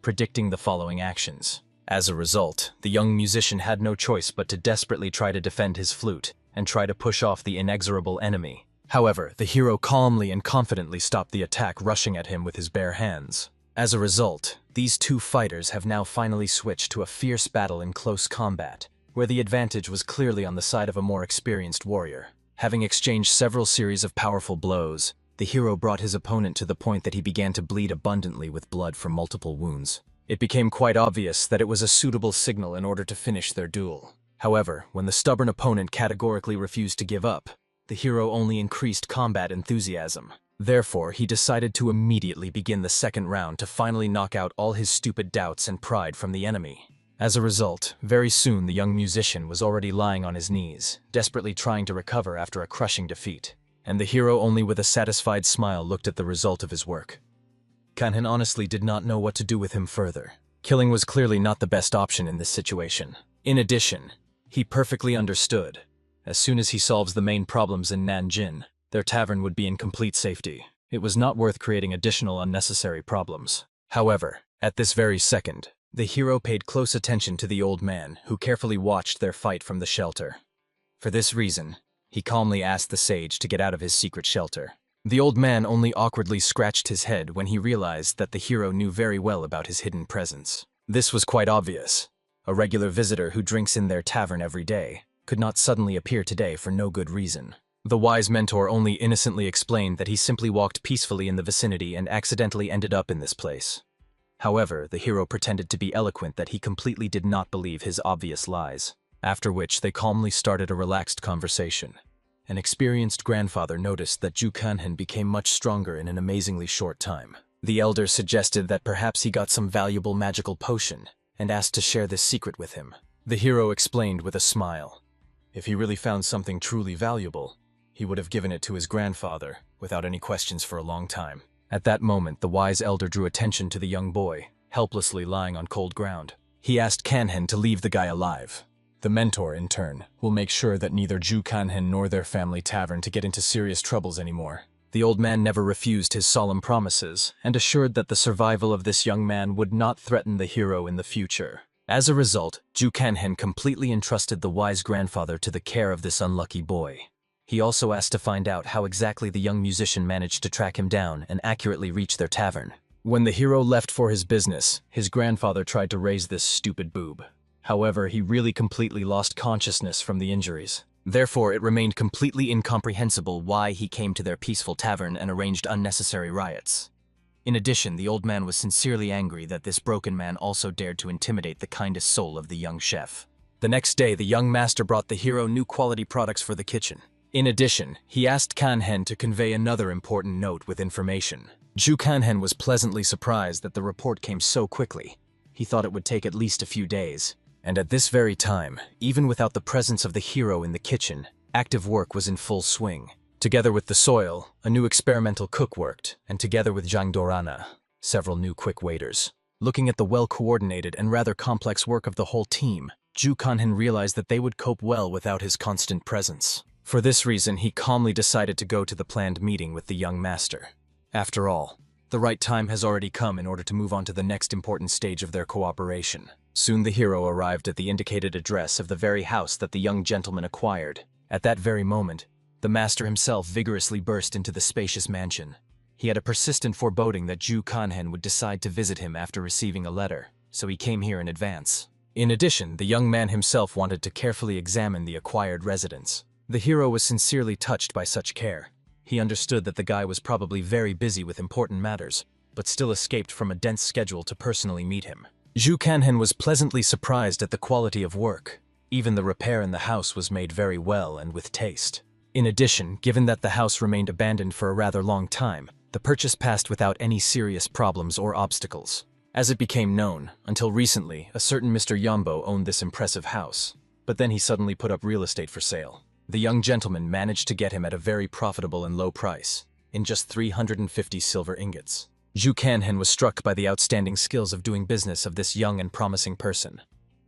predicting the following actions. As a result, the young musician had no choice but to desperately try to defend his flute and try to push off the inexorable enemy. However, the hero calmly and confidently stopped the attack, rushing at him with his bare hands. As a result, these two fighters have now finally switched to a fierce battle in close combat, where the advantage was clearly on the side of a more experienced warrior. Having exchanged several series of powerful blows, the hero brought his opponent to the point that he began to bleed abundantly with blood from multiple wounds. It became quite obvious that it was a suitable signal in order to finish their duel. However, when the stubborn opponent categorically refused to give up, the hero only increased combat enthusiasm. Therefore, he decided to immediately begin the second round to finally knock out all his stupid doubts and pride from the enemy. As a result, very soon the young musician was already lying on his knees, desperately trying to recover after a crushing defeat. And the hero only with a satisfied smile looked at the result of his work. Kanhen honestly did not know what to do with him further. Killing was clearly not the best option in this situation. In addition, he perfectly understood. As soon as he solves the main problems in Nanjing, their tavern would be in complete safety. It was not worth creating additional unnecessary problems. However, at this very second, the hero paid close attention to the old man, who carefully watched their fight from the shelter. For this reason, he calmly asked the sage to get out of his secret shelter. The old man only awkwardly scratched his head when he realized that the hero knew very well about his hidden presence. This was quite obvious. A regular visitor who drinks in their tavern every day could not suddenly appear today for no good reason. The wise mentor only innocently explained that he simply walked peacefully in the vicinity and accidentally ended up in this place. However, the hero pretended to be eloquent that he completely did not believe his obvious lies. After which, they calmly started a relaxed conversation. An experienced grandfather noticed that Ju Kanhen became much stronger in an amazingly short time. The elder suggested that perhaps he got some valuable magical potion, and asked to share this secret with him. The hero explained with a smile. If he really found something truly valuable, he would have given it to his grandfather, without any questions for a long time. At that moment, the wise elder drew attention to the young boy, helplessly lying on cold ground. He asked Kanhen to leave the guy alive. The mentor, in turn, will make sure that neither Ju Kanhen nor their family tavern to get into serious troubles anymore. The old man never refused his solemn promises, and assured that the survival of this young man would not threaten the hero in the future. As a result, Ju Kanhen completely entrusted the wise grandfather to the care of this unlucky boy. He also asked to find out how exactly the young musician managed to track him down and accurately reach their tavern. When the hero left for his business, his grandfather tried to raise this stupid boob. However, he really completely lost consciousness from the injuries. Therefore, it remained completely incomprehensible why he came to their peaceful tavern and arranged unnecessary riots. In addition, the old man was sincerely angry that this broken man also dared to intimidate the kindest soul of the young chef. The next day, the young master brought the hero new quality products for the kitchen. In addition, he asked Kanhen to convey another important note with information. Ju Kanhen was pleasantly surprised that the report came so quickly. He thought it would take at least a few days. And at this very time, even without the presence of the hero in the kitchen, active work was in full swing. Together with the soil, a new experimental cook worked, and together with Zhang Dorana, several new quick waiters. Looking at the well-coordinated and rather complex work of the whole team, Ju Kanhen realized that they would cope well without his constant presence. For this reason, he calmly decided to go to the planned meeting with the young master. After all, the right time has already come in order to move on to the next important stage of their cooperation. Soon the hero arrived at the indicated address of the very house that the young gentleman acquired. At that very moment, the master himself vigorously burst into the spacious mansion. He had a persistent foreboding that Ju Kanhen would decide to visit him after receiving a letter, so he came here in advance. In addition, the young man himself wanted to carefully examine the acquired residence. The hero was sincerely touched by such care. He understood that the guy was probably very busy with important matters, but still escaped from a dense schedule to personally meet him. Ju Kanhen was pleasantly surprised at the quality of work. Even the repair in the house was made very well and with taste. In addition, given that the house remained abandoned for a rather long time, the purchase passed without any serious problems or obstacles. As it became known, until recently, a certain Mr. Yambo owned this impressive house. But then he suddenly put up real estate for sale. The young gentleman managed to get him at a very profitable and low price, in just 350 silver ingots. Ju Kanhen was struck by the outstanding skills of doing business of this young and promising person.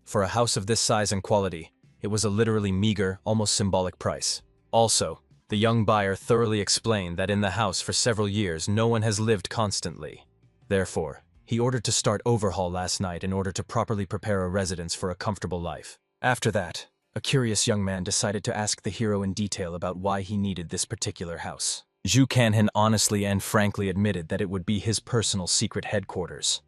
For a house of this size and quality, it was a literally meager, almost symbolic price. Also, the young buyer thoroughly explained that in the house for several years no one has lived constantly. Therefore, he ordered to start overhaul last night in order to properly prepare a residence for a comfortable life. After that, a curious young man decided to ask the hero in detail about why he needed this particular house. Ju Kanhen honestly and frankly admitted that it would be his personal secret headquarters.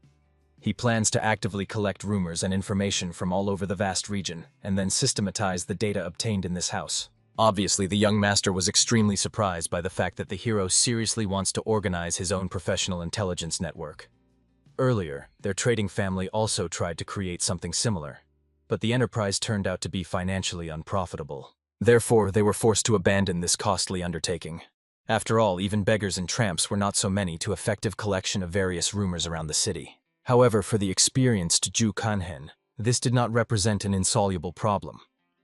He plans to actively collect rumors and information from all over the vast region, and then systematize the data obtained in this house. Obviously, the young master was extremely surprised by the fact that the hero seriously wants to organize his own professional intelligence network. Earlier, their trading family also tried to create something similar, but the enterprise turned out to be financially unprofitable. Therefore, they were forced to abandon this costly undertaking. After all, even beggars and tramps were not so many to effective collection of various rumors around the city. However, for the experienced Ju Kanhen, this did not represent an insoluble problem.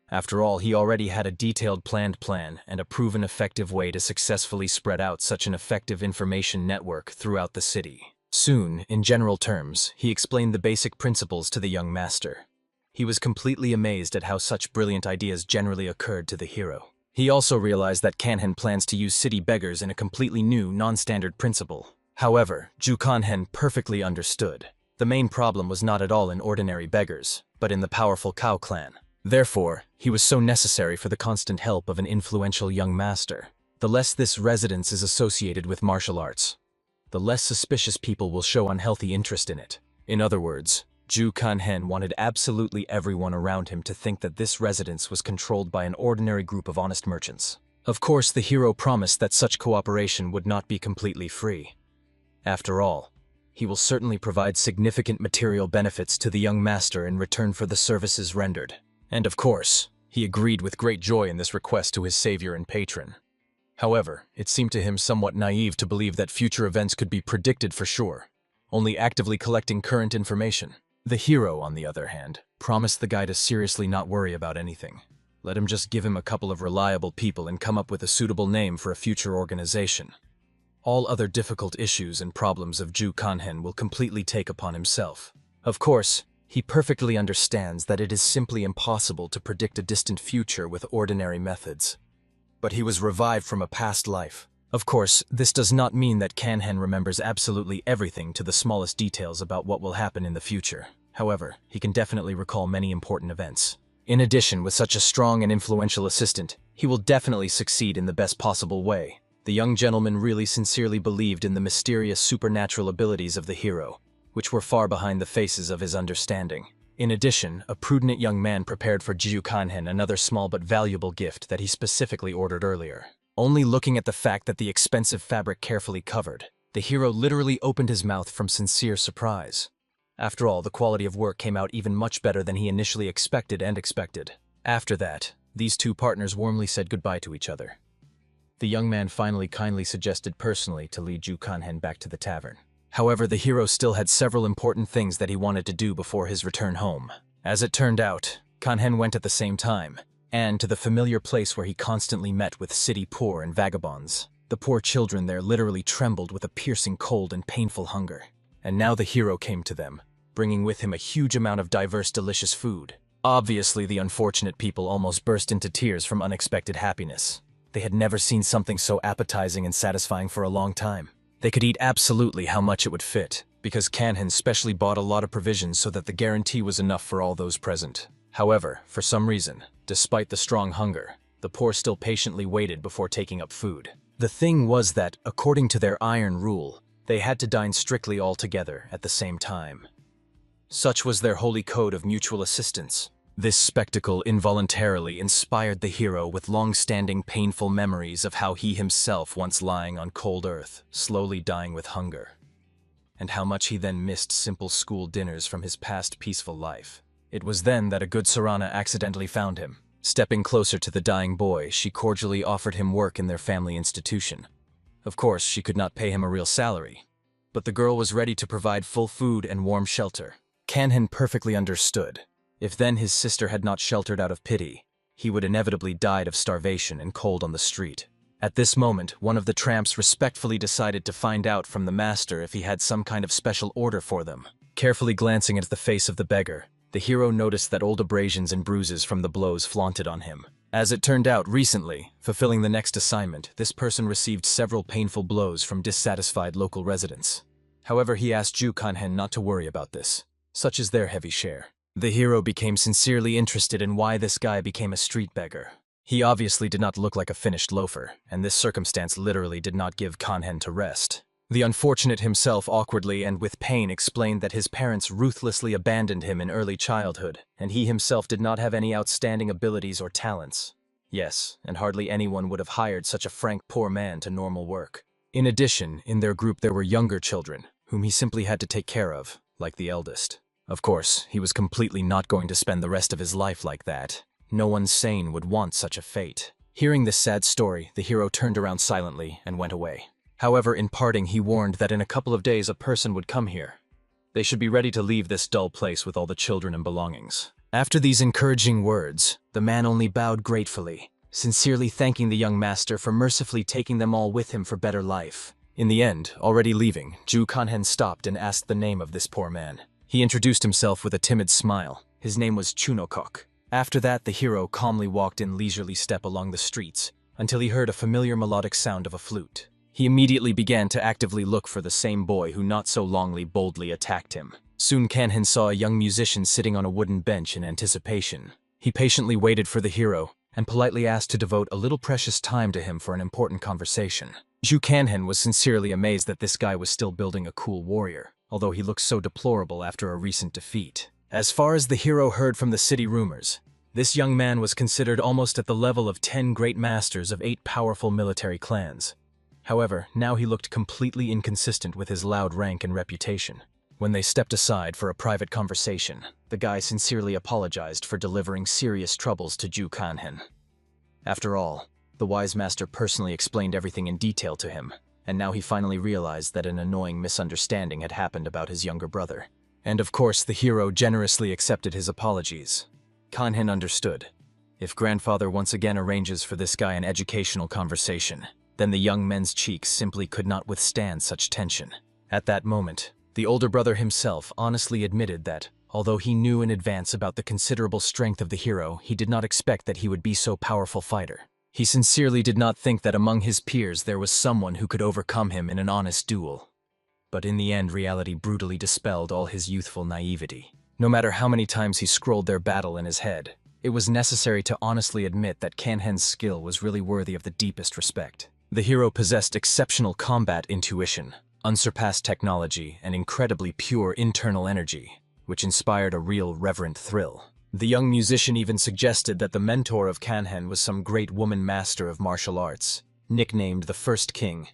After all, he already had a detailed planned plan and a proven effective way to successfully spread out such an effective information network throughout the city. Soon, in general terms, he explained the basic principles to the young master. He was completely amazed at how such brilliant ideas generally occurred to the hero. He also realized that Kanhen plans to use city beggars in a completely new, non-standard principle. However, Ju Kanhen perfectly understood. The main problem was not at all in ordinary beggars, but in the powerful Cow clan. Therefore, he was so necessary for the constant help of an influential young master. The less this residence is associated with martial arts, the less suspicious people will show unhealthy interest in it. In other words, Ju Kanhen wanted absolutely everyone around him to think that this residence was controlled by an ordinary group of honest merchants. Of course, the hero promised that such cooperation would not be completely free. After all, he will certainly provide significant material benefits to the young master in return for the services rendered. And of course, he agreed with great joy in this request to his savior and patron. However, it seemed to him somewhat naive to believe that future events could be predicted for sure, only actively collecting current information. The hero, on the other hand, promised the guy to seriously not worry about anything. Let him just give him a couple of reliable people and come up with a suitable name for a future organization. All other difficult issues and problems of Ju Kanhen will completely take upon himself. Of course, he perfectly understands that it is simply impossible to predict a distant future with ordinary methods. But he was revived from a past life. Of course, this does not mean that Kanhen remembers absolutely everything to the smallest details about what will happen in the future. However, he can definitely recall many important events. In addition, with such a strong and influential assistant, he will definitely succeed in the best possible way. The young gentleman really sincerely believed in the mysterious supernatural abilities of the hero, which were far behind the faces of his understanding. In addition, a prudent young man prepared for Ju Kanhen another small but valuable gift that he specifically ordered earlier. Only looking at the fact that the expensive fabric carefully covered, the hero literally opened his mouth from sincere surprise. After all, the quality of work came out even much better than he initially expected. After that, these two partners warmly said goodbye to each other. The young man finally kindly suggested personally to lead Ju Kanhen back to the tavern. However, the hero still had several important things that he wanted to do before his return home. As it turned out, Kanhen went at the same time, and to the familiar place where he constantly met with city poor and vagabonds. The poor children there literally trembled with a piercing cold and painful hunger. And now the hero came to them, bringing with him a huge amount of diverse delicious food. Obviously, the unfortunate people almost burst into tears from unexpected happiness. They had never seen something so appetizing and satisfying for a long time. They could eat absolutely how much it would fit, because Kanhen specially bought a lot of provisions so that the guarantee was enough for all those present. However, for some reason, despite the strong hunger, the poor still patiently waited before taking up food. The thing was that, according to their iron rule, they had to dine strictly all together at the same time. Such was their holy code of mutual assistance. This spectacle involuntarily inspired the hero with long-standing painful memories of how he himself once lying on cold earth, slowly dying with hunger, and how much he then missed simple school dinners from his past peaceful life. It was then that a good Sarana accidentally found him. Stepping closer to the dying boy, she cordially offered him work in their family institution. Of course, she could not pay him a real salary, but the girl was ready to provide full food and warm shelter. Kanhen perfectly understood. If then his sister had not sheltered out of pity, he would inevitably died of starvation and cold on the street. At this moment, one of the tramps respectfully decided to find out from the master if he had some kind of special order for them. Carefully glancing at the face of the beggar, the hero noticed that old abrasions and bruises from the blows flaunted on him. As it turned out, recently, fulfilling the next assignment, this person received several painful blows from dissatisfied local residents. However, he asked Ju Kanhen not to worry about this. Such is their heavy share. The hero became sincerely interested in why this guy became a street beggar. He obviously did not look like a finished loafer, and this circumstance literally did not give Kanhen to rest. The unfortunate himself awkwardly and with pain explained that his parents ruthlessly abandoned him in early childhood, and he himself did not have any outstanding abilities or talents. Yes, and hardly anyone would have hired such a frank poor man to normal work. In addition, in their group there were younger children, whom he simply had to take care of, like the eldest. Of course, he was completely not going to spend the rest of his life like that. No one sane would want such a fate. Hearing this sad story, the hero turned around silently and went away. However, in parting, he warned that in a couple of days a person would come here. They should be ready to leave this dull place with all the children and belongings. After these encouraging words, the man only bowed gratefully, sincerely thanking the young master for mercifully taking them all with him for better life. In the end, already leaving, Ju Kanhen stopped and asked the name of this poor man. He introduced himself with a timid smile. His name was Chunokok. After that, the hero calmly walked in leisurely step along the streets until he heard a familiar melodic sound of a flute. He immediately began to actively look for the same boy who not so longly boldly attacked him. Soon Kanhen saw a young musician sitting on a wooden bench in anticipation. He patiently waited for the hero and politely asked to devote a little precious time to him for an important conversation. Ju Kanhen was sincerely amazed that this guy was still building a cool warrior, although he looked so deplorable after a recent defeat. As far as the hero heard from the city rumors, this young man was considered almost at the level of 10 great masters of 8 powerful military clans. However, now he looked completely inconsistent with his loud rank and reputation. When they stepped aside for a private conversation, the guy sincerely apologized for delivering serious troubles to Ju Kanhen. After all, the wise master personally explained everything in detail to him, and now he finally realized that an annoying misunderstanding had happened about his younger brother. And of course, the hero generously accepted his apologies. Kanhen understood. If grandfather once again arranges for this guy an educational conversation, then the young men's cheeks simply could not withstand such tension. At that moment, the older brother himself honestly admitted that, although he knew in advance about the considerable strength of the hero, he did not expect that he would be so powerful fighter. He sincerely did not think that among his peers there was someone who could overcome him in an honest duel. But in the end, reality brutally dispelled all his youthful naivety. No matter how many times he scrolled their battle in his head, it was necessary to honestly admit that Kanhen's skill was really worthy of the deepest respect. The hero possessed exceptional combat intuition, unsurpassed technology, and incredibly pure internal energy, which inspired a real reverent thrill. The young musician even suggested that the mentor of Kanhen was some great woman master of martial arts, nicknamed the First King.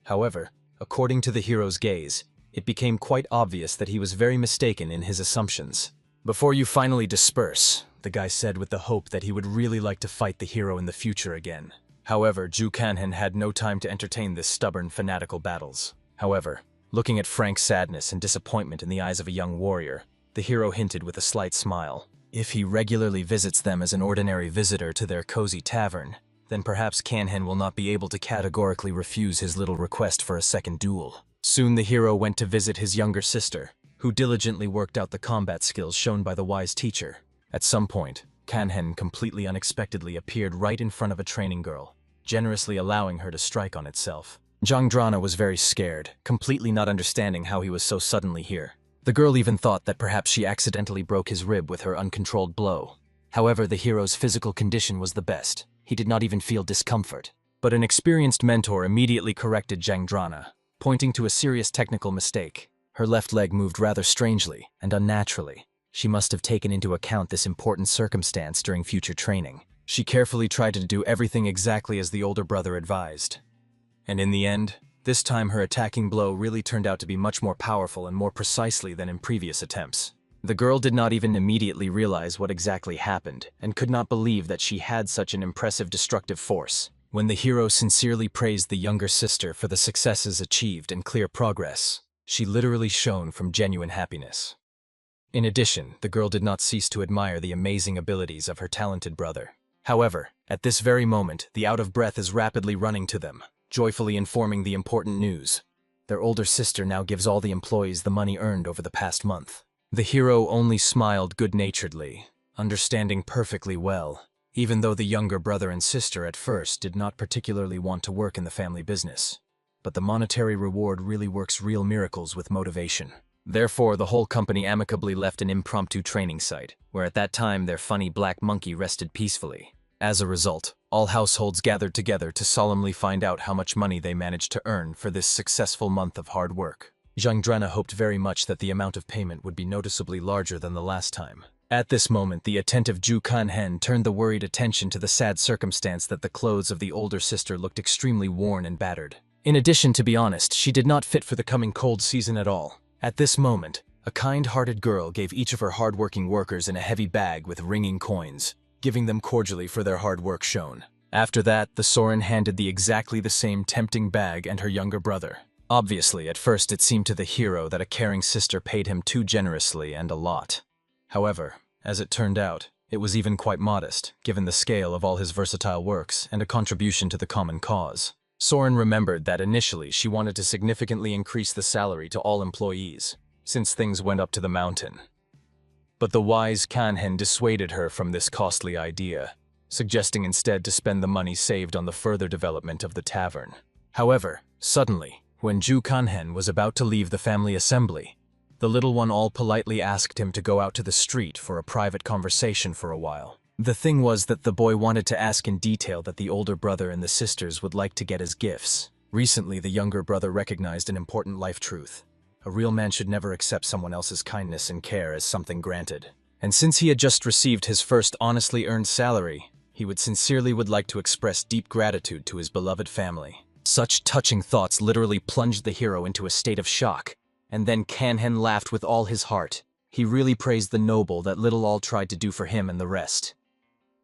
However, according to the hero's gaze, it became quite obvious that he was very mistaken in his assumptions. "Before you finally disperse," the guy said with the hope that he would really like to fight the hero in the future again. However, Ju Kanhen had no time to entertain this stubborn, fanatical battles. However, looking at Frank's sadness and disappointment in the eyes of a young warrior, the hero hinted with a slight smile. If he regularly visits them as an ordinary visitor to their cozy tavern, then perhaps Kanhen will not be able to categorically refuse his little request for a second duel. Soon the hero went to visit his younger sister, who diligently worked out the combat skills shown by the wise teacher. At some point, Kanhen completely unexpectedly appeared right in front of a training girl, generously allowing her to strike on itself. Jangdrana was very scared, completely not understanding how he was so suddenly here. The girl even thought that perhaps she accidentally broke his rib with her uncontrolled blow. However, the hero's physical condition was the best. He did not even feel discomfort. But an experienced mentor immediately corrected Jangdrana, pointing to a serious technical mistake. Her left leg moved rather strangely and unnaturally. She must have taken into account this important circumstance during future training. She carefully tried to do everything exactly as the older brother advised. And in the end, this time her attacking blow really turned out to be much more powerful and more precisely than in previous attempts. The girl did not even immediately realize what exactly happened, and could not believe that she had such an impressive destructive force. When the hero sincerely praised the younger sister for the successes achieved and clear progress, she literally shone from genuine happiness. In addition, the girl did not cease to admire the amazing abilities of her talented brother. However, at this very moment, the out-of-breath is rapidly running to them, joyfully informing the important news. Their older sister now gives all the employees the money earned over the past month. The hero only smiled good-naturedly, understanding perfectly well, even though the younger brother and sister at first did not particularly want to work in the family business. But the monetary reward really works real miracles with motivation. Therefore, the whole company amicably left an impromptu training site, where at that time their funny black monkey rested peacefully. As a result, all households gathered together to solemnly find out how much money they managed to earn for this successful month of hard work. Jangdrana hoped very much that the amount of payment would be noticeably larger than the last time. At this moment, the attentive Ju Kanhen turned the worried attention to the sad circumstance that the clothes of the older sister looked extremely worn and battered. In addition, to be honest, she did not fit for the coming cold season at all. At this moment, a kind-hearted girl gave each of her hard-working workers in a heavy bag with ringing coins, giving them cordially for their hard work shown. After that, the Soren handed exactly the same tempting bag and her younger brother. Obviously, at first it seemed to the hero that a caring sister paid him too generously and a lot. However, as it turned out, it was even quite modest, given the scale of all his versatile works and a contribution to the common cause. Soren remembered that initially she wanted to significantly increase the salary to all employees, since things went up to the mountain. But the wise Kanhen dissuaded her from this costly idea, suggesting instead to spend the money saved on the further development of the tavern. However, suddenly, when Ju Kanhen was about to leave the family assembly, the little one all politely asked him to go out to the street for a private conversation for a while. The thing was that the boy wanted to ask in detail that the older brother and the sisters would like to get as gifts. Recently, the younger brother recognized an important life truth. A real man should never accept someone else's kindness and care as something granted. And since he had just received his first honestly earned salary, he would like to express deep gratitude to his beloved family. Such touching thoughts literally plunged the hero into a state of shock, and then Kanhen laughed with all his heart. He really praised the noble that little all tried to do for him and the rest.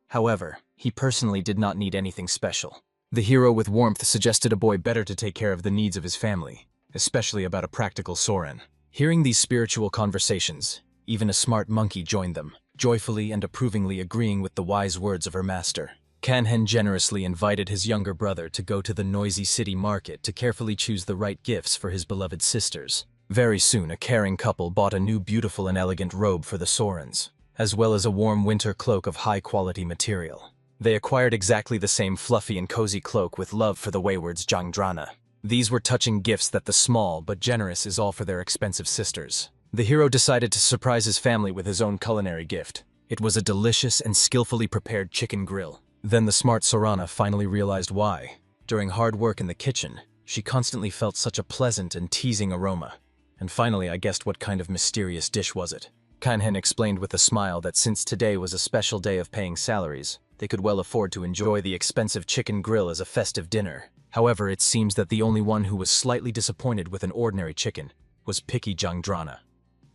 However, he personally did not need anything special. The hero with warmth suggested a boy better to take care of the needs of his family, especially about a practical Soren. Hearing these spiritual conversations, even a smart monkey joined them, joyfully and approvingly agreeing with the wise words of her master. Kanhen generously invited his younger brother to go to the noisy city market to carefully choose the right gifts for his beloved sisters. Very soon, a caring couple bought a new beautiful and elegant robe for the Sorens, as well as a warm winter cloak of high-quality material. They acquired exactly the same fluffy and cozy cloak with love for the wayward's Jangdrana. These were touching gifts that the small but generous is all for their expensive sisters. The hero decided to surprise his family with his own culinary gift. It was a delicious and skillfully prepared chicken grill. Then the smart Sorana finally realized why. During hard work in the kitchen, she constantly felt such a pleasant and teasing aroma. And finally I guessed what kind of mysterious dish was it. Kanhen explained with a smile that since today was a special day of paying salaries, they could well afford to enjoy the expensive chicken grill as a festive dinner. However, it seems that the only one who was slightly disappointed with an ordinary chicken was picky Jangdrana.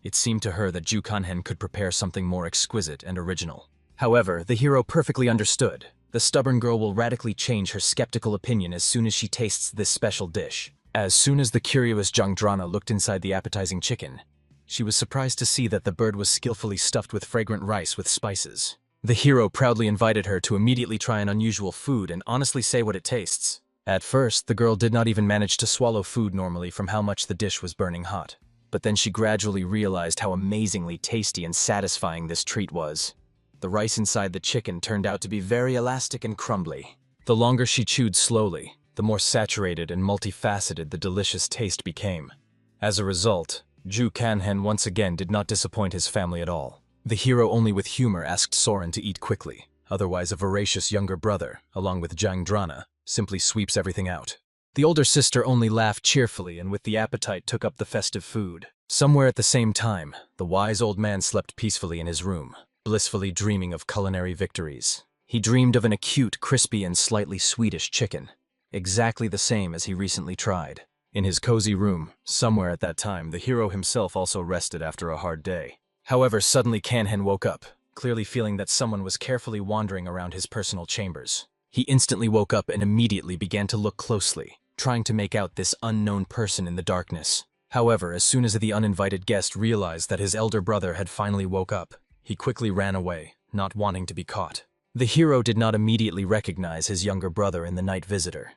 It seemed to her that Ju Kanhen could prepare something more exquisite and original. However, the hero perfectly understood. The stubborn girl will radically change her skeptical opinion as soon as she tastes this special dish. As soon as the curious Jangdrana looked inside the appetizing chicken, she was surprised to see that the bird was skillfully stuffed with fragrant rice with spices. The hero proudly invited her to immediately try an unusual food and honestly say what it tastes. At first, the girl did not even manage to swallow food normally from how much the dish was burning hot. But then she gradually realized how amazingly tasty and satisfying this treat was. The rice inside the chicken turned out to be very elastic and crumbly. The longer she chewed slowly, the more saturated and multifaceted the delicious taste became. As a result, Ju Kanhen once again did not disappoint his family at all. The hero only with humor asked Soren to eat quickly, otherwise a voracious younger brother, along with Jangdrana, simply sweeps everything out. The older sister only laughed cheerfully and with the appetite took up the festive food. Somewhere at the same time, the wise old man slept peacefully in his room, blissfully dreaming of culinary victories. He dreamed of an acute, crispy, and slightly sweetish chicken, exactly the same as he recently tried. In his cozy room, somewhere at that time, the hero himself also rested after a hard day. However, suddenly Kanhen woke up, clearly feeling that someone was carefully wandering around his personal chambers. He instantly woke up and immediately began to look closely, trying to make out this unknown person in the darkness. However, as soon as the uninvited guest realized that his elder brother had finally woke up, he quickly ran away, not wanting to be caught. The hero did not immediately recognize his younger brother in the night visitor.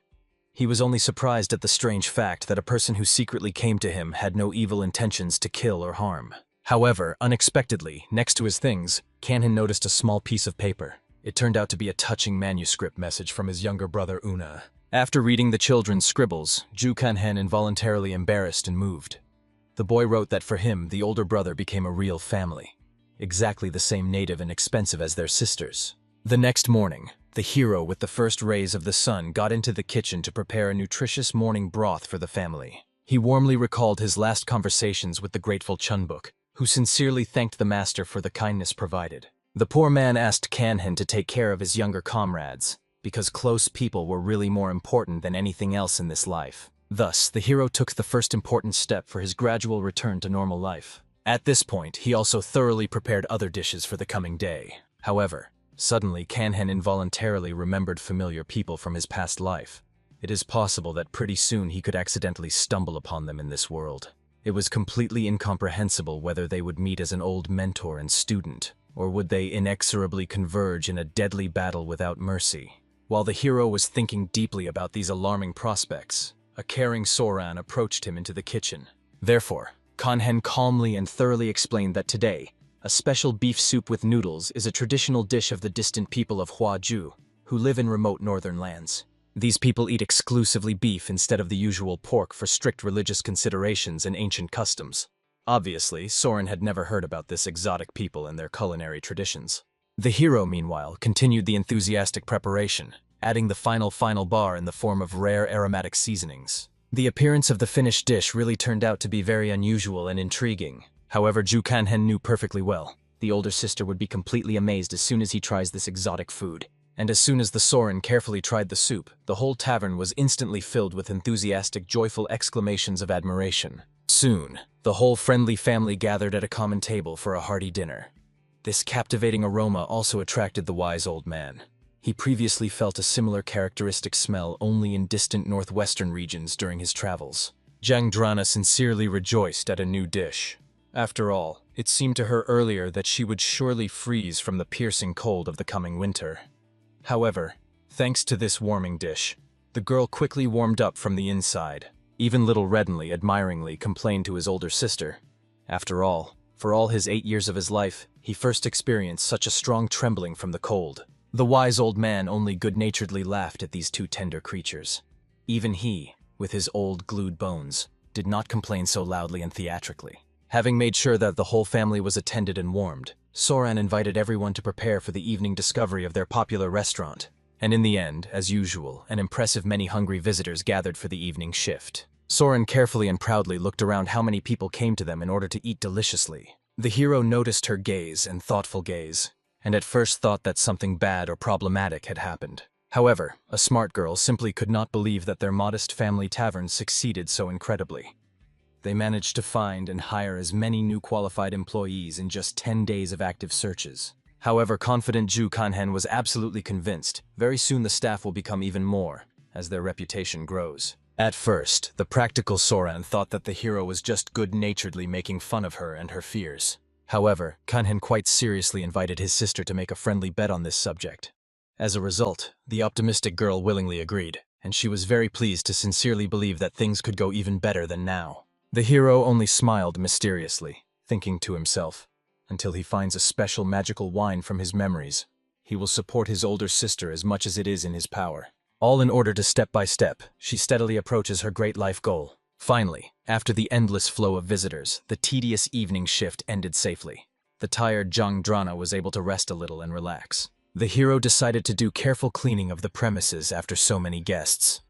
He was only surprised at the strange fact that a person who secretly came to him had no evil intentions to kill or harm. However, unexpectedly, next to his things, Kanhen noticed a small piece of paper. It turned out to be a touching manuscript message from his younger brother Una. After reading the children's scribbles, Ju Kanhen involuntarily embarrassed and moved. The boy wrote that for him, the older brother became a real family, exactly the same native and expensive as their sisters. The next morning, the hero with the first rays of the sun got into the kitchen to prepare a nutritious morning broth for the family. He warmly recalled his last conversations with the grateful Chunbuk, who sincerely thanked the master for the kindness provided. The poor man asked Kanhen to take care of his younger comrades, because close people were really more important than anything else in this life. Thus, the hero took the first important step for his gradual return to normal life. At this point, he also thoroughly prepared other dishes for the coming day. However, suddenly Kanhen involuntarily remembered familiar people from his past life. It is possible that pretty soon he could accidentally stumble upon them in this world. It was completely incomprehensible whether they would meet as an old mentor and student, or would they inexorably converge in a deadly battle without mercy. While the hero was thinking deeply about these alarming prospects, a caring Soran approached him into the kitchen. Therefore, Kanhen calmly and thoroughly explained that today, a special beef soup with noodles is a traditional dish of the distant people of Huaju, who live in remote northern lands. These people eat exclusively beef instead of the usual pork for strict religious considerations and ancient customs. Obviously, Soren had never heard about this exotic people and their culinary traditions. The hero, meanwhile, continued the enthusiastic preparation, adding the final bar in the form of rare aromatic seasonings. The appearance of the finished dish really turned out to be very unusual and intriguing. However, Ju Kanhen knew perfectly well the older sister would be completely amazed as soon as he tries this exotic food. And as soon as the Soren carefully tried the soup, the whole tavern was instantly filled with enthusiastic, joyful exclamations of admiration. Soon, the whole friendly family gathered at a common table for a hearty dinner. This captivating aroma also attracted the wise old man. He previously felt a similar characteristic smell only in distant northwestern regions during his travels. Jangdrana sincerely rejoiced at a new dish. After all, it seemed to her earlier that she would surely freeze from the piercing cold of the coming winter. However, thanks to this warming dish, the girl quickly warmed up from the inside. Even little Reddenly admiringly complained to his older sister. After all, for all his 8 years of his life, he first experienced such a strong trembling from the cold. The wise old man only good-naturedly laughed at these two tender creatures. Even he, with his old glued bones, did not complain so loudly and theatrically. Having made sure that the whole family was attended and warmed, Soran invited everyone to prepare for the evening discovery of their popular restaurant. And in the end, as usual, an impressive many hungry visitors gathered for the evening shift. Soren carefully and proudly looked around how many people came to them in order to eat deliciously. The hero noticed her gaze and thoughtful gaze, and at first thought that something bad or problematic had happened. However, a smart girl simply could not believe that their modest family tavern succeeded so incredibly. They managed to find and hire as many new qualified employees in just 10 days of active searches. However, confident Ju Kanhen was absolutely convinced very soon the staff will become even more, as their reputation grows. At first, the practical Soran thought that the hero was just good-naturedly making fun of her and her fears. However, Kanhen quite seriously invited his sister to make a friendly bet on this subject. As a result, the optimistic girl willingly agreed, and she was very pleased to sincerely believe that things could go even better than now. The hero only smiled mysteriously, thinking to himself, until he finds a special magical wine from his memories, he will support his older sister as much as it is in his power. All in order to step by step, she steadily approaches her great life goal. Finally, after the endless flow of visitors, the tedious evening shift ended safely. The tired Zhang Drana was able to rest a little and relax. The hero decided to do careful cleaning of the premises after so many guests.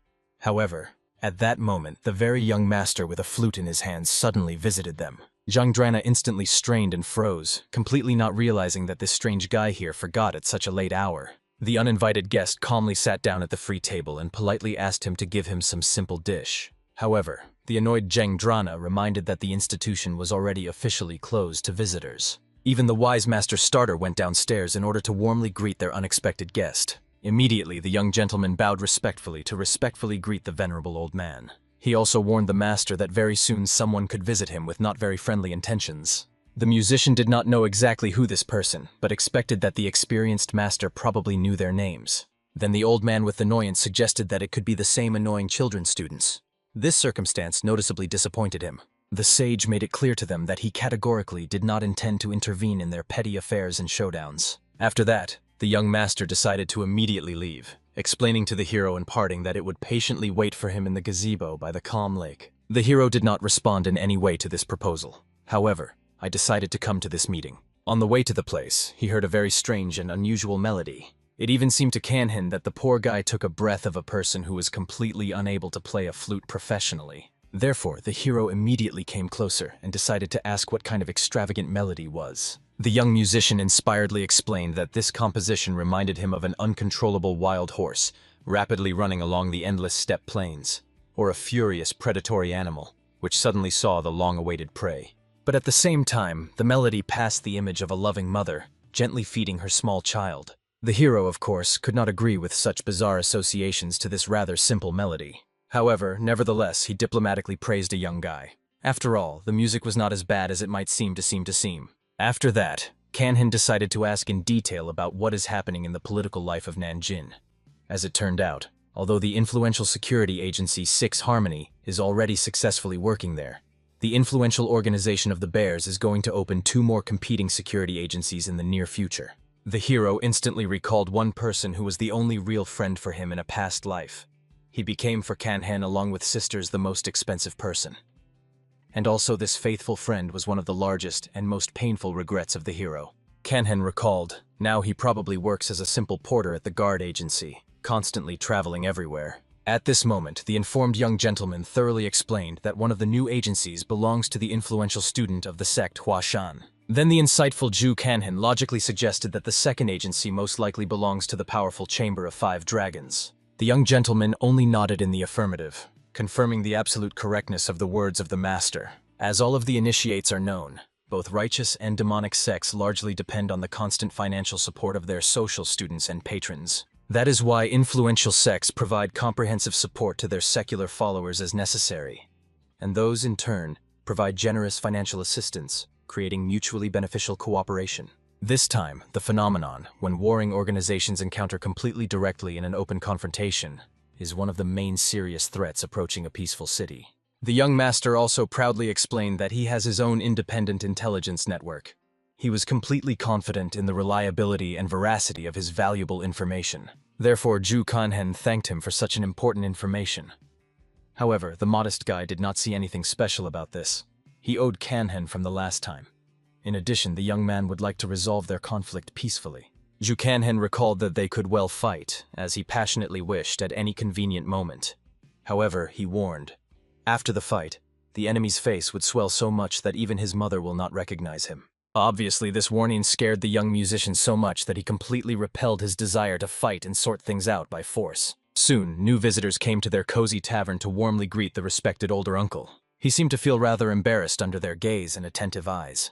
However, at that moment, the very young master with a flute in his hands suddenly visited them. Zhang Drana instantly strained and froze, completely not realizing that this strange guy here forgot at such a late hour. The uninvited guest calmly sat down at the free table and politely asked him to give him some simple dish. However, the annoyed Zhang Drana reminded that the institution was already officially closed to visitors. Even the wise master starter went downstairs in order to warmly greet their unexpected guest. Immediately, the young gentleman bowed respectfully to greet the venerable old man. He also warned the master that very soon someone could visit him with not very friendly intentions. The musician did not know exactly who this person, but expected that the experienced master probably knew their names. Then the old man with annoyance suggested that it could be the same annoying children's students. This circumstance noticeably disappointed him. The sage made it clear to them that he categorically did not intend to intervene in their petty affairs and showdowns. After that, the young master decided to immediately leave, explaining to the hero in parting that it would patiently wait for him in the gazebo by the calm lake. The hero did not respond in any way to this proposal. However, I decided to come to this meeting. On the way to the place, he heard a very strange and unusual melody. It even seemed to Kanhin that the poor guy took a breath of a person who was completely unable to play a flute professionally. Therefore, the hero immediately came closer and decided to ask what kind of extravagant melody was. The young musician inspiredly explained that this composition reminded him of an uncontrollable wild horse, rapidly running along the endless steppe plains, or a furious predatory animal, which suddenly saw the long-awaited prey. But at the same time, the melody passed the image of a loving mother, gently feeding her small child. The hero, of course, could not agree with such bizarre associations to this rather simple melody. However, nevertheless, he diplomatically praised a young guy. After all, the music was not as bad as it might seem. After that, Kanhin decided to ask in detail about what is happening in the political life of Nanjing. As it turned out, although the influential security agency 6 Harmony is already successfully working there, the influential organization of the Bears is going to open 2 more competing security agencies in the near future. The hero instantly recalled one person who was the only real friend for him in a past life. He became for Kanhen along with sisters the most expensive person. And also this faithful friend was one of the largest and most painful regrets of the hero. Kanhen recalled, now he probably works as a simple porter at the guard agency, constantly traveling everywhere. At this moment, the informed young gentleman thoroughly explained that one of the new agencies belongs to the influential student of the sect Huashan. Then the insightful Zhu Kanhen logically suggested that the second agency most likely belongs to the powerful Chamber of 5 Dragons. The young gentleman only nodded in the affirmative, confirming the absolute correctness of the words of the master. As all of the initiates are known, both righteous and demonic sects largely depend on the constant financial support of their social students and patrons. That is why influential sects provide comprehensive support to their secular followers as necessary, and those, in turn, provide generous financial assistance, creating mutually beneficial cooperation. This time, the phenomenon, when warring organizations encounter completely directly in an open confrontation, is one of the main serious threats approaching a peaceful city. The young master also proudly explained that he has his own independent intelligence network. He was completely confident in the reliability and veracity of his valuable information. Therefore, Zhu Kanhen thanked him for such an important information. However, the modest guy did not see anything special about this. He owed Kanhen from the last time. In addition, the young man would like to resolve their conflict peacefully. Zhu Kanhen recalled that they could well fight, as he passionately wished at any convenient moment. However, he warned, after the fight, the enemy's face would swell so much that even his mother will not recognize him. Obviously, this warning scared the young musician so much that he completely repelled his desire to fight and sort things out by force. Soon, new visitors came to their cozy tavern to warmly greet the respected older uncle. He seemed to feel rather embarrassed under their gaze and attentive eyes.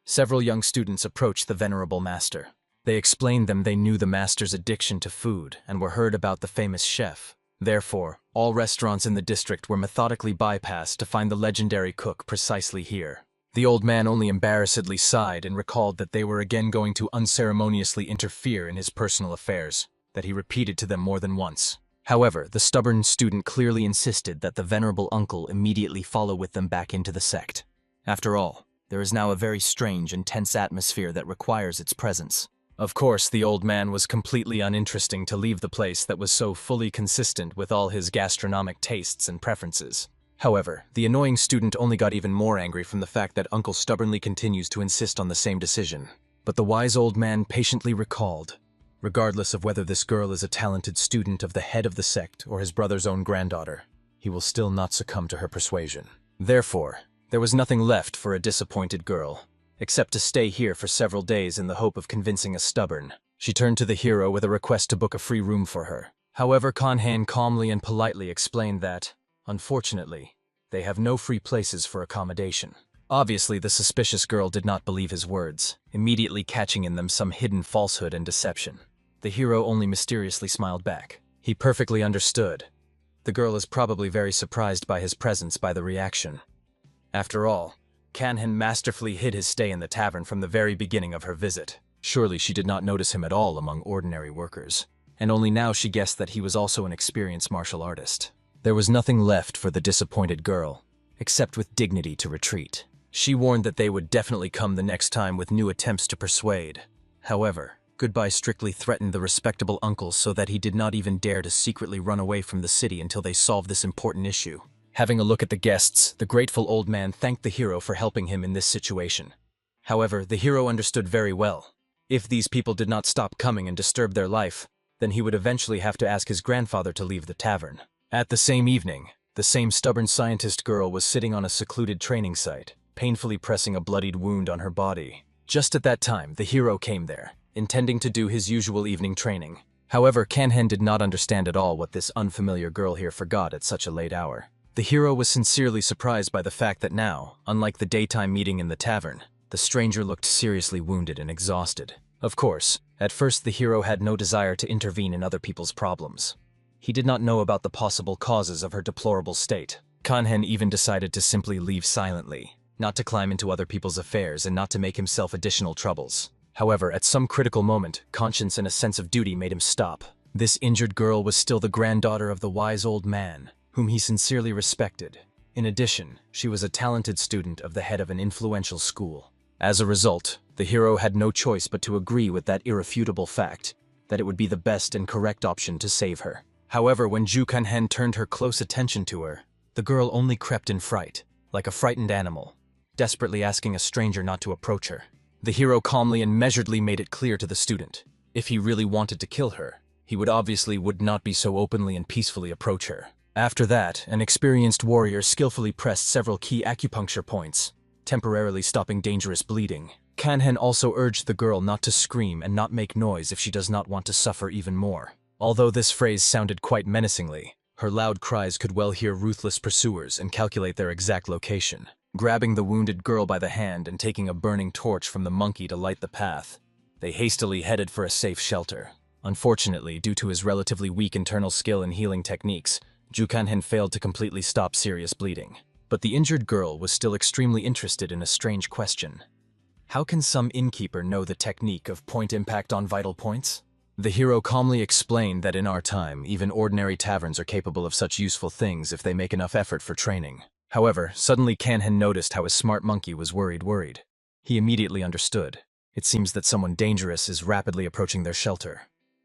Several young students approached the venerable master. They explained them they knew the master's addiction to food and were heard about the famous chef. Therefore, all restaurants in the district were methodically bypassed to find the legendary cook precisely here. The old man only embarrassedly sighed and recalled that they were again going to unceremoniously interfere in his personal affairs, that he repeated to them more than once. However, the stubborn student clearly insisted that the venerable uncle immediately follow with them back into the sect. After all, there is now a very strange and tense atmosphere that requires its presence. Of course, the old man was completely uninteresting to leave the place that was so fully consistent with all his gastronomic tastes and preferences. However, the annoying student only got even more angry from the fact that uncle stubbornly continues to insist on the same decision. But the wise old man patiently recalled, regardless of whether this girl is a talented student of the head of the sect or his brother's own granddaughter, he will still not succumb to her persuasion. Therefore, there was nothing left for a disappointed girl, except to stay here for several days in the hope of convincing a stubborn. She turned to the hero with a request to book a free room for her. However, Kanhan calmly and politely explained that, unfortunately, they have no free places for accommodation. Obviously, the suspicious girl did not believe his words, immediately catching in them some hidden falsehood and deception. The hero only mysteriously smiled back. He perfectly understood. The girl is probably very surprised by his presence by the reaction. After all, Kanhan masterfully hid his stay in the tavern from the very beginning of her visit. Surely she did not notice him at all among ordinary workers, and only now she guessed that he was also an experienced martial artist. There was nothing left for the disappointed girl, except with dignity to retreat. She warned that they would definitely come the next time with new attempts to persuade. However, Goodbye strictly threatened the respectable uncle so that he did not even dare to secretly run away from the city until they solved this important issue. Having a look at the guests, the grateful old man thanked the hero for helping him in this situation. However, the hero understood very well. If these people did not stop coming and disturb their life, then he would eventually have to ask his grandfather to leave the tavern. At the same evening, the same stubborn scientist girl was sitting on a secluded training site, painfully pressing a bloodied wound on her body. Just at that time, the hero came there, intending to do his usual evening training. However, Kanhen did not understand at all what this unfamiliar girl here forgot at such a late hour. The hero was sincerely surprised by the fact that now, unlike the daytime meeting in the tavern, the stranger looked seriously wounded and exhausted. Of course, at first the hero had no desire to intervene in other people's problems. He did not know about the possible causes of her deplorable state. Kanhen even decided to simply leave silently, not to climb into other people's affairs and not to make himself additional troubles. However, at some critical moment, conscience and a sense of duty made him stop. This injured girl was still the granddaughter of the wise old man, whom he sincerely respected. In addition, she was a talented student of the head of an influential school. As a result, the hero had no choice but to agree with that irrefutable fact, that it would be the best and correct option to save her. However, when Ju Kanhen turned her close attention to her, the girl only crept in fright, like a frightened animal, desperately asking a stranger not to approach her. The hero calmly and measuredly made it clear to the student, if he really wanted to kill her, he would not be so openly and peacefully approach her. After that, an experienced warrior skillfully pressed several key acupuncture points, temporarily stopping dangerous bleeding. Kanhen also urged the girl not to scream and not make noise if she does not want to suffer even more. Although this phrase sounded quite menacingly, her loud cries could well hear ruthless pursuers and calculate their exact location. Grabbing the wounded girl by the hand and taking a burning torch from the monkey to light the path, they hastily headed for a safe shelter. Unfortunately, due to his relatively weak internal skill in healing techniques, Ju Kanhen failed to completely stop serious bleeding. But the injured girl was still extremely interested in a strange question. How can some innkeeper know the technique of point impact on vital points? The hero calmly explained that in our time, even ordinary taverns are capable of such useful things if they make enough effort for training. However, suddenly Kanhen noticed how his smart monkey was worried. He immediately understood. It seems that someone dangerous is rapidly approaching their shelter,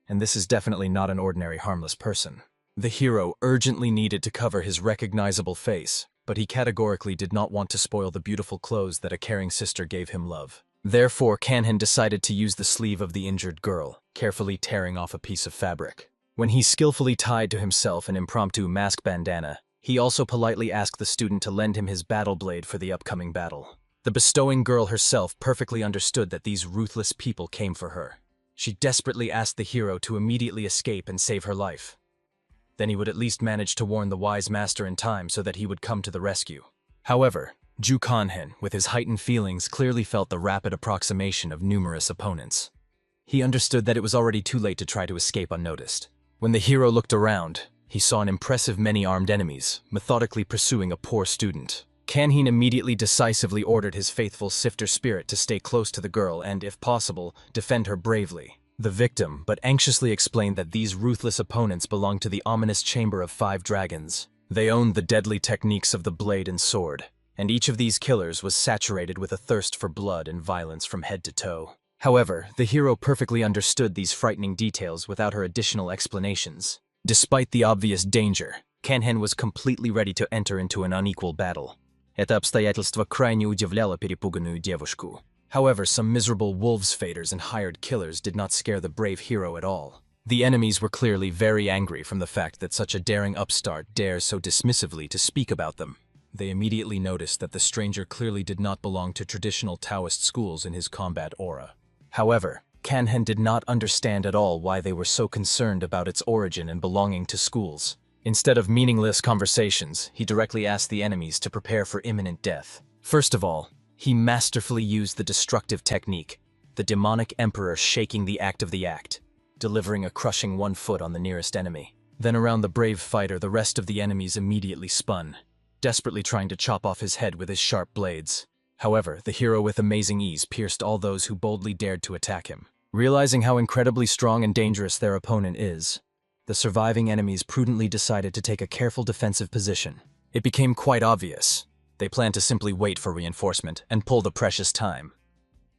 and this is definitely not an ordinary harmless person. The hero urgently needed to cover his recognizable face, but he categorically did not want to spoil the beautiful clothes that a caring sister gave him love. Therefore, Kanhen decided to use the sleeve of the injured girl, carefully tearing off a piece of fabric. When he skillfully tied to himself an impromptu mask bandana, he also politely asked the student to lend him his battle blade for the upcoming battle. The bestowing girl herself perfectly understood that these ruthless people came for her. She desperately asked the hero to immediately escape and save her life. Then he would at least manage to warn the wise master in time so that he would come to the rescue. However, Ju Kanhen, with his heightened feelings, clearly felt the rapid approximation of numerous opponents. He understood that it was already too late to try to escape unnoticed. When the hero looked around, he saw an impressive many armed enemies, methodically pursuing a poor student. Kanhen immediately decisively ordered his faithful sifter spirit to stay close to the girl and, if possible, defend her bravely. The victim but anxiously explained that these ruthless opponents belonged to the ominous Chamber of Five Dragons. They owned the deadly techniques of the blade and sword, and each of these killers was saturated with a thirst for blood and violence from head to toe. However, the hero perfectly understood these frightening details without her additional explanations. Despite the obvious danger, Kanhen was completely ready to enter into an unequal battle. Это обстоятельство крайне удивляло перепуганную девушку. However, some miserable wolves faders and hired killers did not scare the brave hero at all. The enemies were clearly very angry from the fact that such a daring upstart dares so dismissively to speak about them. They immediately noticed that the stranger clearly did not belong to traditional Taoist schools in his combat aura. However, Kanhen did not understand at all why they were so concerned about its origin and belonging to schools. Instead of meaningless conversations, he directly asked the enemies to prepare for imminent death. First of all, he masterfully used the destructive technique, the demonic emperor shaking the act, delivering a crushing 1 foot on the nearest enemy. Then around the brave fighter, the rest of the enemies immediately spun, desperately trying to chop off his head with his sharp blades. However, the hero with amazing ease pierced all those who boldly dared to attack him. Realizing how incredibly strong and dangerous their opponent is, the surviving enemies prudently decided to take a careful defensive position. It became quite obvious. They planned to simply wait for reinforcement and pull the precious time.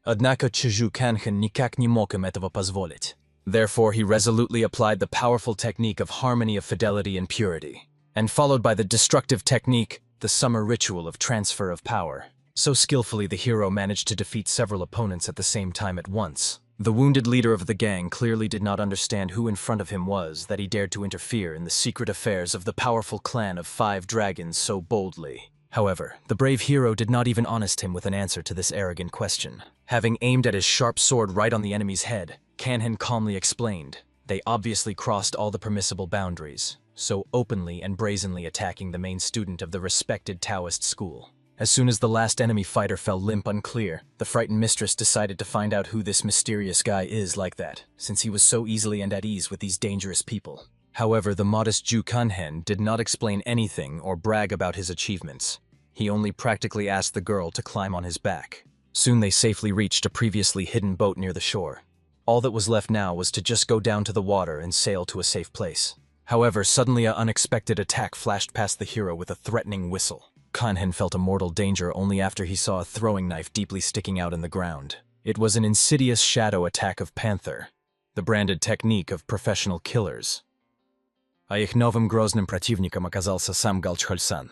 Однако Чжу Канхэн никак не мог им этого позволить. Therefore, he resolutely applied the powerful technique of harmony of fidelity and purity, and followed by the destructive technique, the summer ritual of transfer of power. So skillfully, the hero managed to defeat several opponents at the same time at once. The wounded leader of the gang clearly did not understand who in front of him was that he dared to interfere in the secret affairs of the powerful clan of 5 dragons so boldly. However, the brave hero did not even honest him with an answer to this arrogant question. Having aimed at his sharp sword right on the enemy's head, Kanhen calmly explained, they obviously crossed all the permissible boundaries, so openly and brazenly attacking the main student of the respected Taoist school. As soon as the last enemy fighter fell limp unclear, the frightened mistress decided to find out who this mysterious guy is like that, since he was so easily and at ease with these dangerous people. However, the modest Ju Kanhen did not explain anything or brag about his achievements. He only practically asked the girl to climb on his back. Soon they safely reached a previously hidden boat near the shore. All that was left now was to just go down to the water and sail to a safe place. However, suddenly an unexpected attack flashed past the hero with a threatening whistle. Kanhen felt a mortal danger only after he saw a throwing knife deeply sticking out in the ground. It was an insidious shadow attack of Panther, the branded technique of professional killers. А их новым грозным противником оказался сам Галчхольсан.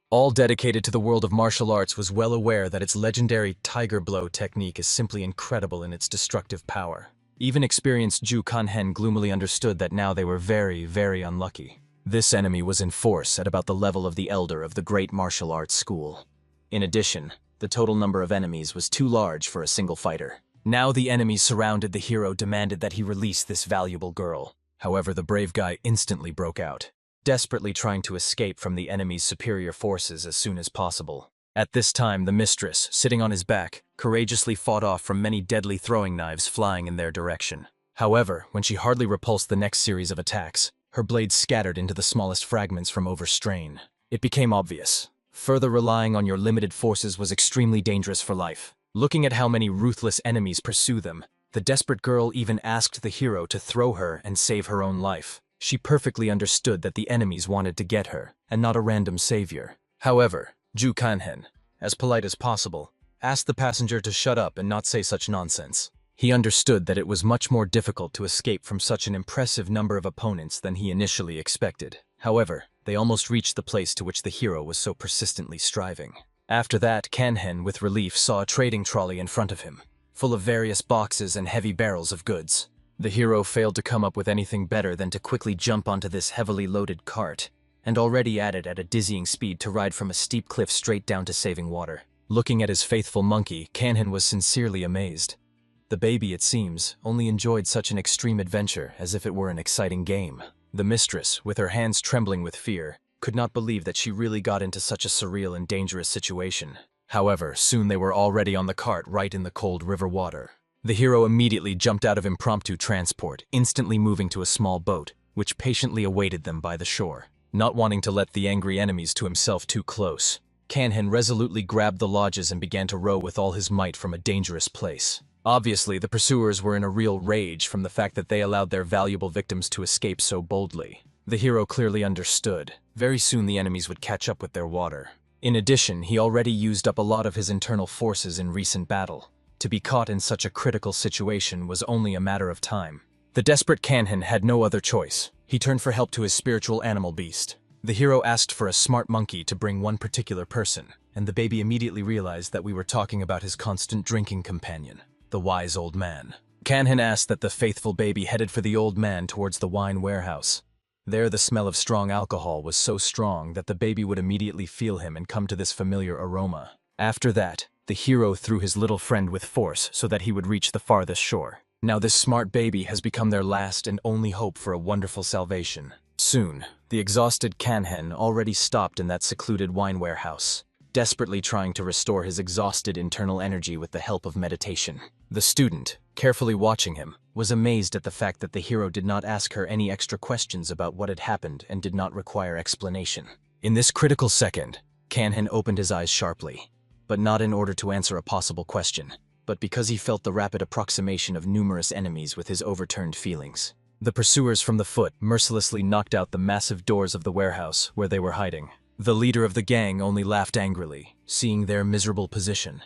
All dedicated to the world of martial arts was well aware that its legendary Tiger Blow technique is simply incredible in its destructive power. Even experienced Ju Kanhen gloomily understood that now they were very, very unlucky. This enemy was in force at about the level of the elder of the great martial arts school. In addition, the total number of enemies was too large for a single fighter. Now the enemies surrounded the hero demanded that he release this valuable girl. However, the brave guy instantly broke out, desperately trying to escape from the enemy's superior forces as soon as possible. At this time, the mistress, sitting on his back, courageously fought off from many deadly throwing knives flying in their direction. However, when she hardly repulsed the next series of attacks, her blades scattered into the smallest fragments from overstrain. It became obvious. Further relying on your limited forces was extremely dangerous for life. Looking at how many ruthless enemies pursue them, the desperate girl even asked the hero to throw her and save her own life. She perfectly understood that the enemies wanted to get her, and not a random savior. However, Ju Kanhen, as polite as possible, asked the passenger to shut up and not say such nonsense. He understood that it was much more difficult to escape from such an impressive number of opponents than he initially expected. However, they almost reached the place to which the hero was so persistently striving. After that, Kanhen, with relief, saw a trading trolley in front of him, full of various boxes and heavy barrels of goods. The hero failed to come up with anything better than to quickly jump onto this heavily loaded cart, and already at it at a dizzying speed to ride from a steep cliff straight down to saving water. Looking at his faithful monkey, Kanhen was sincerely amazed. The baby, it seems, only enjoyed such an extreme adventure as if it were an exciting game. The mistress, with her hands trembling with fear, could not believe that she really got into such a surreal and dangerous situation. However, soon they were already on the cart right in the cold river water. The hero immediately jumped out of impromptu transport, instantly moving to a small boat, which patiently awaited them by the shore. Not wanting to let the angry enemies to himself too close, Kanhen resolutely grabbed the lodges and began to row with all his might from a dangerous place. Obviously, the pursuers were in a real rage from the fact that they allowed their valuable victims to escape so boldly. The hero clearly understood. Very soon the enemies would catch up with their water. In addition, he already used up a lot of his internal forces in recent battle. To be caught in such a critical situation was only a matter of time. The desperate Kanhen had no other choice. He turned for help to his spiritual animal beast. The hero asked for a smart monkey to bring one particular person, and the baby immediately realized that we were talking about his constant drinking companion, the wise old man. Kanhen asked that the faithful baby headed for the old man towards the wine warehouse. There the smell of strong alcohol was so strong that the baby would immediately feel him and come to this familiar aroma. After that, the hero threw his little friend with force so that he would reach the farthest shore. Now this smart baby has become their last and only hope for a wonderful salvation. Soon, the exhausted Kanhen already stopped in that secluded wine warehouse, desperately trying to restore his exhausted internal energy with the help of meditation. The student, carefully watching him, was amazed at the fact that the hero did not ask her any extra questions about what had happened and did not require explanation. In this critical second, Kanhen opened his eyes sharply, but not in order to answer a possible question, but because he felt the rapid approximation of numerous enemies with his overturned feelings. The pursuers from the foot mercilessly knocked out the massive doors of the warehouse where they were hiding. The leader of the gang only laughed angrily, seeing their miserable position.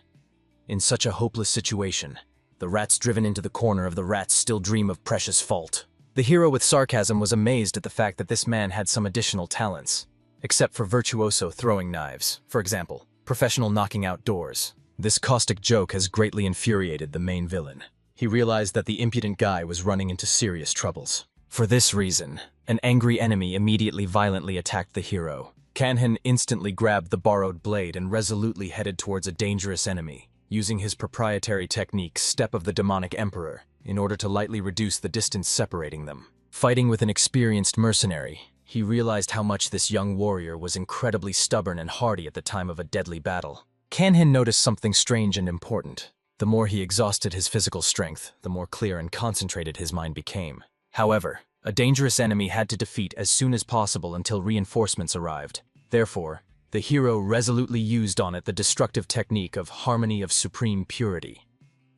In such a hopeless situation, the rats driven into the corner of the rats still dream of precious fault. The hero with sarcasm was amazed at the fact that this man had some additional talents, except for virtuoso throwing knives, for example, professional knocking out doors. This caustic joke has greatly infuriated the main villain. He realized that the impudent guy was running into serious troubles. For this reason, an angry enemy immediately violently attacked the hero. Kanhen instantly grabbed the borrowed blade and resolutely headed towards a dangerous enemy, using his proprietary technique, Step of the Demonic Emperor, in order to lightly reduce the distance separating them. Fighting with an experienced mercenary, he realized how much this young warrior was incredibly stubborn and hardy at the time of a deadly battle. Kanhen noticed something strange and important. The more he exhausted his physical strength, the more clear and concentrated his mind became. However, a dangerous enemy had to defeat as soon as possible until reinforcements arrived. Therefore, the hero resolutely used on it the destructive technique of Harmony of Supreme Purity,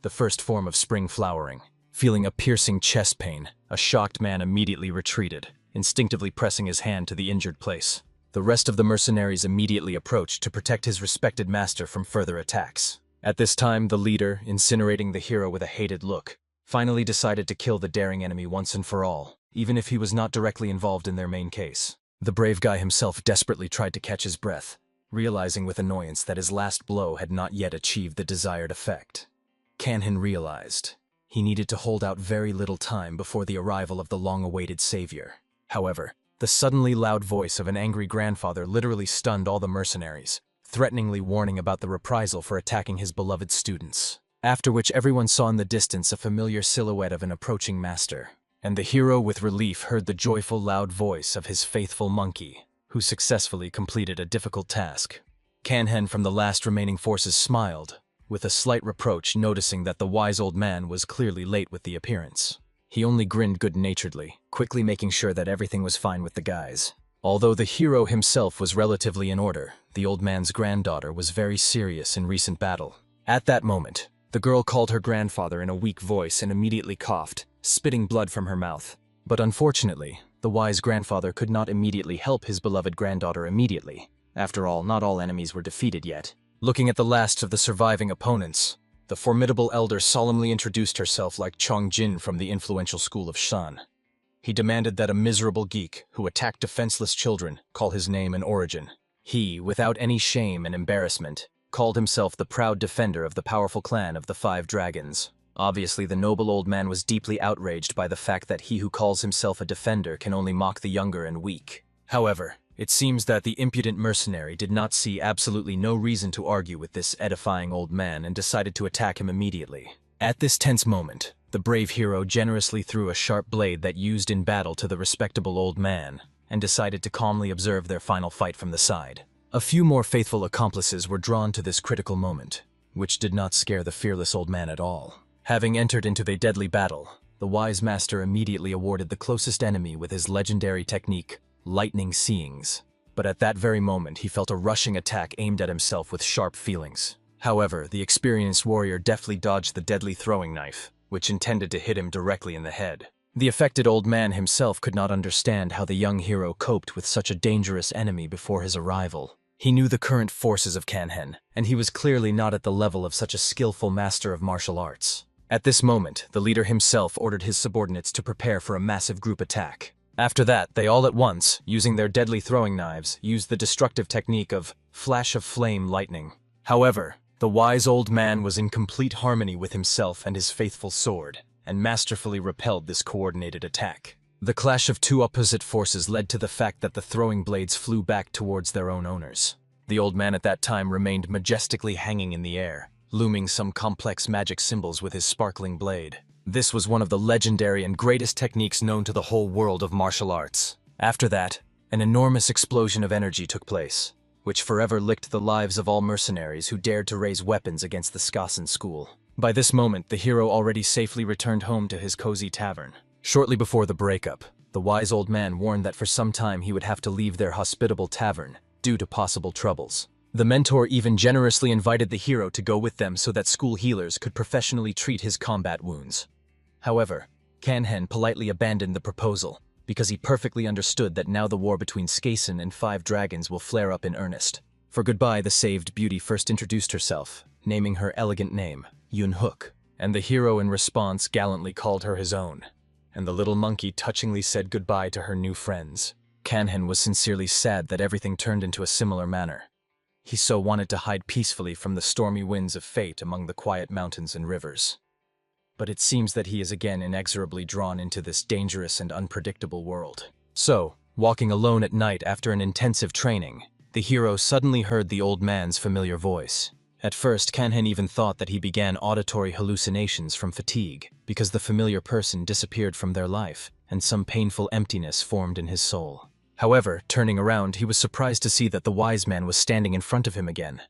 the first form of spring flowering. Feeling a piercing chest pain, a shocked man immediately retreated, instinctively pressing his hand to the injured place. The rest of the mercenaries immediately approached to protect his respected master from further attacks. At this time, the leader, incinerating the hero with a hated look, finally decided to kill the daring enemy once and for all, even if he was not directly involved in their main case. The brave guy himself desperately tried to catch his breath, realizing with annoyance that his last blow had not yet achieved the desired effect. Kanhen realized he needed to hold out very little time before the arrival of the long-awaited savior. However, the suddenly loud voice of an angry grandfather literally stunned all the mercenaries, threateningly warning about the reprisal for attacking his beloved students. After which everyone saw in the distance a familiar silhouette of an approaching master, and the hero with relief heard the joyful loud voice of his faithful monkey, who successfully completed a difficult task. Kanhen from the last remaining forces smiled, with a slight reproach, noticing that the wise old man was clearly late with the appearance. He only grinned good-naturedly, quickly making sure that everything was fine with the guys. Although the hero himself was relatively in order, the old man's granddaughter was very serious in recent battle. At that moment, the girl called her grandfather in a weak voice and immediately coughed, spitting blood from her mouth. But unfortunately, the wise grandfather could not immediately help his beloved granddaughter immediately. After all, not all enemies were defeated yet. Looking at the last of the surviving opponents, the formidable elder solemnly introduced herself like Chong Jin from the influential school of Shan. He demanded that a miserable geek who attacked defenseless children call his name and origin. He, without any shame and embarrassment, called himself the proud defender of the powerful clan of the Five Dragons. Obviously, the noble old man was deeply outraged by the fact that he who calls himself a defender can only mock the younger and weak. However, it seems that the impudent mercenary did not see absolutely no reason to argue with this edifying old man and decided to attack him immediately. At this tense moment, the brave hero generously threw a sharp blade that used in battle to the respectable old man, and decided to calmly observe their final fight from the side. A few more faithful accomplices were drawn to this critical moment, which did not scare the fearless old man at all. Having entered into the deadly battle, the wise master immediately awarded the closest enemy with his legendary technique, lightning seeings. But at that very moment, he felt a rushing attack aimed at himself with sharp feelings. However, the experienced warrior deftly dodged the deadly throwing knife, which intended to hit him directly in the head. The affected old man himself could not understand how the young hero coped with such a dangerous enemy before his arrival. He knew the current forces of Kanhen, and he was clearly not at the level of such a skillful master of martial arts. At this moment, the leader himself ordered his subordinates to prepare for a massive group attack. After that, they all at once, using their deadly throwing knives, used the destructive technique of flash of flame lightning. However, the wise old man was in complete harmony with himself and his faithful sword, and masterfully repelled this coordinated attack. The clash of two opposite forces led to the fact that the throwing blades flew back towards their own owners. The old man at that time remained majestically hanging in the air, looming some complex magic symbols with his sparkling blade. This was one of the legendary and greatest techniques known to the whole world of martial arts. After that, an enormous explosion of energy took place, which forever licked the lives of all mercenaries who dared to raise weapons against the Skasen school. By this moment, the hero already safely returned home to his cozy tavern. Shortly before the breakup, the wise old man warned that for some time he would have to leave their hospitable tavern due to possible troubles. The mentor even generously invited the hero to go with them so that school healers could professionally treat his combat wounds. However, Kanhen politely abandoned the proposal because he perfectly understood that now the war between Skasen and 5 dragons will flare up in earnest. For goodbye, the saved beauty first introduced herself, naming her elegant name, Yun Hook, and the hero in response gallantly called her his own, and the little monkey touchingly said goodbye to her new friends. Kanhen was sincerely sad that everything turned into a similar manner. He so wanted to hide peacefully from the stormy winds of fate among the quiet mountains and rivers. But it seems that he is again inexorably drawn into this dangerous and unpredictable world. So, walking alone at night after an intensive training, the hero suddenly heard the old man's familiar voice. At first, Kanhen even thought that he began auditory hallucinations from fatigue, because the familiar person disappeared from their life, and some painful emptiness formed in his soul. However, turning around, he was surprised to see that the wise man was standing in front of him again.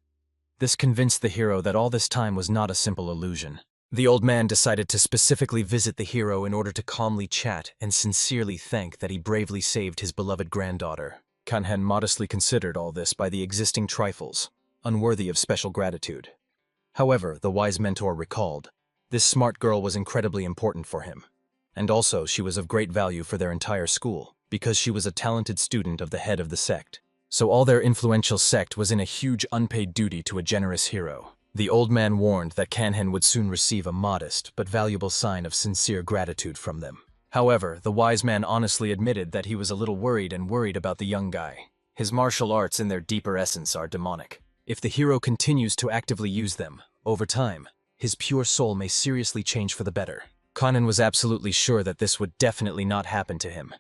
This convinced the hero that all this time was not a simple illusion. The old man decided to specifically visit the hero in order to calmly chat and sincerely thank that he bravely saved his beloved granddaughter. Kanhen modestly considered all this by the existing trifles, unworthy of special gratitude. However, the wise mentor recalled, this smart girl was incredibly important for him. And also, she was of great value for their entire school, because she was a talented student of the head of the sect. So all their influential sect was in a huge unpaid duty to a generous hero. The old man warned that Kanhen would soon receive a modest but valuable sign of sincere gratitude from them. However, the wise man honestly admitted that he was a little worried about the young guy. His martial arts in their deeper essence are demonic. If the hero continues to actively use them, over time, his pure soul may seriously change for the better. Kanhen was absolutely sure that this would definitely not happen to him,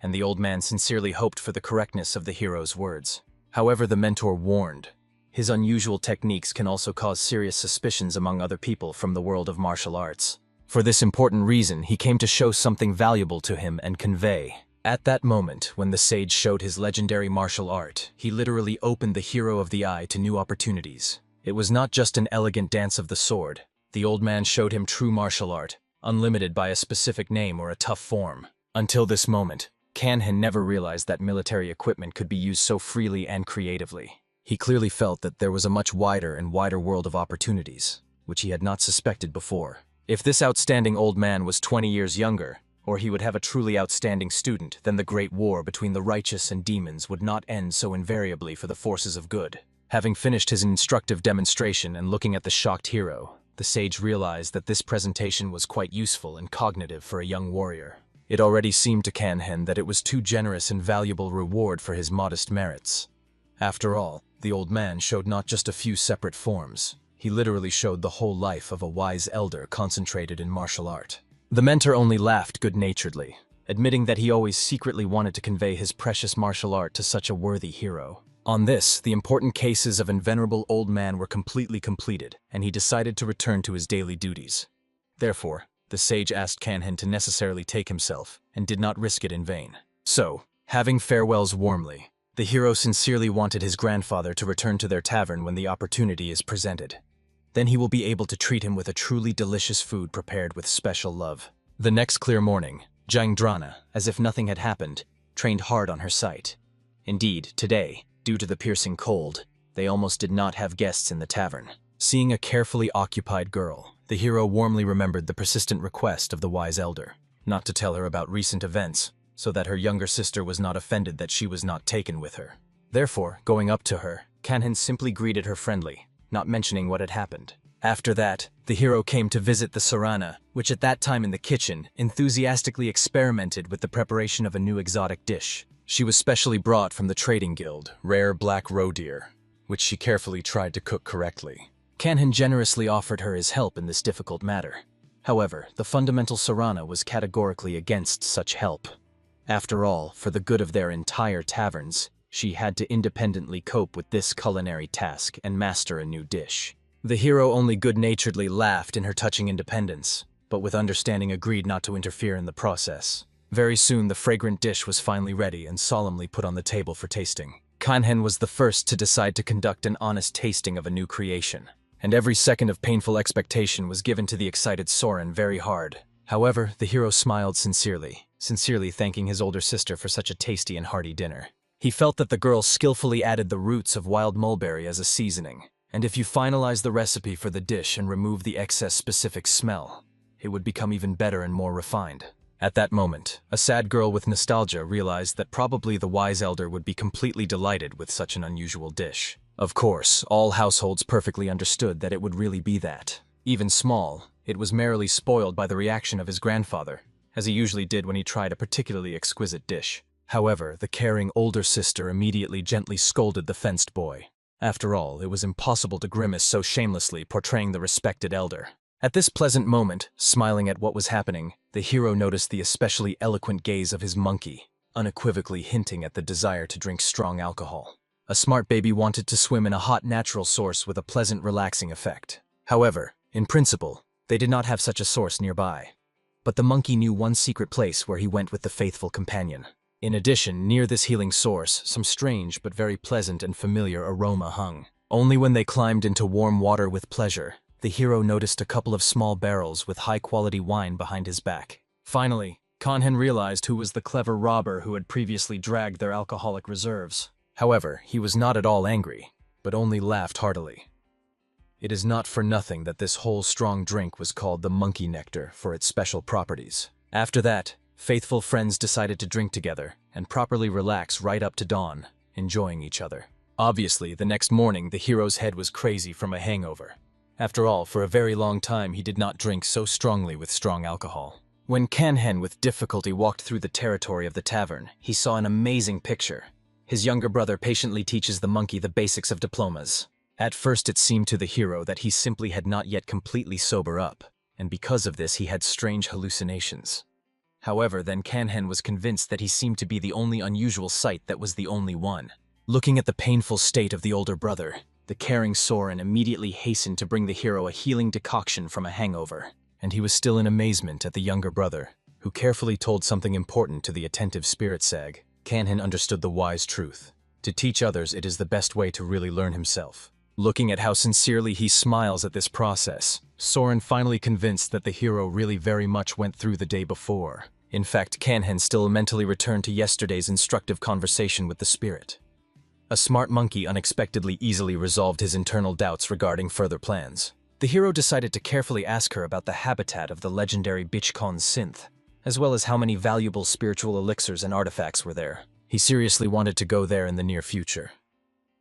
and the old man sincerely hoped for the correctness of the hero's words. However, the mentor warned, his unusual techniques can also cause serious suspicions among other people from the world of martial arts. For this important reason, he came to show something valuable to him and convey. At that moment, when the sage showed his legendary martial art, he literally opened the hero of the eye to new opportunities. It was not just an elegant dance of the sword. The old man showed him true martial art, unlimited by a specific name or a tough form. Until this moment, Kanhen never realized that military equipment could be used so freely and creatively. He clearly felt that there was a much wider world of opportunities, which he had not suspected before. If this outstanding old man was 20 years younger, or he would have a truly outstanding student, then the great war between the righteous and demons would not end so invariably for the forces of good. Having finished his instructive demonstration and looking at the shocked hero, the sage realized that this presentation was quite useful and cognitive for a young warrior. It already seemed to Kanhen that it was too generous and valuable reward for his modest merits. After all, the old man showed not just a few separate forms. He literally showed the whole life of a wise elder concentrated in martial art. The mentor only laughed good-naturedly, admitting that he always secretly wanted to convey his precious martial art to such a worthy hero. On this, the important cases of an venerable old man were completely completed, and he decided to return to his daily duties. Therefore, the sage asked Kanhen to necessarily take himself, and did not risk it in vain. So, Having farewells warmly, the hero sincerely wanted his grandfather to return to their tavern when the opportunity is presented. Then he will be able to treat him with a truly delicious food prepared with special love. The next clear morning, Jangdrana, as if nothing had happened, trained hard on her sight. Indeed, today, due to the piercing cold, they almost did not have guests in the tavern. Seeing a carefully occupied girl, the hero warmly remembered the persistent request of the wise elder, not to tell her about recent events, so that her younger sister was not offended that she was not taken with her. Therefore, going up to her, Kanhen simply greeted her friendly, not mentioning what had happened. After that, the hero came to visit the Sarana, which at that time in the kitchen enthusiastically experimented with the preparation of a new exotic dish. She was specially brought from the trading guild, rare black roe deer, which she carefully tried to cook correctly. Kanhen generously offered her his help in this difficult matter. However, the fundamental Sarana was categorically against such help. After all, for the good of their entire taverns, she had to independently cope with this culinary task and master a new dish. The hero only good-naturedly laughed in her touching independence, but with understanding agreed not to interfere in the process. Very soon the fragrant dish was finally ready and solemnly put on the table for tasting. Kanhen was the first to decide to conduct an honest tasting of a new creation, and every second of painful expectation was given to the excited Soren very hard. However, the hero smiled sincerely thanking his older sister for such a tasty and hearty dinner. He felt that the girl skillfully added the roots of wild mulberry as a seasoning, and if you finalize the recipe for the dish and remove the excess specific smell, it would become even better and more refined. At that moment, a sad girl with nostalgia realized that probably the wise elder would be completely delighted with such an unusual dish. Of course, all households perfectly understood that it would really be that. Even small, it was merely spoiled by the reaction of his grandfather, as he usually did when he tried a particularly exquisite dish. However, the caring older sister immediately gently scolded the fenced boy. After all, it was impossible to grimace so shamelessly portraying the respected elder. At this pleasant moment, smiling at what was happening, the hero noticed the especially eloquent gaze of his monkey, unequivocally hinting at the desire to drink strong alcohol. A smart baby wanted to swim in a hot natural source with a pleasant relaxing effect. However, in principle, they did not have such a source nearby. But the monkey knew one secret place where he went with the faithful companion. In addition, near this healing source, some strange but very pleasant and familiar aroma hung. Only when they climbed into warm water with pleasure, the hero noticed a couple of small barrels with high-quality wine behind his back. Finally, Kanhen realized who was the clever robber who had previously dragged their alcoholic reserves. However, he was not at all angry, but only laughed heartily. It is not for nothing that this whole strong drink was called the monkey nectar for its special properties. After that, faithful friends decided to drink together and properly relax right up to dawn, enjoying each other. Obviously, the next morning the hero's head was crazy from a hangover. After all, for a very long time he did not drink so strongly with strong alcohol. When Kanhen with difficulty walked through the territory of the tavern, he saw an amazing picture. His younger brother patiently teaches the monkey the basics of diplomas. At first it seemed to the hero that he simply had not yet completely sober up, and because of this he had strange hallucinations. However, then Kanhen was convinced that he seemed to be the only unusual sight that was the only one. Looking at the painful state of the older brother, the caring Soren immediately hastened to bring the hero a healing decoction from a hangover, and he was still in amazement at the younger brother, who carefully told something important to the attentive spirit sag. Kanhen understood the wise truth. To teach others, it is the best way to really learn himself. Looking at how sincerely he smiles at this process, Soren finally convinced that the hero really very much went through the day before. In fact, Kanhen still mentally returned to yesterday's instructive conversation with the spirit. A smart monkey unexpectedly easily resolved his internal doubts regarding further plans. The hero decided to carefully ask her about the habitat of the legendary Bichkon synth, as well as how many valuable spiritual elixirs and artifacts were there. He seriously wanted to go there in the near future.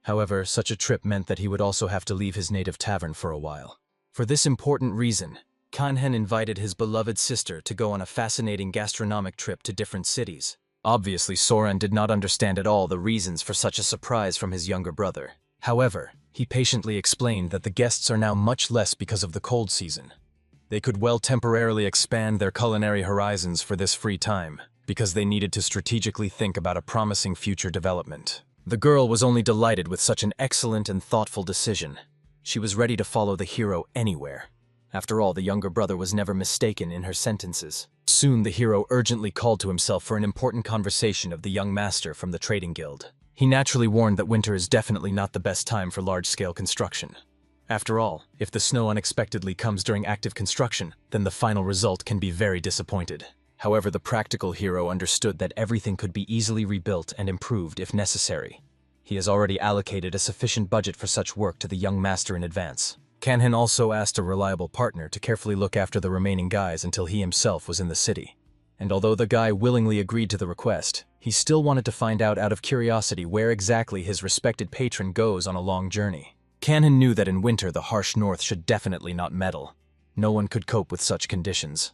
However, such a trip meant that he would also have to leave his native tavern for a while. For this important reason, Kanhen invited his beloved sister to go on a fascinating gastronomic trip to different cities. Obviously, Soren did not understand at all the reasons for such a surprise from his younger brother. However, he patiently explained that the guests are now much less because of the cold season. They could well temporarily expand their culinary horizons for this free time, because they needed to strategically think about a promising future development. The girl was only delighted with such an excellent and thoughtful decision. She was ready to follow the hero anywhere. After all, the younger brother was never mistaken in her sentences. Soon, the hero urgently called to himself for an important conversation of the young master from the trading guild. He naturally warned that winter is definitely not the best time for large-scale construction. After all, if the snow unexpectedly comes during active construction, then the final result can be very disappointed. However, the practical hero understood that everything could be easily rebuilt and improved if necessary. He has already allocated a sufficient budget for such work to the young master in advance. Kanhen also asked a reliable partner to carefully look after the remaining guys until he himself was in the city. And although the guy willingly agreed to the request, he still wanted to find out of curiosity where exactly his respected patron goes on a long journey. Kanhen knew that in winter the harsh north should definitely not meddle. No one could cope with such conditions.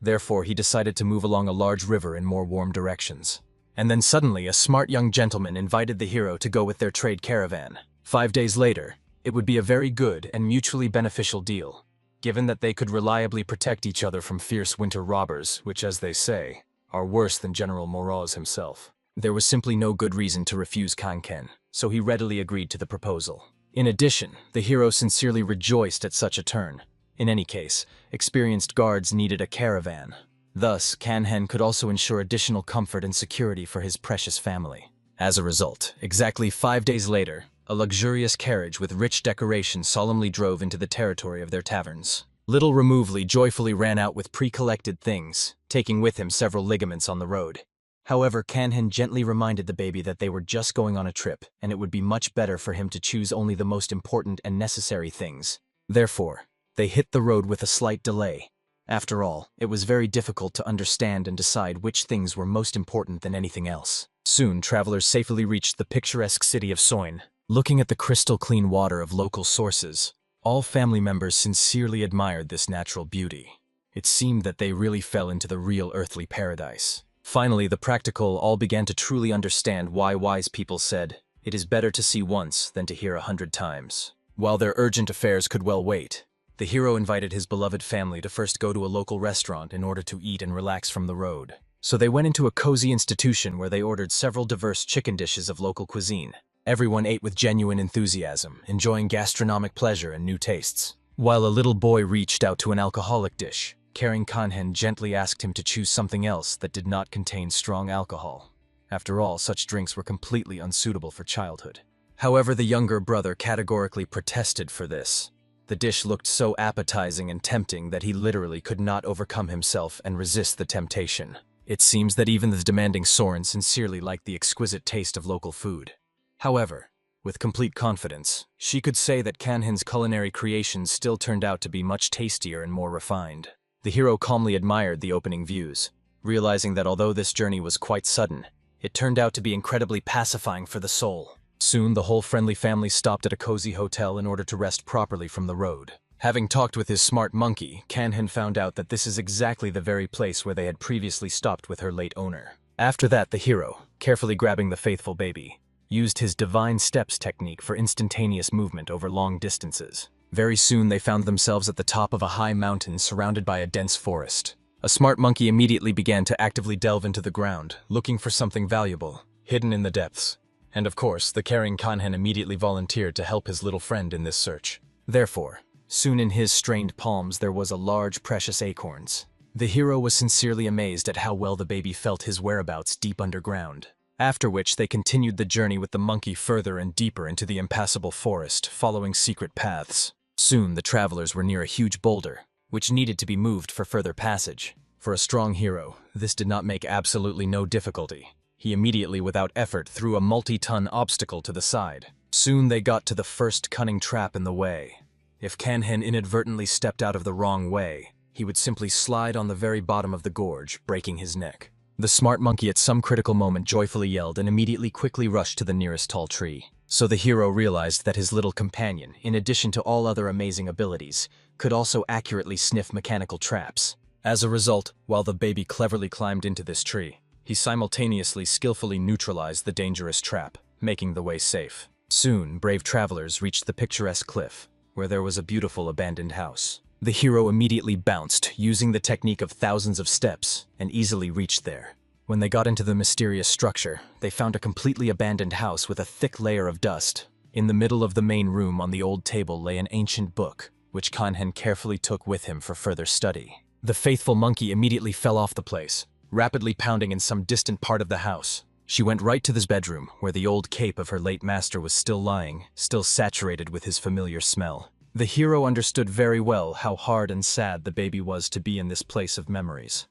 Therefore, he decided to move along a large river in more warm directions. And then suddenly, a smart young gentleman invited the hero to go with their trade caravan. 5 days later, it would be a very good and mutually beneficial deal, given that they could reliably protect each other from fierce winter robbers, which, as they say, are worse than General Moroz himself. There was simply no good reason to refuse Kanken, so he readily agreed to the proposal. In addition, the hero sincerely rejoiced at such a turn. In any case, experienced guards needed a caravan. Thus, Kanhen could also ensure additional comfort and security for his precious family. As a result, exactly 5 days later, a luxurious carriage with rich decoration solemnly drove into the territory of their taverns. Little Removely joyfully ran out with pre-collected things, taking with him several ligaments on the road. However, Kanhen gently reminded the baby that they were just going on a trip, and it would be much better for him to choose only the most important and necessary things. Therefore, they hit the road with a slight delay. After all, it was very difficult to understand and decide which things were most important than anything else. Soon, travelers safely reached the picturesque city of Soin. Looking at the crystal-clean water of local sources, all family members sincerely admired this natural beauty. It seemed that they really fell into the real earthly paradise. Finally, the practical all began to truly understand why wise people said, "It is better to see once than to hear 100 times." While their urgent affairs could well wait, the hero invited his beloved family to first go to a local restaurant in order to eat and relax from the road. So they went into a cozy institution where they ordered several diverse chicken dishes of local cuisine. Everyone ate with genuine enthusiasm, enjoying gastronomic pleasure and new tastes. While a little boy reached out to an alcoholic dish, caring Kanhen gently asked him to choose something else that did not contain strong alcohol. After all, such drinks were completely unsuitable for childhood. However, the younger brother categorically protested for this. The dish looked so appetizing and tempting that he literally could not overcome himself and resist the temptation. It seems that even the demanding Soren sincerely liked the exquisite taste of local food. However, with complete confidence, she could say that Kanhen's culinary creations still turned out to be much tastier and more refined. The hero calmly admired the opening views, realizing that although this journey was quite sudden, it turned out to be incredibly pacifying for the soul. Soon, the whole friendly family stopped at a cozy hotel in order to rest properly from the road. Having talked with his smart monkey, Kanhen found out that this is exactly the very place where they had previously stopped with her late owner. After that, the hero, carefully grabbing the faithful baby, used his divine steps technique for instantaneous movement over long distances. Very soon they found themselves at the top of a high mountain surrounded by a dense forest. A smart monkey immediately began to actively delve into the ground, looking for something valuable, hidden in the depths. And of course, the caring Kanhen immediately volunteered to help his little friend in this search. Therefore, soon in his strained palms there was a large precious acorns. The hero was sincerely amazed at how well the baby felt his whereabouts deep underground. After which they continued the journey with the monkey further and deeper into the impassable forest, following secret paths. Soon the travelers were near a huge boulder, which needed to be moved for further passage. For a strong hero, this did not make absolutely no difficulty. He immediately, without effort, threw a multi-ton obstacle to the side. Soon they got to the first cunning trap in the way. If Kanhen inadvertently stepped out of the wrong way, he would simply slide on the very bottom of the gorge, breaking his neck. The smart monkey at some critical moment joyfully yelled and immediately quickly rushed to the nearest tall tree. So the hero realized that his little companion, in addition to all other amazing abilities, could also accurately sniff mechanical traps. As a result, while the baby cleverly climbed into this tree, he simultaneously skillfully neutralized the dangerous trap, making the way safe. Soon, brave travelers reached the picturesque cliff, where there was a beautiful abandoned house. The hero immediately bounced, using the technique of thousands of steps, and easily reached there. When they got into the mysterious structure, they found a completely abandoned house with a thick layer of dust. In the middle of the main room on the old table lay an ancient book. which Kanhen carefully took with him for further study. The faithful monkey immediately fell off the place, rapidly pounding in some distant part of the house. She went right to this bedroom, where the old cape of her late master was still lying, still saturated with his familiar smell. The hero understood very well how hard and sad the baby was to be in this place of memories.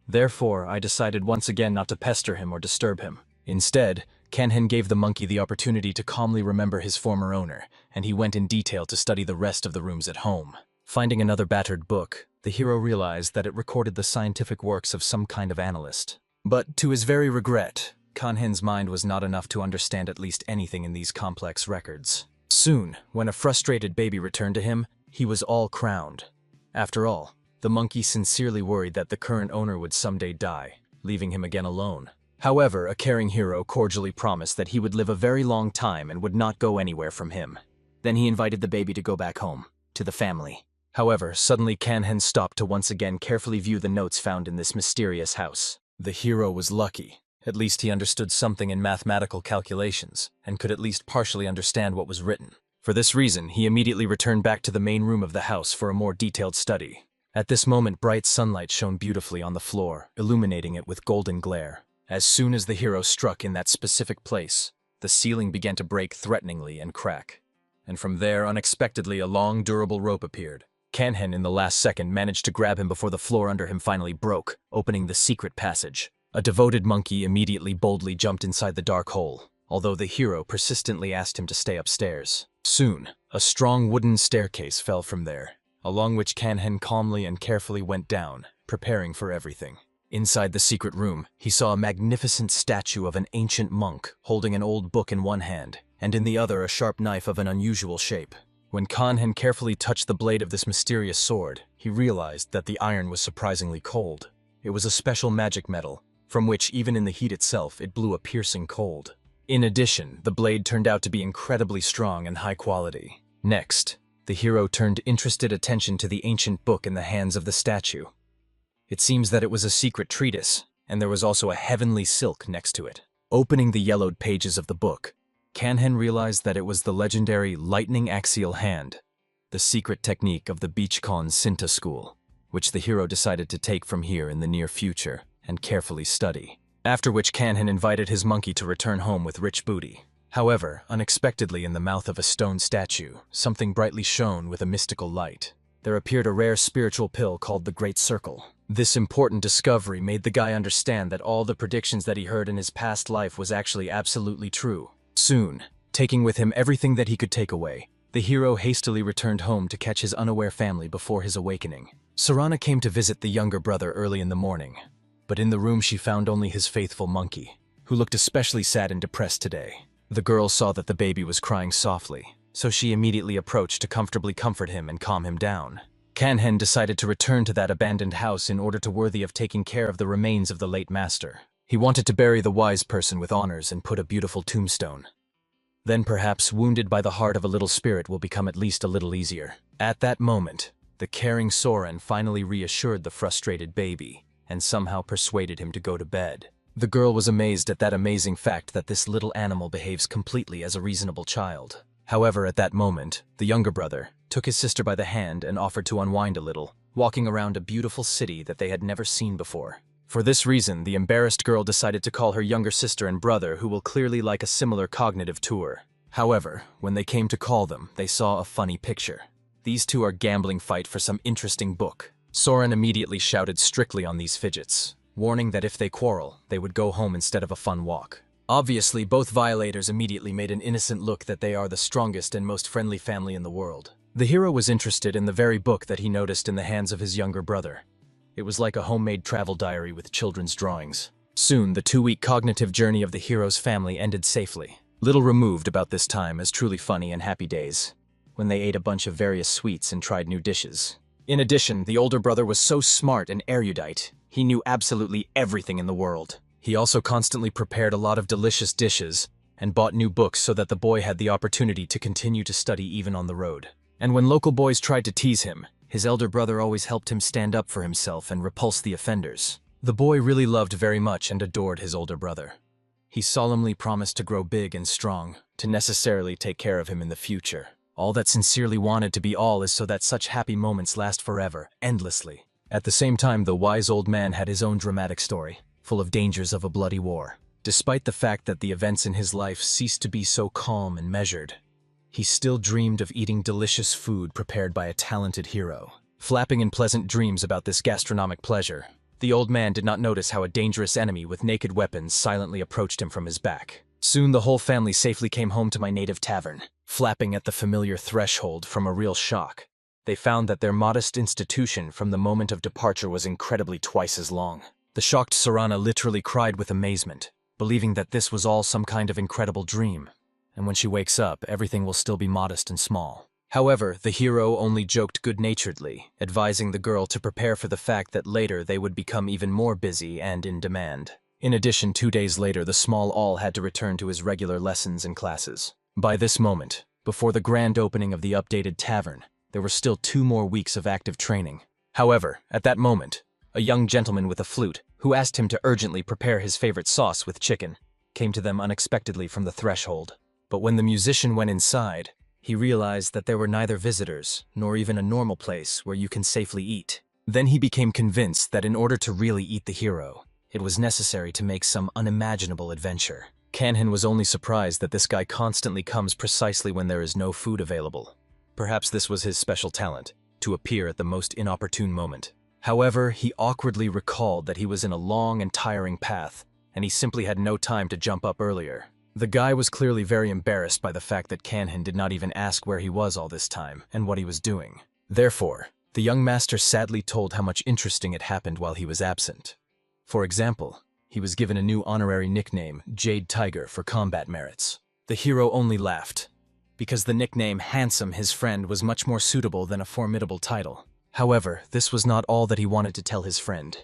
Therefore, I decided once again not to pester him or disturb him. Instead, Kanhen gave the monkey the opportunity to calmly remember his former owner, and he went in detail to study the rest of the rooms at home. Finding another battered book, the hero realized that it recorded the scientific works of some kind of analyst. But to his very regret, Kanhen's mind was not enough to understand at least anything in these complex records. Soon, when a frustrated baby returned to him, he was all crowned. After all, the monkey sincerely worried that the current owner would someday die, leaving him again alone. However, a caring hero cordially promised that he would live a very long time and would not go anywhere from him. Then he invited the baby to go back home, to the family. However, suddenly Kanhen stopped to once again carefully view the notes found in this mysterious house. The hero was lucky. At least he understood something in mathematical calculations, and could at least partially understand what was written. For this reason, he immediately returned back to the main room of the house for a more detailed study. At this moment, bright sunlight shone beautifully on the floor, illuminating it with golden glare. As soon as the hero struck in that specific place, the ceiling began to break threateningly and crack. And from there, unexpectedly, a long, durable rope appeared. Kanhen, in the last second, managed to grab him before the floor under him finally broke, opening the secret passage. A devoted monkey immediately boldly jumped inside the dark hole, although the hero persistently asked him to stay upstairs. Soon, a strong wooden staircase fell from there, along which Kanhen calmly and carefully went down, preparing for everything. Inside the secret room, he saw a magnificent statue of an ancient monk holding an old book in one hand, and in the other a sharp knife of an unusual shape. When Kanhen carefully touched the blade of this mysterious sword, he realized that the iron was surprisingly cold. It was a special magic metal, from which, even in the heat itself, it blew a piercing cold. In addition, the blade turned out to be incredibly strong and high quality. Next, the hero turned interested attention to the ancient book in the hands of the statue. It seems that it was a secret treatise, and there was also a heavenly silk next to it. Opening the yellowed pages of the book, Kanhen realized that it was the legendary lightning axial hand, the secret technique of the Beachcon Sinta school, which the hero decided to take from here in the near future and carefully study. After which Kanhen invited his monkey to return home with rich booty. However, unexpectedly in the mouth of a stone statue, something brightly shone with a mystical light. There appeared a rare spiritual pill called the Great Circle. This important discovery made the guy understand that all the predictions that he heard in his past life was actually absolutely true. Soon, taking with him everything that he could take away, the hero hastily returned home to catch his unaware family before his awakening. Sarana came to visit the younger brother early in the morning, but in the room she found only his faithful monkey, who looked especially sad and depressed today. The girl saw that the baby was crying softly, so she immediately approached to comfortably comfort him and calm him down. Kanhen decided to return to that abandoned house in order to worthy of taking care of the remains of the late master. He wanted to bury the wise person with honors and put a beautiful tombstone. Then perhaps wounded by the heart of a little spirit will become at least a little easier. At that moment, the caring Soren finally reassured the frustrated baby and somehow persuaded him to go to bed. The girl was amazed at that amazing fact that this little animal behaves completely as a reasonable child. However, at that moment, the younger brother took his sister by the hand and offered to unwind a little, walking around a beautiful city that they had never seen before. For this reason, the embarrassed girl decided to call her younger sister and brother, who will clearly like a similar cognitive tour. However, when they came to call them, they saw a funny picture. These two are gambling fight for some interesting book. Soren immediately shouted strictly on these fidgets, warning that if they quarrel, they would go home instead of a fun walk. Obviously, both violators immediately made an innocent look that they are the strongest and most friendly family in the world. The hero was interested in the very book that he noticed in the hands of his younger brother. It was like a homemade travel diary with children's drawings. Soon, the 2-week cognitive journey of the hero's family ended safely. Little removed about this time as truly funny and happy days, when they ate a bunch of various sweets and tried new dishes. In addition, the older brother was so smart and erudite, he knew absolutely everything in the world. He also constantly prepared a lot of delicious dishes and bought new books so that the boy had the opportunity to continue to study even on the road. And when local boys tried to tease him, his elder brother always helped him stand up for himself and repulse the offenders. The boy really loved very much and adored his older brother. He solemnly promised to grow big and strong, to necessarily take care of him in the future. All that sincerely wanted to be all is so that such happy moments last forever, endlessly. At the same time, the wise old man had his own dramatic story, full of dangers of a bloody war. Despite the fact that the events in his life ceased to be so calm and measured, he still dreamed of eating delicious food prepared by a talented hero. Flapping in pleasant dreams about this gastronomic pleasure, the old man did not notice how a dangerous enemy with naked weapons silently approached him from his back. Soon the whole family safely came home to my native tavern. Flapping at the familiar threshold from a real shock, they found that their modest institution from the moment of departure was incredibly twice as long. The shocked Sarana literally cried with amazement, believing that this was all some kind of incredible dream, and when she wakes up, everything will still be modest and small. However, the hero only joked good-naturedly, advising the girl to prepare for the fact that later they would become even more busy and in demand. In addition, 2 days later, the small all had to return to his regular lessons and classes. By this moment, before the grand opening of the updated tavern, there were still 2 more weeks of active training. However, at that moment, a young gentleman with a flute, who asked him to urgently prepare his favorite sauce with chicken, came to them unexpectedly from the threshold. But when the musician went inside, he realized that there were neither visitors, nor even a normal place where you can safely eat. Then he became convinced that in order to really eat the hero, it was necessary to make some unimaginable adventure. Kanhen was only surprised that this guy constantly comes precisely when there is no food available. Perhaps this was his special talent, to appear at the most inopportune moment. However, he awkwardly recalled that he was in a long and tiring path, and he simply had no time to jump up earlier. The guy was clearly very embarrassed by the fact that Kanhen did not even ask where he was all this time and what he was doing. Therefore, the young master sadly told how much interesting had happened while he was absent. For example, he was given a new honorary nickname, Jade Tiger, for combat merits. The hero only laughed, because the nickname Handsome, his friend, was much more suitable than a formidable title. However, this was not all that he wanted to tell his friend.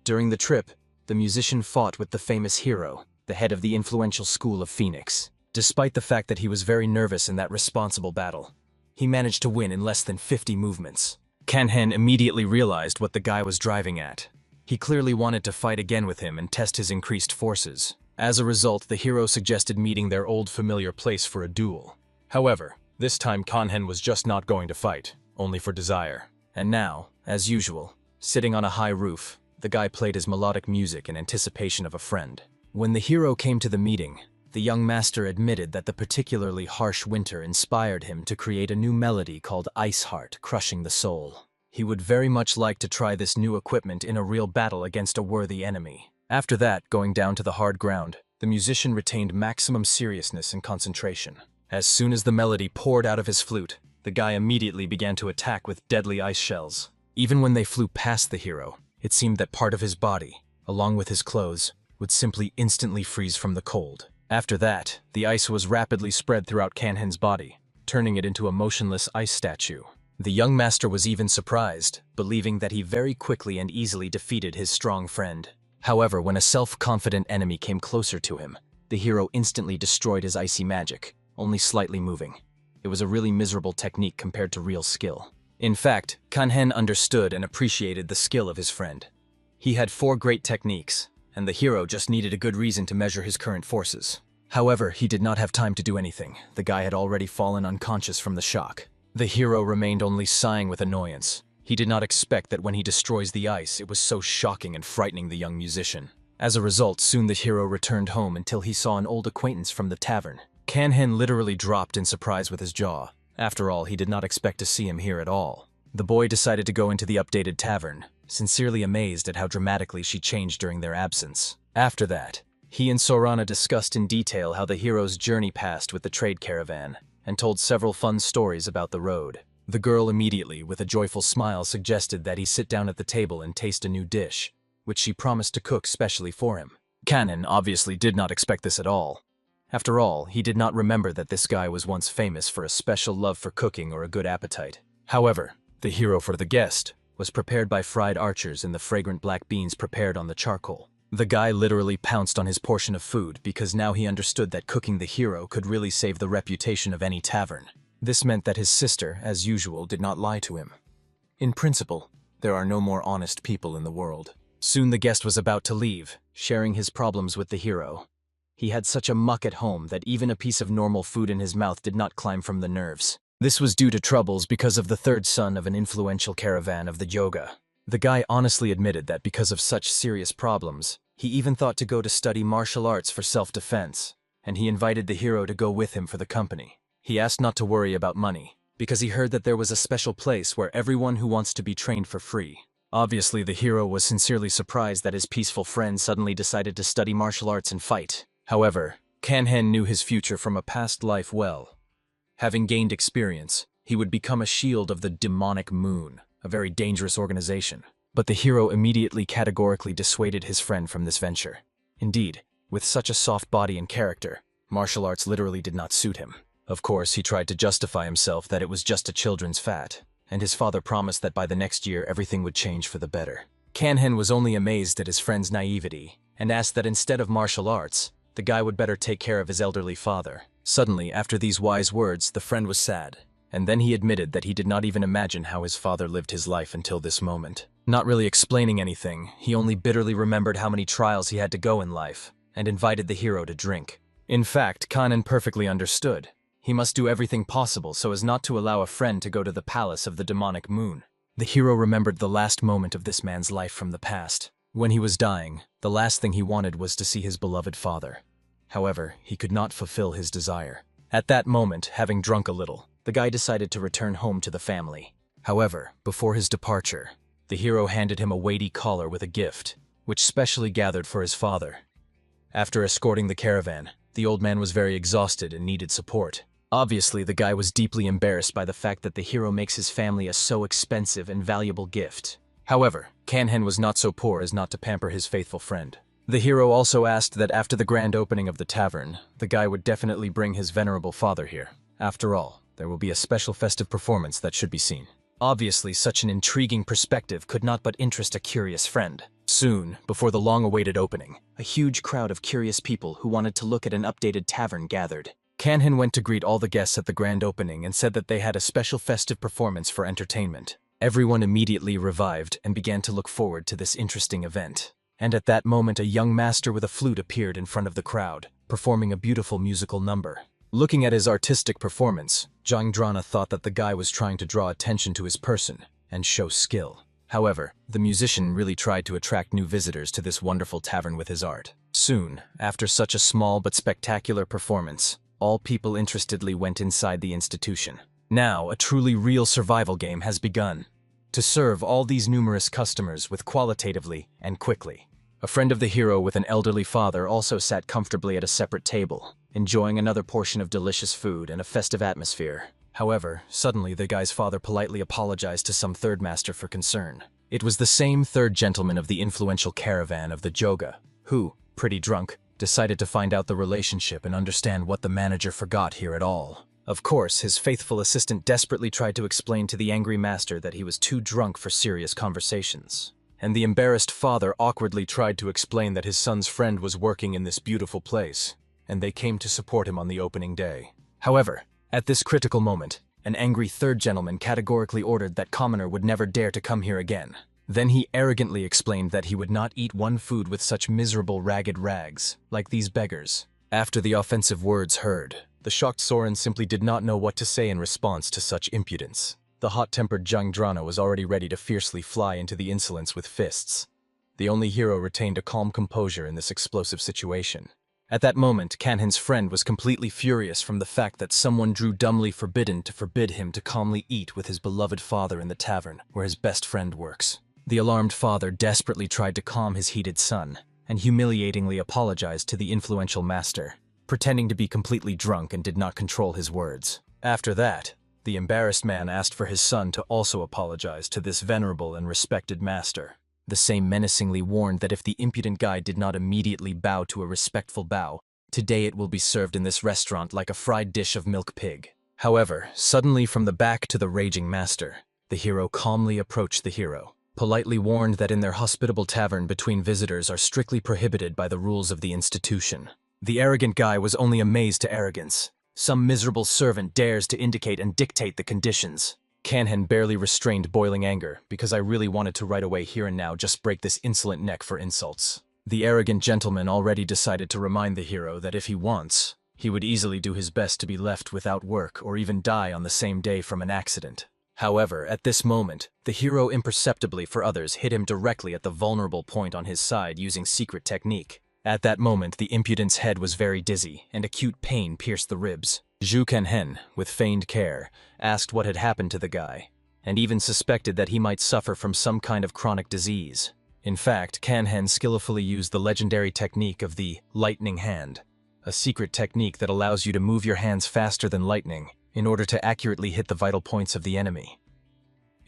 During the trip, the musician fought with the famous hero, the head of the influential school of Phoenix. Despite the fact that he was very nervous in that responsible battle, he managed to win in less than 50 movements. Kanhen immediately realized what the guy was driving at. He clearly wanted to fight again with him and test his increased forces. As a result, the hero suggested meeting their old familiar place for a duel. However, this time Kanhen was just not going to fight, only for desire. And now, as usual, sitting on a high roof, the guy played his melodic music in anticipation of a friend. When the hero came to the meeting, the young master admitted that the particularly harsh winter inspired him to create a new melody called Ice Heart, Crushing the Soul. He would very much like to try this new equipment in a real battle against a worthy enemy. After that, going down to the hard ground, the musician retained maximum seriousness and concentration. As soon as the melody poured out of his flute, the guy immediately began to attack with deadly ice shells. Even when they flew past the hero, it seemed that part of his body, along with his clothes, would simply instantly freeze from the cold. After that, the ice was rapidly spread throughout Kanhen's body, turning it into a motionless ice statue. The young master was even surprised, believing that he very quickly and easily defeated his strong friend. However, when a self-confident enemy came closer to him, the hero instantly destroyed his icy magic, only slightly moving. It was a really miserable technique compared to real skill. In fact, Kanhen understood and appreciated the skill of his friend. He had 4 great techniques, and the hero just needed a good reason to measure his current forces. However, he did not have time to do anything. The guy had already fallen unconscious from the shock. The hero remained only sighing with annoyance. He did not expect that when he destroys the ice, it was so shocking and frightening the young musician. As a result, soon the hero returned home until he saw an old acquaintance from the tavern. Kanhen literally dropped in surprise with his jaw. After all, he did not expect to see him here at all. The boy decided to go into the updated tavern, sincerely amazed at how dramatically she changed during their absence. After that, he and Sorana discussed in detail how the hero's journey passed with the trade caravan, and told several fun stories about the road. The girl immediately, with a joyful smile, suggested that he sit down at the table and taste a new dish, which she promised to cook specially for him. Kanhen obviously did not expect this at all. After all, he did not remember that this guy was once famous for a special love for cooking or a good appetite. However, the hero for the guest was prepared by fried archers in the fragrant black beans prepared on the charcoal. The guy literally pounced on his portion of food because now he understood that cooking the hero could really save the reputation of any tavern. This meant that his sister, as usual, did not lie to him. In principle, there are no more honest people in the world. Soon the guest was about to leave, sharing his problems with the hero. He had such a muck at home that even a piece of normal food in his mouth did not climb from the nerves. This was due to troubles because of the third son of an influential caravan of the yoga. The guy honestly admitted that because of such serious problems, he even thought to go to study martial arts for self-defense, and he invited the hero to go with him for the company. He asked not to worry about money, because he heard that there was a special place where everyone who wants to be trained for free. Obviously, the hero was sincerely surprised that his peaceful friend suddenly decided to study martial arts and fight. However, Kanhen knew his future from a past life well. Having gained experience, he would become a shield of the demonic moon, a very dangerous organization. But the hero immediately categorically dissuaded his friend from this venture. Indeed, with such a soft body and character, martial arts literally did not suit him. Of course, he tried to justify himself that it was just a children's fad, and his father promised that by the next year everything would change for the better. Kanhen was only amazed at his friend's naivety, and asked that instead of martial arts, the guy would better take care of his elderly father. Suddenly, after these wise words, the friend was sad, and then he admitted that he did not even imagine how his father lived his life until this moment. Not really explaining anything, he only bitterly remembered how many trials he had to go in life, and invited the hero to drink. In fact, Kanhen perfectly understood. He must do everything possible so as not to allow a friend to go to the palace of the demonic moon. The hero remembered the last moment of this man's life from the past. When he was dying, the last thing he wanted was to see his beloved father. However, he could not fulfill his desire. At that moment, having drunk a little, the guy decided to return home to the family. However, before his departure, the hero handed him a weighty collar with a gift, which specially gathered for his father. After escorting the caravan, the old man was very exhausted and needed support. Obviously, the guy was deeply embarrassed by the fact that the hero makes his family a so expensive and valuable gift. However, Kanhen was not so poor as not to pamper his faithful friend. The hero also asked that after the grand opening of the tavern, the guy would definitely bring his venerable father here. After all, there will be a special festive performance that should be seen. Obviously, such an intriguing perspective could not but interest a curious friend. Soon, before the long-awaited opening, a huge crowd of curious people who wanted to look at an updated tavern gathered. Kanhen went to greet all the guests at the grand opening and said that they had a special festive performance for entertainment. Everyone immediately revived and began to look forward to this interesting event. And at that moment, a young master with a flute appeared in front of the crowd, performing a beautiful musical number. Looking at his artistic performance, Jangdrana thought that the guy was trying to draw attention to his person and show skill. However, the musician really tried to attract new visitors to this wonderful tavern with his art. Soon, after such a small but spectacular performance, all people interestedly went inside the institution. Now, a truly real survival game has begun. To serve all these numerous customers with qualitatively and quickly. A friend of the hero with an elderly father also sat comfortably at a separate table, enjoying another portion of delicious food and a festive atmosphere. However, suddenly the guy's father politely apologized to some third master for concern. It was the same third gentleman of the influential caravan of the Joga, who, pretty drunk, decided to find out the relationship and understand what the manager forgot here at all. Of course, his faithful assistant desperately tried to explain to the angry master that he was too drunk for serious conversations. And the embarrassed father awkwardly tried to explain that his son's friend was working in this beautiful place, and they came to support him on the opening day. However, at this critical moment, an angry third gentleman categorically ordered that commoner would never dare to come here again. Then he arrogantly explained that he would not eat one food with such miserable ragged rags, like these beggars. After the offensive words heard, the shocked Soren simply did not know what to say in response to such impudence. The hot-tempered Jangdrana was already ready to fiercely fly into the insolence with fists. The only hero retained a calm composure in this explosive situation. At that moment, Kanhen's friend was completely furious from the fact that someone drew dumbly forbidden to forbid him to calmly eat with his beloved father in the tavern where his best friend works. The alarmed father desperately tried to calm his heated son, and humiliatingly apologized to the influential master, pretending to be completely drunk and did not control his words. After that, the embarrassed man asked for his son to also apologize to this venerable and respected master. The same menacingly warned that if the impudent guy did not immediately bow to a respectful bow, today it will be served in this restaurant like a fried dish of milk pig. However, suddenly from the back to the raging master, the hero calmly approached the hero, politely warned that in their hospitable tavern between visitors are strictly prohibited by the rules of the institution. The arrogant guy was only amazed to arrogance. Some miserable servant dares to indicate and dictate the conditions. Kanhen barely restrained boiling anger, because I really wanted to right away here and now just break this insolent neck for insults. The arrogant gentleman already decided to remind the hero that if he wants, He would easily do his best to be left without work or even die on the same day from an accident. However, at this moment, the hero imperceptibly for others hit him directly at the vulnerable point on his side using secret technique. At that moment, the impudent's head was very dizzy, and acute pain pierced the ribs. Zhu Kanhen, with feigned care, asked what had happened to the guy, and even suspected that he might suffer from some kind of chronic disease. In fact, Kanhen skillfully used the legendary technique of the lightning hand, a secret technique that allows you to move your hands faster than lightning in order to accurately hit the vital points of the enemy.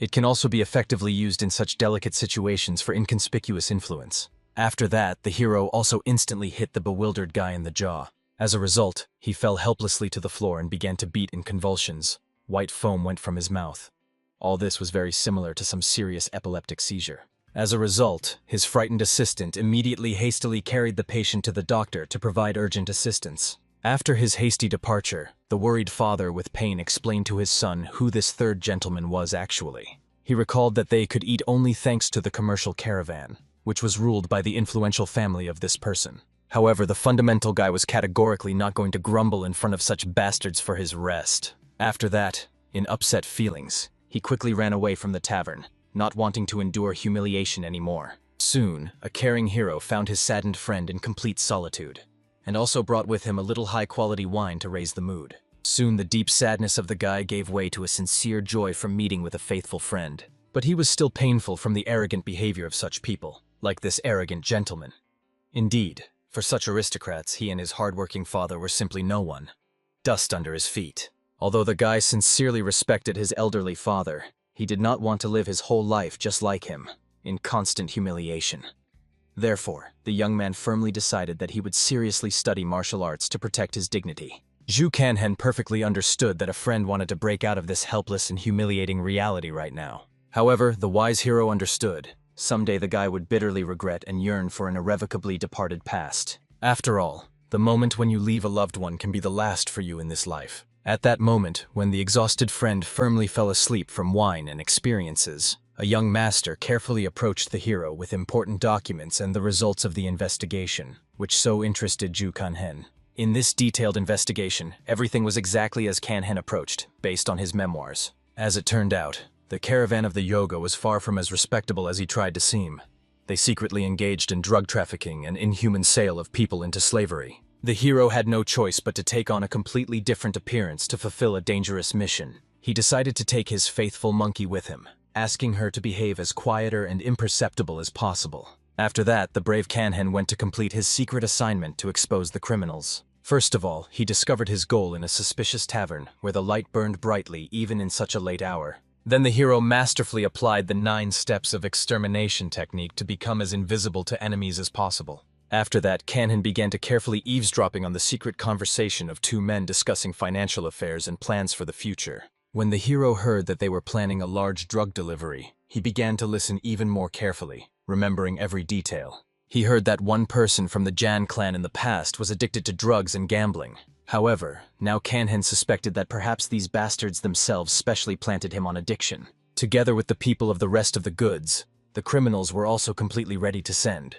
It can also be effectively used in such delicate situations for inconspicuous influence. After that, the hero also instantly hit the bewildered guy in the jaw. As a result, he fell helplessly to the floor and began to beat in convulsions. White foam went from his mouth. All this was very similar to some serious epileptic seizure. As a result, his frightened assistant immediately hastily carried the patient to the doctor to provide urgent assistance. After his hasty departure, the worried father with pain explained to his son who this third gentleman was actually. He recalled that they could eat only thanks to the commercial caravan, which was ruled by the influential family of this person. However, the fundamental guy was categorically not going to grumble in front of such bastards for his rest. After that, in upset feelings, he quickly ran away from the tavern, not wanting to endure humiliation anymore. Soon, a caring hero found his saddened friend in complete solitude, and also brought with him a little high-quality wine to raise the mood. Soon the deep sadness of the guy gave way to a sincere joy from meeting with a faithful friend. But he was still painful from the arrogant behavior of such people, like this arrogant gentleman. Indeed, for such aristocrats, he and his hard-working father were simply no one. Dust under his feet. Although the guy sincerely respected his elderly father, he did not want to live his whole life just like him, in constant humiliation. Therefore, the young man firmly decided that he would seriously study martial arts to protect his dignity. Zhu Kanhen perfectly understood that a friend wanted to break out of this helpless and humiliating reality right now. However, the wise hero understood. Someday the guy would bitterly regret and yearn for an irrevocably departed past. After all, the moment when you leave a loved one can be the last for you in this life. At that moment, when the exhausted friend firmly fell asleep from wine and experiences, a young master carefully approached the hero with important documents and the results of the investigation, which so interested Zhu Kanhen. In this detailed investigation, everything was exactly as Kanhen approached, based on his memoirs. As it turned out, the caravan of the yoga was far from as respectable as he tried to seem. They secretly engaged in drug trafficking and inhuman sale of people into slavery. The hero had no choice but to take on a completely different appearance to fulfill a dangerous mission. He decided to take his faithful monkey with him, asking her to behave as quieter and imperceptible as possible. After that, the brave Kanhen went to complete his secret assignment to expose the criminals. First of all, he discovered his goal in a suspicious tavern, where the light burned brightly even in such a late hour. Then the hero masterfully applied the 9 steps of extermination technique to become as invisible to enemies as possible. After that, Kanhen began to carefully eavesdropping on the secret conversation of 2 men discussing financial affairs and plans for the future. When the hero heard that they were planning a large drug delivery, he began to listen even more carefully, remembering every detail. He heard that one person from the Jan clan in the past was addicted to drugs and gambling. However, now Kanhen suspected that perhaps these bastards themselves specially planted him on addiction. Together with the people of the rest of the goods, the criminals were also completely ready to send.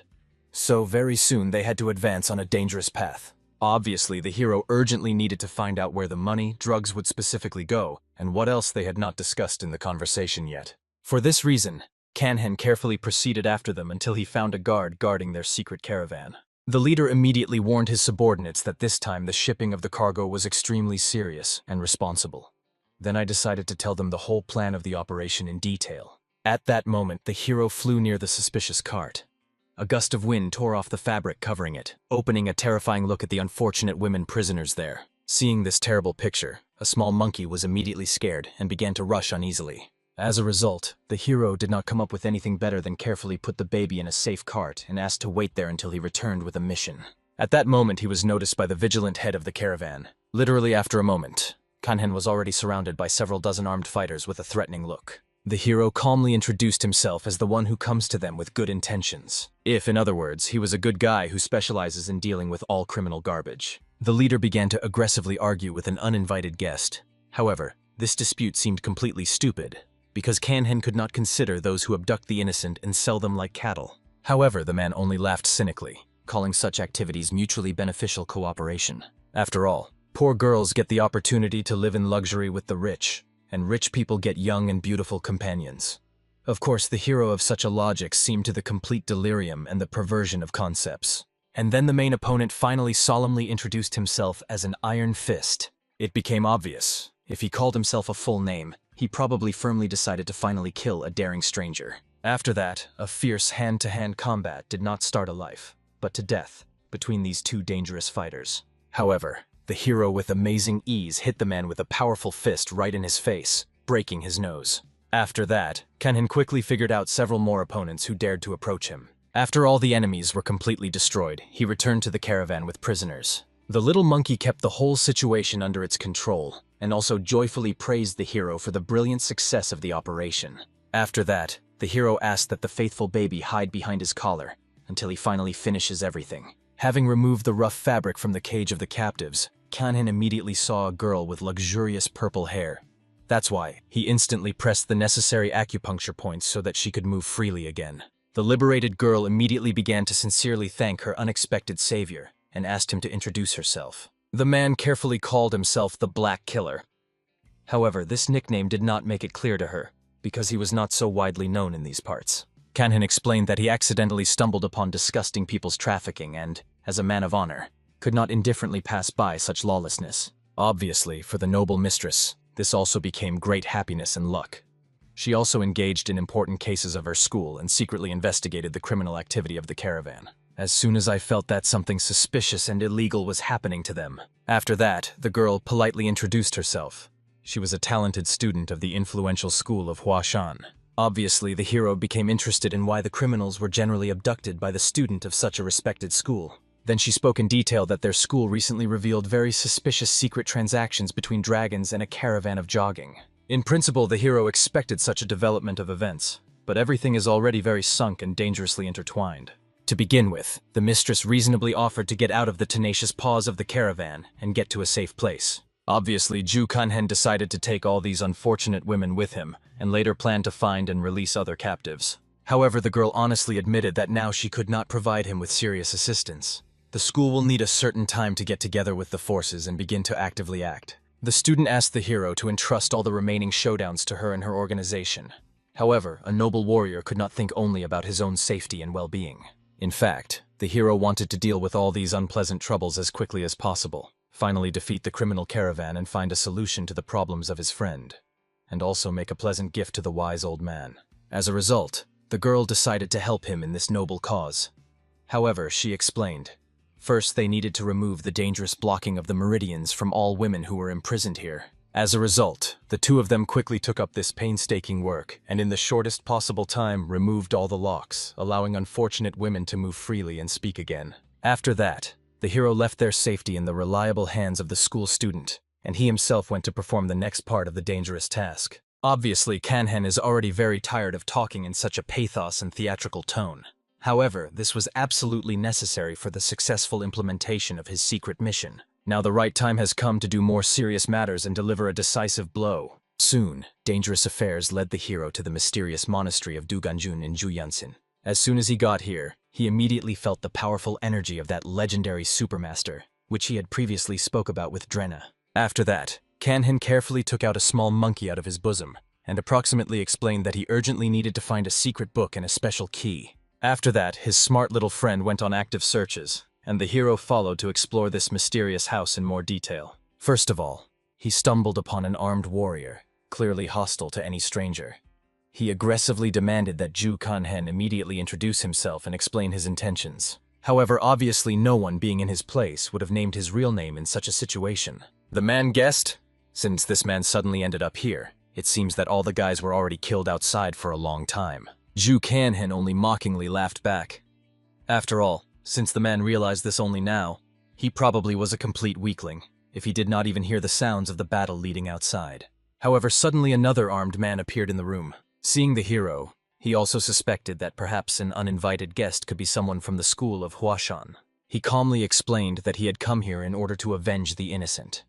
So very soon they had to advance on a dangerous path. Obviously, the hero urgently needed to find out where the money, drugs would specifically go, and what else they had not discussed in the conversation yet. For this reason, Kanhen carefully proceeded after them until he found a guard guarding their secret caravan. The leader immediately warned his subordinates that this time the shipping of the cargo was extremely serious and responsible. Then I decided to tell them the whole plan of the operation in detail. At that moment, the hero flew near the suspicious cart. A gust of wind tore off the fabric covering it, opening a terrifying look at the unfortunate women prisoners there. Seeing this terrible picture, a small monkey was immediately scared and began to rush uneasily. As a result, the hero did not come up with anything better than carefully put the baby in a safe cart and asked to wait there until he returned with a mission. At that moment, he was noticed by the vigilant head of the caravan. Literally after a moment, Kanhen was already surrounded by several dozen armed fighters with a threatening look. The hero calmly introduced himself as the one who comes to them with good intentions. In other words, he was a good guy who specializes in dealing with all criminal garbage. The leader began to aggressively argue with an uninvited guest. However, this dispute seemed completely stupid, because Kanhen could not consider those who abduct the innocent and sell them like cattle. However, the man only laughed cynically, calling such activities mutually beneficial cooperation. After all, poor girls get the opportunity to live in luxury with the rich, and rich people get young and beautiful companions. Of course, the hero of such a logic seemed to the complete delirium and the perversion of concepts. And then the main opponent finally solemnly introduced himself as an Iron Fist. It became obvious. If he called himself a full name, he probably firmly decided to finally kill a daring stranger. After that, a fierce hand-to-hand combat did not start a life, but to death, between these two dangerous fighters. However, the hero with amazing ease hit the man with a powerful fist right in his face, breaking his nose. After that, Kanhan quickly figured out several more opponents who dared to approach him. After all the enemies were completely destroyed, he returned to the caravan with prisoners. The little monkey kept the whole situation under its control, and also joyfully praised the hero for the brilliant success of the operation. After that, the hero asked that the faithful baby hide behind his collar, until he finally finishes everything. Having removed the rough fabric from the cage of the captives, Kanhan immediately saw a girl with luxurious purple hair. That's why he instantly pressed the necessary acupuncture points so that she could move freely again. The liberated girl immediately began to sincerely thank her unexpected savior and asked him to introduce herself. The man carefully called himself the Black Killer. However, this nickname did not make it clear to her, because he was not so widely known in these parts. Kanhan explained that he accidentally stumbled upon disgusting people's trafficking and, as a man of honor, could not indifferently pass by such lawlessness. Obviously, for the noble mistress, this also became great happiness and luck. She also engaged in important cases of her school and secretly investigated the criminal activity of the caravan. As soon as I felt that something suspicious and illegal was happening to them. After that, the girl politely introduced herself. She was a talented student of the influential school of Huashan. Obviously, the hero became interested in why the criminals were generally abducted by the student of such a respected school. Then she spoke in detail that their school recently revealed very suspicious secret transactions between dragons and a caravan of jogging. In principle, the hero expected such a development of events, but everything is already very sunk and dangerously intertwined. To begin with, the mistress reasonably offered to get out of the tenacious paws of the caravan and get to a safe place. Obviously, Ju Kanhen decided to take all these unfortunate women with him, and later planned to find and release other captives. However, the girl honestly admitted that now she could not provide him with serious assistance. The school will need a certain time to get together with the forces and begin to actively act. The student asked the hero to entrust all the remaining showdowns to her and her organization. However, a noble warrior could not think only about his own safety and well-being. In fact, the hero wanted to deal with all these unpleasant troubles as quickly as possible, finally defeat the criminal caravan and find a solution to the problems of his friend, and also make a pleasant gift to the wise old man. As a result, the girl decided to help him in this noble cause. However, she explained, first they needed to remove the dangerous blocking of the meridians from all women who were imprisoned here. As a result, the two of them quickly took up this painstaking work, and in the shortest possible time removed all the locks, allowing unfortunate women to move freely and speak again. After that, the hero left their safety in the reliable hands of the school student, and he himself went to perform the next part of the dangerous task. Obviously, Kanhen is already very tired of talking in such a pathos and theatrical tone. However, this was absolutely necessary for the successful implementation of his secret mission. Now the right time has come to do more serious matters and deliver a decisive blow. Soon, dangerous affairs led the hero to the mysterious monastery of Duganjun in Juyansin. As soon as he got here, he immediately felt the powerful energy of that legendary supermaster, which he had previously spoke about with Drenna. After that, Kanhen carefully took out a small monkey out of his bosom, and approximately explained that he urgently needed to find a secret book and a special key. After that, his smart little friend went on active searches, and the hero followed to explore this mysterious house in more detail. First of all, he stumbled upon an armed warrior, clearly hostile to any stranger. He aggressively demanded that Ju Kanhen immediately introduce himself and explain his intentions. However, obviously no one being in his place would have named his real name in such a situation. The man guessed, since this man suddenly ended up here, it seems that all the guys were already killed outside for a long time. Ju Kanhen only mockingly laughed back. After all, since the man realized this only now, he probably was a complete weakling, if he did not even hear the sounds of the battle leading outside. However, suddenly another armed man appeared in the room. Seeing the hero, he also suspected that perhaps an uninvited guest could be someone from the school of Huashan. He calmly explained that he had come here in order to avenge the innocent.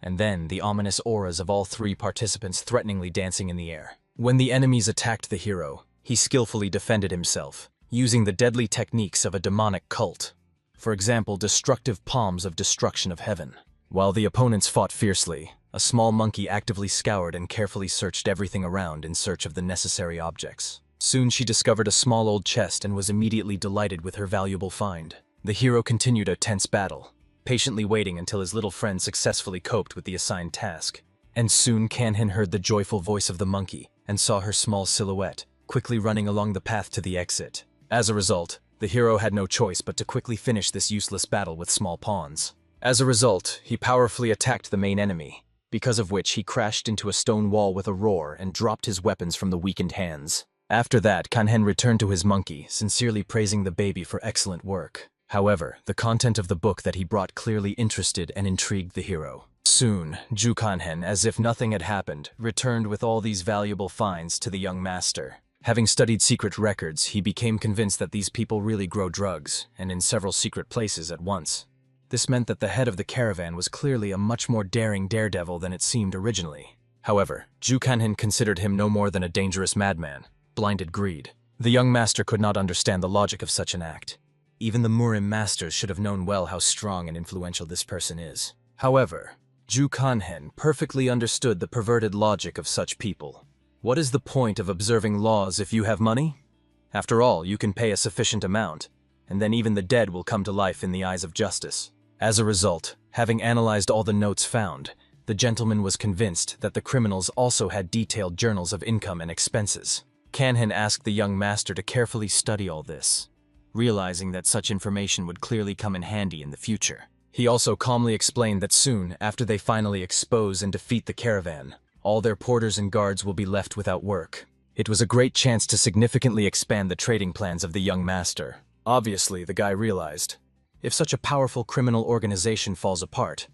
And then the ominous auras of all three participants threateningly dancing in the air. When the enemies attacked the hero, he skillfully defended himself, using the deadly techniques of a demonic cult. For example, destructive palms of destruction of heaven. While the opponents fought fiercely, a small monkey actively scoured and carefully searched everything around in search of the necessary objects. Soon she discovered a small old chest and was immediately delighted with her valuable find. The hero continued a tense battle, patiently waiting until his little friend successfully coped with the assigned task. And soon Kanhen heard the joyful voice of the monkey and saw her small silhouette, quickly running along the path to the exit. As a result, the hero had no choice but to quickly finish this useless battle with small pawns. As a result, he powerfully attacked the main enemy, because of which he crashed into a stone wall with a roar and dropped his weapons from the weakened hands. After that, Kanhen returned to his monkey, sincerely praising the baby for excellent work. However, the content of the book that he brought clearly interested and intrigued the hero. Soon, Ju Kanhen, as if nothing had happened, returned with all these valuable finds to the young master. Having studied secret records, he became convinced that these people really grow drugs, and in several secret places at once. This meant that the head of the caravan was clearly a much more daring daredevil than it seemed originally. However, Ju Kanhen considered him no more than a dangerous madman, blinded greed. The young master could not understand the logic of such an act. Even the Murim masters should have known well how strong and influential this person is. However, Ju Kanhen perfectly understood the perverted logic of such people. What is the point of observing laws if you have money? After all, you can pay a sufficient amount, and then even the dead will come to life in the eyes of justice. As a result, having analyzed all the notes found, the gentleman was convinced that the criminals also had detailed journals of income and expenses. Kanhen asked the young master to carefully study all this, realizing that such information would clearly come in handy in the future. He also calmly explained that soon, after they finally expose and defeat the caravan, all their porters and guards will be left without work. It was a great chance to significantly expand the trading plans of the young master. Obviously, the guy realized, if such a powerful criminal organization falls apart,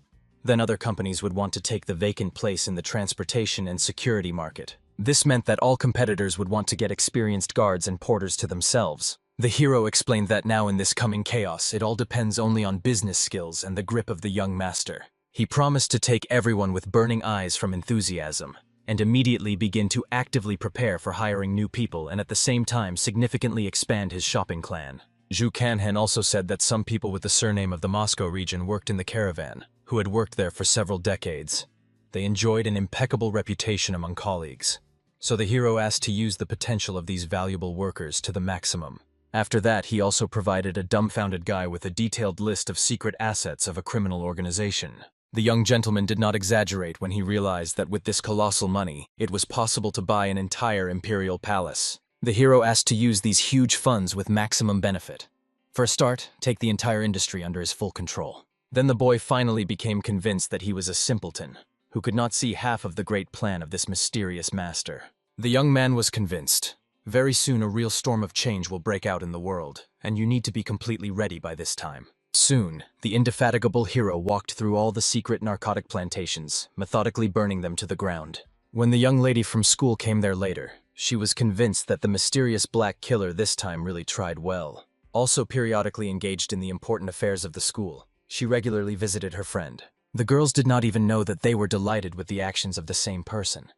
then other companies would want to take the vacant place in the transportation and security market. This meant that all competitors would want to get experienced guards and porters to themselves. The hero explained that now in this coming chaos, it all depends only on business skills and the grip of the young master. He promised to take everyone with burning eyes from enthusiasm, and immediately begin to actively prepare for hiring new people and at the same time significantly expand his shopping clan. Ju Kanhen also said that some people with the surname of the Moscow region worked in the caravan, who had worked there for several decades. They enjoyed an impeccable reputation among colleagues, so the hero asked to use the potential of these valuable workers to the maximum. After that, he also provided a dumbfounded guy with a detailed list of secret assets of a criminal organization. The young gentleman did not exaggerate when he realized that with this colossal money, it was possible to buy an entire imperial palace. The hero asked to use these huge funds with maximum benefit. For a start, take the entire industry under his full control. Then the boy finally became convinced that he was a simpleton, who could not see half of the great plan of this mysterious master. The young man was convinced. Very soon a real storm of change will break out in the world, and you need to be completely ready by this time. Soon, the indefatigable hero walked through all the secret narcotic plantations, methodically burning them to the ground. When the young lady from school came there later, she was convinced that the mysterious black killer this time really tried well. Also periodically engaged in the important affairs of the school, she regularly visited her friend. The girls did not even know that they were delighted with the actions of the same person.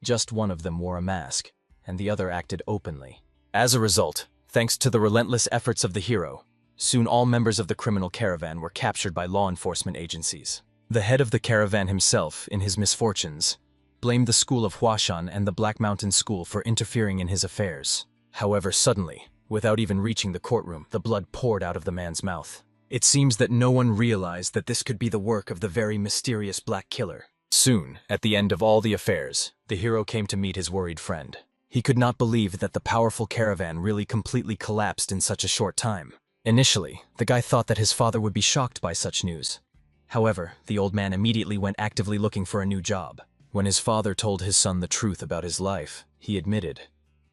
Just one of them wore a mask, and the other acted openly. As a result, thanks to the relentless efforts of the hero, soon all members of the criminal caravan were captured by law enforcement agencies. The head of the caravan himself, in his misfortunes, blamed the school of Huashan and the Black Mountain School for interfering in his affairs. However, suddenly, without even reaching the courtroom, the blood poured out of the man's mouth. It seems that no one realized that this could be the work of the very mysterious black killer. Soon, at the end of all the affairs, the hero came to meet his worried friend. He could not believe that the powerful caravan really completely collapsed in such a short time. Initially, the guy thought that his father would be shocked by such news. However, the old man immediately went actively looking for a new job. When his father told his son the truth about his life, he admitted.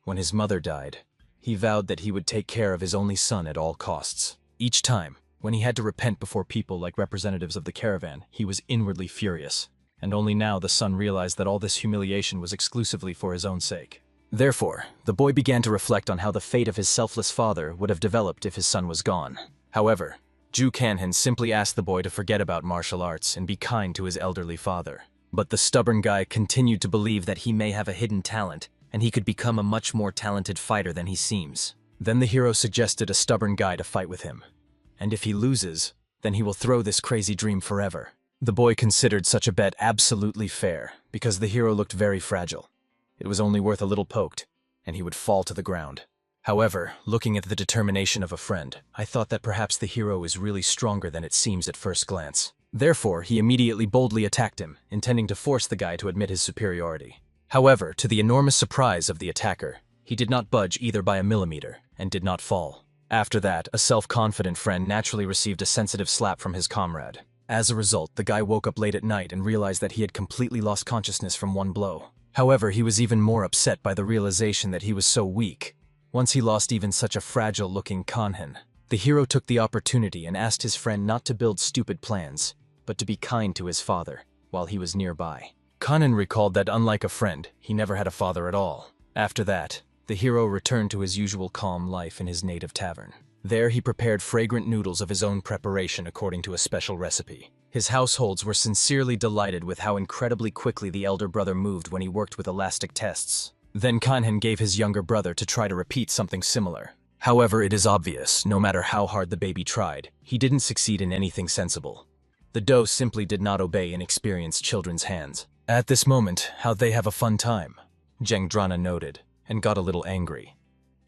When his mother died, he vowed that he would take care of his only son at all costs. Each time, when he had to repent before people like representatives of the caravan, he was inwardly furious. And only now the son realized that all this humiliation was exclusively for his own sake. Therefore, the boy began to reflect on how the fate of his selfless father would have developed if his son was gone. However, Ju Kanhen simply asked the boy to forget about martial arts and be kind to his elderly father. But the stubborn guy continued to believe that he may have a hidden talent, and he could become a much more talented fighter than he seems. Then the hero suggested a stubborn guy to fight with him. And if he loses, then he will throw this crazy dream forever. The boy considered such a bet absolutely fair, because the hero looked very fragile. It was only worth a little poked, and he would fall to the ground. However, looking at the determination of a friend, I thought that perhaps the hero is really stronger than it seems at first glance. Therefore, he immediately boldly attacked him, intending to force the guy to admit his superiority. However, to the enormous surprise of the attacker, he did not budge either by a millimeter, and did not fall. After that, a self-confident friend naturally received a sensitive slap from his comrade. As a result, the guy woke up late at night and realized that he had completely lost consciousness from one blow. However, he was even more upset by the realization that he was so weak. Once he lost even such a fragile-looking Kanhen, the hero took the opportunity and asked his friend not to build stupid plans, but to be kind to his father, while he was nearby. Kanhen recalled that unlike a friend, he never had a father at all. After that, the hero returned to his usual calm life in his native tavern. There he prepared fragrant noodles of his own preparation according to a special recipe. His households were sincerely delighted with how incredibly quickly the elder brother moved when he worked with elastic tests. Then Kanhen gave his younger brother to try to repeat something similar. However, it is obvious, no matter how hard the baby tried, he didn't succeed in anything sensible. The dough simply did not obey inexperienced children's hands. At this moment, how they have a fun time, Jengdrana noted, and got a little angry.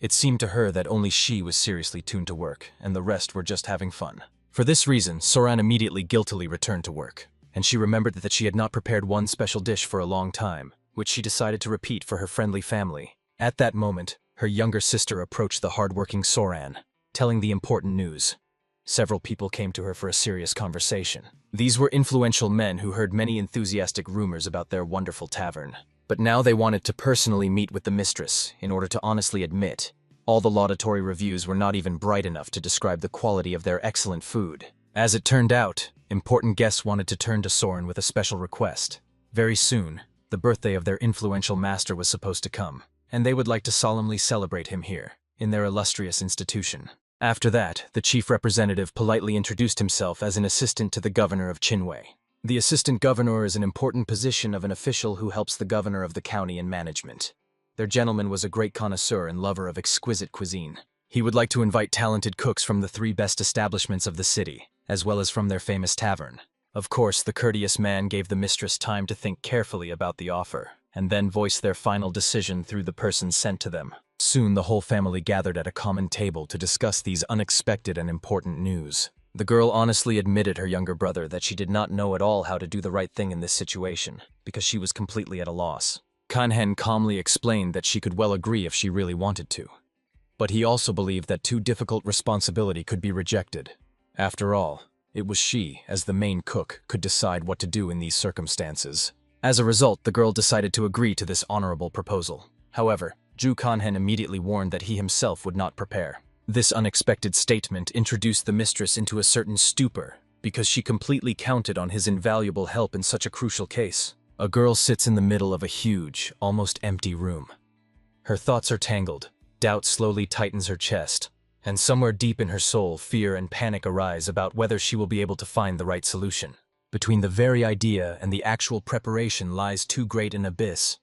It seemed to her that only she was seriously tuned to work, and the rest were just having fun. For this reason, Soran immediately guiltily returned to work, and she remembered that she had not prepared one special dish for a long time, which she decided to repeat for her friendly family. At that moment, her younger sister approached the hard-working Soran, telling the important news. Several people came to her for a serious conversation. These were influential men who heard many enthusiastic rumors about their wonderful tavern. But now they wanted to personally meet with the mistress in order to honestly admit all the laudatory reviews were not even bright enough to describe the quality of their excellent food. As it turned out, important guests wanted to turn to Soren with a special request. Very soon, the birthday of their influential master was supposed to come, and they would like to solemnly celebrate him here, in their illustrious institution. After that, the chief representative politely introduced himself as an assistant to the governor of Chinwei. The assistant governor is an important position of an official who helps the governor of the county in management. Their gentleman was a great connoisseur and lover of exquisite cuisine. He would like to invite talented cooks from the 3 best establishments of the city, as well as from their famous tavern. Of course, the courteous man gave the mistress time to think carefully about the offer, and then voiced their final decision through the person sent to them. Soon the whole family gathered at a common table to discuss these unexpected and important news. The girl honestly admitted her younger brother that she did not know at all how to do the right thing in this situation, because she was completely at a loss. Kanhen calmly explained that she could well agree if she really wanted to. But he also believed that too difficult responsibility could be rejected. After all, it was she, as the main cook, could decide what to do in these circumstances. As a result, the girl decided to agree to this honorable proposal. However, Ju Kanhen immediately warned that he himself would not prepare. This unexpected statement introduced the mistress into a certain stupor, because she completely counted on his invaluable help in such a crucial case. A girl sits in the middle of a huge, almost empty room. Her thoughts are tangled, doubt slowly tightens her chest, and somewhere deep in her soul, fear and panic arise about whether she will be able to find the right solution. Between the very idea and the actual preparation lies too great an abyss.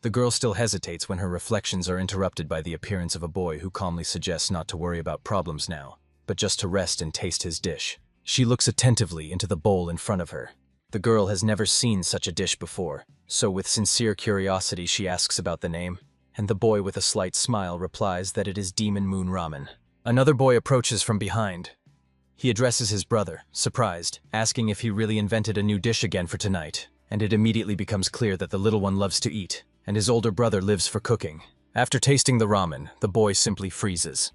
The girl still hesitates when her reflections are interrupted by the appearance of a boy who calmly suggests not to worry about problems now, but just to rest and taste his dish. She looks attentively into the bowl in front of her. The girl has never seen such a dish before, so with sincere curiosity she asks about the name, and the boy with a slight smile replies that it is Demon Moon Ramen. Another boy approaches from behind. He addresses his brother, surprised, asking if he really invented a new dish again for tonight, and it immediately becomes clear that the little one loves to eat, and his older brother lives for cooking. After tasting the ramen, the boy simply freezes.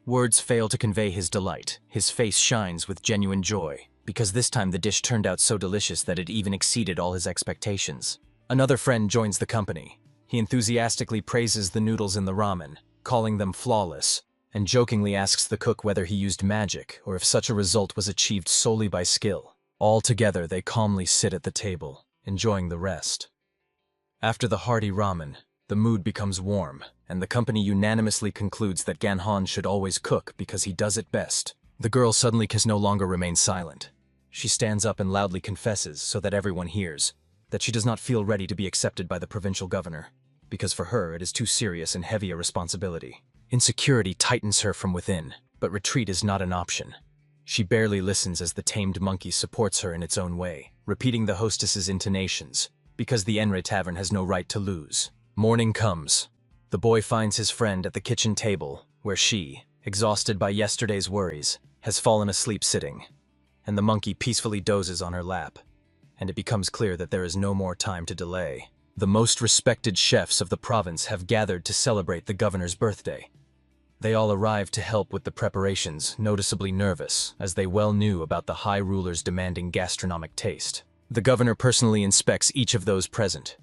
Words fail to convey his delight. His face shines with genuine joy, because this time the dish turned out so delicious that it even exceeded all his expectations. Another friend joins the company. He enthusiastically praises the noodles in the ramen, calling them flawless, and jokingly asks the cook whether he used magic or if such a result was achieved solely by skill. All together they calmly sit at the table, enjoying the rest. After the hearty ramen, the mood becomes warm, and the company unanimously concludes that Ganhan should always cook because he does it best. The girl suddenly can no longer remain silent. She stands up and loudly confesses, so that everyone hears, that she does not feel ready to be accepted by the provincial governor, because for her it is too serious and heavy a responsibility. Insecurity tightens her from within, but retreat is not an option. She barely listens as the tamed monkey supports her in its own way, repeating the hostess's intonations, because the Enre Tavern has no right to lose. Morning comes. The boy finds his friend at the kitchen table, where she, exhausted by yesterday's worries, has fallen asleep sitting, and the monkey peacefully dozes on her lap, and it becomes clear that there is no more time to delay. The most respected chefs of the province have gathered to celebrate the governor's birthday. They all arrived to help with the preparations, noticeably nervous, as they well knew about the high ruler's demanding gastronomic taste. The governor personally inspects each of those present.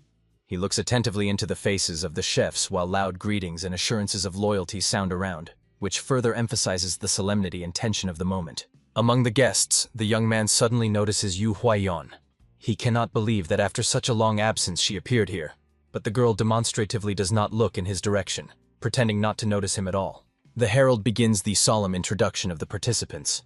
He looks attentively into the faces of the chefs while loud greetings and assurances of loyalty sound around, which further emphasizes the solemnity and tension of the moment. Among the guests, the young man suddenly notices Yu Huayan. He cannot believe that after such a long absence she appeared here, but the girl demonstratively does not look in his direction, pretending not to notice him at all. The herald begins the solemn introduction of the participants.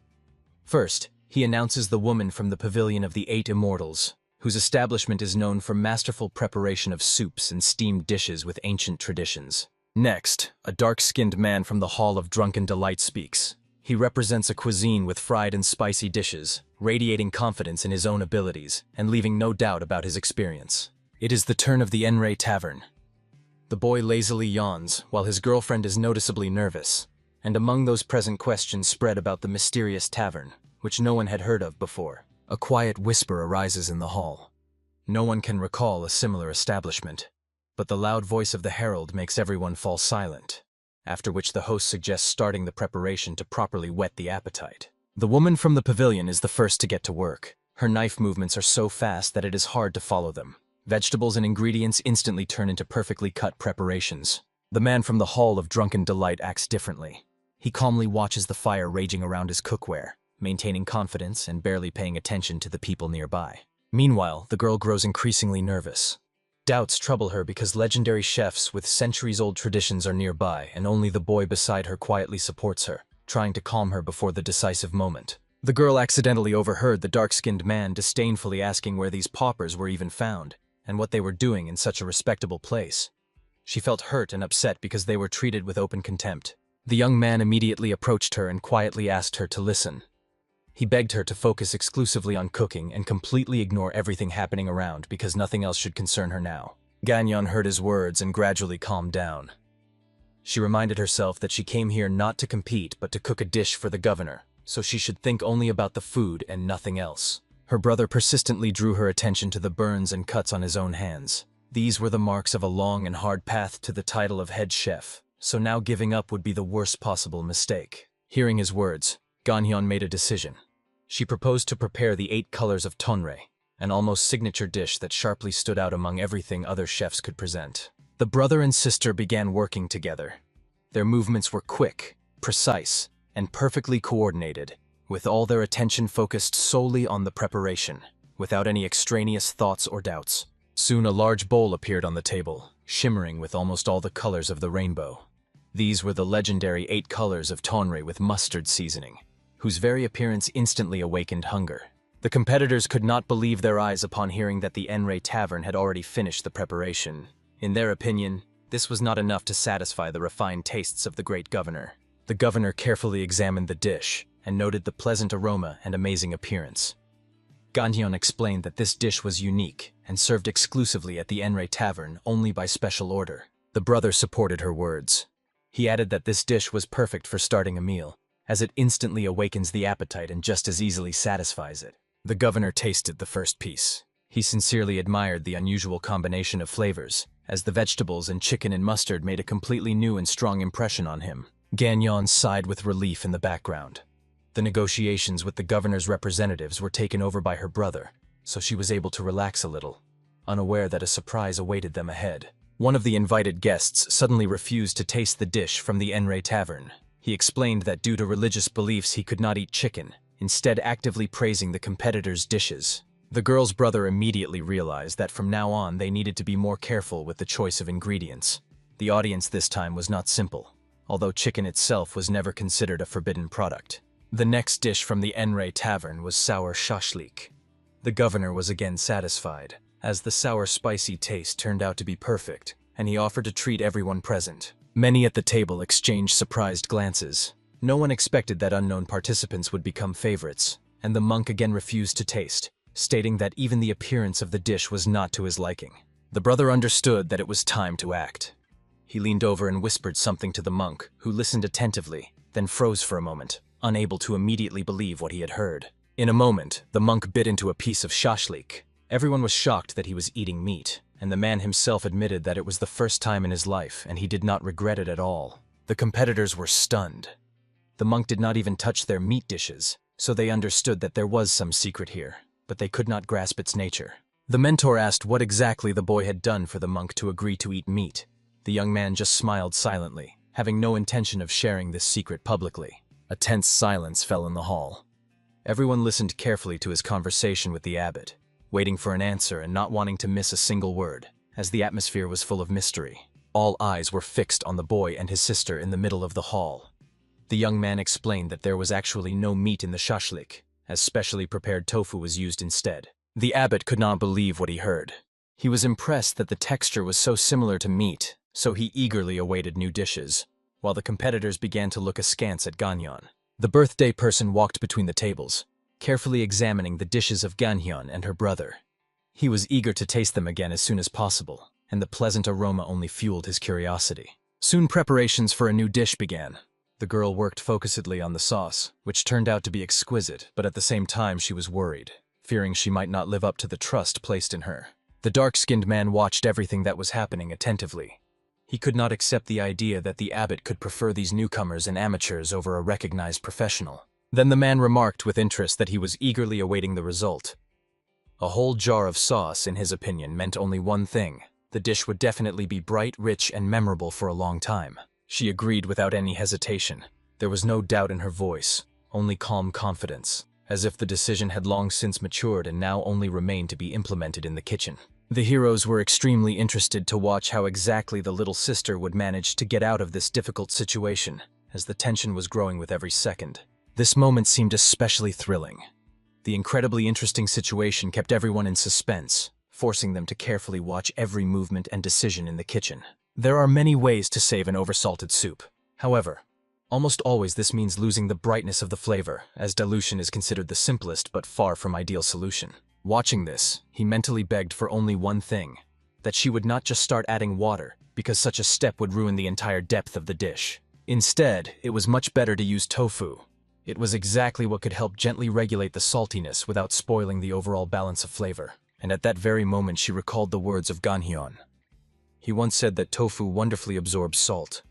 First, he announces the woman from the Pavilion of the Eight Immortals, whose establishment is known for masterful preparation of soups and steamed dishes with ancient traditions. Next, a dark-skinned man from the Hall of Drunken Delight speaks. He represents a cuisine with fried and spicy dishes, radiating confidence in his own abilities and leaving no doubt about his experience. It is the turn of the Enre Tavern. The boy lazily yawns, while his girlfriend is noticeably nervous, and among those present questions spread about the mysterious tavern, which no one had heard of before. A quiet whisper arises in the hall. No one can recall a similar establishment, but the loud voice of the herald makes everyone fall silent, after which the host suggests starting the preparation to properly whet the appetite. The woman from the pavilion is the first to get to work. Her knife movements are so fast that it is hard to follow them. Vegetables and ingredients instantly turn into perfectly cut preparations. The man from the Hall of Drunken Delight acts differently. He calmly watches the fire raging around his cookware, maintaining confidence and barely paying attention to the people nearby. Meanwhile, the girl grows increasingly nervous. Doubts trouble her because legendary chefs with centuries-old traditions are nearby, and only the boy beside her quietly supports her, trying to calm her before the decisive moment. The girl accidentally overheard the dark-skinned man disdainfully asking where these paupers were even found, and what they were doing in such a respectable place. She felt hurt and upset because they were treated with open contempt. The young man immediately approached her and quietly asked her to listen. He begged her to focus exclusively on cooking and completely ignore everything happening around because nothing else should concern her now. Ganyan heard his words and gradually calmed down. She reminded herself that she came here not to compete but to cook a dish for the governor, so she should think only about the food and nothing else. Her brother persistently drew her attention to the burns and cuts on his own hands. These were the marks of a long and hard path to the title of head chef, so now giving up would be the worst possible mistake. Hearing his words, Ganyan made a decision. She proposed to prepare the 8 colors of tonre, an almost signature dish that sharply stood out among everything other chefs could present. The brother and sister began working together. Their movements were quick, precise, and perfectly coordinated, with all their attention focused solely on the preparation, without any extraneous thoughts or doubts. Soon a large bowl appeared on the table, shimmering with almost all the colors of the rainbow. These were the legendary 8 colors of tonre with mustard seasoning, whose very appearance instantly awakened hunger. The competitors could not believe their eyes upon hearing that the Enre Tavern had already finished the preparation. In their opinion, this was not enough to satisfy the refined tastes of the great governor. The governor carefully examined the dish and noted the pleasant aroma and amazing appearance. Ganyan explained that this dish was unique and served exclusively at the Enre Tavern only by special order. The brother supported her words. He added that this dish was perfect for starting a meal, as it instantly awakens the appetite and just as easily satisfies it. The governor tasted the first piece. He sincerely admired the unusual combination of flavors, as the vegetables and chicken and mustard made a completely new and strong impression on him. Ganyan sighed with relief in the background. The negotiations with the governor's representatives were taken over by her brother, so she was able to relax a little, unaware that a surprise awaited them ahead. One of the invited guests suddenly refused to taste the dish from the Enre Tavern. He explained that due to religious beliefs he could not eat chicken, instead actively praising the competitors' dishes. The girl's brother immediately realized that from now on they needed to be more careful with the choice of ingredients. The audience this time was not simple, although chicken itself was never considered a forbidden product. The next dish from the Enre Tavern was sour shashlik. The governor was again satisfied, as the sour spicy taste turned out to be perfect, and he offered to treat everyone present. Many at the table exchanged surprised glances. No one expected that unknown participants would become favorites, and the monk again refused to taste, stating that even the appearance of the dish was not to his liking. The brother understood that it was time to act. He leaned over and whispered something to the monk, who listened attentively, then froze for a moment, unable to immediately believe what he had heard. In a moment, the monk bit into a piece of shashlik. Everyone was shocked that he was eating meat, and the man himself admitted that it was the first time in his life, and he did not regret it at all. The competitors were stunned. The monk did not even touch their meat dishes, so they understood that there was some secret here, but they could not grasp its nature. The mentor asked what exactly the boy had done for the monk to agree to eat meat. The young man just smiled silently, having no intention of sharing this secret publicly. A tense silence fell in the hall. Everyone listened carefully to his conversation with the abbot, waiting for an answer and not wanting to miss a single word, as the atmosphere was full of mystery. All eyes were fixed on the boy and his sister in the middle of the hall. The young man explained that there was actually no meat in the shashlik, as specially prepared tofu was used instead. The abbot could not believe what he heard. He was impressed that the texture was so similar to meat, so he eagerly awaited new dishes, while the competitors began to look askance at Ganhyeon. The birthday person walked between the tables, carefully examining the dishes of Ganhyeon and her brother. He was eager to taste them again as soon as possible, and the pleasant aroma only fueled his curiosity. Soon preparations for a new dish began. The girl worked focusedly on the sauce, which turned out to be exquisite, but at the same time she was worried, fearing she might not live up to the trust placed in her. The dark-skinned man watched everything that was happening attentively. He could not accept the idea that the abbot could prefer these newcomers and amateurs over a recognized professional. Then the man remarked with interest that he was eagerly awaiting the result. A whole jar of sauce, in his opinion, meant only one thing. The dish would definitely be bright, rich, and memorable for a long time. She agreed without any hesitation. There was no doubt in her voice, only calm confidence, as if the decision had long since matured and now only remained to be implemented in the kitchen. The heroes were extremely interested to watch how exactly the little sister would manage to get out of this difficult situation, as the tension was growing with every second. This moment seemed especially thrilling. The incredibly interesting situation kept everyone in suspense, forcing them to carefully watch every movement and decision in the kitchen. There are many ways to save an oversalted soup. However, almost always this means losing the brightness of the flavor, as dilution is considered the simplest but far from ideal solution. Watching this, he mentally begged for only one thing, that she would not just start adding water, because such a step would ruin the entire depth of the dish. Instead, it was much better to use tofu. It was exactly what could help gently regulate the saltiness without spoiling the overall balance of flavor. And at that very moment she recalled the words of Ganhyeon. He once said that tofu wonderfully absorbs salt,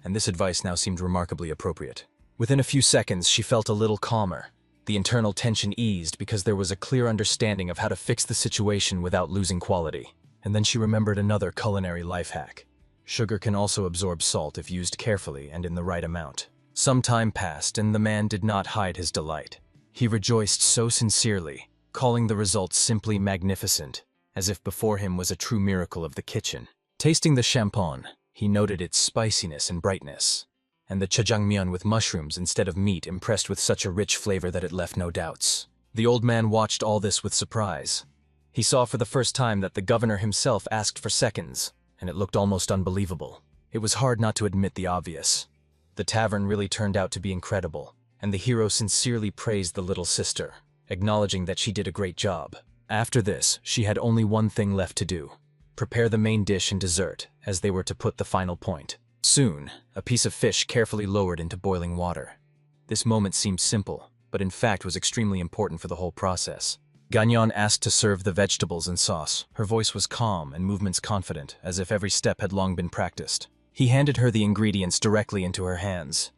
and this advice now seemed remarkably appropriate. Within a few seconds she felt a little calmer. The internal tension eased because there was a clear understanding of how to fix the situation without losing quality. And then she remembered another culinary life hack. Sugar can also absorb salt if used carefully and in the right amount. Some time passed and the man did not hide his delight. He rejoiced so sincerely, calling the results simply magnificent, as if before him was a true miracle of the kitchen. Tasting the champon, he noted its spiciness and brightness, and the jjajangmyeon with mushrooms instead of meat impressed with such a rich flavor that it left no doubts. The old man watched all this with surprise. He saw for the first time that the governor himself asked for seconds, and it looked almost unbelievable. It was hard not to admit the obvious. The tavern really turned out to be incredible, and the hero sincerely praised the little sister, acknowledging that she did a great job. After this, she had only one thing left to do: prepare the main dish and dessert, as they were to put the final point. Soon, a piece of fish carefully lowered into boiling water. This moment seemed simple, but in fact was extremely important for the whole process. Ganhyeon asked to serve the vegetables and sauce. Her voice was calm and movements confident, as if every step had long been practiced. He handed her the ingredients directly into her hands.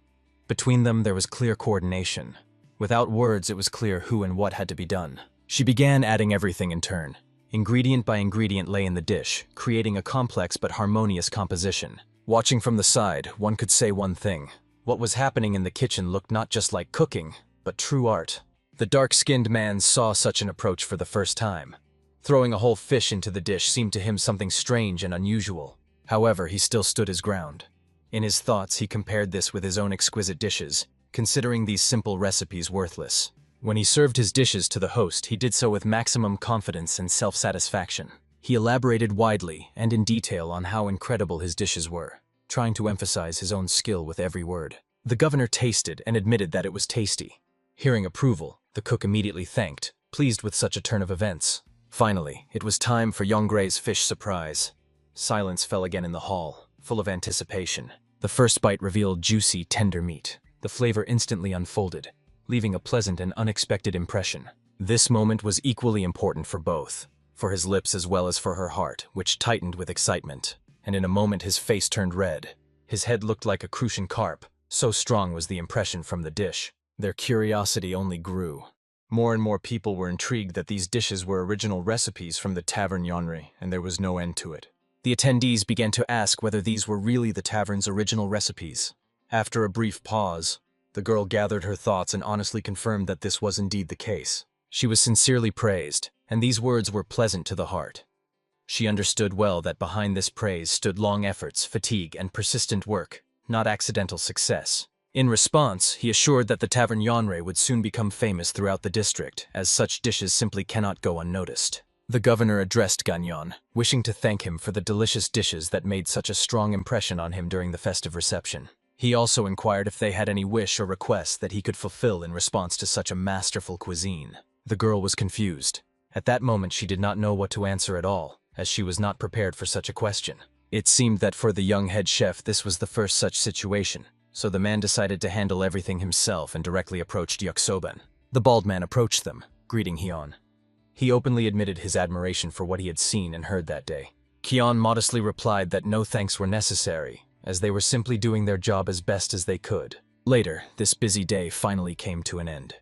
Between them there was clear coordination. Without words, it was clear who and what had to be done. She began adding everything in turn. Ingredient by ingredient lay in the dish, creating a complex but harmonious composition. Watching from the side, one could say one thing. What was happening in the kitchen looked not just like cooking, but true art. The dark-skinned man saw such an approach for the first time. Throwing a whole fish into the dish seemed to him something strange and unusual. However, he still stood his ground. In his thoughts, he compared this with his own exquisite dishes, considering these simple recipes worthless. When he served his dishes to the host, he did so with maximum confidence and self-satisfaction. He elaborated widely and in detail on how incredible his dishes were, trying to emphasize his own skill with every word. The governor tasted and admitted that it was tasty. Hearing approval, the cook immediately thanked, pleased with such a turn of events. Finally, it was time for Yongrei's fish surprise. Silence fell again in the hall, full of anticipation. The first bite revealed juicy, tender meat. The flavor instantly unfolded, leaving a pleasant and unexpected impression. This moment was equally important for both, for his lips as well as for her heart, which tightened with excitement. And in a moment his face turned red. His head looked like a crucian carp, so strong was the impression from the dish. Their curiosity only grew. More and more people were intrigued that these dishes were original recipes from the Tavern Manhwa, and there was no end to it. The attendees began to ask whether these were really the tavern's original recipes. After a brief pause, the girl gathered her thoughts and honestly confirmed that this was indeed the case. She was sincerely praised, and these words were pleasant to the heart. She understood well that behind this praise stood long efforts, fatigue, and persistent work, not accidental success. In response, he assured that the Tavern Manhwa would soon become famous throughout the district, as such dishes simply cannot go unnoticed. The governor addressed Ganyan, wishing to thank him for the delicious dishes that made such a strong impression on him during the festive reception. He also inquired if they had any wish or request that he could fulfill in response to such a masterful cuisine. The girl was confused. At that moment she did not know what to answer at all, as she was not prepared for such a question. It seemed that for the young head chef this was the first such situation, so the man decided to handle everything himself and directly approached Yuksoban. The bald man approached them, greeting Hyun. He openly admitted his admiration for what he had seen and heard that day. Hyun modestly replied that no thanks were necessary, as they were simply doing their job as best as they could. Later, this busy day finally came to an end.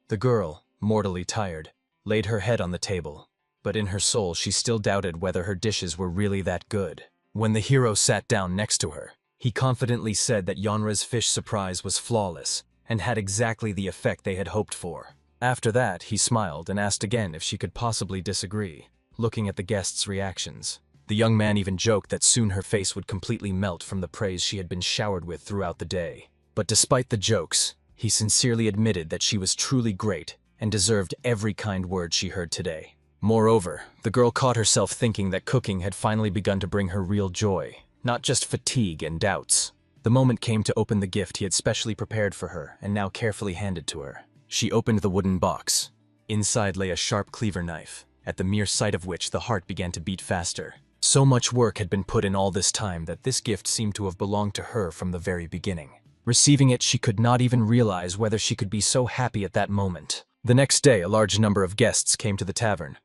The girl, mortally tired, laid her head on the table, but in her soul she still doubted whether her dishes were really that good. When the hero sat down next to her, he confidently said that Yonra's fish surprise was flawless and had exactly the effect they had hoped for. After that, he smiled and asked again if she could possibly disagree, looking at the guests' reactions. The young man even joked that soon her face would completely melt from the praise she had been showered with throughout the day. But despite the jokes, he sincerely admitted that she was truly great and deserved every kind word she heard today. Moreover, the girl caught herself thinking that cooking had finally begun to bring her real joy, not just fatigue and doubts. The moment came to open the gift he had specially prepared for her and now carefully handed to her. She opened the wooden box. Inside lay a sharp cleaver knife, at the mere sight of which the heart began to beat faster. So much work had been put in all this time that this gift seemed to have belonged to her from the very beginning. Receiving it, she could not even realize whether she could be so happy at that moment. The next day, a large number of guests came to the tavern.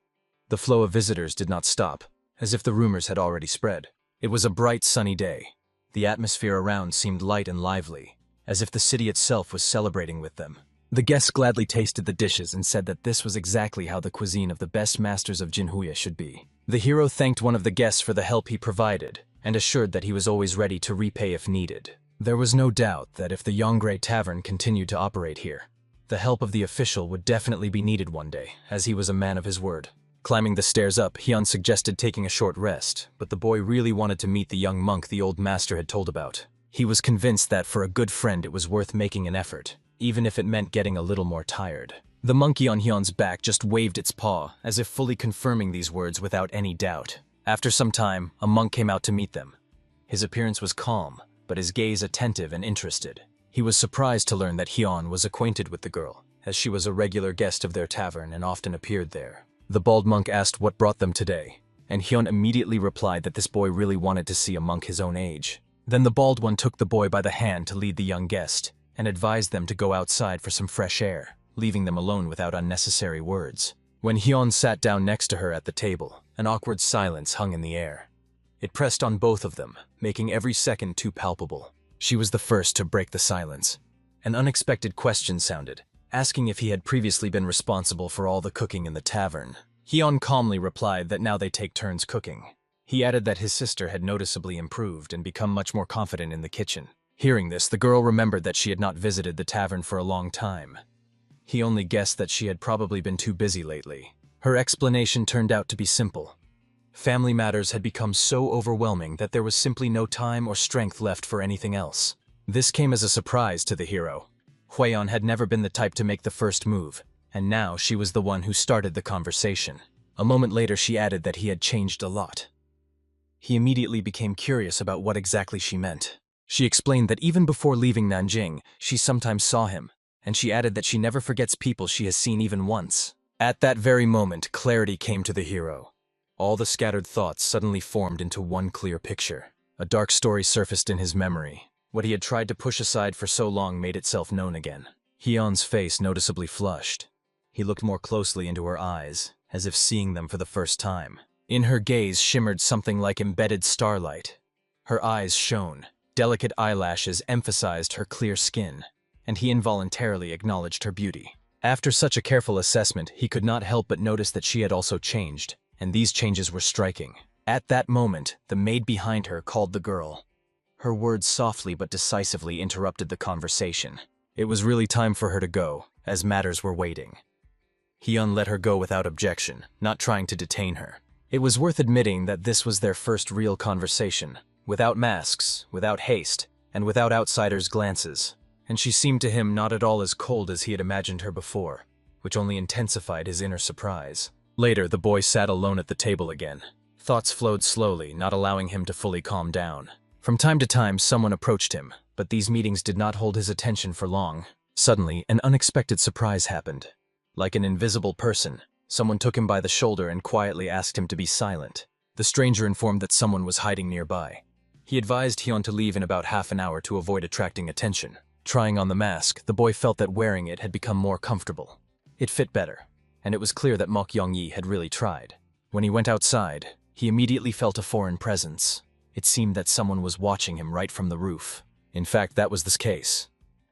The flow of visitors did not stop, as if the rumors had already spread. It was a bright, sunny day. The atmosphere around seemed light and lively, as if the city itself was celebrating with them. The guests gladly tasted the dishes and said that this was exactly how the cuisine of the best masters of Jinhuya should be. The hero thanked one of the guests for the help he provided, and assured that he was always ready to repay if needed. There was no doubt that if the Yongrai Tavern continued to operate here, the help of the official would definitely be needed one day, as he was a man of his word. Climbing the stairs up, Hyun suggested taking a short rest, but the boy really wanted to meet the young monk the old master had told about. He was convinced that for a good friend it was worth making an effort, even if it meant getting a little more tired. The monkey on Hyun's back just waved its paw, as if fully confirming these words without any doubt. After some time, a monk came out to meet them. His appearance was calm, but his gaze attentive and interested. He was surprised to learn that Hyun was acquainted with the girl, as she was a regular guest of their tavern and often appeared there. The bald monk asked what brought them today, and Hyun immediately replied that this boy really wanted to see a monk his own age. Then the bald one took the boy by the hand to lead the young guest, and advised them to go outside for some fresh air, leaving them alone without unnecessary words. When Hyun sat down next to her at the table, an awkward silence hung in the air. It pressed on both of them, making every second too palpable. She was the first to break the silence. An unexpected question sounded, asking if he had previously been responsible for all the cooking in the tavern. Hyun calmly replied that now they take turns cooking. He added that his sister had noticeably improved and become much more confident in the kitchen. Hearing this, the girl remembered that she had not visited the tavern for a long time. He only guessed that she had probably been too busy lately. Her explanation turned out to be simple. Family matters had become so overwhelming that there was simply no time or strength left for anything else. This came as a surprise to the hero. Hwayeon had never been the type to make the first move, and now she was the one who started the conversation. A moment later she added that he had changed a lot. He immediately became curious about what exactly she meant. She explained that even before leaving Nanjing, she sometimes saw him, and she added that she never forgets people she has seen even once. At that very moment, clarity came to the hero. All the scattered thoughts suddenly formed into one clear picture. A dark story surfaced in his memory. What he had tried to push aside for so long made itself known again. Hyun's face noticeably flushed. He looked more closely into her eyes, as if seeing them for the first time. In her gaze shimmered something like embedded starlight. Her eyes shone. Delicate eyelashes emphasized her clear skin, and he involuntarily acknowledged her beauty. After such a careful assessment, he could not help but notice that she had also changed, and these changes were striking. At that moment, the maid behind her called the girl. Her words softly but decisively interrupted the conversation. It was really time for her to go, as matters were waiting. Hyun let her go without objection, not trying to detain her. It was worth admitting that this was their first real conversation, without masks, without haste, and without outsiders' glances. And she seemed to him not at all as cold as he had imagined her before, which only intensified his inner surprise. Later, the boy sat alone at the table again. Thoughts flowed slowly, not allowing him to fully calm down. From time to time, someone approached him, but these meetings did not hold his attention for long. Suddenly, an unexpected surprise happened. Like an invisible person, someone took him by the shoulder and quietly asked him to be silent. The stranger informed that someone was hiding nearby. He advised Hyun to leave in about half an hour to avoid attracting attention. Trying on the mask, the boy felt that wearing it had become more comfortable. It fit better, and it was clear that Mok Yong-yi had really tried. When he went outside, he immediately felt a foreign presence. It seemed that someone was watching him right from the roof. In fact, that was the case.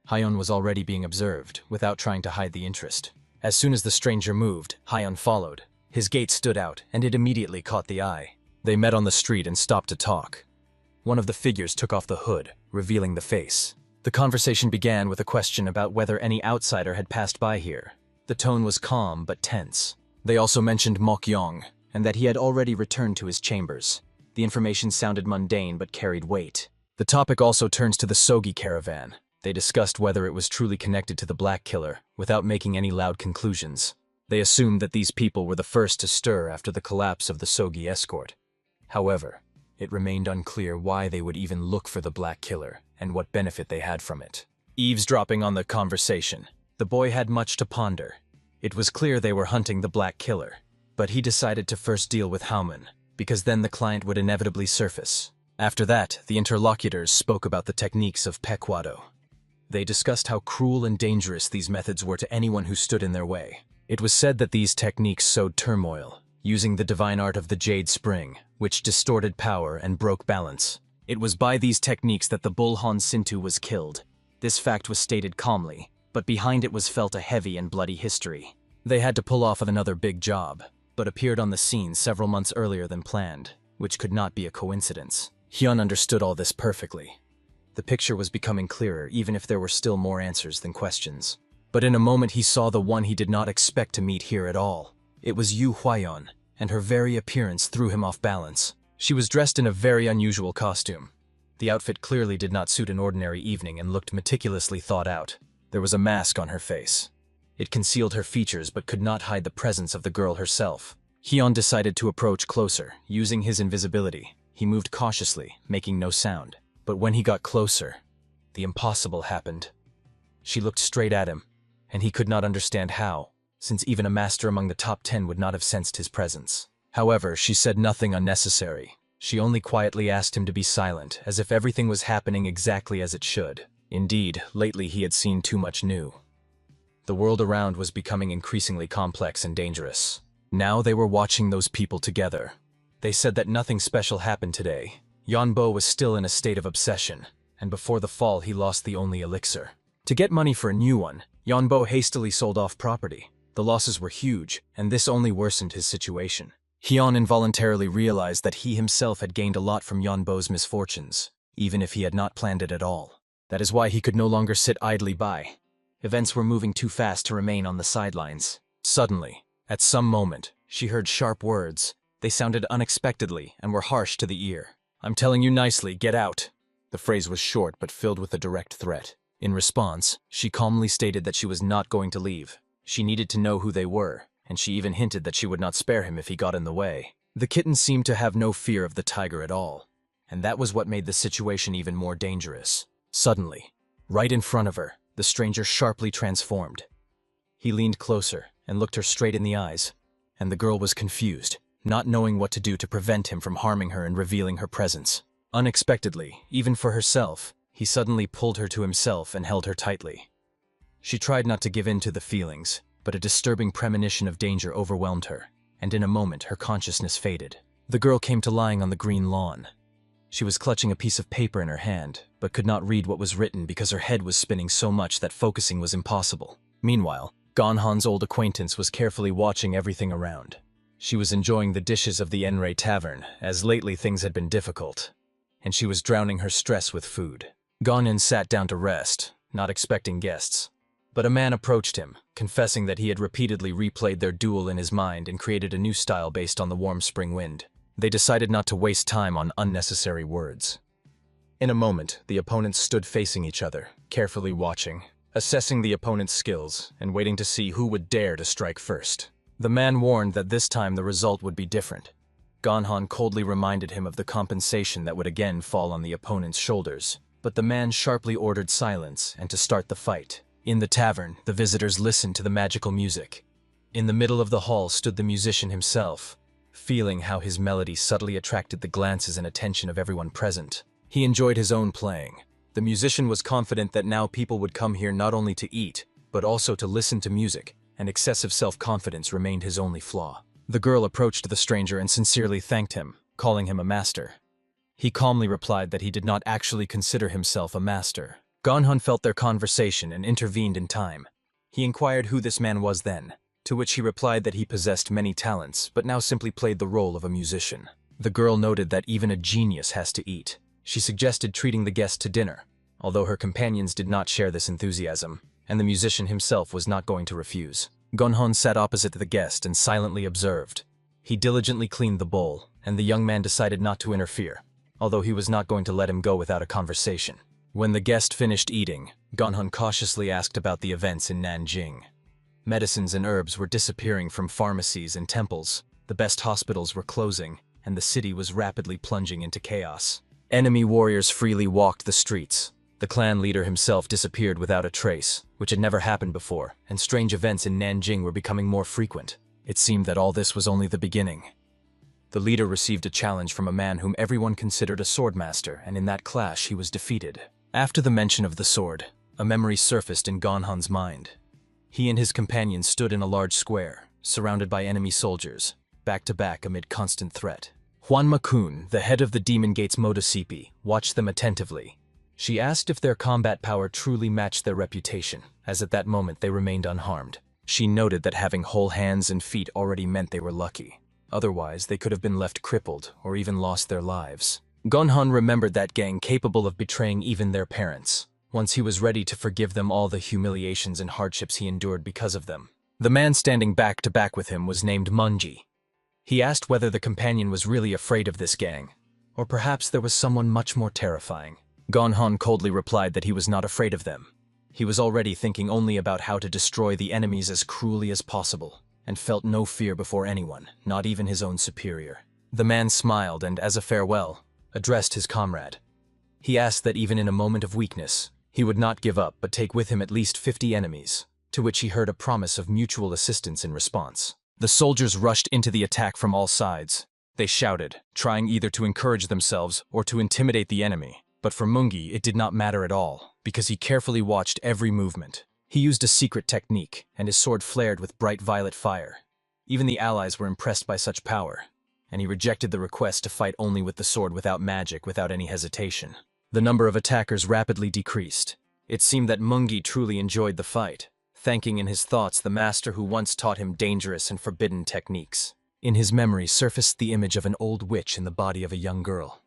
Hyun was already being observed, without trying to hide the interest. As soon as the stranger moved, Hyun followed. His gait stood out, and it immediately caught the eye. They met on the street and stopped to talk. One of the figures took off the hood, revealing the face. The conversation began with a question about whether any outsider had passed by here. The tone was calm but tense. They also mentioned Mok Yong, and that he had already returned to his chambers. The information sounded mundane but carried weight. The topic also turns to the Sogi caravan. They discussed whether it was truly connected to the Black Killer, without making any loud conclusions. They assumed that these people were the first to stir after the collapse of the Sogi escort. However, it remained unclear why they would even look for the Black Killer, and what benefit they had from it. Eavesdropping on the conversation, the boy had much to ponder. It was clear they were hunting the Black Killer, but he decided to first deal with Hauman, because then the client would inevitably surface. After that, the interlocutors spoke about the techniques of Pekwado. They discussed how cruel and dangerous these methods were to anyone who stood in their way. It was said that these techniques sowed turmoil, using the divine art of the Jade Spring, which distorted power and broke balance. It was by these techniques that the Bulhan Sintu was killed. This fact was stated calmly, but behind it was felt a heavy and bloody history. They had to pull off another big job, but appeared on the scene several months earlier than planned, which could not be a coincidence. Hyun understood all this perfectly. The picture was becoming clearer, even if there were still more answers than questions. But in a moment he saw the one he did not expect to meet here at all. It was Yu Huayan, and her very appearance threw him off balance. She was dressed in a very unusual costume. The outfit clearly did not suit an ordinary evening and looked meticulously thought out. There was a mask on her face. It concealed her features but could not hide the presence of the girl herself. Hyun decided to approach closer, using his invisibility. He moved cautiously, making no sound. But when he got closer, the impossible happened. She looked straight at him, and he could not understand how, since even a master among the top 10 would not have sensed his presence. However, she said nothing unnecessary. She only quietly asked him to be silent, as if everything was happening exactly as it should. Indeed, lately he had seen too much new. The world around was becoming increasingly complex and dangerous. Now they were watching those people together. They said that nothing special happened today. Yanbo was still in a state of obsession, and before the fall he lost the only elixir. To get money for a new one, Yanbo hastily sold off property. The losses were huge, and this only worsened his situation. Hyun involuntarily realized that he himself had gained a lot from Yanbo's misfortunes, even if he had not planned it at all. That is why he could no longer sit idly by. Events were moving too fast to remain on the sidelines. Suddenly, at some moment, she heard sharp words. They sounded unexpectedly and were harsh to the ear. "I'm telling you nicely, get out." The phrase was short but filled with a direct threat. In response, she calmly stated that she was not going to leave. She needed to know who they were, and she even hinted that she would not spare him if he got in the way. The kitten seemed to have no fear of the tiger at all. and that was what made the situation even more dangerous. Suddenly, right in front of her, the stranger sharply transformed. He leaned closer and looked her straight in the eyes, and the girl was confused, not knowing what to do to prevent him from harming her and revealing her presence. Unexpectedly, even for herself, he suddenly pulled her to himself and held her tightly. She tried not to give in to the feelings, but a disturbing premonition of danger overwhelmed her, and in a moment her consciousness faded. The girl came to lying on the green lawn. She was clutching a piece of paper in her hand, but could not read what was written because her head was spinning so much that focusing was impossible. Meanwhile, Gonhan's old acquaintance was carefully watching everything around. She was enjoying the dishes of the Enrei tavern, as lately things had been difficult, and she was drowning her stress with food. Gonhan sat down to rest, not expecting guests. But a man approached him, confessing that he had repeatedly replayed their duel in his mind and created a new style based on the warm spring wind. They decided not to waste time on unnecessary words. In a moment, the opponents stood facing each other, carefully watching, assessing the opponent's skills, and waiting to see who would dare to strike first. The man warned that this time the result would be different. Gonhan coldly reminded him of the compensation that would again fall on the opponent's shoulders, but the man sharply ordered silence and to start the fight. In the tavern, the visitors listened to the magical music. In the middle of the hall stood the musician himself, feeling how his melody subtly attracted the glances and attention of everyone present. He enjoyed his own playing. The musician was confident that now people would come here not only to eat, but also to listen to music, and excessive self-confidence remained his only flaw. The girl approached the stranger and sincerely thanked him, calling him a master. He calmly replied that he did not actually consider himself a master. Gonhan felt their conversation and intervened in time. He inquired who this man was then, to which he replied that he possessed many talents, but now simply played the role of a musician. The girl noted that even a genius has to eat. She suggested treating the guest to dinner, although her companions did not share this enthusiasm, and the musician himself was not going to refuse. Gonhan sat opposite the guest and silently observed. He diligently cleaned the bowl, and the young man decided not to interfere, although he was not going to let him go without a conversation. When the guest finished eating, Gonhan cautiously asked about the events in Nanjing. Medicines and herbs were disappearing from pharmacies and temples, the best hospitals were closing, and the city was rapidly plunging into chaos. Enemy warriors freely walked the streets. The clan leader himself disappeared without a trace, which had never happened before, and strange events in Nanjing were becoming more frequent. It seemed that all this was only the beginning. The leader received a challenge from a man whom everyone considered a swordmaster, and in that clash he was defeated. After the mention of the sword, a memory surfaced in Gonhan's mind. He and his companion stood in a large square, surrounded by enemy soldiers, back to back amid constant threat. Juan Makun, the head of the Demon Gate's Modosipi, watched them attentively. She asked if their combat power truly matched their reputation, as at that moment they remained unharmed. She noted that having whole hands and feet already meant they were lucky. Otherwise, they could have been left crippled or even lost their lives. Gonhan remembered that gang capable of betraying even their parents. Once he was ready to forgive them all the humiliations and hardships he endured because of them. The man standing back to back with him was named Munji. He asked whether the companion was really afraid of this gang, or perhaps there was someone much more terrifying. Gonhan coldly replied that he was not afraid of them. He was already thinking only about how to destroy the enemies as cruelly as possible, and felt no fear before anyone, not even his own superior. The man smiled and, as a farewell, addressed his comrade. He asked that even in a moment of weakness, he would not give up but take with him at least 50 enemies, to which he heard a promise of mutual assistance in response. The soldiers rushed into the attack from all sides. They shouted, trying either to encourage themselves or to intimidate the enemy. But for Mungi, it did not matter at all, because he carefully watched every movement. He used a secret technique, and his sword flared with bright violet fire. Even the allies were impressed by such power, and he rejected the request to fight only with the sword without magic, without any hesitation. The number of attackers rapidly decreased. It seemed that Mungi truly enjoyed the fight, thanking in his thoughts the master who once taught him dangerous and forbidden techniques. In his memory surfaced the image of an old witch in the body of a young girl.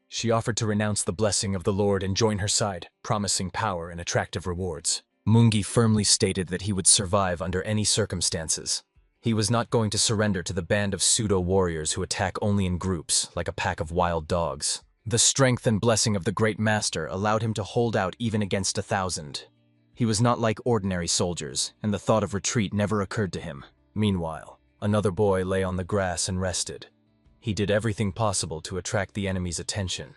She offered to renounce the blessing of the Lord and join her side, promising power and attractive rewards. Mungi firmly stated that he would survive under any circumstances. He was not going to surrender to the band of pseudo-warriors who attack only in groups, like a pack of wild dogs. The strength and blessing of the great master allowed him to hold out even against 1,000. He was not like ordinary soldiers, and the thought of retreat never occurred to him. Meanwhile, another boy lay on the grass and rested. He did everything possible to attract the enemy's attention,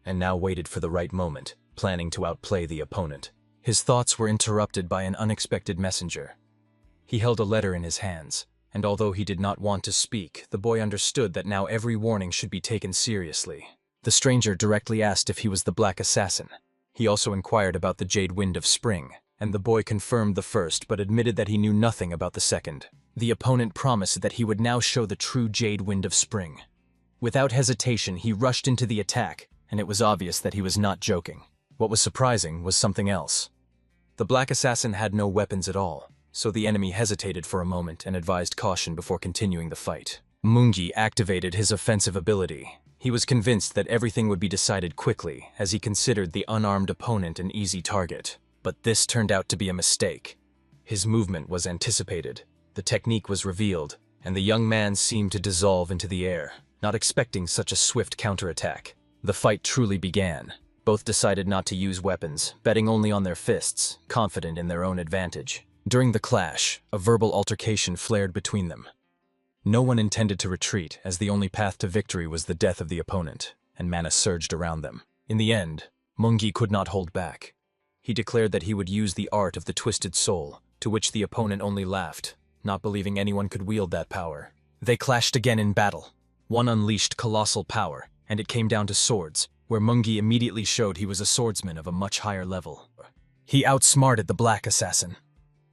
and now waited for the right moment, planning to outplay the opponent. His thoughts were interrupted by an unexpected messenger. He held a letter in his hands, and although he did not want to speak, the boy understood that now every warning should be taken seriously. The stranger directly asked if he was the Black Assassin. He also inquired about the Jade Wind of Spring, and the boy confirmed the first but admitted that he knew nothing about the second. The opponent promised that he would now show the true Jade Wind of Spring. Without hesitation, he rushed into the attack, and it was obvious that he was not joking. What was surprising was something else. The Black Assassin had no weapons at all, so the enemy hesitated for a moment and advised caution before continuing the fight. Mungi activated his offensive ability. He was convinced that everything would be decided quickly, as he considered the unarmed opponent an easy target. But this turned out to be a mistake. His movement was anticipated, the technique was revealed, and the young man seemed to dissolve into the air, not expecting such a swift counterattack. The fight truly began. Both decided not to use weapons, betting only on their fists, confident in their own advantage. During the clash, a verbal altercation flared between them. No one intended to retreat, as the only path to victory was the death of the opponent, and mana surged around them. In the end, Mungi could not hold back. He declared that he would use the art of the Twisted Soul, to which the opponent only laughed, not believing anyone could wield that power. They clashed again in battle. One unleashed colossal power, and it came down to swords, where Mungi immediately showed he was a swordsman of a much higher level. He outsmarted the Black Assassin.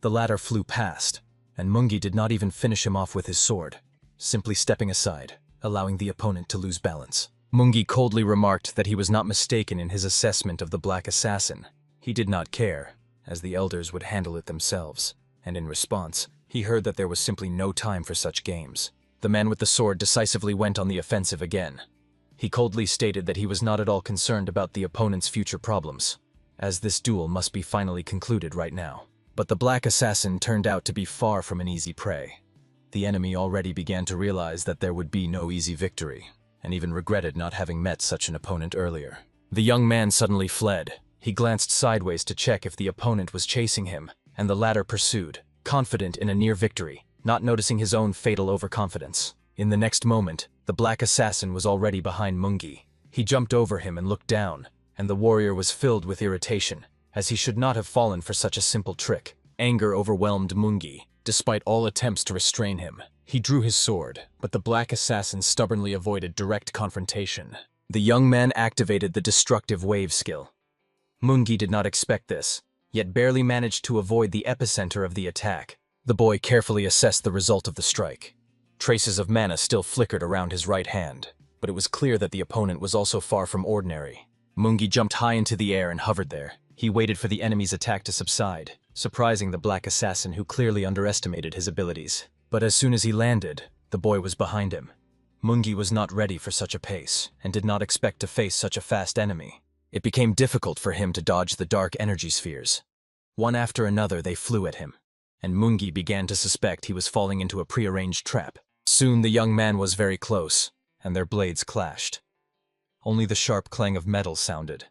The latter flew past, and Mungi did not even finish him off with his sword, simply stepping aside, allowing the opponent to lose balance. Mungi coldly remarked that he was not mistaken in his assessment of the Black Assassin. He did not care, as the elders would handle it themselves, and in response, he heard that there was simply no time for such games. The man with the sword decisively went on the offensive again. He coldly stated that he was not at all concerned about the opponent's future problems, as this duel must be finally concluded right now. But the Black Assassin turned out to be far from an easy prey. The enemy already began to realize that there would be no easy victory, and even regretted not having met such an opponent earlier. The young man suddenly fled. He glanced sideways to check if the opponent was chasing him, and the latter pursued, confident in a near victory, not noticing his own fatal overconfidence. In the next moment, the Black Assassin was already behind Mungi. He jumped over him and looked down, and the warrior was filled with irritation, as he should not have fallen for such a simple trick. Anger overwhelmed Mungi, despite all attempts to restrain him. He drew his sword, but the Black Assassin stubbornly avoided direct confrontation. The young man activated the destructive wave skill. Mungi did not expect this, yet barely managed to avoid the epicenter of the attack. The boy carefully assessed the result of the strike. Traces of mana still flickered around his right hand, but it was clear that the opponent was also far from ordinary. Mungi jumped high into the air and hovered there. He waited for the enemy's attack to subside, surprising the Black Assassin, who clearly underestimated his abilities. But as soon as he landed, the boy was behind him. Mungi was not ready for such a pace, and did not expect to face such a fast enemy. It became difficult for him to dodge the dark energy spheres. One after another they flew at him, and Mungi began to suspect he was falling into a prearranged trap. Soon the young man was very close, and their blades clashed. Only the sharp clang of metal sounded,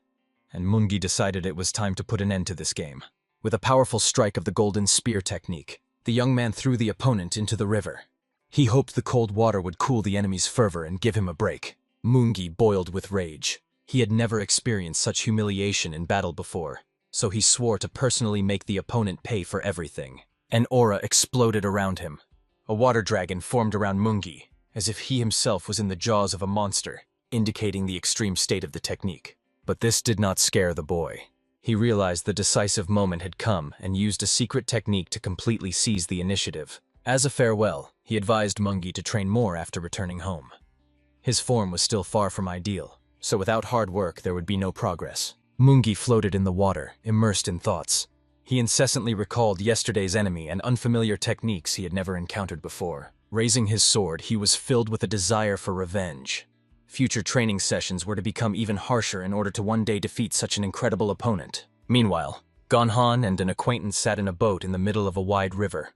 and Mungi decided it was time to put an end to this game. With a powerful strike of the golden spear technique, the young man threw the opponent into the river. He hoped the cold water would cool the enemy's fervor and give him a break. Mungi boiled with rage. He had never experienced such humiliation in battle before, so he swore to personally make the opponent pay for everything. An aura exploded around him. A water dragon formed around Mungi, as if he himself was in the jaws of a monster, indicating the extreme state of the technique. But this did not scare the boy. He realized the decisive moment had come and used a secret technique to completely seize the initiative. As a farewell, he advised Mungi to train more after returning home. His form was still far from ideal, so without hard work there would be no progress. Mungi floated in the water, immersed in thoughts. He incessantly recalled yesterday's enemy and unfamiliar techniques he had never encountered before. Raising his sword, he was filled with a desire for revenge. Future training sessions were to become even harsher in order to one day defeat such an incredible opponent. Meanwhile, Gonhan and an acquaintance sat in a boat in the middle of a wide river.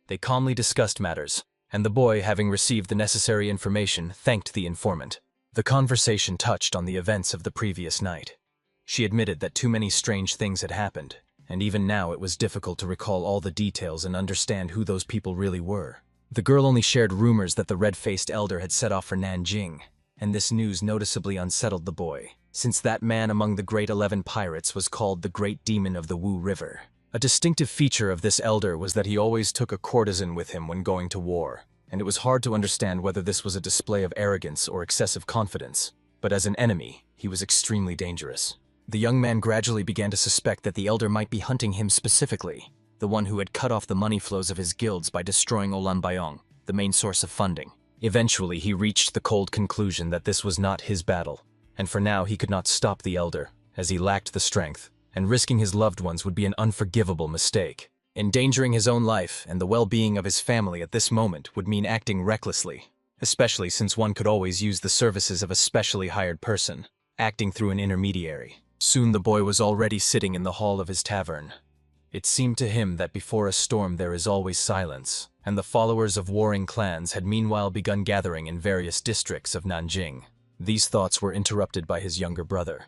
They calmly discussed matters, and the boy, having received the necessary information, thanked the informant. The conversation touched on the events of the previous night. She admitted that too many strange things had happened, and even now it was difficult to recall all the details and understand who those people really were. The girl only shared rumors that the red-faced elder had set off for Nanjing, and this news noticeably unsettled the boy, since that man among the Great 11 pirates was called the Great Demon of the Wu River. A distinctive feature of this elder was that he always took a courtesan with him when going to war, and it was hard to understand whether this was a display of arrogance or excessive confidence, but as an enemy, he was extremely dangerous. The young man gradually began to suspect that the elder might be hunting him specifically, the one who had cut off the money flows of his guilds by destroying Olanbayong, the main source of funding. Eventually, he reached the cold conclusion that this was not his battle, and for now he could not stop the elder, as he lacked the strength, and risking his loved ones would be an unforgivable mistake. Endangering his own life and the well-being of his family at this moment would mean acting recklessly, especially since one could always use the services of a specially hired person, acting through an intermediary. Soon the boy was already sitting in the hall of his tavern. It seemed to him that before a storm there is always silence, and the followers of warring clans had meanwhile begun gathering in various districts of Nanjing. These thoughts were interrupted by his younger brother.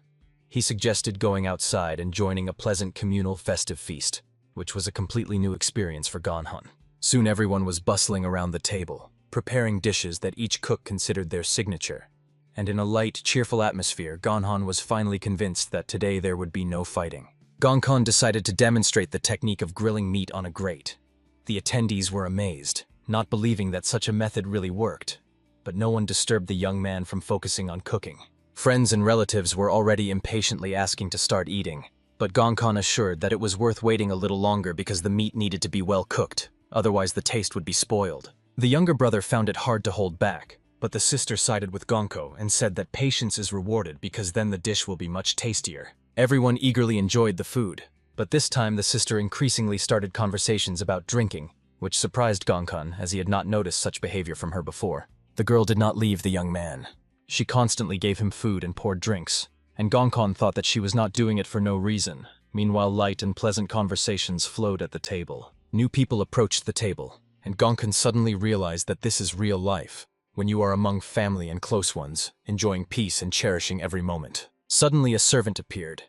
He suggested going outside and joining a pleasant communal festive feast, which was a completely new experience for Ganhon. Soon everyone was bustling around the table, preparing dishes that each cook considered their signature. And in a light, cheerful atmosphere, Ganhon was finally convinced that today there would be no fighting. Ganhon decided to demonstrate the technique of grilling meat on a grate. The attendees were amazed, not believing that such a method really worked, but no one disturbed the young man from focusing on cooking. Friends and relatives were already impatiently asking to start eating, but Ganhon assured that it was worth waiting a little longer because the meat needed to be well cooked, otherwise the taste would be spoiled. The younger brother found it hard to hold back, but the sister sided with Gonko and said that patience is rewarded because then the dish will be much tastier. Everyone eagerly enjoyed the food, but this time the sister increasingly started conversations about drinking, which surprised Ganhon as he had not noticed such behavior from her before. The girl did not leave the young man. She constantly gave him food and poured drinks, and Ganhon thought that she was not doing it for no reason. Meanwhile, light and pleasant conversations flowed at the table. New people approached the table, and Ganhon suddenly realized that this is real life, when you are among family and close ones, enjoying peace and cherishing every moment. Suddenly a servant appeared.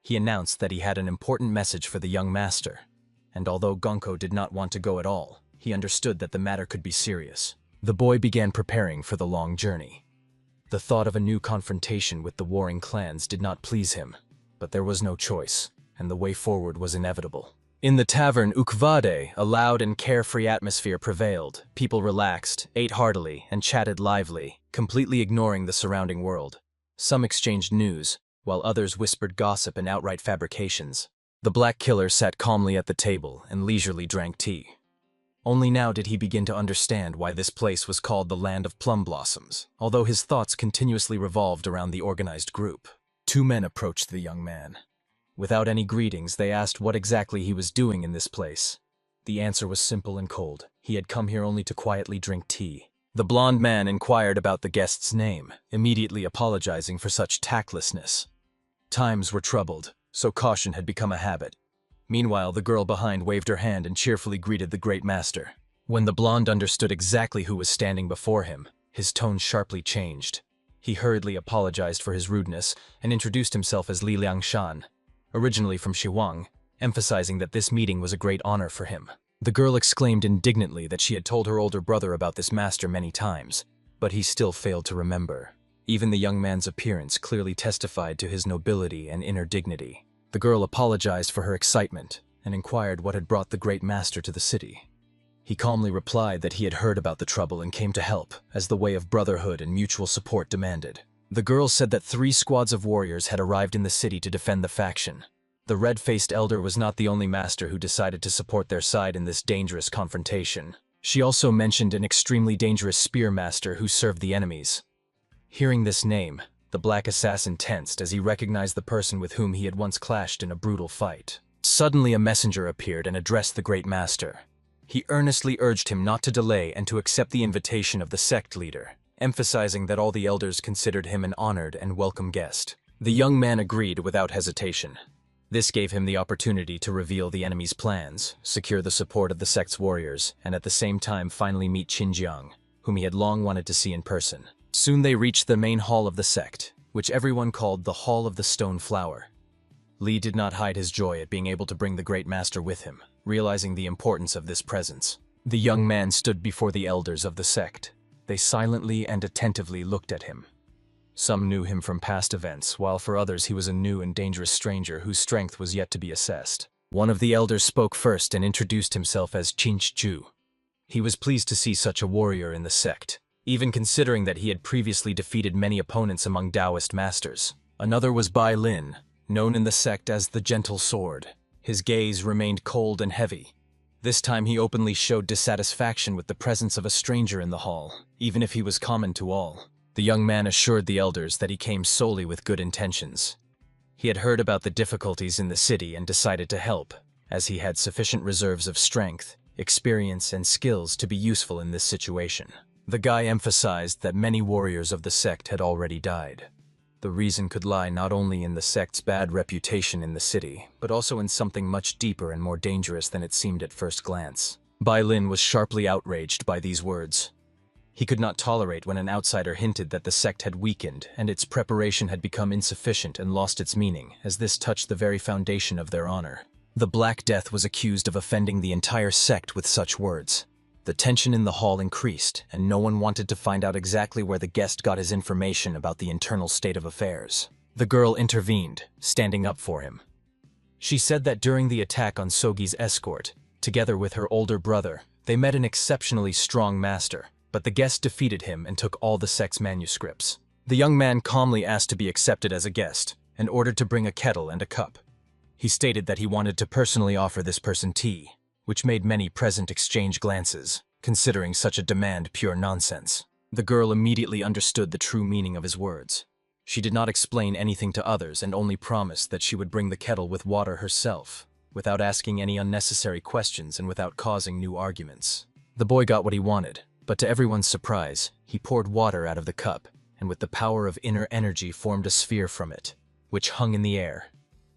He announced that he had an important message for the young master, and although Gonko did not want to go at all, he understood that the matter could be serious. The boy began preparing for the long journey. The thought of a new confrontation with the warring clans did not please him, but there was no choice, and the way forward was inevitable. In the tavern Ukvade, a loud and carefree atmosphere prevailed. People relaxed, ate heartily, and chatted lively, completely ignoring the surrounding world. Some exchanged news, while others whispered gossip and outright fabrications. The Black Killer sat calmly at the table and leisurely drank tea. Only now did he begin to understand why this place was called the Land of Plum Blossoms, although his thoughts continuously revolved around the organized group. Two men approached the young man. Without any greetings, they asked what exactly he was doing in this place. The answer was simple and cold. He had come here only to quietly drink tea. The blond man inquired about the guest's name, immediately apologizing for such tactlessness. Times were troubled, so caution had become a habit. Meanwhile, the girl behind waved her hand and cheerfully greeted the great master. When the blonde understood exactly who was standing before him, his tone sharply changed. He hurriedly apologized for his rudeness and introduced himself as Li Liangshan, originally from Shiwang, emphasizing that this meeting was a great honor for him. The girl exclaimed indignantly that she had told her older brother about this master many times, but he still failed to remember. Even the young man's appearance clearly testified to his nobility and inner dignity. The girl apologized for her excitement and inquired what had brought the great master to the city. He calmly replied that he had heard about the trouble and came to help, as the way of brotherhood and mutual support demanded. The girl said that 3 squads of warriors had arrived in the city to defend the faction. The red-faced elder was not the only master who decided to support their side in this dangerous confrontation. She also mentioned an extremely dangerous spear master who served the enemies. Hearing this name, the black assassin tensed as he recognized the person with whom he had once clashed in a brutal fight. Suddenly a messenger appeared and addressed the great master. He earnestly urged him not to delay and to accept the invitation of the sect leader, emphasizing that all the elders considered him an honored and welcome guest. The young man agreed without hesitation. This gave him the opportunity to reveal the enemy's plans, secure the support of the sect's warriors, and at the same time finally meet Qinjiang, whom he had long wanted to see in person. Soon they reached the main hall of the sect, which everyone called the Hall of the Stone Flower. Li did not hide his joy at being able to bring the great master with him, realizing the importance of this presence. The young man stood before the elders of the sect. They silently and attentively looked at him. Some knew him from past events, while for others he was a new and dangerous stranger whose strength was yet to be assessed. One of the elders spoke first and introduced himself as Chinch-ju. He was pleased to see such a warrior in the sect, even considering that he had previously defeated many opponents among Taoist masters. Another was Bai Lin, known in the sect as the Gentle Sword. His gaze remained cold and heavy. This time he openly showed dissatisfaction with the presence of a stranger in the hall, even if he was common to all. The young man assured the elders that he came solely with good intentions. He had heard about the difficulties in the city and decided to help, as he had sufficient reserves of strength, experience, and skills to be useful in this situation. The guy emphasized that many warriors of the sect had already died. The reason could lie not only in the sect's bad reputation in the city, but also in something much deeper and more dangerous than it seemed at first glance. Bai Lin was sharply outraged by these words. He could not tolerate when an outsider hinted that the sect had weakened and its preparation had become insufficient and lost its meaning, as this touched the very foundation of their honor. The Black Death was accused of offending the entire sect with such words. The tension in the hall increased, and no one wanted to find out exactly where the guest got his information about the internal state of affairs. The girl intervened, standing up for him. She said that during the attack on Sogi's escort, together with her older brother, they met an exceptionally strong master, but the guest defeated him and took all the sect's manuscripts. The young man calmly asked to be accepted as a guest, and ordered to bring a kettle and a cup. He stated that he wanted to personally offer this person tea, which made many present exchange glances, considering such a demand pure nonsense. The girl immediately understood the true meaning of his words. She did not explain anything to others and only promised that she would bring the kettle with water herself, without asking any unnecessary questions and without causing new arguments. The boy got what he wanted, but to everyone's surprise, he poured water out of the cup, and with the power of inner energy formed a sphere from it, which hung in the air.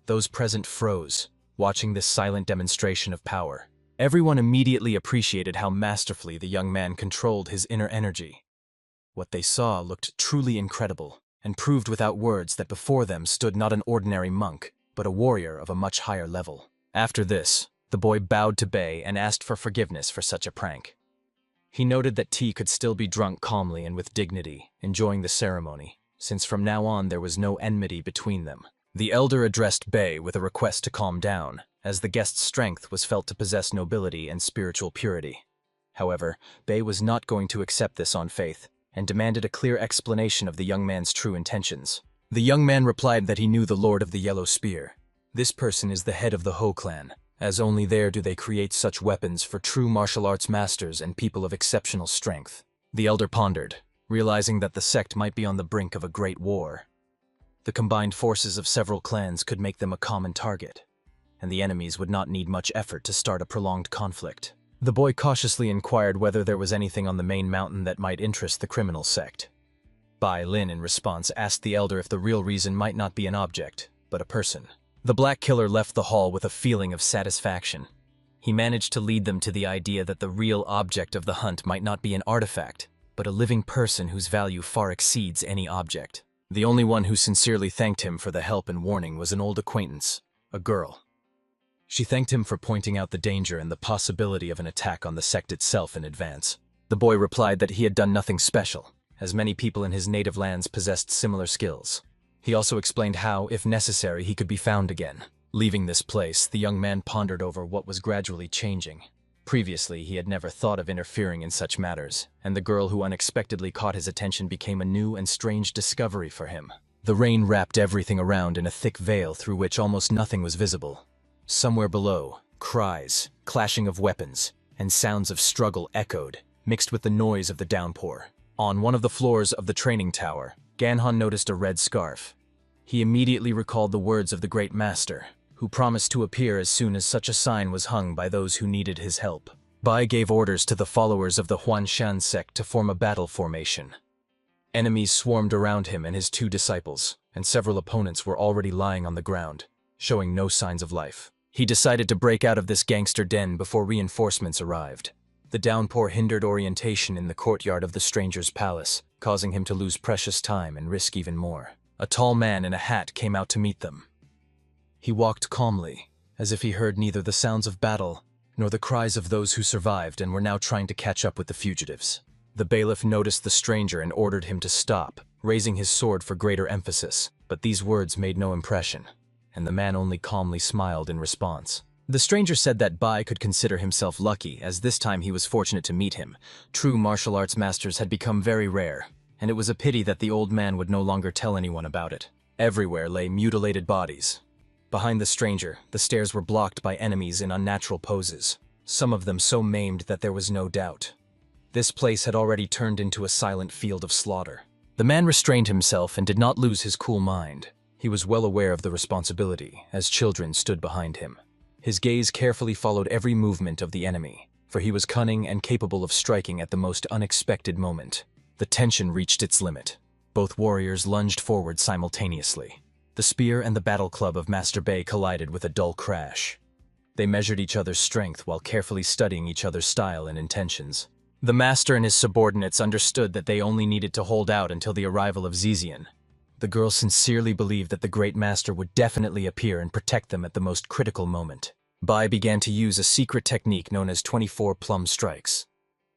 Those present froze, watching this silent demonstration of power. Everyone immediately appreciated how masterfully the young man controlled his inner energy. What they saw looked truly incredible, and proved without words that before them stood not an ordinary monk, but a warrior of a much higher level. After this, the boy bowed to Bei and asked for forgiveness for such a prank. He noted that tea could still be drunk calmly and with dignity, enjoying the ceremony, since from now on there was no enmity between them. The elder addressed Bei with a request to calm down, as the guest's strength was felt to possess nobility and spiritual purity. However, Bei was not going to accept this on faith, and demanded a clear explanation of the young man's true intentions. The young man replied that he knew the Lord of the Yellow Spear. This person is the head of the Ho clan, as only there do they create such weapons for true martial arts masters and people of exceptional strength. The elder pondered, realizing that the sect might be on the brink of a great war. The combined forces of several clans could make them a common target, and the enemies would not need much effort to start a prolonged conflict. The boy cautiously inquired whether there was anything on the main mountain that might interest the criminal sect. Bai Lin, in response, asked the elder if the real reason might not be an object, but a person. The Black Killer left the hall with a feeling of satisfaction. He managed to lead them to the idea that the real object of the hunt might not be an artifact, but a living person whose value far exceeds any object. The only one who sincerely thanked him for the help and warning was an old acquaintance, a girl. She thanked him for pointing out the danger and the possibility of an attack on the sect itself in advance. The boy replied that he had done nothing special, as many people in his native lands possessed similar skills. He also explained how, if necessary, he could be found again. Leaving this place, the young man pondered over what was gradually changing. Previously, he had never thought of interfering in such matters, and the girl who unexpectedly caught his attention became a new and strange discovery for him. The rain wrapped everything around in a thick veil through which almost nothing was visible. Somewhere below, cries, clashing of weapons, and sounds of struggle echoed, mixed with the noise of the downpour. On one of the floors of the training tower, Ganhon noticed a red scarf. He immediately recalled the words of the Great Master, who promised to appear as soon as such a sign was hung by those who needed his help. Bai gave orders to the followers of the Huanshan sect to form a battle formation. Enemies swarmed around him and his two disciples, and several opponents were already lying on the ground, showing no signs of life. He decided to break out of this gangster den before reinforcements arrived. The downpour hindered orientation in the courtyard of the stranger's palace, causing him to lose precious time and risk even more. A tall man in a hat came out to meet them. He walked calmly, as if he heard neither the sounds of battle nor the cries of those who survived and were now trying to catch up with the fugitives. The bailiff noticed the stranger and ordered him to stop, raising his sword for greater emphasis, but these words made no impression, and the man only calmly smiled in response. The stranger said that Bai could consider himself lucky, as this time he was fortunate to meet him. True martial arts masters had become very rare, and it was a pity that the old man would no longer tell anyone about it. Everywhere lay mutilated bodies. Behind the stranger, the stairs were blocked by enemies in unnatural poses, some of them so maimed that there was no doubt. This place had already turned into a silent field of slaughter. The man restrained himself and did not lose his cool mind. He was well aware of the responsibility, as children stood behind him. His gaze carefully followed every movement of the enemy, for he was cunning and capable of striking at the most unexpected moment. The tension reached its limit. Both warriors lunged forward simultaneously. The spear and the battle club of Master Bei collided with a dull crash. They measured each other's strength while carefully studying each other's style and intentions. The master and his subordinates understood that they only needed to hold out until the arrival of Zizian. The girl sincerely believed that the great master would definitely appear and protect them at the most critical moment. Bai began to use a secret technique known as 24 plum strikes.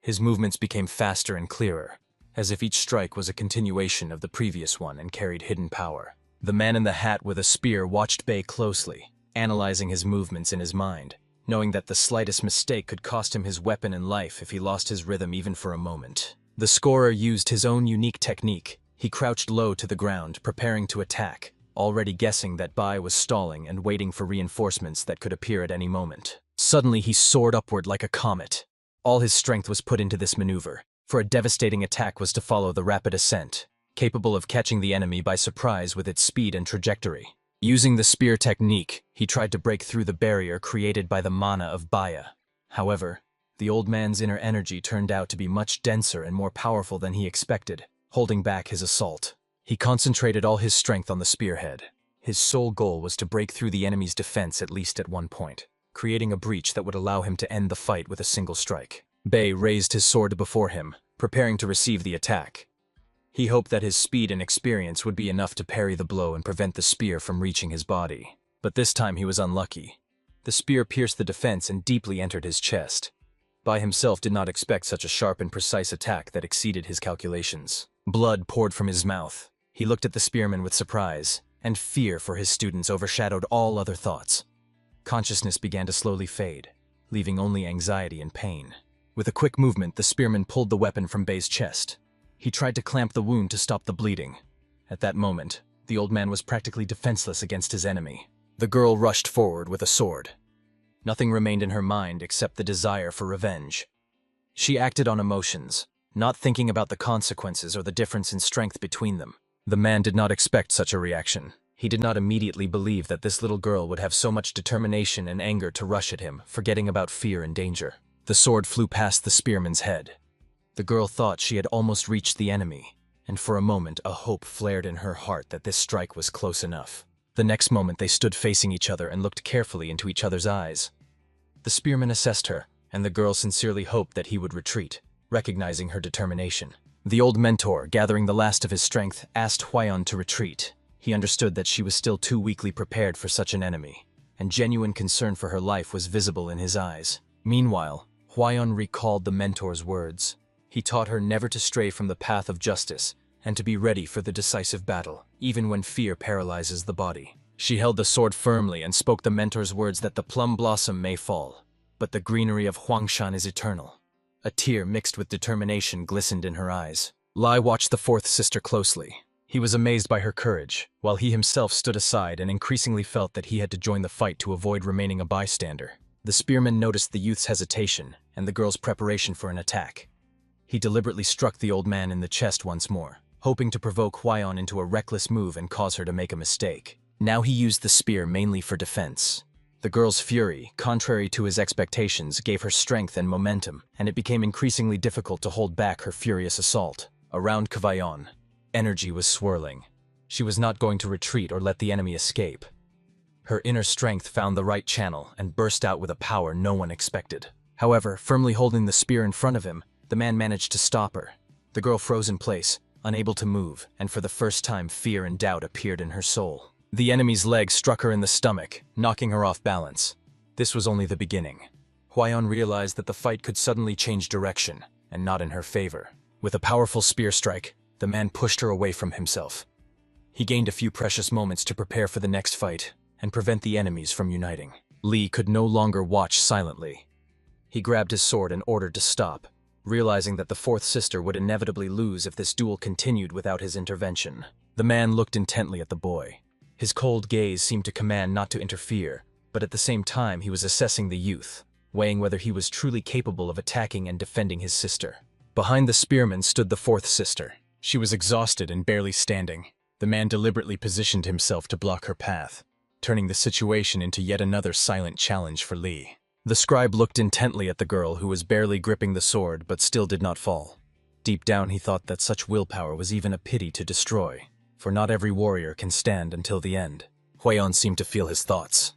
His movements became faster and clearer, as if each strike was a continuation of the previous one and carried hidden power. The man in the hat with a spear watched Bei closely, analyzing his movements in his mind, knowing that the slightest mistake could cost him his weapon and life if he lost his rhythm even for a moment. The scorer used his own unique technique. He crouched low to the ground, preparing to attack, already guessing that Bai was stalling and waiting for reinforcements that could appear at any moment. Suddenly he soared upward like a comet. All his strength was put into this maneuver, for a devastating attack was to follow the rapid ascent, capable of catching the enemy by surprise with its speed and trajectory. Using the spear technique, he tried to break through the barrier created by the mana of Baya. However, the old man's inner energy turned out to be much denser and more powerful than he expected, holding back his assault. He concentrated all his strength on the spearhead. His sole goal was to break through the enemy's defense at least at one point, creating a breach that would allow him to end the fight with a single strike. Bei raised his sword before him, preparing to receive the attack. He hoped that his speed and experience would be enough to parry the blow and prevent the spear from reaching his body. But this time he was unlucky. The spear pierced the defense and deeply entered his chest. Bai himself did not expect such a sharp and precise attack that exceeded his calculations. Blood poured from his mouth. He looked at the spearman with surprise, and fear for his students overshadowed all other thoughts. Consciousness began to slowly fade, leaving only anxiety and pain. With a quick movement, the spearman pulled the weapon from Bei's chest. He tried to clamp the wound to stop the bleeding. At that moment, the old man was practically defenseless against his enemy. The girl rushed forward with a sword. Nothing remained in her mind except the desire for revenge. She acted on emotions, not thinking about the consequences or the difference in strength between them. The man did not expect such a reaction. He did not immediately believe that this little girl would have so much determination and anger to rush at him, forgetting about fear and danger. The sword flew past the spearman's head. The girl thought she had almost reached the enemy, and for a moment a hope flared in her heart that this strike was close enough. The next moment they stood facing each other and looked carefully into each other's eyes. The spearman assessed her, and the girl sincerely hoped that he would retreat, recognizing her determination. The old mentor, gathering the last of his strength, asked Huayan to retreat. He understood that she was still too weakly prepared for such an enemy, and genuine concern for her life was visible in his eyes. Meanwhile, Huayan recalled the mentor's words. He taught her never to stray from the path of justice and to be ready for the decisive battle, even when fear paralyzes the body. She held the sword firmly and spoke the mentor's words that the plum blossom may fall, but the greenery of Huangshan is eternal. A tear mixed with determination glistened in her eyes. Lai watched the fourth sister closely. He was amazed by her courage, while he himself stood aside and increasingly felt that he had to join the fight to avoid remaining a bystander. The spearman noticed the youth's hesitation and the girl's preparation for an attack. He deliberately struck the old man in the chest once more, hoping to provoke Huayan into a reckless move and cause her to make a mistake. Now he used the spear mainly for defense. The girl's fury, contrary to his expectations, gave her strength and momentum, and it became increasingly difficult to hold back her furious assault. Around Kavayan, energy was swirling. She was not going to retreat or let the enemy escape. Her inner strength found the right channel and burst out with a power no one expected. However, firmly holding the spear in front of him, the man managed to stop her. The girl froze in place, unable to move, and for the first time fear and doubt appeared in her soul. The enemy's leg struck her in the stomach, knocking her off balance. This was only the beginning. Huayan realized that the fight could suddenly change direction, and not in her favor. With a powerful spear strike, the man pushed her away from himself. He gained a few precious moments to prepare for the next fight and prevent the enemies from uniting. Li could no longer watch silently. He grabbed his sword and ordered to stop, realizing that the fourth sister would inevitably lose if this duel continued without his intervention. The man looked intently at the boy. His cold gaze seemed to command not to interfere, but at the same time he was assessing the youth, weighing whether he was truly capable of attacking and defending his sister. Behind the spearman stood the fourth sister. She was exhausted and barely standing. The man deliberately positioned himself to block her path, turning the situation into yet another silent challenge for Li. The scribe looked intently at the girl who was barely gripping the sword but still did not fall. Deep down he thought that such willpower was even a pity to destroy, for not every warrior can stand until the end. Huayan seemed to feel his thoughts.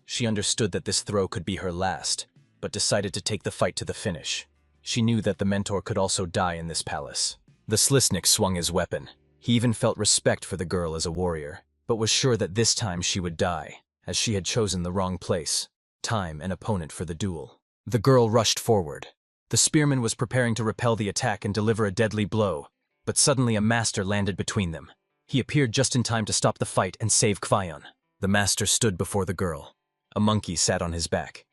She understood that this throw could be her last, but decided to take the fight to the finish. She knew that the mentor could also die in this palace. The Slisnik swung his weapon. He even felt respect for the girl as a warrior, but was sure that this time she would die, as she had chosen the wrong place, time, and opponent for the duel. The girl rushed forward. The spearman was preparing to repel the attack and deliver a deadly blow, but suddenly a master landed between them. He appeared just in time to stop the fight and save Kvayan. The master stood before the girl. A monkey sat on his back.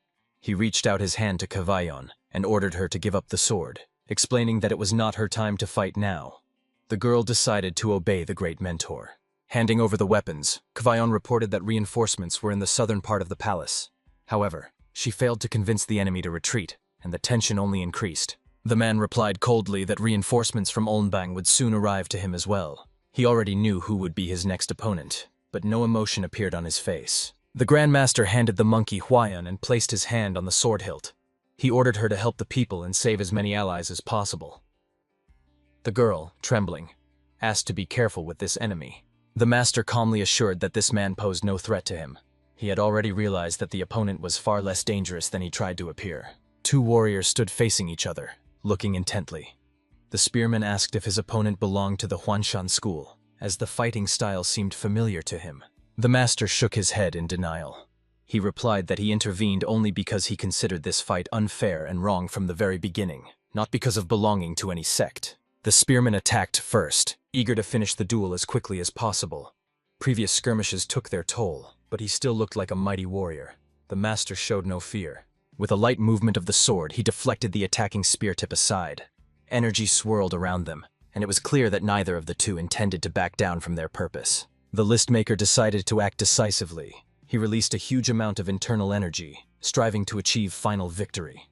He reached out his hand to Kvayan and ordered her to give up the sword, explaining that it was not her time to fight now. The girl decided to obey the great mentor. Handing over the weapons, Kvayan reported that reinforcements were in the southern part of the palace. However, she failed to convince the enemy to retreat, and the tension only increased. The man replied coldly that reinforcements from Olnbang would soon arrive to him as well. He already knew who would be his next opponent, but no emotion appeared on his face. The Grand Master handed the monkey Huayan and placed his hand on the sword hilt. He ordered her to help the people and save as many allies as possible. The girl, trembling, asked to be careful with this enemy. The master calmly assured that this man posed no threat to him. He had already realized that the opponent was far less dangerous than he tried to appear. Two warriors stood facing each other, looking intently. The spearman asked if his opponent belonged to the Huanshan school, as the fighting style seemed familiar to him. The master shook his head in denial. He replied that he intervened only because he considered this fight unfair and wrong from the very beginning, not because of belonging to any sect. The spearman attacked first, eager to finish the duel as quickly as possible. Previous skirmishes took their toll, but he still looked like a mighty warrior. The master showed no fear. With a light movement of the sword, he deflected the attacking spear tip aside. Energy swirled around them, and it was clear that neither of the two intended to back down from their purpose. The listmaker decided to act decisively. He released a huge amount of internal energy, striving to achieve final victory.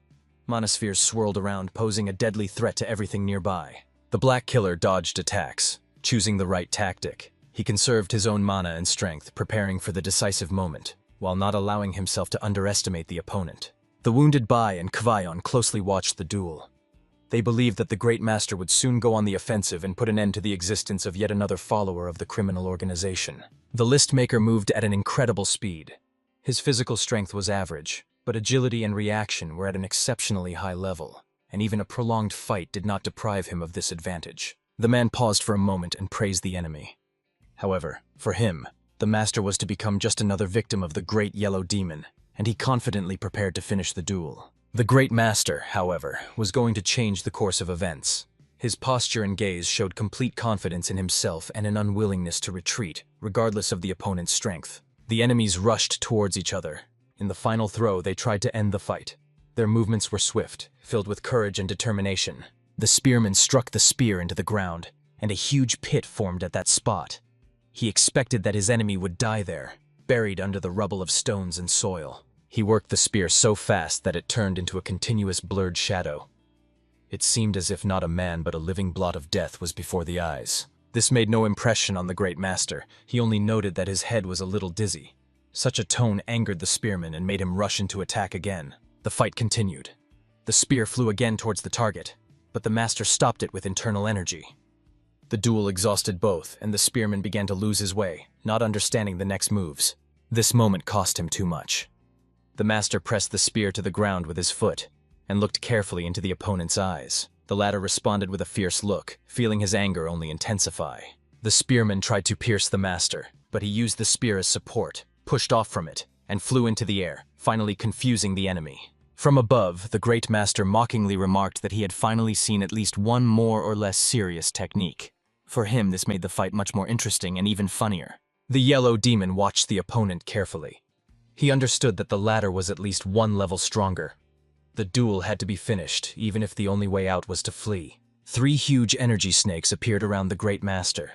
Monospheres swirled around, posing a deadly threat to everything nearby. The Black Killer dodged attacks, choosing the right tactic. He conserved his own mana and strength, preparing for the decisive moment, while not allowing himself to underestimate the opponent. The wounded Bai and Kvayan closely watched the duel. They believed that the Great Master would soon go on the offensive and put an end to the existence of yet another follower of the criminal organization. The listmaker moved at an incredible speed. His physical strength was average, but agility and reaction were at an exceptionally high level, and even a prolonged fight did not deprive him of this advantage. The man paused for a moment and praised the enemy. However, for him, the master was to become just another victim of the Great Yellow Demon, and he confidently prepared to finish the duel. The Great Master, however, was going to change the course of events. His posture and gaze showed complete confidence in himself and an unwillingness to retreat, regardless of the opponent's strength. The enemies rushed towards each other. In the final throw, they tried to end the fight. Their movements were swift, filled with courage and determination. The spearman struck the spear into the ground, and a huge pit formed at that spot. He expected that his enemy would die there, buried under the rubble of stones and soil. He worked the spear so fast that it turned into a continuous blurred shadow. It seemed as if not a man but a living blot of death was before the eyes. This made no impression on the Great Master. He only noted that his head was a little dizzy. Such a tone angered the spearman and made him rush into attack again. The fight continued. The spear flew again towards the target, but the master stopped it with internal energy. The duel exhausted both, and the spearman began to lose his way, not understanding the next moves. This moment cost him too much. The master pressed the spear to the ground with his foot and looked carefully into the opponent's eyes. The latter responded with a fierce look, feeling his anger only intensify. The spearman tried to pierce the master, but he used the spear as support, pushed off from it, and flew into the air, finally confusing the enemy. From above, the Great Master mockingly remarked that he had finally seen at least one more or less serious technique. For him, this made the fight much more interesting and even funnier. The yellow demon watched the opponent carefully. He understood that the latter was at least one level stronger. The duel had to be finished, even if the only way out was to flee. 3 huge energy snakes appeared around the Great Master.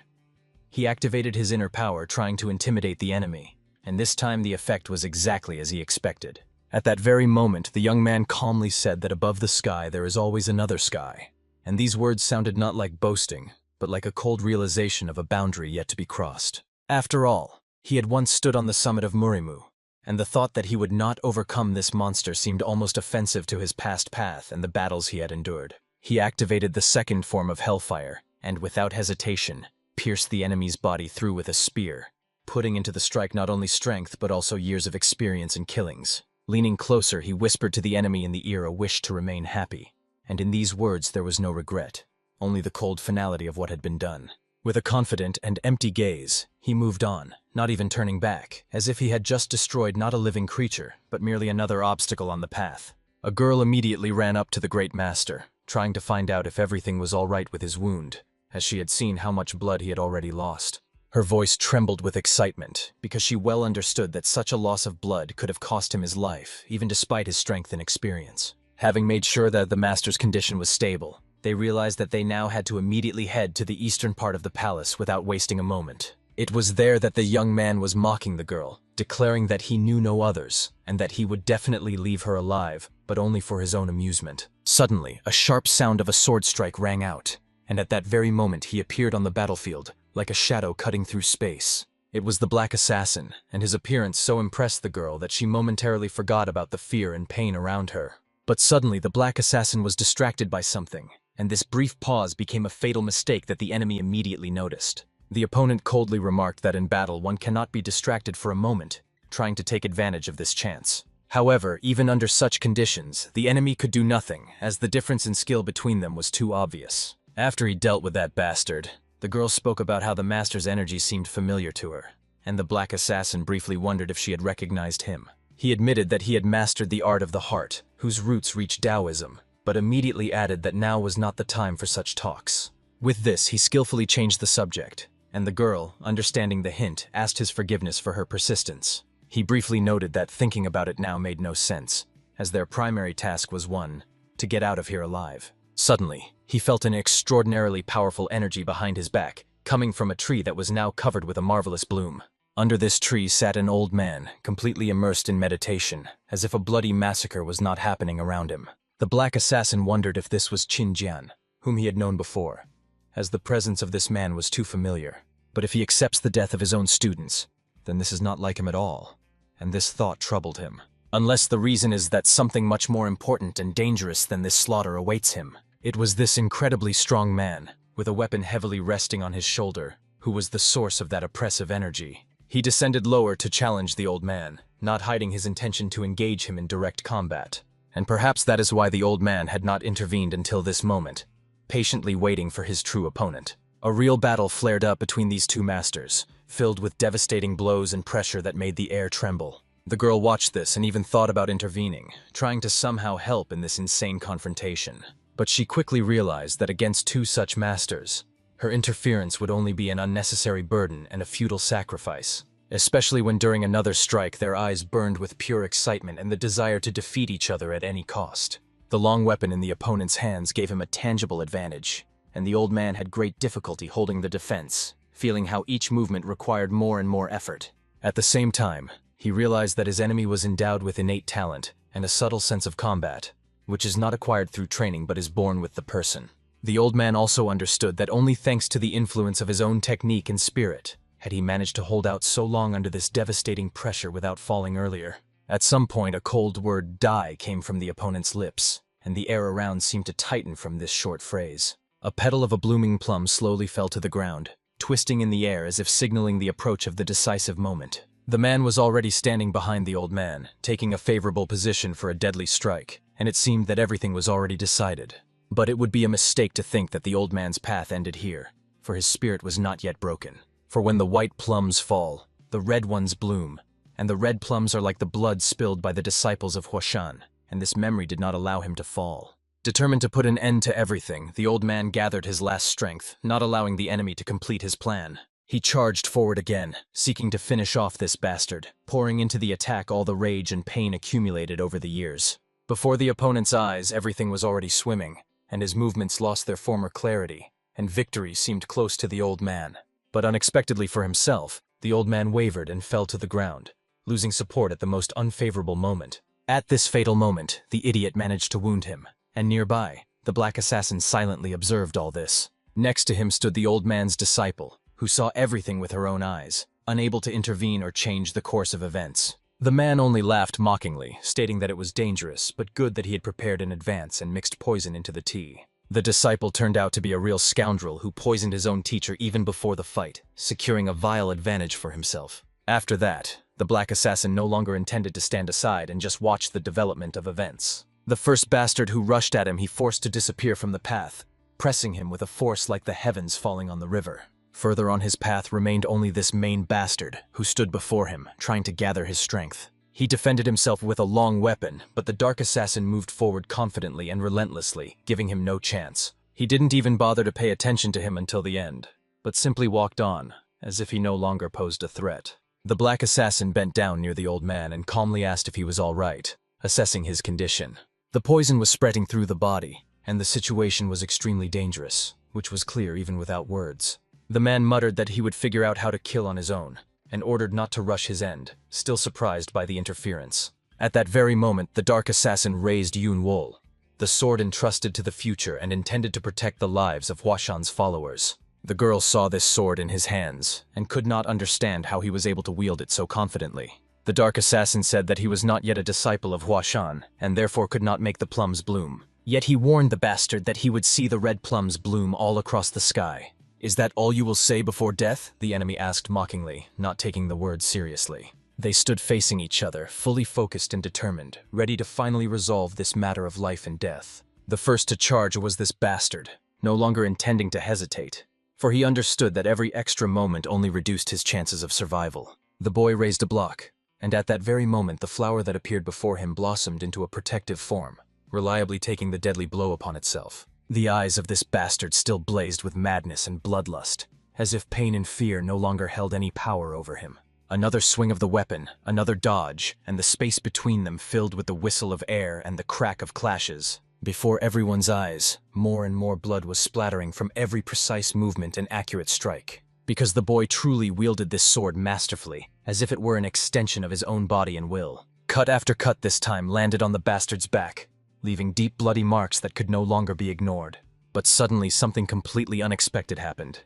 He activated his inner power, trying to intimidate the enemy, and this time the effect was exactly as he expected. At that very moment, the young man calmly said that above the sky there is always another sky, and these words sounded not like boasting, but like a cold realization of a boundary yet to be crossed. After all, he had once stood on the summit of Murimu, and the thought that he would not overcome this monster seemed almost offensive to his past path and the battles he had endured. He activated the second form of hellfire, and without hesitation, pierced the enemy's body through with a spear, putting into the strike not only strength but also years of experience in killings. Leaning closer, he whispered to the enemy in the ear a wish to remain happy, and in these words there was no regret, only the cold finality of what had been done. With a confident and empty gaze, he moved on, not even turning back, as if he had just destroyed not a living creature, but merely another obstacle on the path. A girl immediately ran up to the Great Master, trying to find out if everything was all right with his wound, as she had seen how much blood he had already lost. Her voice trembled with excitement, because she well understood that such a loss of blood could have cost him his life, even despite his strength and experience. Having made sure that the master's condition was stable, they realized that they now had to immediately head to the eastern part of the palace without wasting a moment. It was there that the young man was mocking the girl, declaring that he knew no others, and that he would definitely leave her alive, but only for his own amusement. Suddenly, a sharp sound of a sword strike rang out, and at that very moment he appeared on the battlefield, like a shadow cutting through space. It was the Black Assassin, and his appearance so impressed the girl that she momentarily forgot about the fear and pain around her. But suddenly the Black Assassin was distracted by something, and this brief pause became a fatal mistake that the enemy immediately noticed. The opponent coldly remarked that in battle one cannot be distracted for a moment, trying to take advantage of this chance. However, even under such conditions, the enemy could do nothing, as the difference in skill between them was too obvious. After he dealt with that bastard, the girl spoke about how the master's energy seemed familiar to her, and the Black Assassin briefly wondered if she had recognized him. He admitted that he had mastered the art of the heart, whose roots reached Taoism, but immediately added that now was not the time for such talks. With this, he skillfully changed the subject, and the girl, understanding the hint, asked his forgiveness for her persistence. He briefly noted that thinking about it now made no sense, as their primary task was one, to get out of here alive. Suddenly, he felt an extraordinarily powerful energy behind his back, coming from a tree that was now covered with a marvelous bloom. Under this tree sat an old man, completely immersed in meditation, as if a bloody massacre was not happening around him. The Black Assassin wondered if this was Qin Jian, whom he had known before, as the presence of this man was too familiar. But if he accepts the death of his own students, then this is not like him at all, and this thought troubled him. Unless the reason is that something much more important and dangerous than this slaughter awaits him. It was this incredibly strong man, with a weapon heavily resting on his shoulder, who was the source of that oppressive energy. He descended lower to challenge the old man, not hiding his intention to engage him in direct combat. And perhaps that is why the old man had not intervened until this moment, patiently waiting for his true opponent. A real battle flared up between these two masters, filled with devastating blows and pressure that made the air tremble. The girl watched this and even thought about intervening, trying to somehow help in this insane confrontation. But she quickly realized that against two such masters, her interference would only be an unnecessary burden and a futile sacrifice, especially when during another strike their eyes burned with pure excitement and the desire to defeat each other at any cost. The long weapon in the opponent's hands gave him a tangible advantage, and the old man had great difficulty holding the defense, feeling how each movement required more and more effort. At the same time, he realized that his enemy was endowed with innate talent and a subtle sense of combat, which is not acquired through training but is born with the person. The old man also understood that only thanks to the influence of his own technique and spirit had he managed to hold out so long under this devastating pressure without falling earlier. At some point, a cold word "die" came from the opponent's lips, and the air around seemed to tighten from this short phrase. A petal of a blooming plum slowly fell to the ground, twisting in the air as if signaling the approach of the decisive moment. The man was already standing behind the old man, taking a favorable position for a deadly strike, and it seemed that everything was already decided. But it would be a mistake to think that the old man's path ended here, for his spirit was not yet broken. For when the white plums fall, the red ones bloom, and the red plums are like the blood spilled by the disciples of Huashan. and this memory did not allow him to fall. Determined to put an end to everything, the old man gathered his last strength, not allowing the enemy to complete his plan. He charged forward again, seeking to finish off this bastard, pouring into the attack all the rage and pain accumulated over the years. Before the opponent's eyes, everything was already swimming, and his movements lost their former clarity, and victory seemed close to the old man. But unexpectedly for himself, the old man wavered and fell to the ground, losing support at the most unfavorable moment. At this fatal moment, the idiot managed to wound him, and nearby, the black assassin silently observed all this. Next to him stood the old man's disciple, who saw everything with her own eyes, unable to intervene or change the course of events. The man only laughed mockingly, stating that it was dangerous, but good that he had prepared in advance and mixed poison into the tea. The disciple turned out to be a real scoundrel who poisoned his own teacher even before the fight, securing a vile advantage for himself. After that, the black assassin no longer intended to stand aside and just watch the development of events. The first bastard who rushed at him he forced to disappear from the path, pressing him with a force like the heavens falling on the river. Further on his path remained only this main bastard, who stood before him, trying to gather his strength. He defended himself with a long weapon, but the dark assassin moved forward confidently and relentlessly, giving him no chance. He didn't even bother to pay attention to him until the end, but simply walked on, as if he no longer posed a threat. The black assassin bent down near the old man and calmly asked if he was all right, assessing his condition. The poison was spreading through the body, and the situation was extremely dangerous, which was clear even without words. The man muttered that he would figure out how to kill on his own, and ordered not to rush his end, still surprised by the interference. At that very moment, the dark assassin raised Yun Wol, the sword entrusted to the future and intended to protect the lives of Huashan's followers. The girl saw this sword in his hands, and could not understand how he was able to wield it so confidently. The dark assassin said that he was not yet a disciple of Huashan, and therefore could not make the plums bloom. Yet he warned the bastard that he would see the red plums bloom all across the sky. "Is that all you will say before death?" the enemy asked mockingly, not taking the words seriously. They stood facing each other, fully focused and determined, ready to finally resolve this matter of life and death. The first to charge was this bastard, no longer intending to hesitate, for he understood that every extra moment only reduced his chances of survival. The boy raised a block, and at that very moment the flower that appeared before him blossomed into a protective form, reliably taking the deadly blow upon itself. The eyes of this bastard still blazed with madness and bloodlust, as if pain and fear no longer held any power over him. Another swing of the weapon, another dodge, and the space between them filled with the whistle of air and the crack of clashes. Before everyone's eyes, more and more blood was splattering from every precise movement and accurate strike, because the boy truly wielded this sword masterfully, as if it were an extension of his own body and will. Cut after cut this time landed on the bastard's back, leaving deep bloody marks that could no longer be ignored. But suddenly something completely unexpected happened.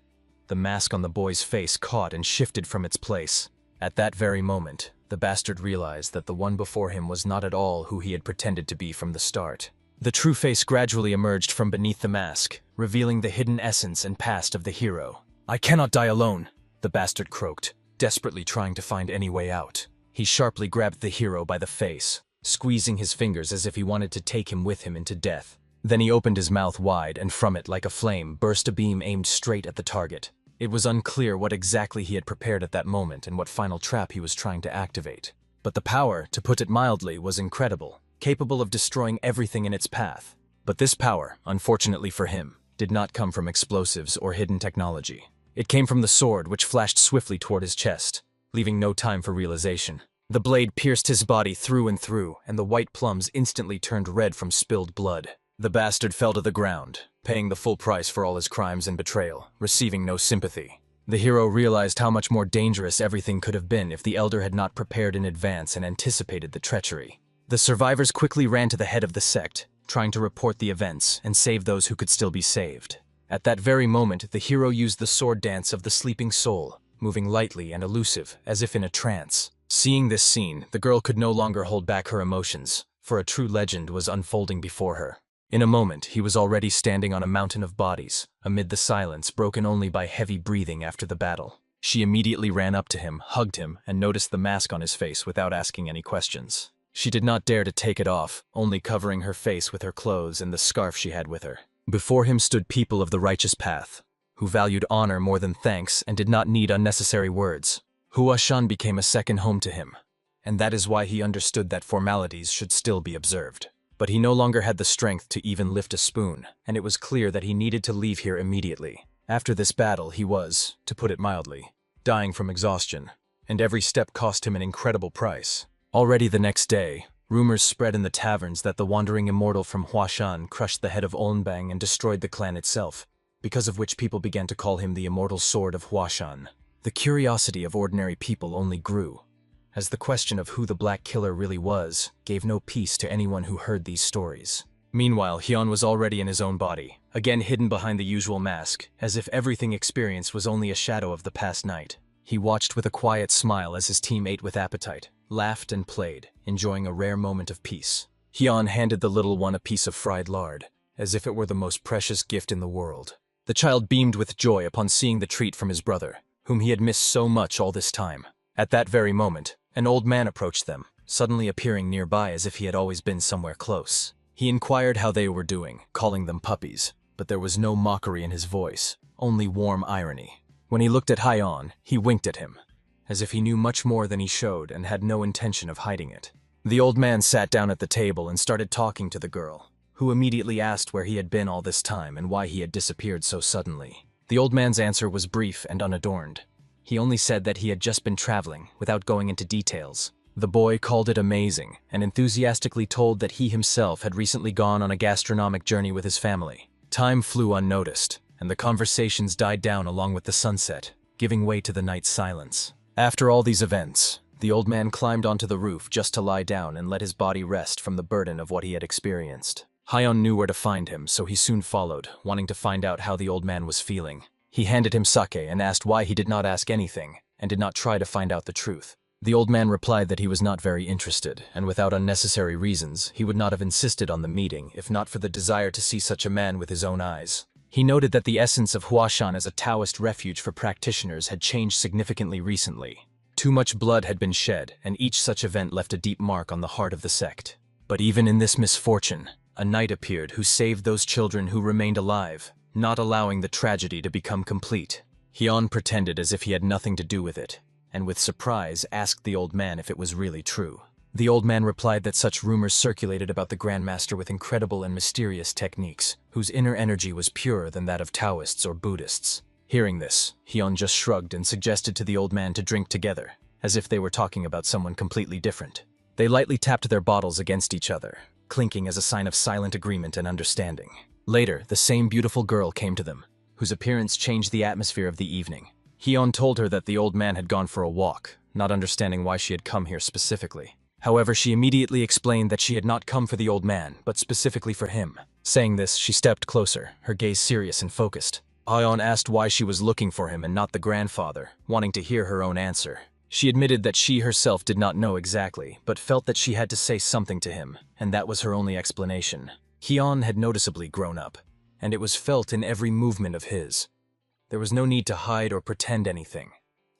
The mask on the boy's face caught and shifted from its place. At that very moment, the bastard realized that the one before him was not at all who he had pretended to be from the start. The true face gradually emerged from beneath the mask, revealing the hidden essence and past of the hero. "I cannot die alone," the bastard croaked, desperately trying to find any way out. He sharply grabbed the hero by the face, squeezing his fingers as if he wanted to take him with him into death. Then he opened his mouth wide, and from it, like a flame, burst a beam aimed straight at the target. It was unclear what exactly he had prepared at that moment and what final trap he was trying to activate. But the power, to put it mildly, was incredible, capable of destroying everything in its path. But this power, unfortunately for him, did not come from explosives or hidden technology. It came from the sword, which flashed swiftly toward his chest, leaving no time for realization. The blade pierced his body through and through, and the white plums instantly turned red from spilled blood. The bastard fell to the ground, paying the full price for all his crimes and betrayal, receiving no sympathy. The hero realized how much more dangerous everything could have been if the elder had not prepared in advance and anticipated the treachery. The survivors quickly ran to the head of the sect, trying to report the events and save those who could still be saved. At that very moment, the hero used the sword dance of the sleeping soul, moving lightly and elusive, as if in a trance. Seeing this scene, the girl could no longer hold back her emotions, for a true legend was unfolding before her. In a moment, he was already standing on a mountain of bodies, amid the silence broken only by heavy breathing after the battle. She immediately ran up to him, hugged him, and noticed the mask on his face without asking any questions. She did not dare to take it off, only covering her face with her clothes and the scarf she had with her. Before him stood people of the righteous path, who valued honor more than thanks and did not need unnecessary words. Huashan became a second home to him, and that is why he understood that formalities should still be observed. but he no longer had the strength to even lift a spoon, and it was clear that he needed to leave here immediately. After this battle, he was, to put it mildly, dying from exhaustion, and every step cost him an incredible price. Already the next day, rumors spread in the taverns that the wandering immortal from Huashan crushed the head of Onbang and destroyed the clan itself, because of which people began to call him the Immortal Sword of Huashan. The curiosity of ordinary people only grew, as the question of who the Black Killer really was gave no peace to anyone who heard these stories. Meanwhile, Hyun was already in his own body, again hidden behind the usual mask, as if everything experienced was only a shadow of the past night. He watched with a quiet smile as his team ate with appetite, laughed and played, enjoying a rare moment of peace. Hyun handed the little one a piece of fried lard, as if it were the most precious gift in the world. The child beamed with joy upon seeing the treat from his brother, whom he had missed so much all this time. At that very moment, an old man approached them, suddenly appearing nearby as if he had always been somewhere close. He inquired how they were doing, calling them puppies, but there was no mockery in his voice, only warm irony. When he looked at Hyun, he winked at him, as if he knew much more than he showed and had no intention of hiding it. The old man sat down at the table and started talking to the girl, who immediately asked where he had been all this time and why he had disappeared so suddenly. The old man's answer was brief and unadorned. He only said that he had just been traveling, without going into details. The boy called it amazing, and enthusiastically told that he himself had recently gone on a gastronomic journey with his family. Time flew unnoticed, and the conversations died down along with the sunset, giving way to the night's silence. After all these events, the old man climbed onto the roof just to lie down and let his body rest from the burden of what he had experienced. Hyun knew where to find him, so he soon followed, wanting to find out how the old man was feeling. He handed him sake and asked why he did not ask anything, and did not try to find out the truth. The old man replied that he was not very interested, and without unnecessary reasons, he would not have insisted on the meeting if not for the desire to see such a man with his own eyes. He noted that the essence of Huashan as a Taoist refuge for practitioners had changed significantly recently. Too much blood had been shed, and each such event left a deep mark on the heart of the sect. But even in this misfortune, a knight appeared who saved those children who remained alive, not allowing the tragedy to become complete. Hyun pretended as if he had nothing to do with it, and with surprise asked the old man if it was really true. The old man replied that such rumors circulated about the Grandmaster with incredible and mysterious techniques, whose inner energy was purer than that of Taoists or Buddhists. Hearing this, Hyun just shrugged and suggested to the old man to drink together, as if they were talking about someone completely different. They lightly tapped their bottles against each other, clinking as a sign of silent agreement and understanding. Later, the same beautiful girl came to them, whose appearance changed the atmosphere of the evening. Hyun told her that the old man had gone for a walk, not understanding why she had come here specifically. However, she immediately explained that she had not come for the old man, but specifically for him. Saying this, she stepped closer, her gaze serious and focused. Hyun asked why she was looking for him and not the grandfather, wanting to hear her own answer. She admitted that she herself did not know exactly, but felt that she had to say something to him, and that was her only explanation. Hyun had noticeably grown up, and it was felt in every movement of his. There was no need to hide or pretend anything,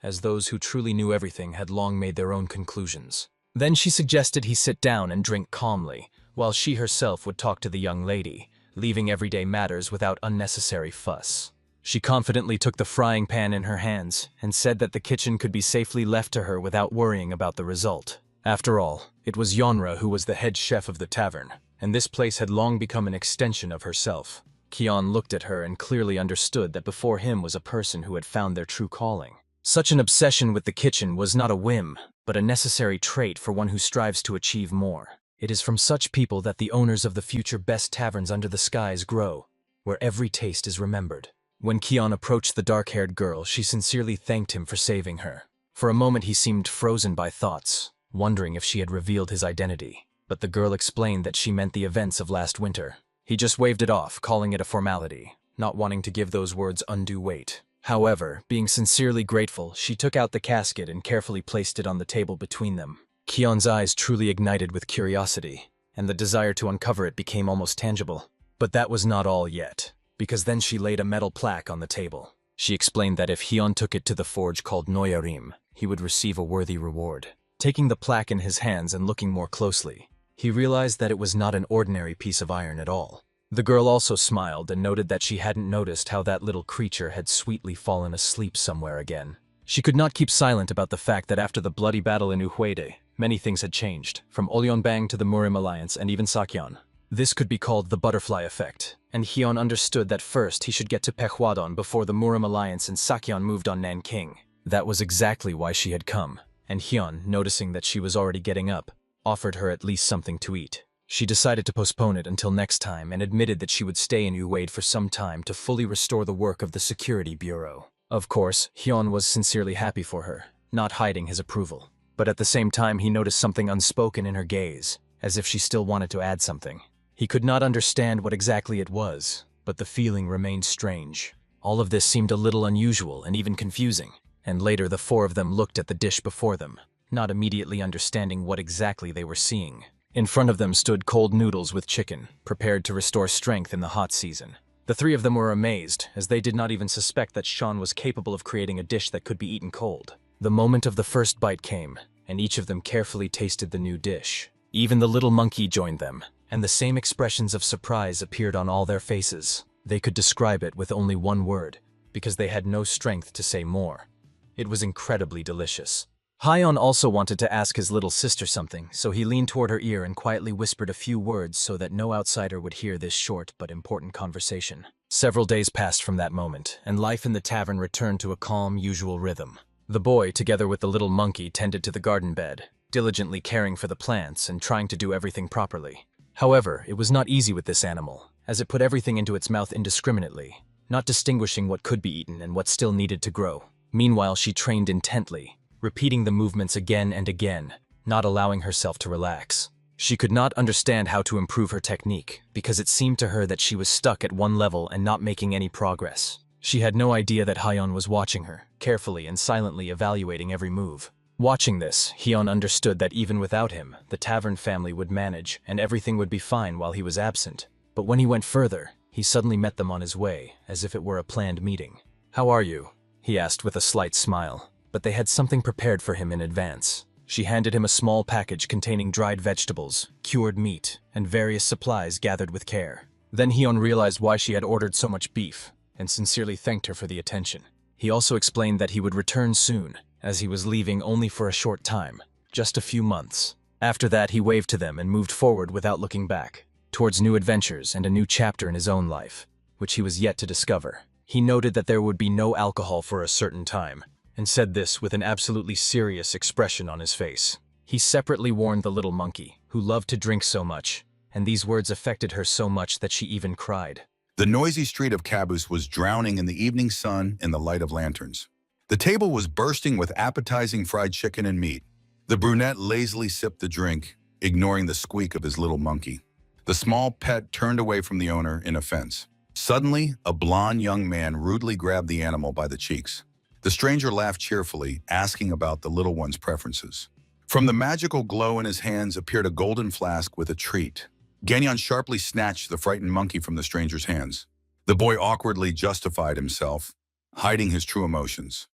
as those who truly knew everything had long made their own conclusions. Then she suggested he sit down and drink calmly, while she herself would talk to the young lady, leaving everyday matters without unnecessary fuss. She confidently took the frying pan in her hands and said that the kitchen could be safely left to her without worrying about the result. After all, it was Yeonra who was the head chef of the tavern, and this place had long become an extension of herself. Hyun looked at her and clearly understood that before him was a person who had found their true calling. Such an obsession with the kitchen was not a whim, but a necessary trait for one who strives to achieve more. It is from such people that the owners of the future best taverns under the skies grow, where every taste is remembered. When Hyun approached the dark-haired girl, she sincerely thanked him for saving her. For a moment he seemed frozen by thoughts, wondering if she had revealed his identity. But the girl explained that she meant the events of last winter. He just waved it off, calling it a formality, not wanting to give those words undue weight. However, being sincerely grateful, she took out the casket and carefully placed it on the table between them. Hyun's eyes truly ignited with curiosity, and the desire to uncover it became almost tangible. But that was not all yet, because then she laid a metal plaque on the table. She explained that if Hyun took it to the forge called Noyarim, he would receive a worthy reward. Taking the plaque in his hands and looking more closely, he realized that it was not an ordinary piece of iron at all. The girl also smiled and noted that she hadn't noticed how that little creature had sweetly fallen asleep somewhere again. She could not keep silent about the fact that after the bloody battle in Uhuede, many things had changed, from Olyonbang to the Murim Alliance and even Sakyeon. This could be called the butterfly effect, and Hyun understood that first he should get to Pehwadon before the Murim alliance and Sakyeon moved on Nanking. That was exactly why she had come, and Hyun, noticing that she was already getting up, offered her at least something to eat. She decided to postpone it until next time and admitted that she would stay in Uwade for some time to fully restore the work of the security bureau. Of course, Hyun was sincerely happy for her, not hiding his approval. But at the same time he noticed something unspoken in her gaze, as if she still wanted to add something. He could not understand what exactly it was, but the feeling remained strange. All of this seemed a little unusual and even confusing, and later the four of them looked at the dish before them, not immediately understanding what exactly they were seeing. In front of them stood cold noodles with chicken, prepared to restore strength in the hot season. The three of them were amazed, as they did not even suspect that Sean was capable of creating a dish that could be eaten cold. The moment of the first bite came, and each of them carefully tasted the new dish. Even the little monkey joined them, and the same expressions of surprise appeared on all their faces. They could describe it with only one word, because they had no strength to say more. It was incredibly delicious. Hyun also wanted to ask his little sister something, so he leaned toward her ear and quietly whispered a few words so that no outsider would hear this short but important conversation. Several days passed from that moment, and life in the tavern returned to a calm, usual rhythm. The boy, together with the little monkey, tended to the garden bed, diligently caring for the plants and trying to do everything properly. However, it was not easy with this animal, as it put everything into its mouth indiscriminately, not distinguishing what could be eaten and what still needed to grow. Meanwhile, she trained intently, repeating the movements again and again, not allowing herself to relax. She could not understand how to improve her technique, because it seemed to her that she was stuck at one level and not making any progress. She had no idea that Hyun was watching her, carefully and silently evaluating every move. Watching this, Hyun understood that even without him, the tavern family would manage and everything would be fine while he was absent. But when he went further, he suddenly met them on his way, as if it were a planned meeting. "How are you?" he asked with a slight smile. But they had something prepared for him in advance. She handed him a small package containing dried vegetables, cured meat, and various supplies gathered with care. Then Hyun realized why she had ordered so much beef, and sincerely thanked her for the attention. He also explained that he would return soon, as he was leaving only for a short time, just a few months. After that, he waved to them and moved forward without looking back, towards new adventures and a new chapter in his own life, which he was yet to discover. He noted that there would be no alcohol for a certain time, and said this with an absolutely serious expression on his face. He separately warned the little monkey, who loved to drink so much, and these words affected her so much that she even cried. The noisy street of Caboose was drowning in the evening sun in the light of lanterns. The table was bursting with appetizing fried chicken and meat. The brunette lazily sipped the drink, ignoring the squeak of his little monkey. The small pet turned away from the owner in offense. Suddenly, a blond young man rudely grabbed the animal by the cheeks. The stranger laughed cheerfully, asking about the little one's preferences. From the magical glow in his hands appeared a golden flask with a treat. Ganyan sharply snatched the frightened monkey from the stranger's hands. The boy awkwardly justified himself, hiding his true emotions.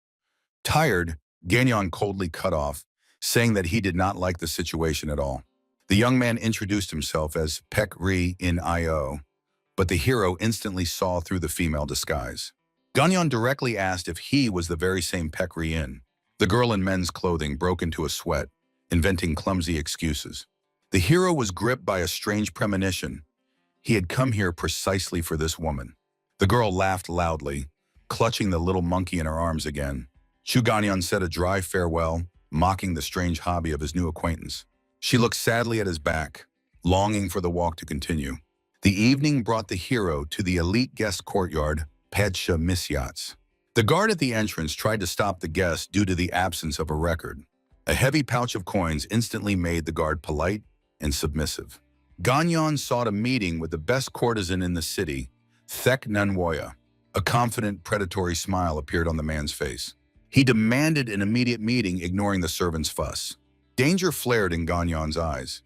Tired, Ganyan coldly cut off, saying that he did not like the situation at all. The young man introduced himself as Pek Ri in I.O., but the hero instantly saw through the female disguise. Ganyan directly asked if he was the very same Pek Ri-in. The girl in men's clothing broke into a sweat, inventing clumsy excuses. The hero was gripped by a strange premonition. He had come here precisely for this woman. The girl laughed loudly, clutching the little monkey in her arms again. Chu Ganyan said a dry farewell, mocking the strange hobby of his new acquaintance. She looked sadly at his back, longing for the walk to continue. The evening brought the hero to the elite guest courtyard, Padsha Misyats. The guard at the entrance tried to stop the guest due to the absence of a record. A heavy pouch of coins instantly made the guard polite and submissive. Ganyan sought a meeting with the best courtesan in the city, Thek Nanwoya. A confident, predatory smile appeared on the man's face. He demanded an immediate meeting, ignoring the servant's fuss. Danger flared in Ganyan's eyes.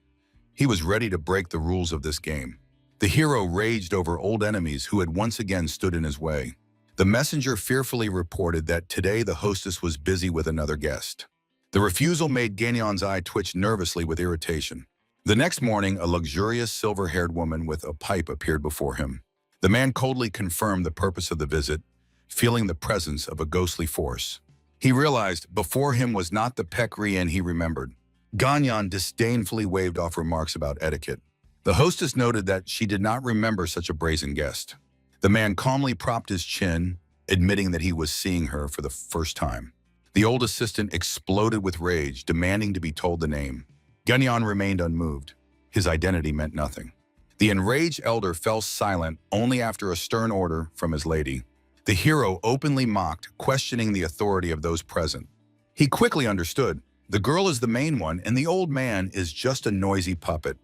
He was ready to break the rules of this game. The hero raged over old enemies who had once again stood in his way. The messenger fearfully reported that today the hostess was busy with another guest. The refusal made Ganyan's eye twitch nervously with irritation. The next morning, a luxurious silver-haired woman with a pipe appeared before him. The man coldly confirmed the purpose of the visit, feeling the presence of a ghostly force. He realized before him was not the Pek Ri-in he remembered. Ganyan disdainfully waved off remarks about etiquette. The hostess noted that she did not remember such a brazen guest. The man calmly propped his chin, admitting that he was seeing her for the first time. The old assistant exploded with rage, demanding to be told the name. Ganyan remained unmoved. His identity meant nothing. The enraged elder fell silent only after a stern order from his lady. The hero openly mocked, questioning the authority of those present. He quickly understood. The girl is the main one, and the old man is just a noisy puppet.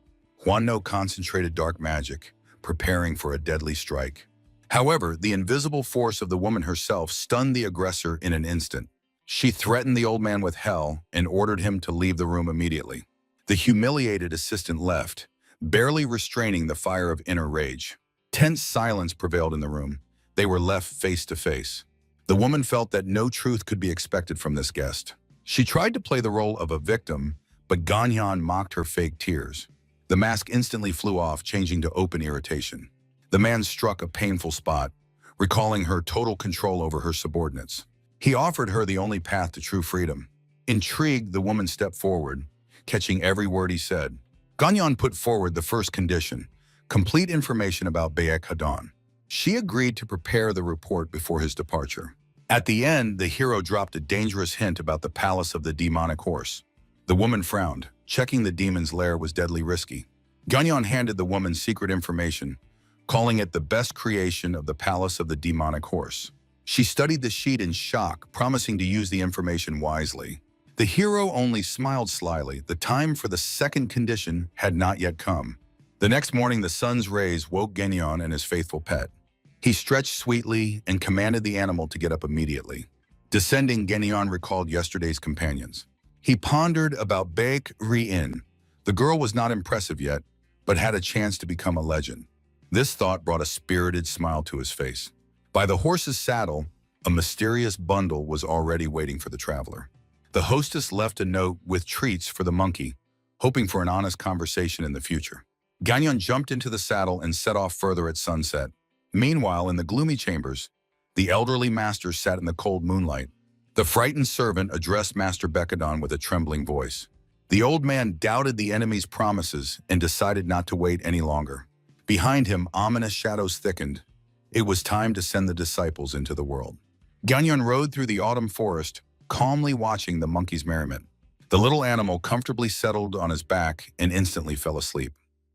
Huano concentrated dark magic, preparing for a deadly strike. However, the invisible force of the woman herself stunned the aggressor in an instant. She threatened the old man with hell and ordered him to leave the room immediately. The humiliated assistant left, barely restraining the fire of inner rage. Tense silence prevailed in the room. They were left face to face. The woman felt that no truth could be expected from this guest. She tried to play the role of a victim, but Ganyan mocked her fake tears. The mask instantly flew off, changing to open irritation. The man struck a painful spot, recalling her total control over her subordinates. He offered her the only path to true freedom. Intrigued, the woman stepped forward, catching every word he said. Ganyan put forward the first condition, complete information about Bayek Hadan. She agreed to prepare the report before his departure. At the end, the hero dropped a dangerous hint about the palace of the demonic horse. The woman frowned. Checking the demon's lair was deadly risky. Ganyan handed the woman secret information, calling it the best creation of the palace of the demonic horse. She studied the sheet in shock, promising to use the information wisely. The hero only smiled slyly. The time for the second condition had not yet come. The next morning, the sun's rays woke Ganyan and his faithful pet. He stretched sweetly and commanded the animal to get up immediately. Descending, Ganyan recalled yesterday's companions. He pondered about Baek Ri-in. The girl was not impressive yet, but had a chance to become a legend. This thought brought a spirited smile to his face. By the horse's saddle, a mysterious bundle was already waiting for the traveler. The hostess left a note with treats for the monkey, hoping for an honest conversation in the future. Ganyan jumped into the saddle and set off further at sunset. Meanwhile, in the gloomy chambers, the elderly master sat in the cold moonlight. The frightened servant addressed Master Bekadon with a trembling voice. The old man doubted the enemy's promises and decided not to wait any longer. Behind him, ominous shadows thickened. It was time to send the disciples into the world. Ganyan rode through the autumn forest, calmly watching the monkey's merriment. The little animal comfortably settled on his back and instantly fell asleep.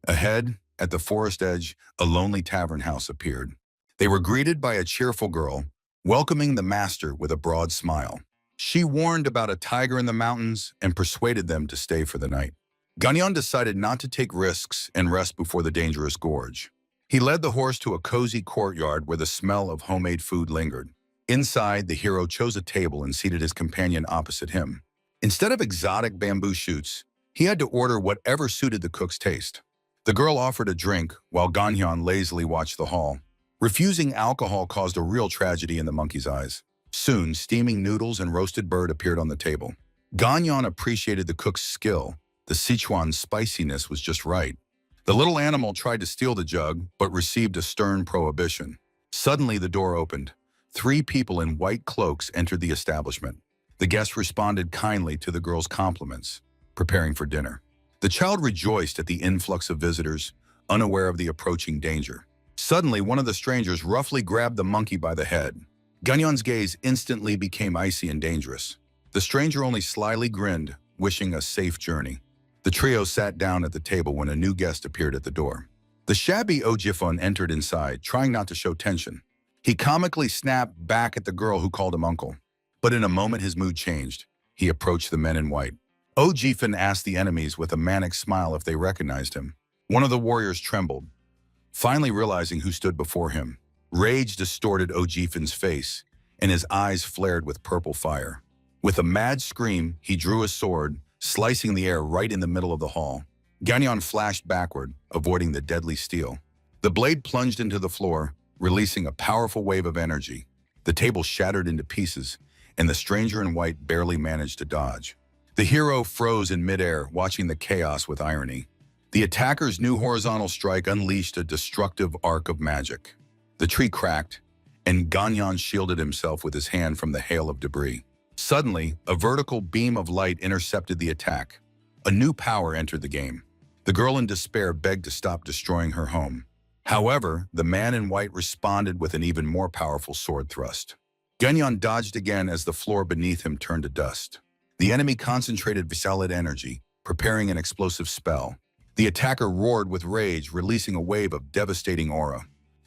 Ahead, at the forest edge, a lonely tavern house appeared. They were greeted by a cheerful girl, welcoming the master with a broad smile. She warned about a tiger in the mountains and persuaded them to stay for the night. Ganyan decided not to take risks and rest before the dangerous gorge. He led the horse to a cozy courtyard where the smell of homemade food lingered. Inside, the hero chose a table and seated his companion opposite him. Instead of exotic bamboo shoots, he had to order whatever suited the cook's taste. The girl offered a drink, while Ganyan lazily watched the hall. Refusing alcohol caused a real tragedy in the monkey's eyes. Soon, steaming noodles and roasted bird appeared on the table. Ganyan appreciated the cook's skill. The Sichuan spiciness was just right. The little animal tried to steal the jug, but received a stern prohibition. Suddenly, the door opened. 3 people in white cloaks entered the establishment. The guests responded kindly to the girl's compliments, preparing for dinner. The child rejoiced at the influx of visitors, unaware of the approaching danger. Suddenly, one of the strangers roughly grabbed the monkey by the head. Ganyan's gaze instantly became icy and dangerous. The stranger only slyly grinned, wishing a safe journey. The trio sat down at the table when a new guest appeared at the door. The shabby Ojifon entered inside, trying not to show tension. He comically snapped back at the girl who called him uncle. But in a moment, his mood changed. He approached the men in white. Ojifon asked the enemies with a manic smile if they recognized him. One of the warriors trembled, finally realizing who stood before him. Rage distorted Ojifon's face, and his eyes flared with purple fire. With a mad scream, he drew his sword, slicing the air right in the middle of the hall. Ganyan flashed backward, avoiding the deadly steel. The blade plunged into the floor, releasing a powerful wave of energy. The table shattered into pieces, and the stranger in white barely managed to dodge. The hero froze in midair, watching the chaos with irony. The attacker's new horizontal strike unleashed a destructive arc of magic. The tree cracked, and Ganyan shielded himself with his hand from the hail of debris. Suddenly, a vertical beam of light intercepted the attack. A new power entered the game. The girl in despair begged to stop destroying her home. However, the man in white responded with an even more powerful sword thrust. Gunyon dodged again as the floor beneath him turned to dust. The enemy concentrated solid energy, preparing an explosive spell. The attacker roared with rage, releasing a wave of devastating aura.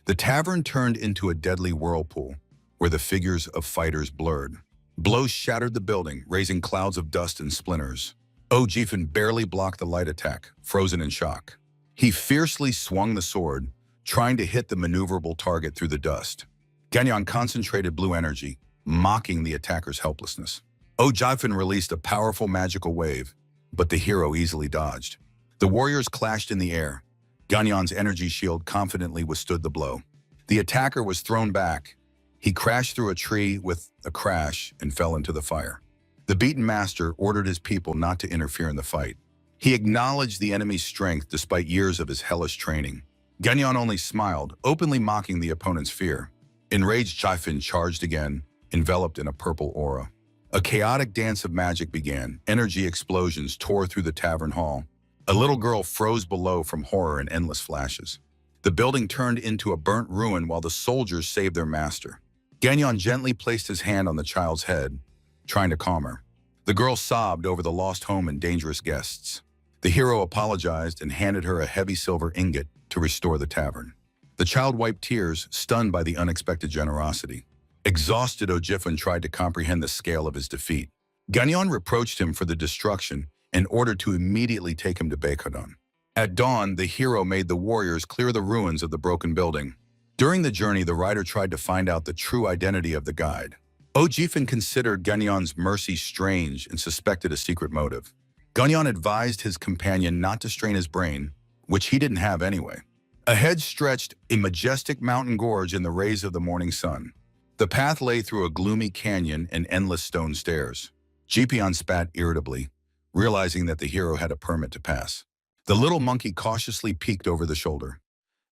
The tavern turned into a deadly whirlpool, where the figures of fighters blurred. Blows shattered the building, raising clouds of dust and splinters. Jifen barely blocked the light attack, frozen in shock. He fiercely swung the sword, trying to hit the maneuverable target through the dust. Ganyan concentrated blue energy, mocking the attacker's helplessness. Jifen released a powerful magical wave, but the hero easily dodged. The warriors clashed in the air. Ganyan's energy shield confidently withstood the blow. The attacker was thrown back. He crashed through a tree with a crash and fell into the fire. The beaten master ordered his people not to interfere in the fight. He acknowledged the enemy's strength despite years of his hellish training. Ganyan only smiled, openly mocking the opponent's fear. Enraged, Jifen charged again, enveloped in a purple aura. A chaotic dance of magic began. Energy explosions tore through the tavern hall. A little girl froze below from horror and endless flashes. The building turned into a burnt ruin while the soldiers saved their master. Ganyan gently placed his hand on the child's head, trying to calm her. The girl sobbed over the lost home and dangerous guests. The hero apologized and handed her a heavy silver ingot to restore the tavern. The child wiped tears, stunned by the unexpected generosity. Exhausted, Jifen tried to comprehend the scale of his defeat. Ganyan reproached him for the destruction and ordered to immediately take him to Baekhodon. At dawn, the hero made the warriors clear the ruins of the broken building. During the journey, the writer tried to find out the true identity of the guide. Jifen considered Ganyan's mercy strange and suspected a secret motive. Ganyan advised his companion not to strain his brain, which he didn't have anyway. Ahead stretched a majestic mountain gorge in the rays of the morning sun. The path lay through a gloomy canyon and endless stone stairs. Jipen spat irritably, realizing that the hero had a permit to pass. The little monkey cautiously peeked over the shoulder.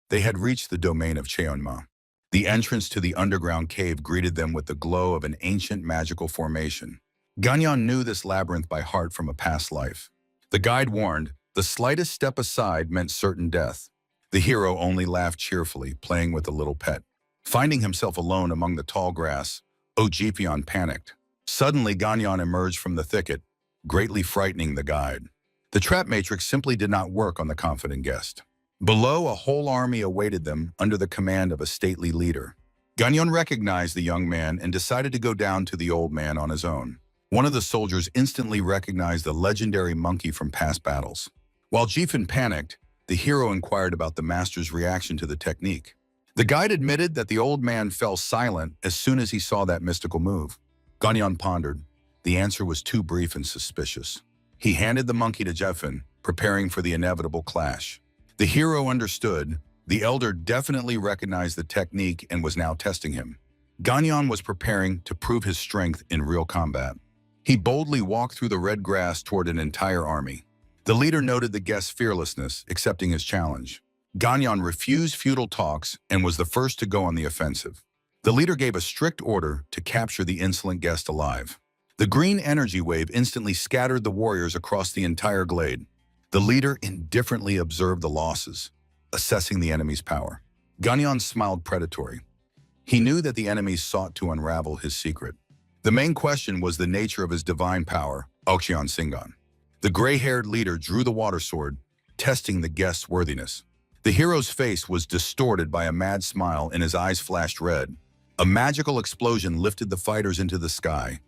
They had reached the domain of Cheonma. The entrance to the underground cave greeted them with the glow of an ancient magical formation. Ganyan knew this labyrinth by heart from a past life. The guide warned, the slightest step aside meant certain death. The hero only laughed cheerfully, playing with the little pet. Finding himself alone among the tall grass, Jipen panicked. Suddenly, Ganyan emerged from the thicket, greatly frightening the guide. The trap matrix simply did not work on the confident guest. Below, a whole army awaited them under the command of a stately leader. Ganyan recognized the young man and decided to go down to the old man on his own. One of the soldiers instantly recognized the legendary monkey from past battles. While Jifen panicked, the hero inquired about the master's reaction to the technique. The guide admitted that the old man fell silent as soon as he saw that mystical move. Ganyan pondered. The answer was too brief and suspicious. He handed the monkey to Jifen, preparing for the inevitable clash. The hero understood. The elder definitely recognized the technique and was now testing him. Ganyan was preparing to prove his strength in real combat. He boldly walked through the red grass toward an entire army. The leader noted the guest's fearlessness, accepting his challenge. Ganyan refused futile talks and was the first to go on the offensive. The leader gave a strict order to capture the insolent guest alive. The green energy wave instantly scattered the warriors across the entire glade. The leader indifferently observed the losses, assessing the enemy's power. Ganyan smiled predatory. He knew that the enemies sought to unravel his secret. The main question was the nature of his divine power, Oxian Singan. The gray-haired leader drew the water sword, testing the guest's worthiness. The hero's face was distorted by a mad smile and his eyes flashed red. A magical explosion lifted the fighters into the sky.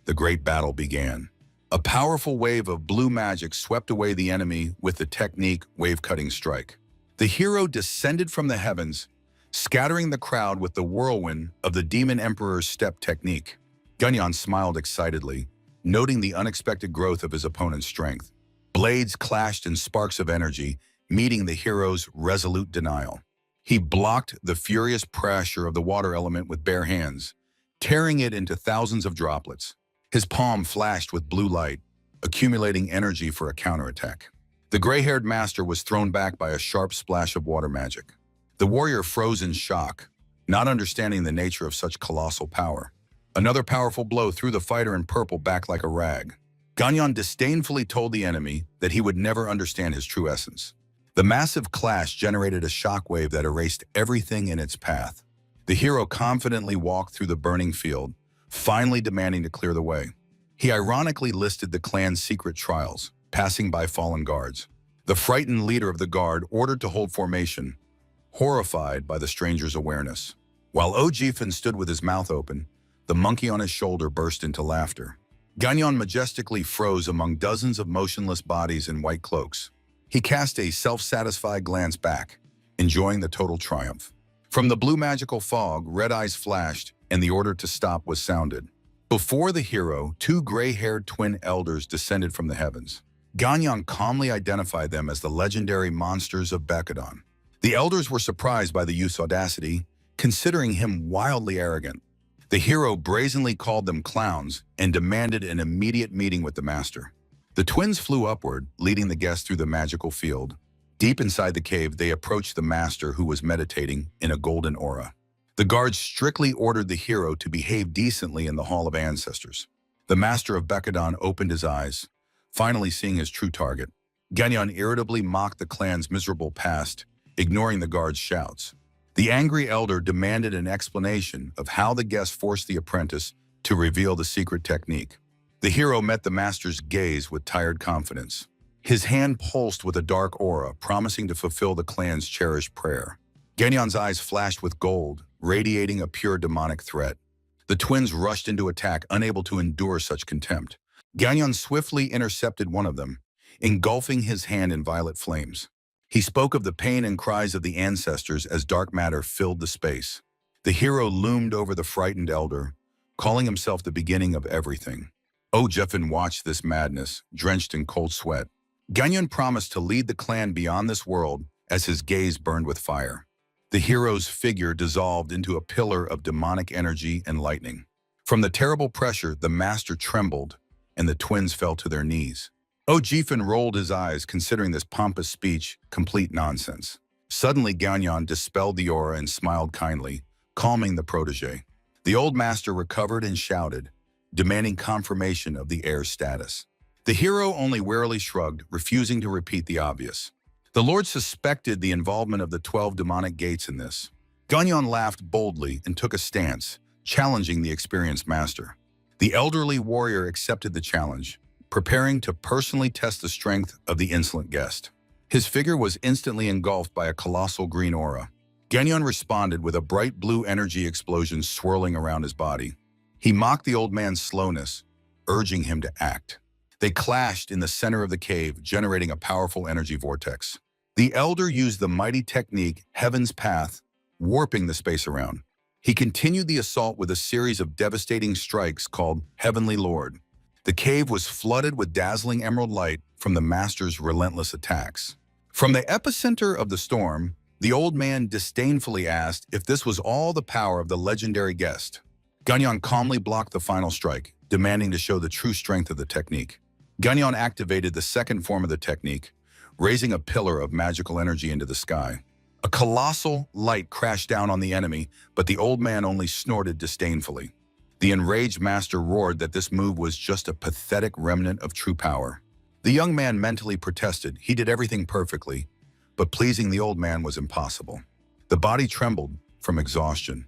The great battle began. A powerful wave of blue magic swept away the enemy with the technique wave-cutting strike. The hero descended from the heavens, scattering the crowd with the whirlwind of the Demon Emperor's step technique. Ganyan smiled excitedly, noting the unexpected growth of his opponent's strength. Blades clashed in sparks of energy, meeting the hero's resolute denial. He blocked the furious pressure of the water element with bare hands, tearing it into thousands of droplets. His palm flashed with blue light, accumulating energy for a counterattack. The gray-haired master was thrown back by a sharp splash of water magic. The warrior froze in shock, not understanding the nature of such colossal power. Another powerful blow threw the fighter in purple back like a rag. Ganyan disdainfully told the enemy that he would never understand his true essence. The massive clash generated a shockwave that erased everything in its path. The hero confidently walked through the burning field, finally demanding to clear the way. He ironically listed the clan's secret trials, passing by fallen guards. The frightened leader of the guard ordered to hold formation, horrified by the stranger's awareness. While Ojifin stood with his mouth open, the monkey on his shoulder burst into laughter. Ganyan majestically froze among dozens of motionless bodies in white cloaks. He cast a self-satisfied glance back, enjoying the total triumph. From the blue magical fog, red eyes flashed, and the order to stop was sounded. Before the hero, two gray-haired twin elders descended from the heavens. Ganyan calmly identified them as the legendary monsters of Bekadon. The elders were surprised by the youth's audacity, considering him wildly arrogant. The hero brazenly called them clowns and demanded an immediate meeting with the master. The twins flew upward, leading the guests through the magical field. Deep inside the cave, they approached the master, who was meditating in a golden aura. The guards strictly ordered the hero to behave decently in the Hall of Ancestors. The master of Bekadon opened his eyes, finally seeing his true target. Ganyan irritably mocked the clan's miserable past, ignoring the guards' shouts. The angry elder demanded an explanation of how the guest forced the apprentice to reveal the secret technique. The hero met the master's gaze with tired confidence. His hand pulsed with a dark aura, promising to fulfill the clan's cherished prayer. Ganyan's eyes flashed with gold, radiating a pure demonic threat. The twins rushed into attack, unable to endure such contempt. Ganyan swiftly intercepted one of them, engulfing his hand in violet flames. He spoke of the pain and cries of the ancestors as dark matter filled the space. The hero loomed over the frightened elder, calling himself the beginning of everything. Ojifin watched this madness, drenched in cold sweat. Ganyan promised to lead the clan beyond this world as his gaze burned with fire. The hero's figure dissolved into a pillar of demonic energy and lightning. From the terrible pressure, the master trembled, and the twins fell to their knees. Ojifin rolled his eyes, considering this pompous speech complete nonsense. Suddenly, Ganyan dispelled the aura and smiled kindly, calming the protege. The old master recovered and shouted, demanding confirmation of the heir's status. The hero only wearily shrugged, refusing to repeat the obvious. The Lord suspected the involvement of the 12 demonic gates in this. Ganyan laughed boldly and took a stance, challenging the experienced master. The elderly warrior accepted the challenge, preparing to personally test the strength of the insolent guest. His figure was instantly engulfed by a colossal green aura. Ganyan responded with a bright blue energy explosion swirling around his body. He mocked the old man's slowness, urging him to act. They clashed in the center of the cave, generating a powerful energy vortex. The elder used the mighty technique, Heaven's Path, warping the space around. He continued the assault with a series of devastating strikes called Heavenly Lord. The cave was flooded with dazzling emerald light from the master's relentless attacks. From the epicenter of the storm, the old man disdainfully asked if this was all the power of the legendary guest. Ganyan calmly blocked the final strike, demanding to show the true strength of the technique. Ganyan activated the second form of the technique, raising a pillar of magical energy into the sky. A colossal light crashed down on the enemy, but the old man only snorted disdainfully. The enraged master roared that this move was just a pathetic remnant of true power. The young man mentally protested. He did everything perfectly, but pleasing the old man was impossible. The body trembled from exhaustion.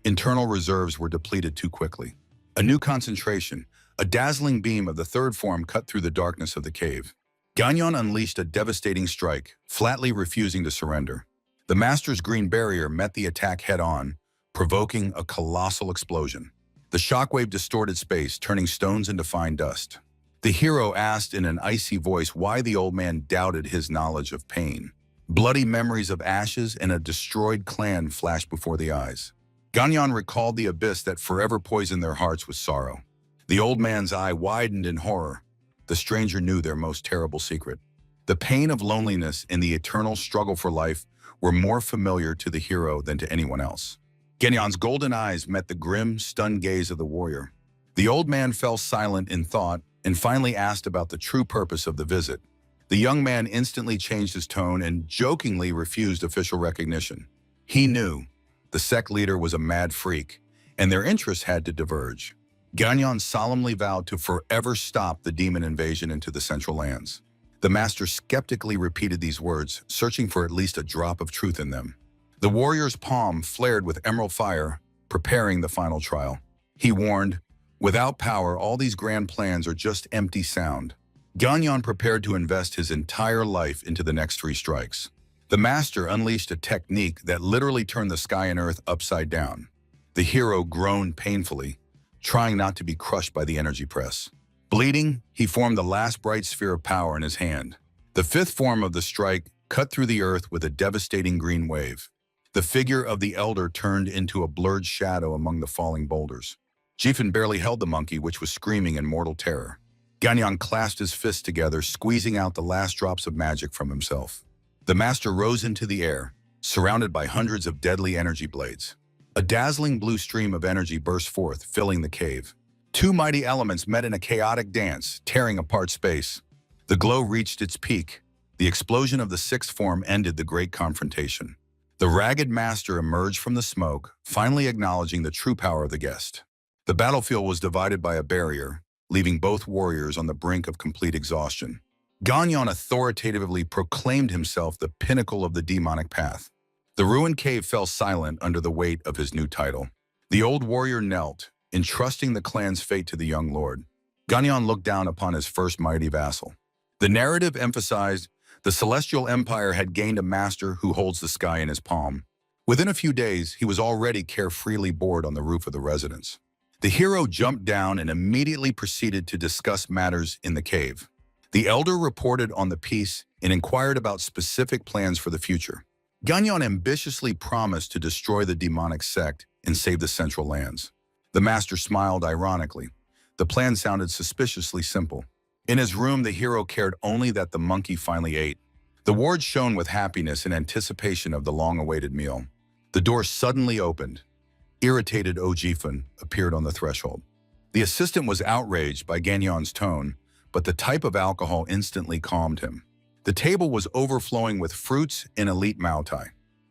Internal reserves were depleted too quickly. A new concentration, a dazzling beam of the third form cut through the darkness of the cave. Ganyan unleashed a devastating strike, flatly refusing to surrender. The master's green barrier met the attack head-on, provoking a colossal explosion. The shockwave distorted space, turning stones into fine dust. The hero asked in an icy voice why the old man doubted his knowledge of pain. Bloody memories of ashes and a destroyed clan flashed before the eyes. Ganyan recalled the abyss that forever poisoned their hearts with sorrow. The old man's eye widened in horror. The stranger knew their most terrible secret. The pain of loneliness and the eternal struggle for life were more familiar to the hero than to anyone else. Ganyan's golden eyes met the grim, stunned gaze of the warrior. The old man fell silent in thought and finally asked about the true purpose of the visit. The young man instantly changed his tone and jokingly refused official recognition. He knew the sect leader was a mad freak, and their interests had to diverge. Ganyan solemnly vowed to forever stop the demon invasion into the Central Lands. The master skeptically repeated these words, searching for at least a drop of truth in them. The warrior's palm flared with emerald fire, preparing the final trial. He warned, "Without power, all these grand plans are just empty sound." Ganyan prepared to invest his entire life into the next 3 strikes. The master unleashed a technique that literally turned the sky and earth upside down. The hero groaned painfully, trying not to be crushed by the energy press. Bleeding, he formed the last bright sphere of power in his hand. The 5th form of the strike cut through the earth with a devastating green wave. The figure of the elder turned into a blurred shadow among the falling boulders. Jifun barely held the monkey, which was screaming in mortal terror. Ganyan clasped his fists together, squeezing out the last drops of magic from himself. The master rose into the air, surrounded by hundreds of deadly energy blades. A dazzling blue stream of energy burst forth, filling the cave. 2 mighty elements met in a chaotic dance, tearing apart space. The glow reached its peak. The explosion of the 6th form ended the great confrontation. The ragged master emerged from the smoke, finally acknowledging the true power of the guest. The battlefield was divided by a barrier, leaving both warriors on the brink of complete exhaustion. Ganyan authoritatively proclaimed himself the pinnacle of the demonic path. The ruined cave fell silent under the weight of his new title. The old warrior knelt, entrusting the clan's fate to the young lord. Ganyan looked down upon his first mighty vassal. The narrative emphasized the celestial empire had gained a master who holds the sky in his palm. Within a few days, he was already carefreely bored on the roof of the residence. The hero jumped down and immediately proceeded to discuss matters in the cave. The elder reported on the peace and inquired about specific plans for the future. Ganyan ambitiously promised to destroy the demonic sect and save the Central Lands. The master smiled ironically. The plan sounded suspiciously simple. In his room, the hero cared only that the monkey finally ate. The ward shone with happiness in anticipation of the long-awaited meal. The door suddenly opened. Irritated Ojifun appeared on the threshold. The assistant was outraged by Ganyan's tone, but the type of alcohol instantly calmed him. The table was overflowing with fruits and elite Maotai.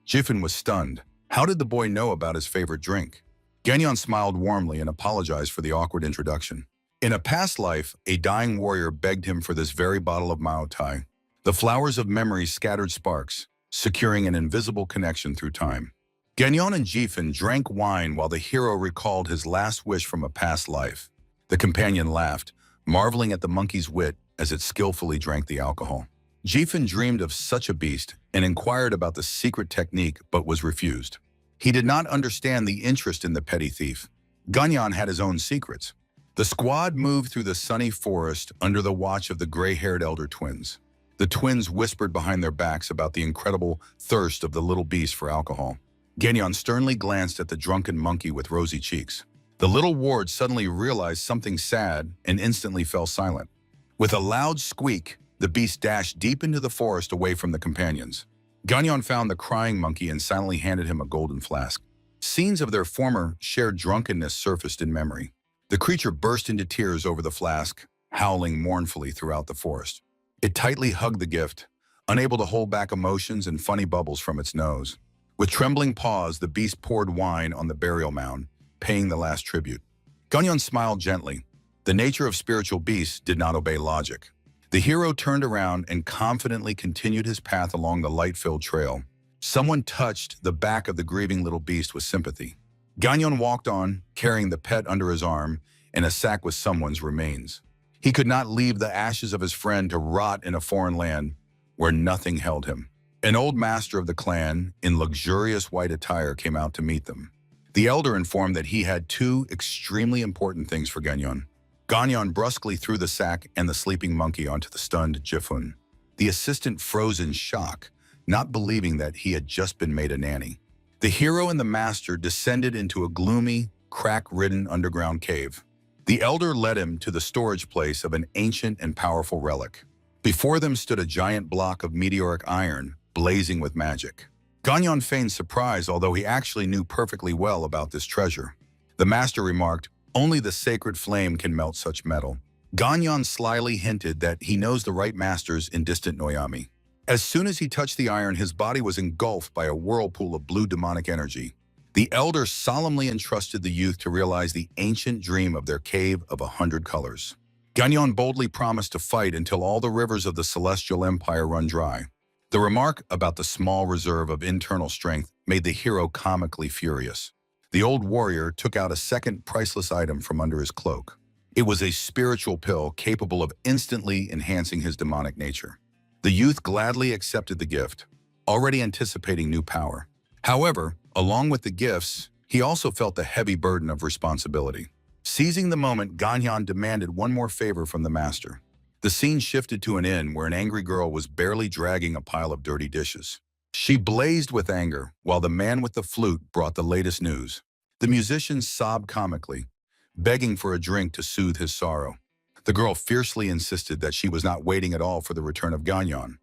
Jifun was stunned. How did the boy know about his favorite drink? Ganyan smiled warmly and apologized for the awkward introduction. In a past life, a dying warrior begged him for this very bottle of Maotai. The flowers of memory scattered sparks, securing an invisible connection through time. Ganyan and Jifun drank wine while the hero recalled his last wish from a past life. The companion laughed, marveling at the monkey's wit as it skillfully drank the alcohol. Jifun dreamed of such a beast and inquired about the secret technique but was refused. He did not understand the interest in the petty thief. Ganyan had his own secrets. The squad moved through the sunny forest under the watch of the gray-haired elder twins. The twins whispered behind their backs about the incredible thirst of the little beast for alcohol. Ganyan sternly glanced at the drunken monkey with rosy cheeks. The little ward suddenly realized something sad and instantly fell silent. With a loud squeak, the beast dashed deep into the forest away from the companions. Ganyan found the crying monkey and silently handed him a golden flask. Scenes of their former shared drunkenness surfaced in memory. The creature burst into tears over the flask, howling mournfully throughout the forest. It tightly hugged the gift, unable to hold back emotions and funny bubbles from its nose. With trembling paws, the beast poured wine on the burial mound, paying the last tribute. Ganyan smiled gently. The nature of spiritual beasts did not obey logic. The hero turned around and confidently continued his path along the light-filled trail. Someone touched the back of the grieving little beast with sympathy. Ganyan walked on, carrying the pet under his arm and a sack with someone's remains. He could not leave the ashes of his friend to rot in a foreign land where nothing held him. An old master of the clan, in luxurious white attire, came out to meet them. The elder informed that he had 2 extremely important things for Ganyan. Ganyan brusquely threw the sack and the sleeping monkey onto the stunned Jifun. The assistant froze in shock, not believing that he had just been made a nanny. The hero and the master descended into a gloomy, crack-ridden underground cave. The elder led him to the storage place of an ancient and powerful relic. Before them stood a giant block of meteoric iron, blazing with magic. Ganyan feigned surprise, although he actually knew perfectly well about this treasure. The master remarked, "Only the sacred flame can melt such metal." Ganyan slyly hinted that he knows the right masters in distant Noyami. As soon as he touched the iron, his body was engulfed by a whirlpool of blue demonic energy. The elder solemnly entrusted the youth to realize the ancient dream of their cave of 100 colors. Ganyan boldly promised to fight until all the rivers of the celestial empire run dry. The remark about the small reserve of internal strength made the hero comically furious. The old warrior took out a second priceless item from under his cloak. It was a spiritual pill capable of instantly enhancing his demonic nature. The youth gladly accepted the gift, already anticipating new power. However, along with the gifts, he also felt the heavy burden of responsibility. Seizing the moment, Ganyan demanded one more favor from the master. The scene shifted to an inn where an angry girl was barely dragging a pile of dirty dishes. She blazed with anger, while the man with the flute brought the latest news. The musician sobbed comically, begging for a drink to soothe his sorrow. The girl fiercely insisted that she was not waiting at all for the return of Ganyan.